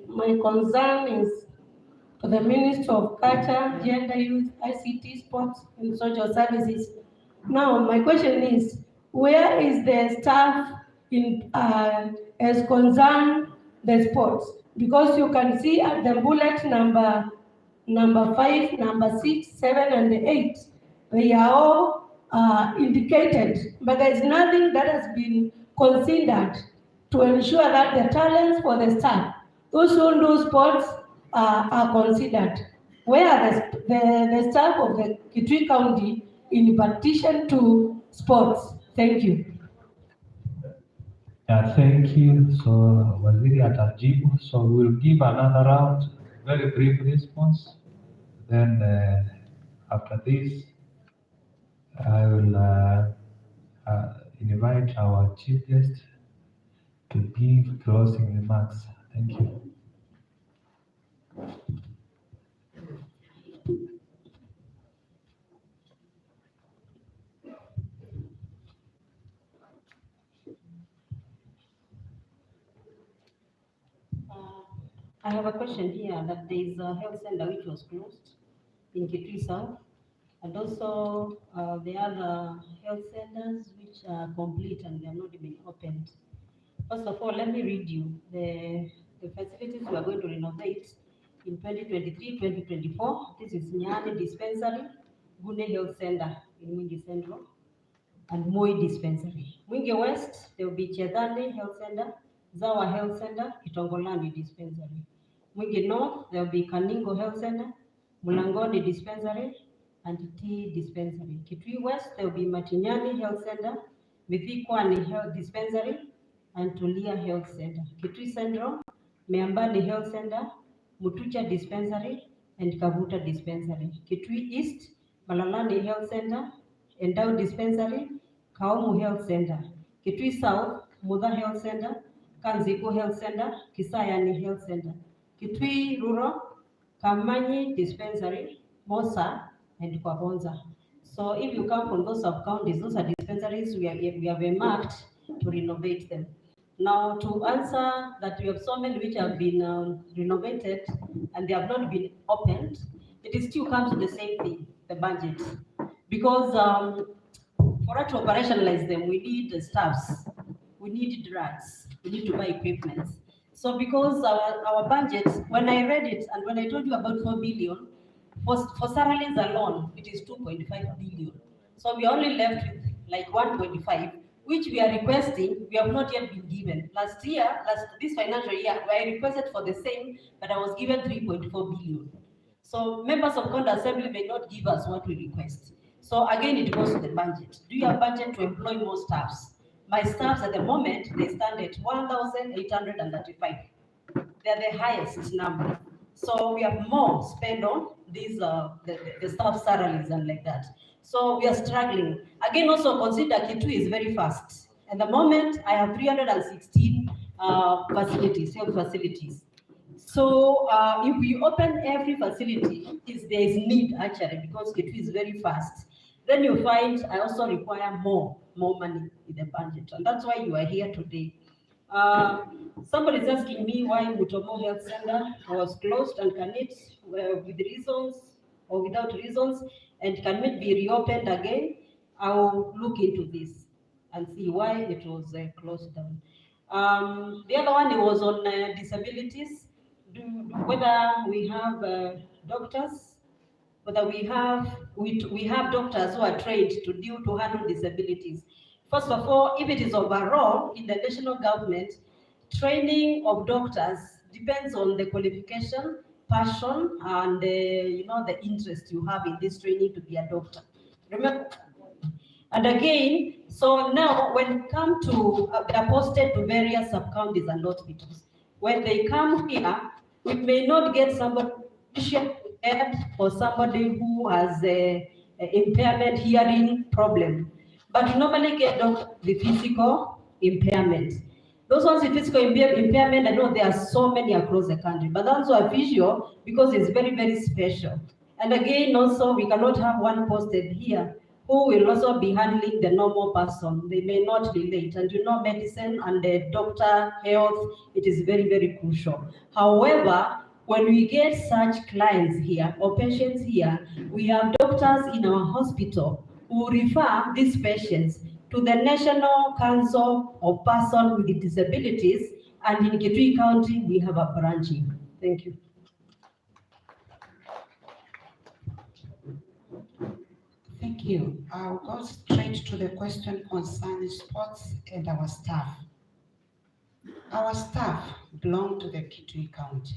my concern is for the Ministry of Culture, Gender, Youth, ICT, Sports, and Social Services. Now, my question is, where is the staff in as concerned the sports? Because you can see at the bullet number 5, number 6, 7, and 8, they are all indicated, but there is nothing that has been considered to ensure that the talents for the staff, those who do sports, are considered. Where are the staff of the Kitui County in partition to sports? Thank you. Yeah, thank you. So Waziri atajibu. So we'll give another round, very brief response. Then after this, I will invite our chief guest to give closing remarks. Thank you. I have a question here that there is a health center which was closed in Kitui South, and also the other health centers which are complete and they have not been opened. First of all, let me read you the facilities we are going to renovate in 2023-2024. This is Nyani Dispensary, Gune Health Center in Mwingi Central, and Moi Dispensary. Mwingi West, there will be Chedani Health Center, Zawa Health Center, Kitongolani Dispensary. Mwingi North, there will be Kaningo Health Center, Mulangoni Dispensary, and T Dispensary. Kitui West, there will be Matinyani Health Center, Mithikwani Health Dispensary, and Tulia Health Center. Kitui Central, Meambani Health Center, Mutucha Dispensary, and Kavuta Dispensary. Kitui East, Malalani Health Center, Endau Dispensary, Kaumu Health Center. Kitui South, Muda Health Center, Kanziku Health Center, Kisayani Health Center. Kitui Rural, Kamanyi Dispensary, Mosa, and Kwabonza. So if you come from those sub-counties, those are dispensaries we have marked to renovate them. Now, to answer that we have so many which have been renovated and they have not been opened, it still comes to the same thing, the budget. Because for us to operationalize them, we need the staffs, we need drugs, we need to buy equipment. So because our budget, when I read it and when I told you about 4 billion, for salaries alone, it is 2.5 billion. So we are only left with like 1.5, which we are requesting, we have not yet been given. This financial year, I requested for the same, but I was given 3.4 billion. So members of County Assembly may not give us what we request. So again, it goes to the budget. Do you have budget to employ more staffs? My staffs at the moment, they stand at 1,835. They're the highest number. So we have more spent on these the staff salaries and like that. So we are struggling. Again, also consider Kitui is very fast. At the moment, I have 316 facilities, health facilities. So if we open every facility, there is need actually because it is very fast. Then you find I also require more money in the budget, and that's why you are here today. Somebody is asking me why Mutomo Health Center was closed and can it, with reasons or without reasons, and can it be reopened again? I'll look into this and see why it was closed down. The other one was on disabilities, whether we have doctors, whether we have doctors who are trained to handle disabilities. First of all, if it is overall in the national government, training of doctors depends on the qualification, passion, and the interest you have in this training to be a doctor. Remember. And again, so now when it comes to, they are posted to various sub-counties and hospitals. When they come here, we may not get somebody or somebody who has a impairment hearing problem, but we normally get the physical impairment. Those ones with physical impairment, I know there are so many across the country, but those who are visual, because it's very, very special. And again, also, we cannot have one posted here who will also be handling the normal person. They may not relate. And you know, medicine and the doctor health, it is very, very crucial. However, when we get such clients here or patients here, we have doctors in our hospital who refer these patients to the National Council of Persons with Disabilities, and in Kitui County, we have a branch here. Thank you. Thank you. I'll go straight to the question concerning sports and our staff. Our staff belong to the Kitui County.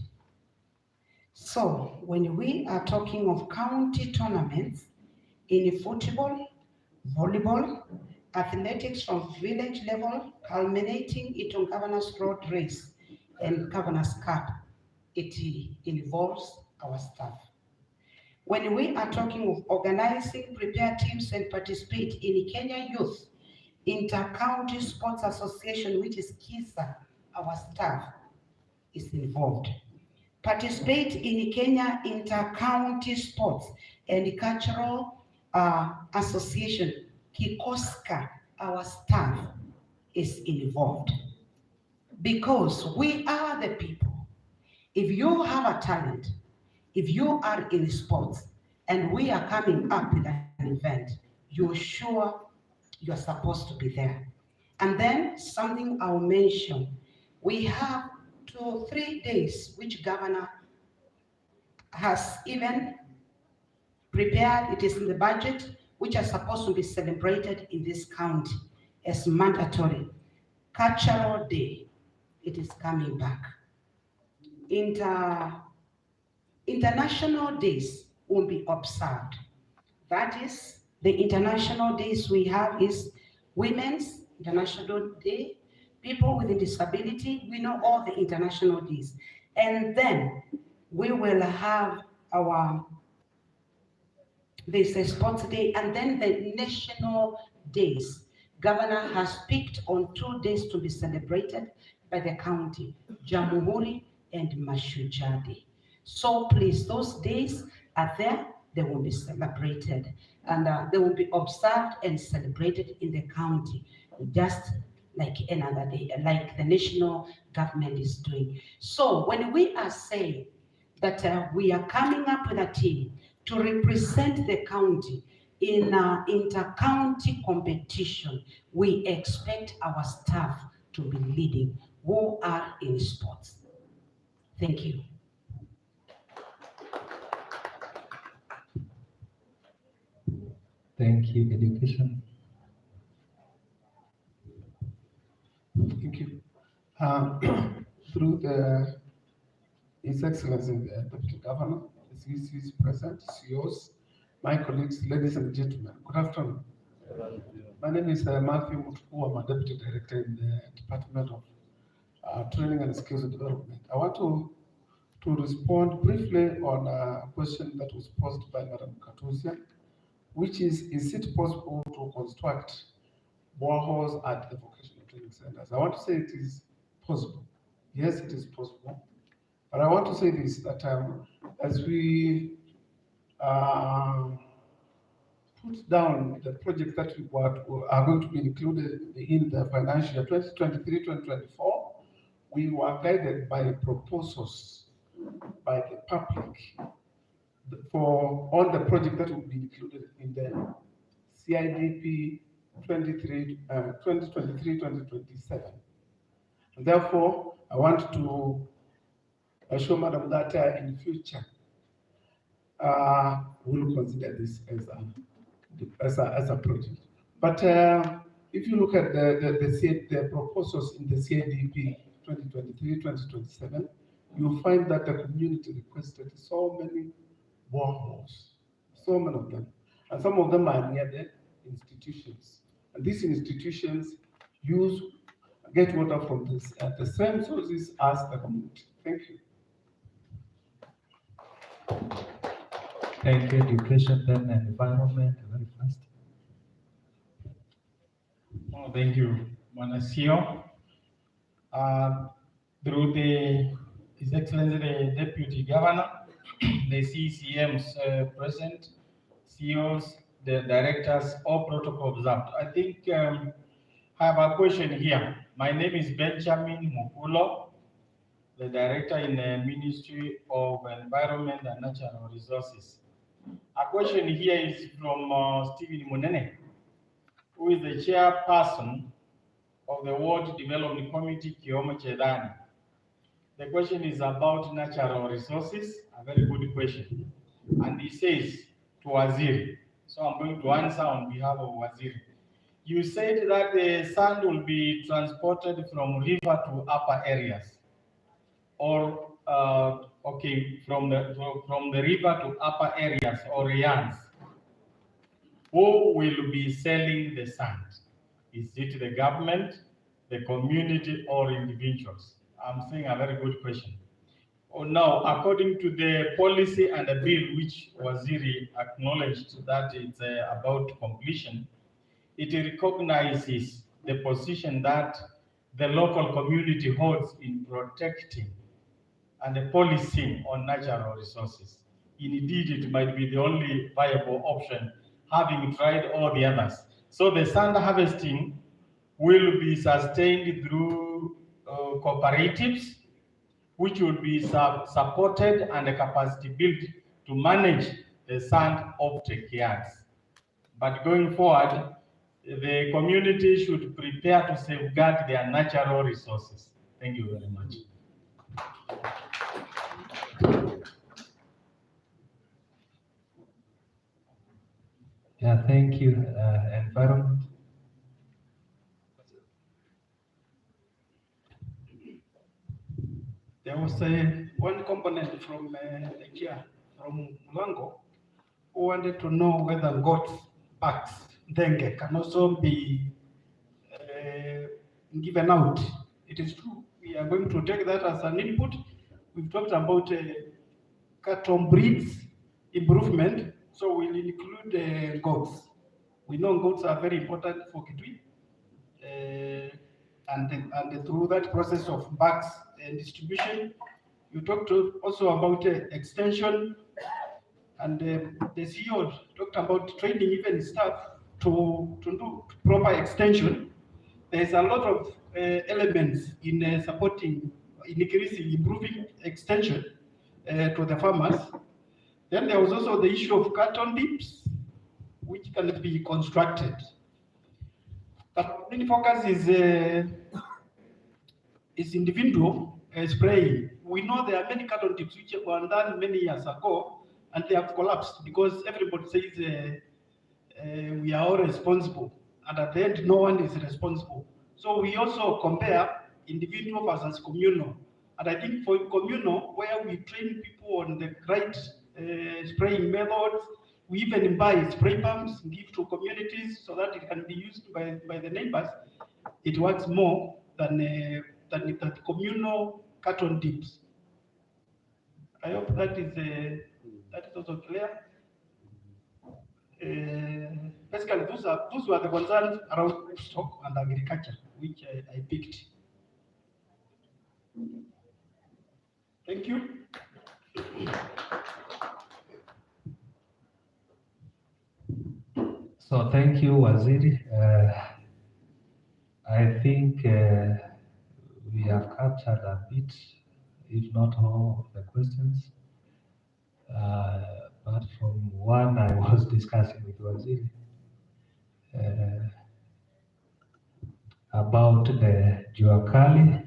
So when we are talking of county tournaments in football, volleyball, athletics from village level, culminating into Governor's Road Race and Governor's Cup, it involves our staff. When we are talking of organizing, prepare teams and participate in Kenya Youth Inter-County Sports Association, which is KISA, our staff is involved. Participate in Kenya Inter-County Sports and Cultural Association, KIKOSCA, our staff is involved. Because we are the people. If you have a talent, if you are in sports and we are coming up with an event, you're sure you're supposed to be there. And then something I'll mention, we have 2 or 3 days which governor has even prepared, it is in the budget, which are supposed to be celebrated in this county as mandatory. Cultural Day, it is coming back. International days will be observed. That is, the international days we have is Women's International Day, people with a disability, we know all the international days. And then we will have there's a sports day, and then the national days. Governor has picked on 2 days to be celebrated by the county, Jamhuri and Mashujaa Day. So please, those days are there, they will be celebrated, and they will be observed and celebrated in the county, just like another day, like the national government is doing. So when we are saying that we are coming up with a team to represent the county in inter-county competition, we expect our staff to be leading who are in sports. Thank you. Thank you, Education. Thank you. Through His Excellency the Deputy Governor, the CC's present, CEOs, my colleagues, ladies and gentlemen, good afternoon. My name is Matthew Mutuku. I'm a Deputy Director in the Department of Training and Skills Development. I want to respond briefly on a question that was posed by Madam Katusia, which is it possible to construct boreholes at the vocational training centers? I want to say it is possible. Yes, it is possible. But I want to say this, that as we put down the projects that are going to be included in the financial year 2023-2024, we were guided by proposals by the public for all the projects that will be included in the CIDP 2023-2027. Therefore, I want to assure Madam that in future, we'll consider this as a project. But if you look at the proposals in the CIDP 2023-2027, you'll find that the community requested so many boreholes, so many of them. And some of them are near the institutions. And these institutions get water from the same sources as the community. Thank you. Thank you. Education then and environment, very fast. Oh, thank you, Manasio. Through His Excellency the Deputy Governor, the CCMs present, CEOs, the directors, all protocol observed. I think I have a question here. My name is Benjamin Mukulo, the Director in the Ministry of Environment and Natural Resources. A question here is from Stephen Munene, who is the chairperson of the World Development Committee, Kiomo Chedani. The question is about natural resources, a very good question. And he says to Waziri, so I'm going to answer on behalf of Waziri. You said that the sand will be transported from river to upper areas, or from the river to upper areas or yans. Who will be selling the sand? Is it the government, the community, or individuals? I'm saying a very good question. Now, according to the policy and the bill, which Waziri acknowledged that it's about completion, it recognizes the position that the local community holds in protecting and the policy on natural resources. Indeed, it might be the only viable option, having tried all the others. So the sand harvesting will be sustained through cooperatives, which will be supported and a capacity built to manage the sand offtake yards. But going forward, the community should prepare to safeguard their natural resources. Thank you very much. Yeah, thank you. Environment. There was one component from the chair from Mulango who wanted to know whether goats, bucks, dengue can also be given out. It is true. We are going to take that as an input. We've talked about cattle breeds improvement, so we'll include goats. We know goats are very important for Kitui, and through that process of bucks and distribution, you talked also about extension, and the CEO talked about training even staff to do proper extension. There's a lot of elements in supporting, increasing, improving extension to the farmers. Then there was also the issue of carton dips, which can be constructed. But main focus is individual spraying. We know there are many carton dips which were done many years ago, and they have collapsed because everybody says we are all responsible, and at the end, no one is responsible. So we also compare individual versus communal. And I think for communal, where we train people on the right spraying methods, we even buy spray pumps, give to communities so that it can be used by the neighbors. It works more than the communal carton dips. I hope that is also clear. Basically, those were the concerns around stock and agriculture, which I picked. Thank you. So thank you, Waziri. I think we have captured a bit, if not all, of the questions. But from one I was discussing with Waziri about the Jua Kali.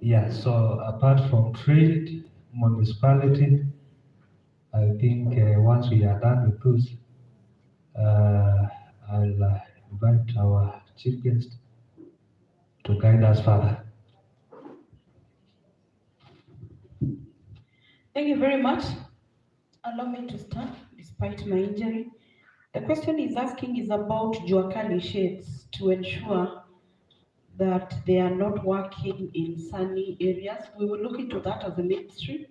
Yeah, so apart from trade, municipality, I think once we are done with those, I'll invite our chief guest to guide us further. Thank you very much. Allow me to start despite my injury. The question is asking is about Juakali shades to ensure that they are not working in sunny areas. We will look into that as a ministry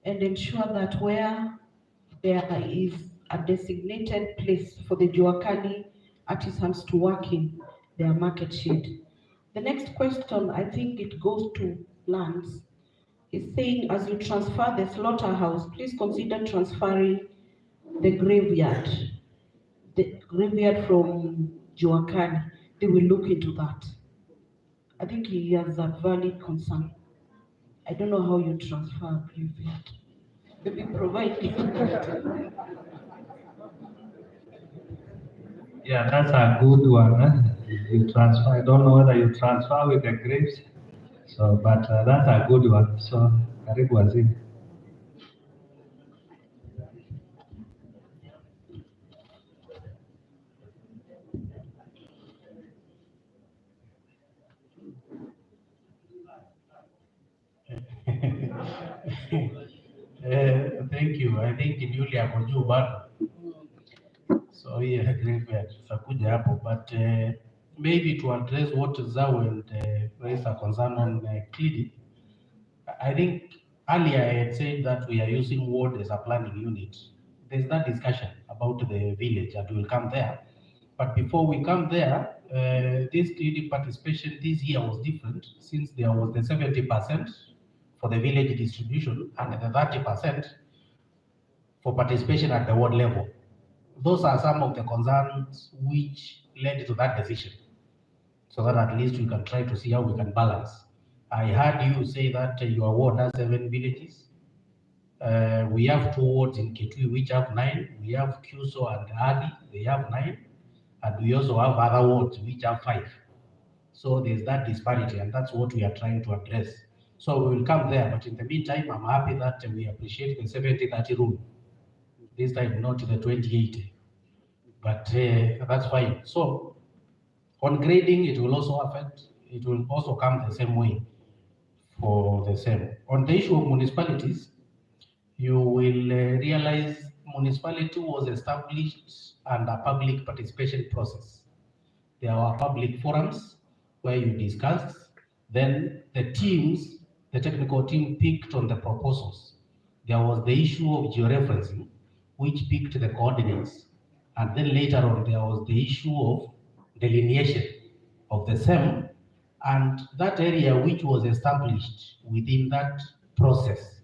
and ensure that where there is a designated place for the Juakali artisans to work in, their market shade. The next question, I think it goes to lands, is saying as you transfer the slaughterhouse, please consider transferring the graveyard from Juakali. They will look into that. I think he has a valid concern. I don't know how you transfer graveyard. Maybe provide. Yeah, that's a good one. You transfer. I don't know whether you transfer with the grapes. So, but that's a good one. So, karibu Waziri. Thank you. I think newly ako juu bado. So yeah, graveyard tutakuja hapo, but maybe to address what Zao and raised a concern on Kidi. I think earlier I had said that we are using ward as a planning unit. There's that discussion about the village and we'll come there. But before we come there, this Kidi participation this year was different since there was the 70% for the village distribution and the 30% for participation at the ward level. Those are some of the concerns which led to that decision, so that at least we can try to see how we can balance. I heard you say that your ward has 7 villages. We have 2 wards in Kitui which have 9. We have Kuso and Adi, they have 9. And we also have other wards which have 5. So there's that disparity, and that's what we are trying to address. So we will come there, but in the meantime, I'm happy that we appreciate the 70-30 rule. This time not the 20-80, but that's fine. So on grading, it will also affect, it will also come the same way for the same. On the issue of municipalities, you will realize municipality was established under public participation process. There were public forums where you discussed, then the teams, the technical team picked on the proposals. There was the issue of georeferencing, which picked the coordinates. And then later on, there was the issue of delineation of the same, and that area which was established within that process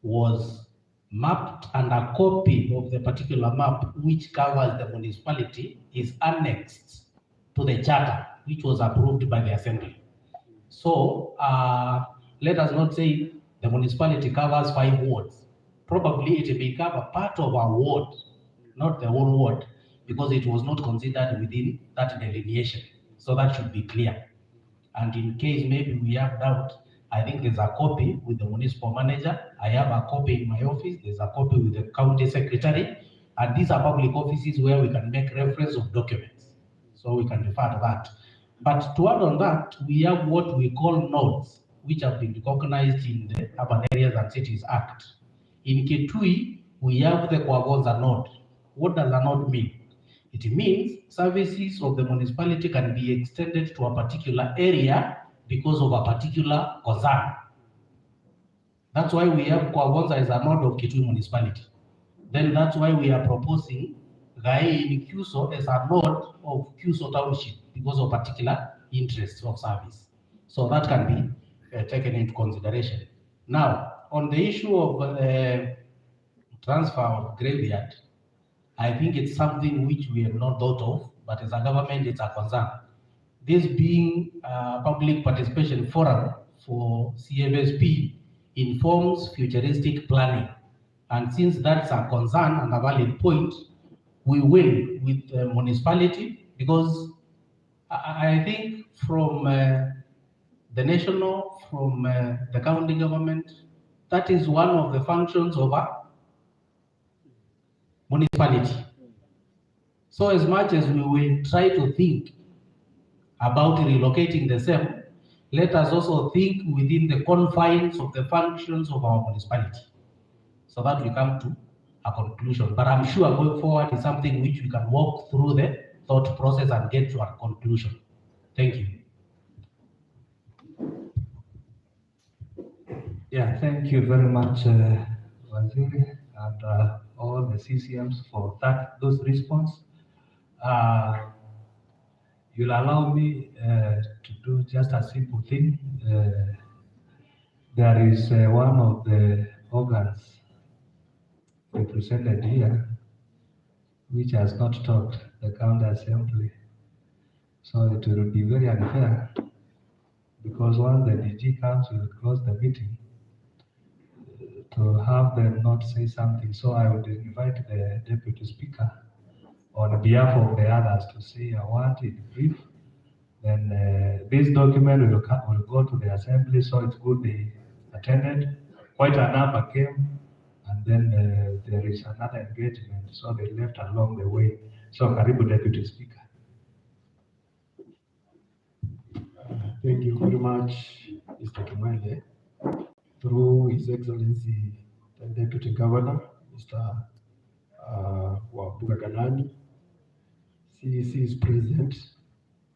was mapped, and a copy of the particular map which covers the municipality is annexed to the charter, which was approved by the assembly. So let us not say the municipality covers 5 wards. Probably it may cover part of a ward, not the whole ward, because it was not considered within that delineation. So that should be clear. And in case maybe we have doubt, I think there's a copy with the municipal manager. I have a copy in my office. There's a copy with the county secretary. And these are public offices where we can make reference of documents. So we can refer to that. But to add on that, we have what we call nodes, which have been recognized in the Urban Areas and Cities Act. In Kitui, we have the Kwagonza node. What does a node mean? It means services of the municipality can be extended to a particular area because of a particular concern. That's why we have Kwagonza as a node of Kitui municipality. Then that's why we are proposing Gai in Kuso as a node of Kuso township because of particular interests of service. So that can be taken into consideration. Now, on the issue of transfer of graveyard, I think it's something which we have not thought of, but as a government, it's a concern. This being a public participation forum for CFSP informs futuristic planning. And since that's a concern and a valid point, we will with the municipality, because I think from the national, from the county government, that is one of the functions of a municipality. So as much as we will try to think about relocating the same, let us also think within the confines of the functions of our municipality, so that we come to a conclusion. But I'm sure going forward is something which we can walk through the thought process and get to a conclusion. Thank you. Yeah, thank you very much, Waziri, and all the CCMs for those response. You'll allow me to do just a simple thing. There is one of the organs represented here which has not talked, the County Assembly. So it will be very unfair, because once the DG comes, we will close the meeting, to have them not say something. So I would invite the Deputy Speaker on behalf of the others to say a word in brief. Then this document will go to the Assembly, so it's good they attended. Quite a number came, and then there is another engagement, so they left along the way. So karibu Deputy Speaker. Thank you very much, Mr. Kimwele. Through His Excellency the Deputy Governor, Mr. Wabuga Ganani, CEC is present,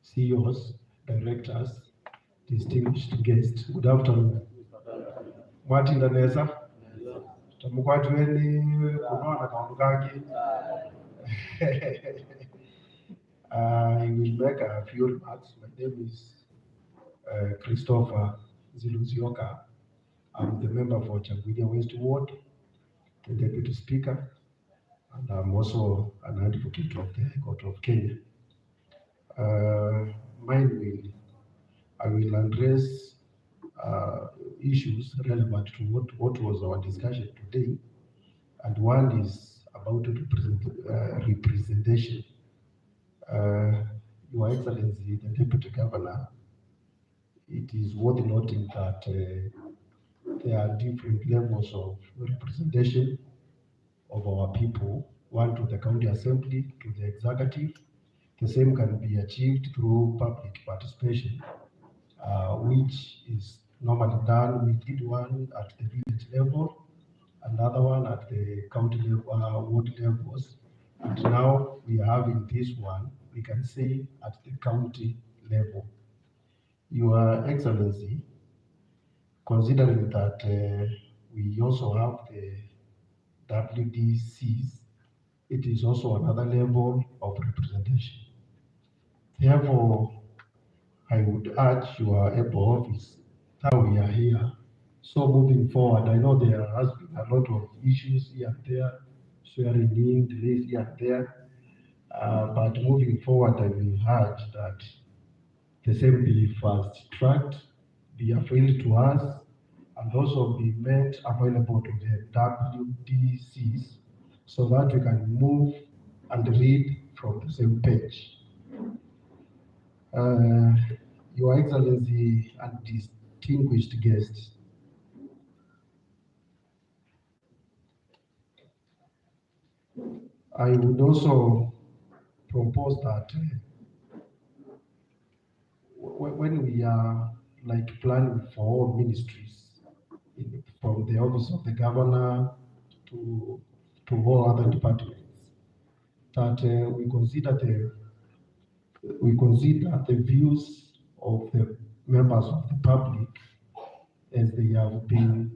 CEOs, directors, distinguished guests. Good afternoon. Mwati Ndaneza, tamukwatweni kunaona kaundukaki. I will make a few remarks. My name is Christopher Ziluzioka. I'm the member for Changulia West Ward, the Deputy Speaker, and I'm also an advocate of the High Court of Kenya. I will address issues relevant to what was our discussion today, and one is about representation. Your Excellency, the Deputy Governor, it is worth noting that there are different levels of representation of our people, one to the County Assembly, to the Executive. The same can be achieved through public participation, which is normally done. We did one at the village level, another one at the county level, ward levels, and now we are having this one, we can say, at the county level. Your Excellency, considering that we also have the WDCs, it is also another level of representation. Therefore, I would urge your able office that we are here. So moving forward, I know there has been a lot of issues here and there, swearing in, delays here and there, but moving forward, I will urge that the same be fast-tracked, be available to us, and also be made available to the WDCs, so that we can move and read from the same page. Your Excellency and distinguished guests, I would also propose that when we are planning for all ministries, from the office of the governor to all other departments, that we consider the views of the members of the public as they have been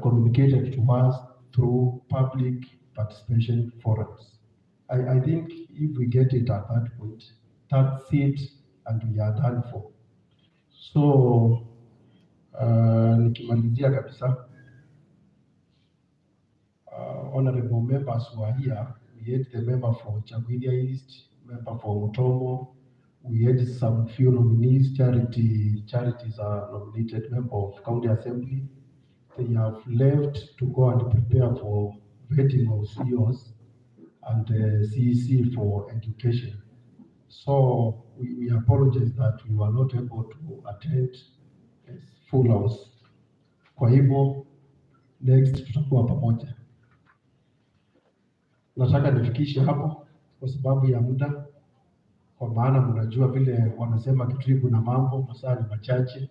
communicated to us through public participation forums. I think if we get it at that point, that's it, and we are done for. So nikimalizia kabisa, honorable members who are here, we had the member for Changuidia East, member for Mutomo, we had some few nominees, charities are nominated, member of County Assembly. They have left to go and prepare for vetting of CEOs and CEC for education. So we apologize that we were not able to attend as full house. Kwa hivyo next tutakuwa pamoja. Nataka nifikishe hapo kwa sababu ya muda, kwa maana mnajua vile wanasema Kitui kuna mambo, masaa ni machache.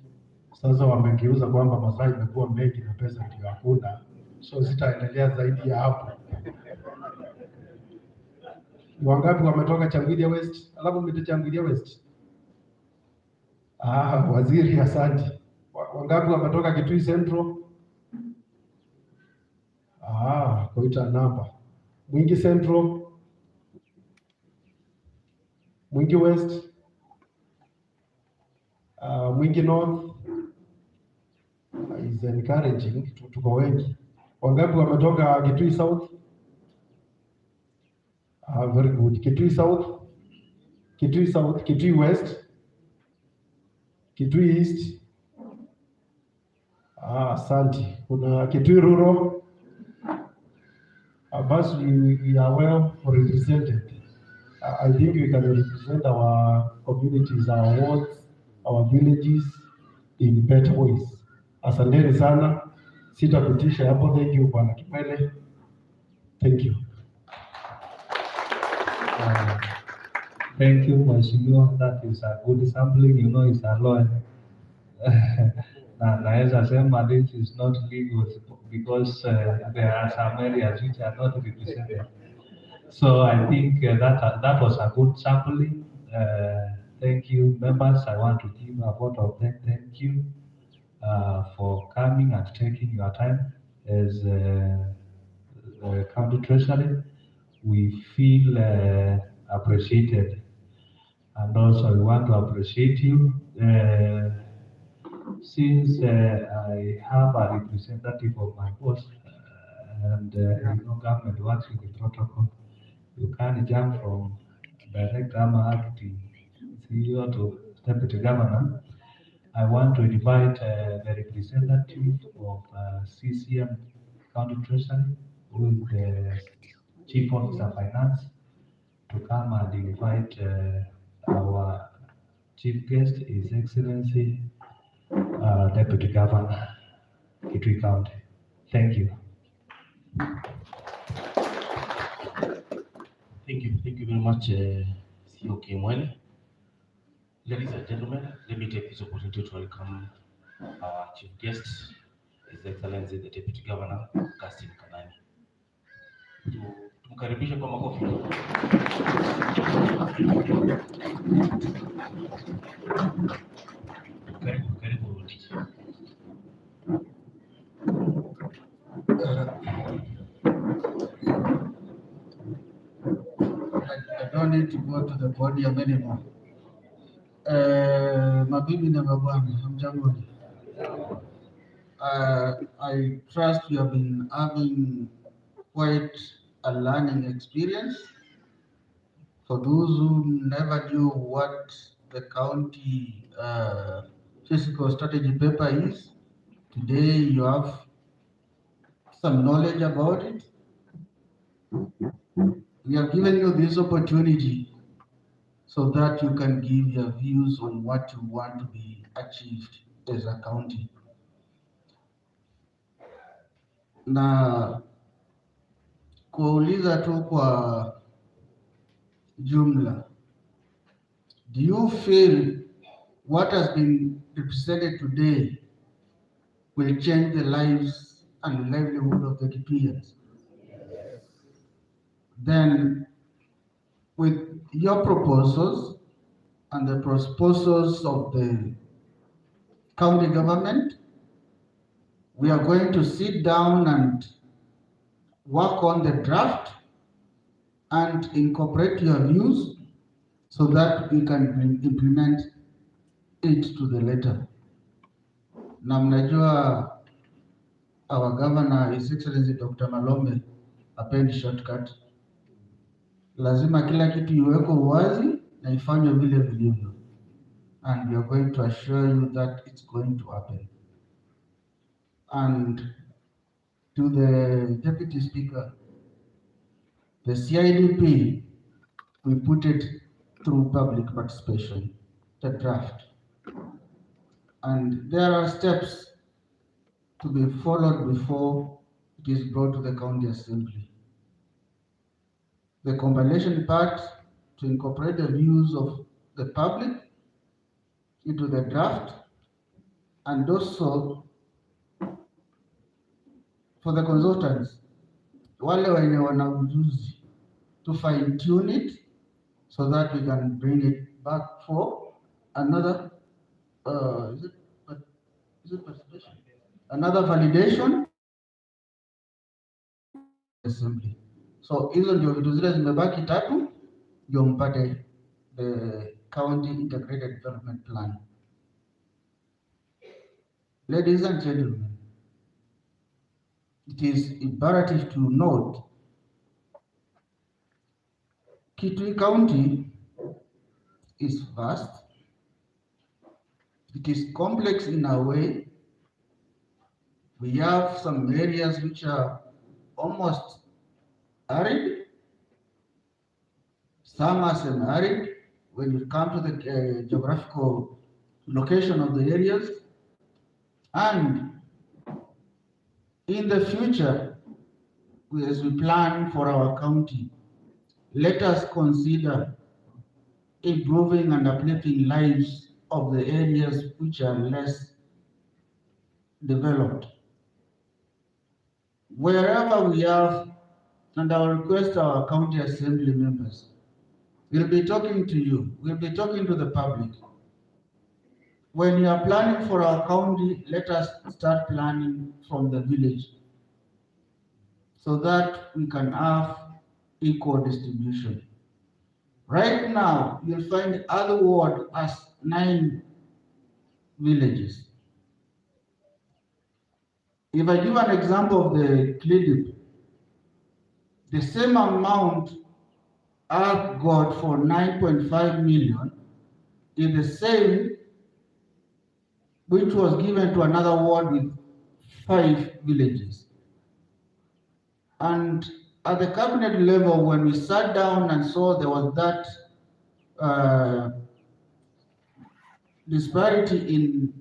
Sasa wamegeuza kwamba masaa imekuwa mengi na pesa ndio hakuna, so sitaendelea zaidi ya hapo. Wangapi wametoka Changuidia West? Alafu mimi Changuidia West. Waziri asante. Wangapi wametoka Kitui Central? Koita namba. Mwingi Central, Mwingi West, Mwingi North is encouraging, tuko wengi. Wangapi wametoka Kitui South? Very good. Kitui South, Kitui West, Kitui East. Asante. Kuna Kitui Rural. But we are well represented. I think we can represent our communities, our wards, our villages in better ways. Asanteni sana. Sitapitisha hapo. Thank you, Bwana Kimele. Thank you. Thank you, Mheshimiwa. That is a good sampling. You know, it's a law. Naweza sema this is not legal because there are some areas which are not represented. So I think that was a good sampling. Thank you, members. I want to give a vote of thank you for coming and taking your time as County Treasury. We feel appreciated, and also we want to appreciate you. Since I have a representative of my post, and you know, government works with the protocol, you can't jump from director acting CEO to deputy governor. I want to invite the representative of CCM County Treasury, who is the Chief Officer Finance, to come and invite our chief guest, His Excellency Deputy Governor, Kitui County. Thank you. Thank you very much, CEO Kimwele. Ladies and gentlemen, let me take this opportunity to welcome our chief guest, His Excellency the Deputy Governor, Justin Kanani. Tumkaribishe kwa makofi. Karibu. I don't need to go to the podium anymore. Mabibi na mabwana, hamjambo. I trust you have been having quite a learning experience. For those who never knew what the County Fiscal Strategy Paper is, today you have some knowledge about it. We have given you this opportunity so that you can give your views on what you want to be achieved as a county. Na kuuliza tu kwa jumla, do you feel what has been represented today will change the lives and livelihood of the Kituians? Then, with your proposals and the proposals of the county government, we are going to sit down and work on the draft and incorporate your views so that we can implement it to the letter. Na mnajua our governor, His Excellency Dr. Malome, hapendi shortcut. Lazima kila kitu iweko uwazi na ifanywe vile vilivyo. And we are going to assure you that it's going to happen. And to the Deputy Speaker, the CIDP, we put it through public participation, the draft. And there are steps to be followed before it is brought to the County Assembly. The compilation part to incorporate the views of the public into the draft, and also for the consultants, wale wenye wana ujuzi, to fine tune it so that we can bring it back for another participation? Another validation assembly. So hizo ndio vitu zile zimebaki tatu ndio mpate the county integrated development plan. Ladies and gentlemen, it is imperative to note Kitui County is vast. It is complex in a way. We have some areas which are almost arid. Some are semi-arid when you come to the geographical location of the areas. And in the future, as we plan for our county, let us consider improving and uplifting lives of the areas which are less developed. Wherever we have, and I will request our county assembly members, we'll be talking to you, we'll be talking to the public. When you are planning for our county, let us start planning from the village so that we can have equal distribution. Right now, you'll find other ward as 9 villages. If I give an example of the clinic, the same amount I've got for 9.5 million is the same which was given to another ward with 5 villages. And at the cabinet level, when we sat down and saw there was that disparity in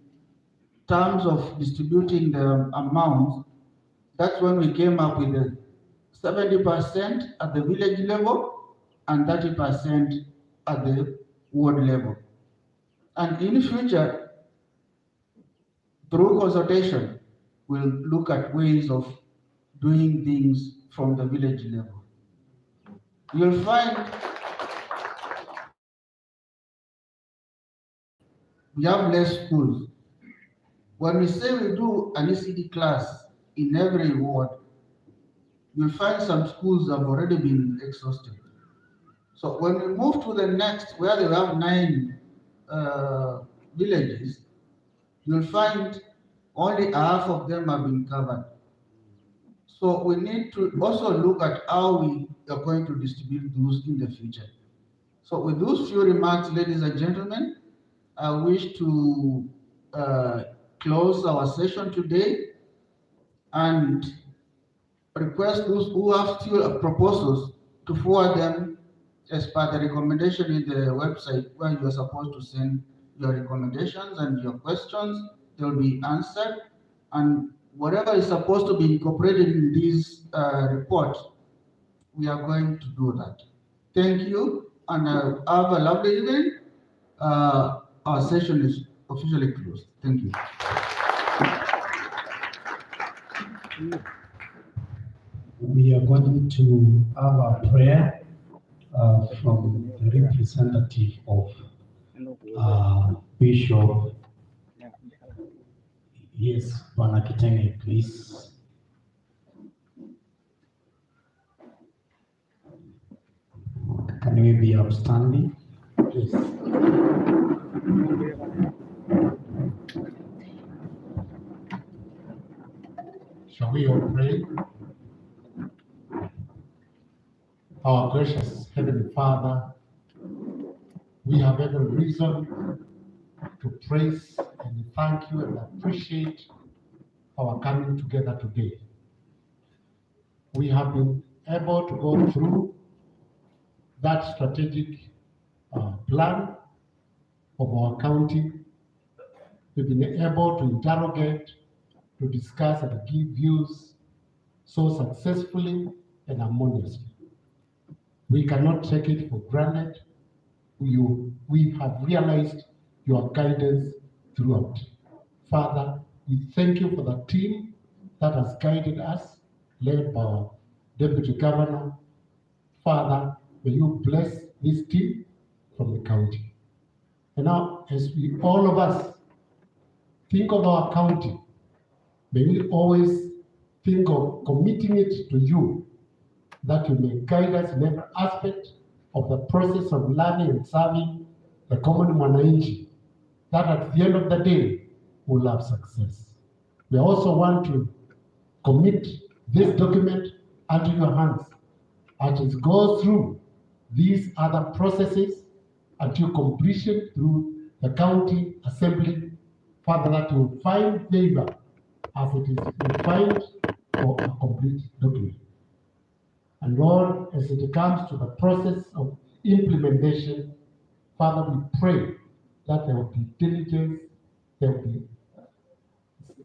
terms of distributing the amounts, that's when we came up with the 70% at the village level and 30% at the ward level. And in the future, through consultation, we'll look at ways of doing things from the village level. You'll find we have less schools. When we say we do an ECD class in every ward, you'll find some schools have already been exhausted. So when we move to the next, where they have 9 villages, you'll find only half of them have been covered. So we need to also look at how we are going to distribute those in the future. So with those few remarks, ladies and gentlemen, I wish to close our session today and request those who have still proposals to forward them as per the recommendation in the website where you are supposed to send your recommendations and your questions. They will be answered, and whatever is supposed to be incorporated in this report, we are going to do that. Thank you, and have a lovely evening. Our session is officially closed. Thank you. We are going to have a prayer from the representative of Bishop. Yes, Bwana Kitenge, please. Can we be upstanding? Please. Shall we all pray? Our gracious Heavenly Father, we have every reason to praise and thank you and appreciate our coming together today. We have been able to go through that strategic plan of our county. We've been able to interrogate, to discuss and give views so successfully and harmoniously. We cannot take it for granted. We have realized your guidance throughout. Father, we thank you for the team that has guided us, led by our Deputy Governor. Father, may you bless this team from the county. And now, as we, all of us, think of our county, may we always think of committing it to you, that you may guide us in every aspect of the process of learning and serving the common mwananchi, that at the end of the day, we'll have success. We also want to commit this document unto your hands as it goes through these other processes until completion through the county assembly. Father, that you find favor as it is refined for a complete document. And Lord, as it comes to the process of implementation, Father, we pray that there will be diligence, there will be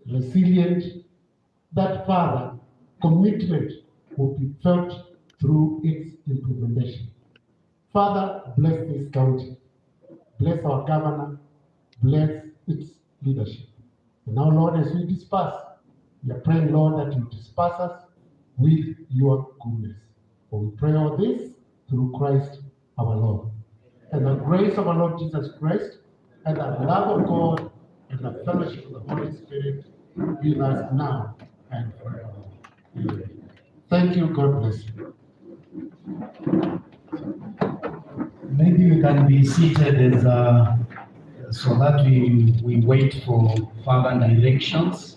resilient, that Father, commitment will be felt through its implementation. Father, bless this county, bless our governor, bless its leadership. And now, Lord, as we disperse, we are praying, Lord, that you disperse us with your goodness. For we pray all this through Christ our Lord. And the grace of our Lord Jesus Christ, and the love of God, and the fellowship of the Holy Spirit be with us now and forever. Amen. Thank you. God bless you. Maybe we can be seated as so that we wait for further directions.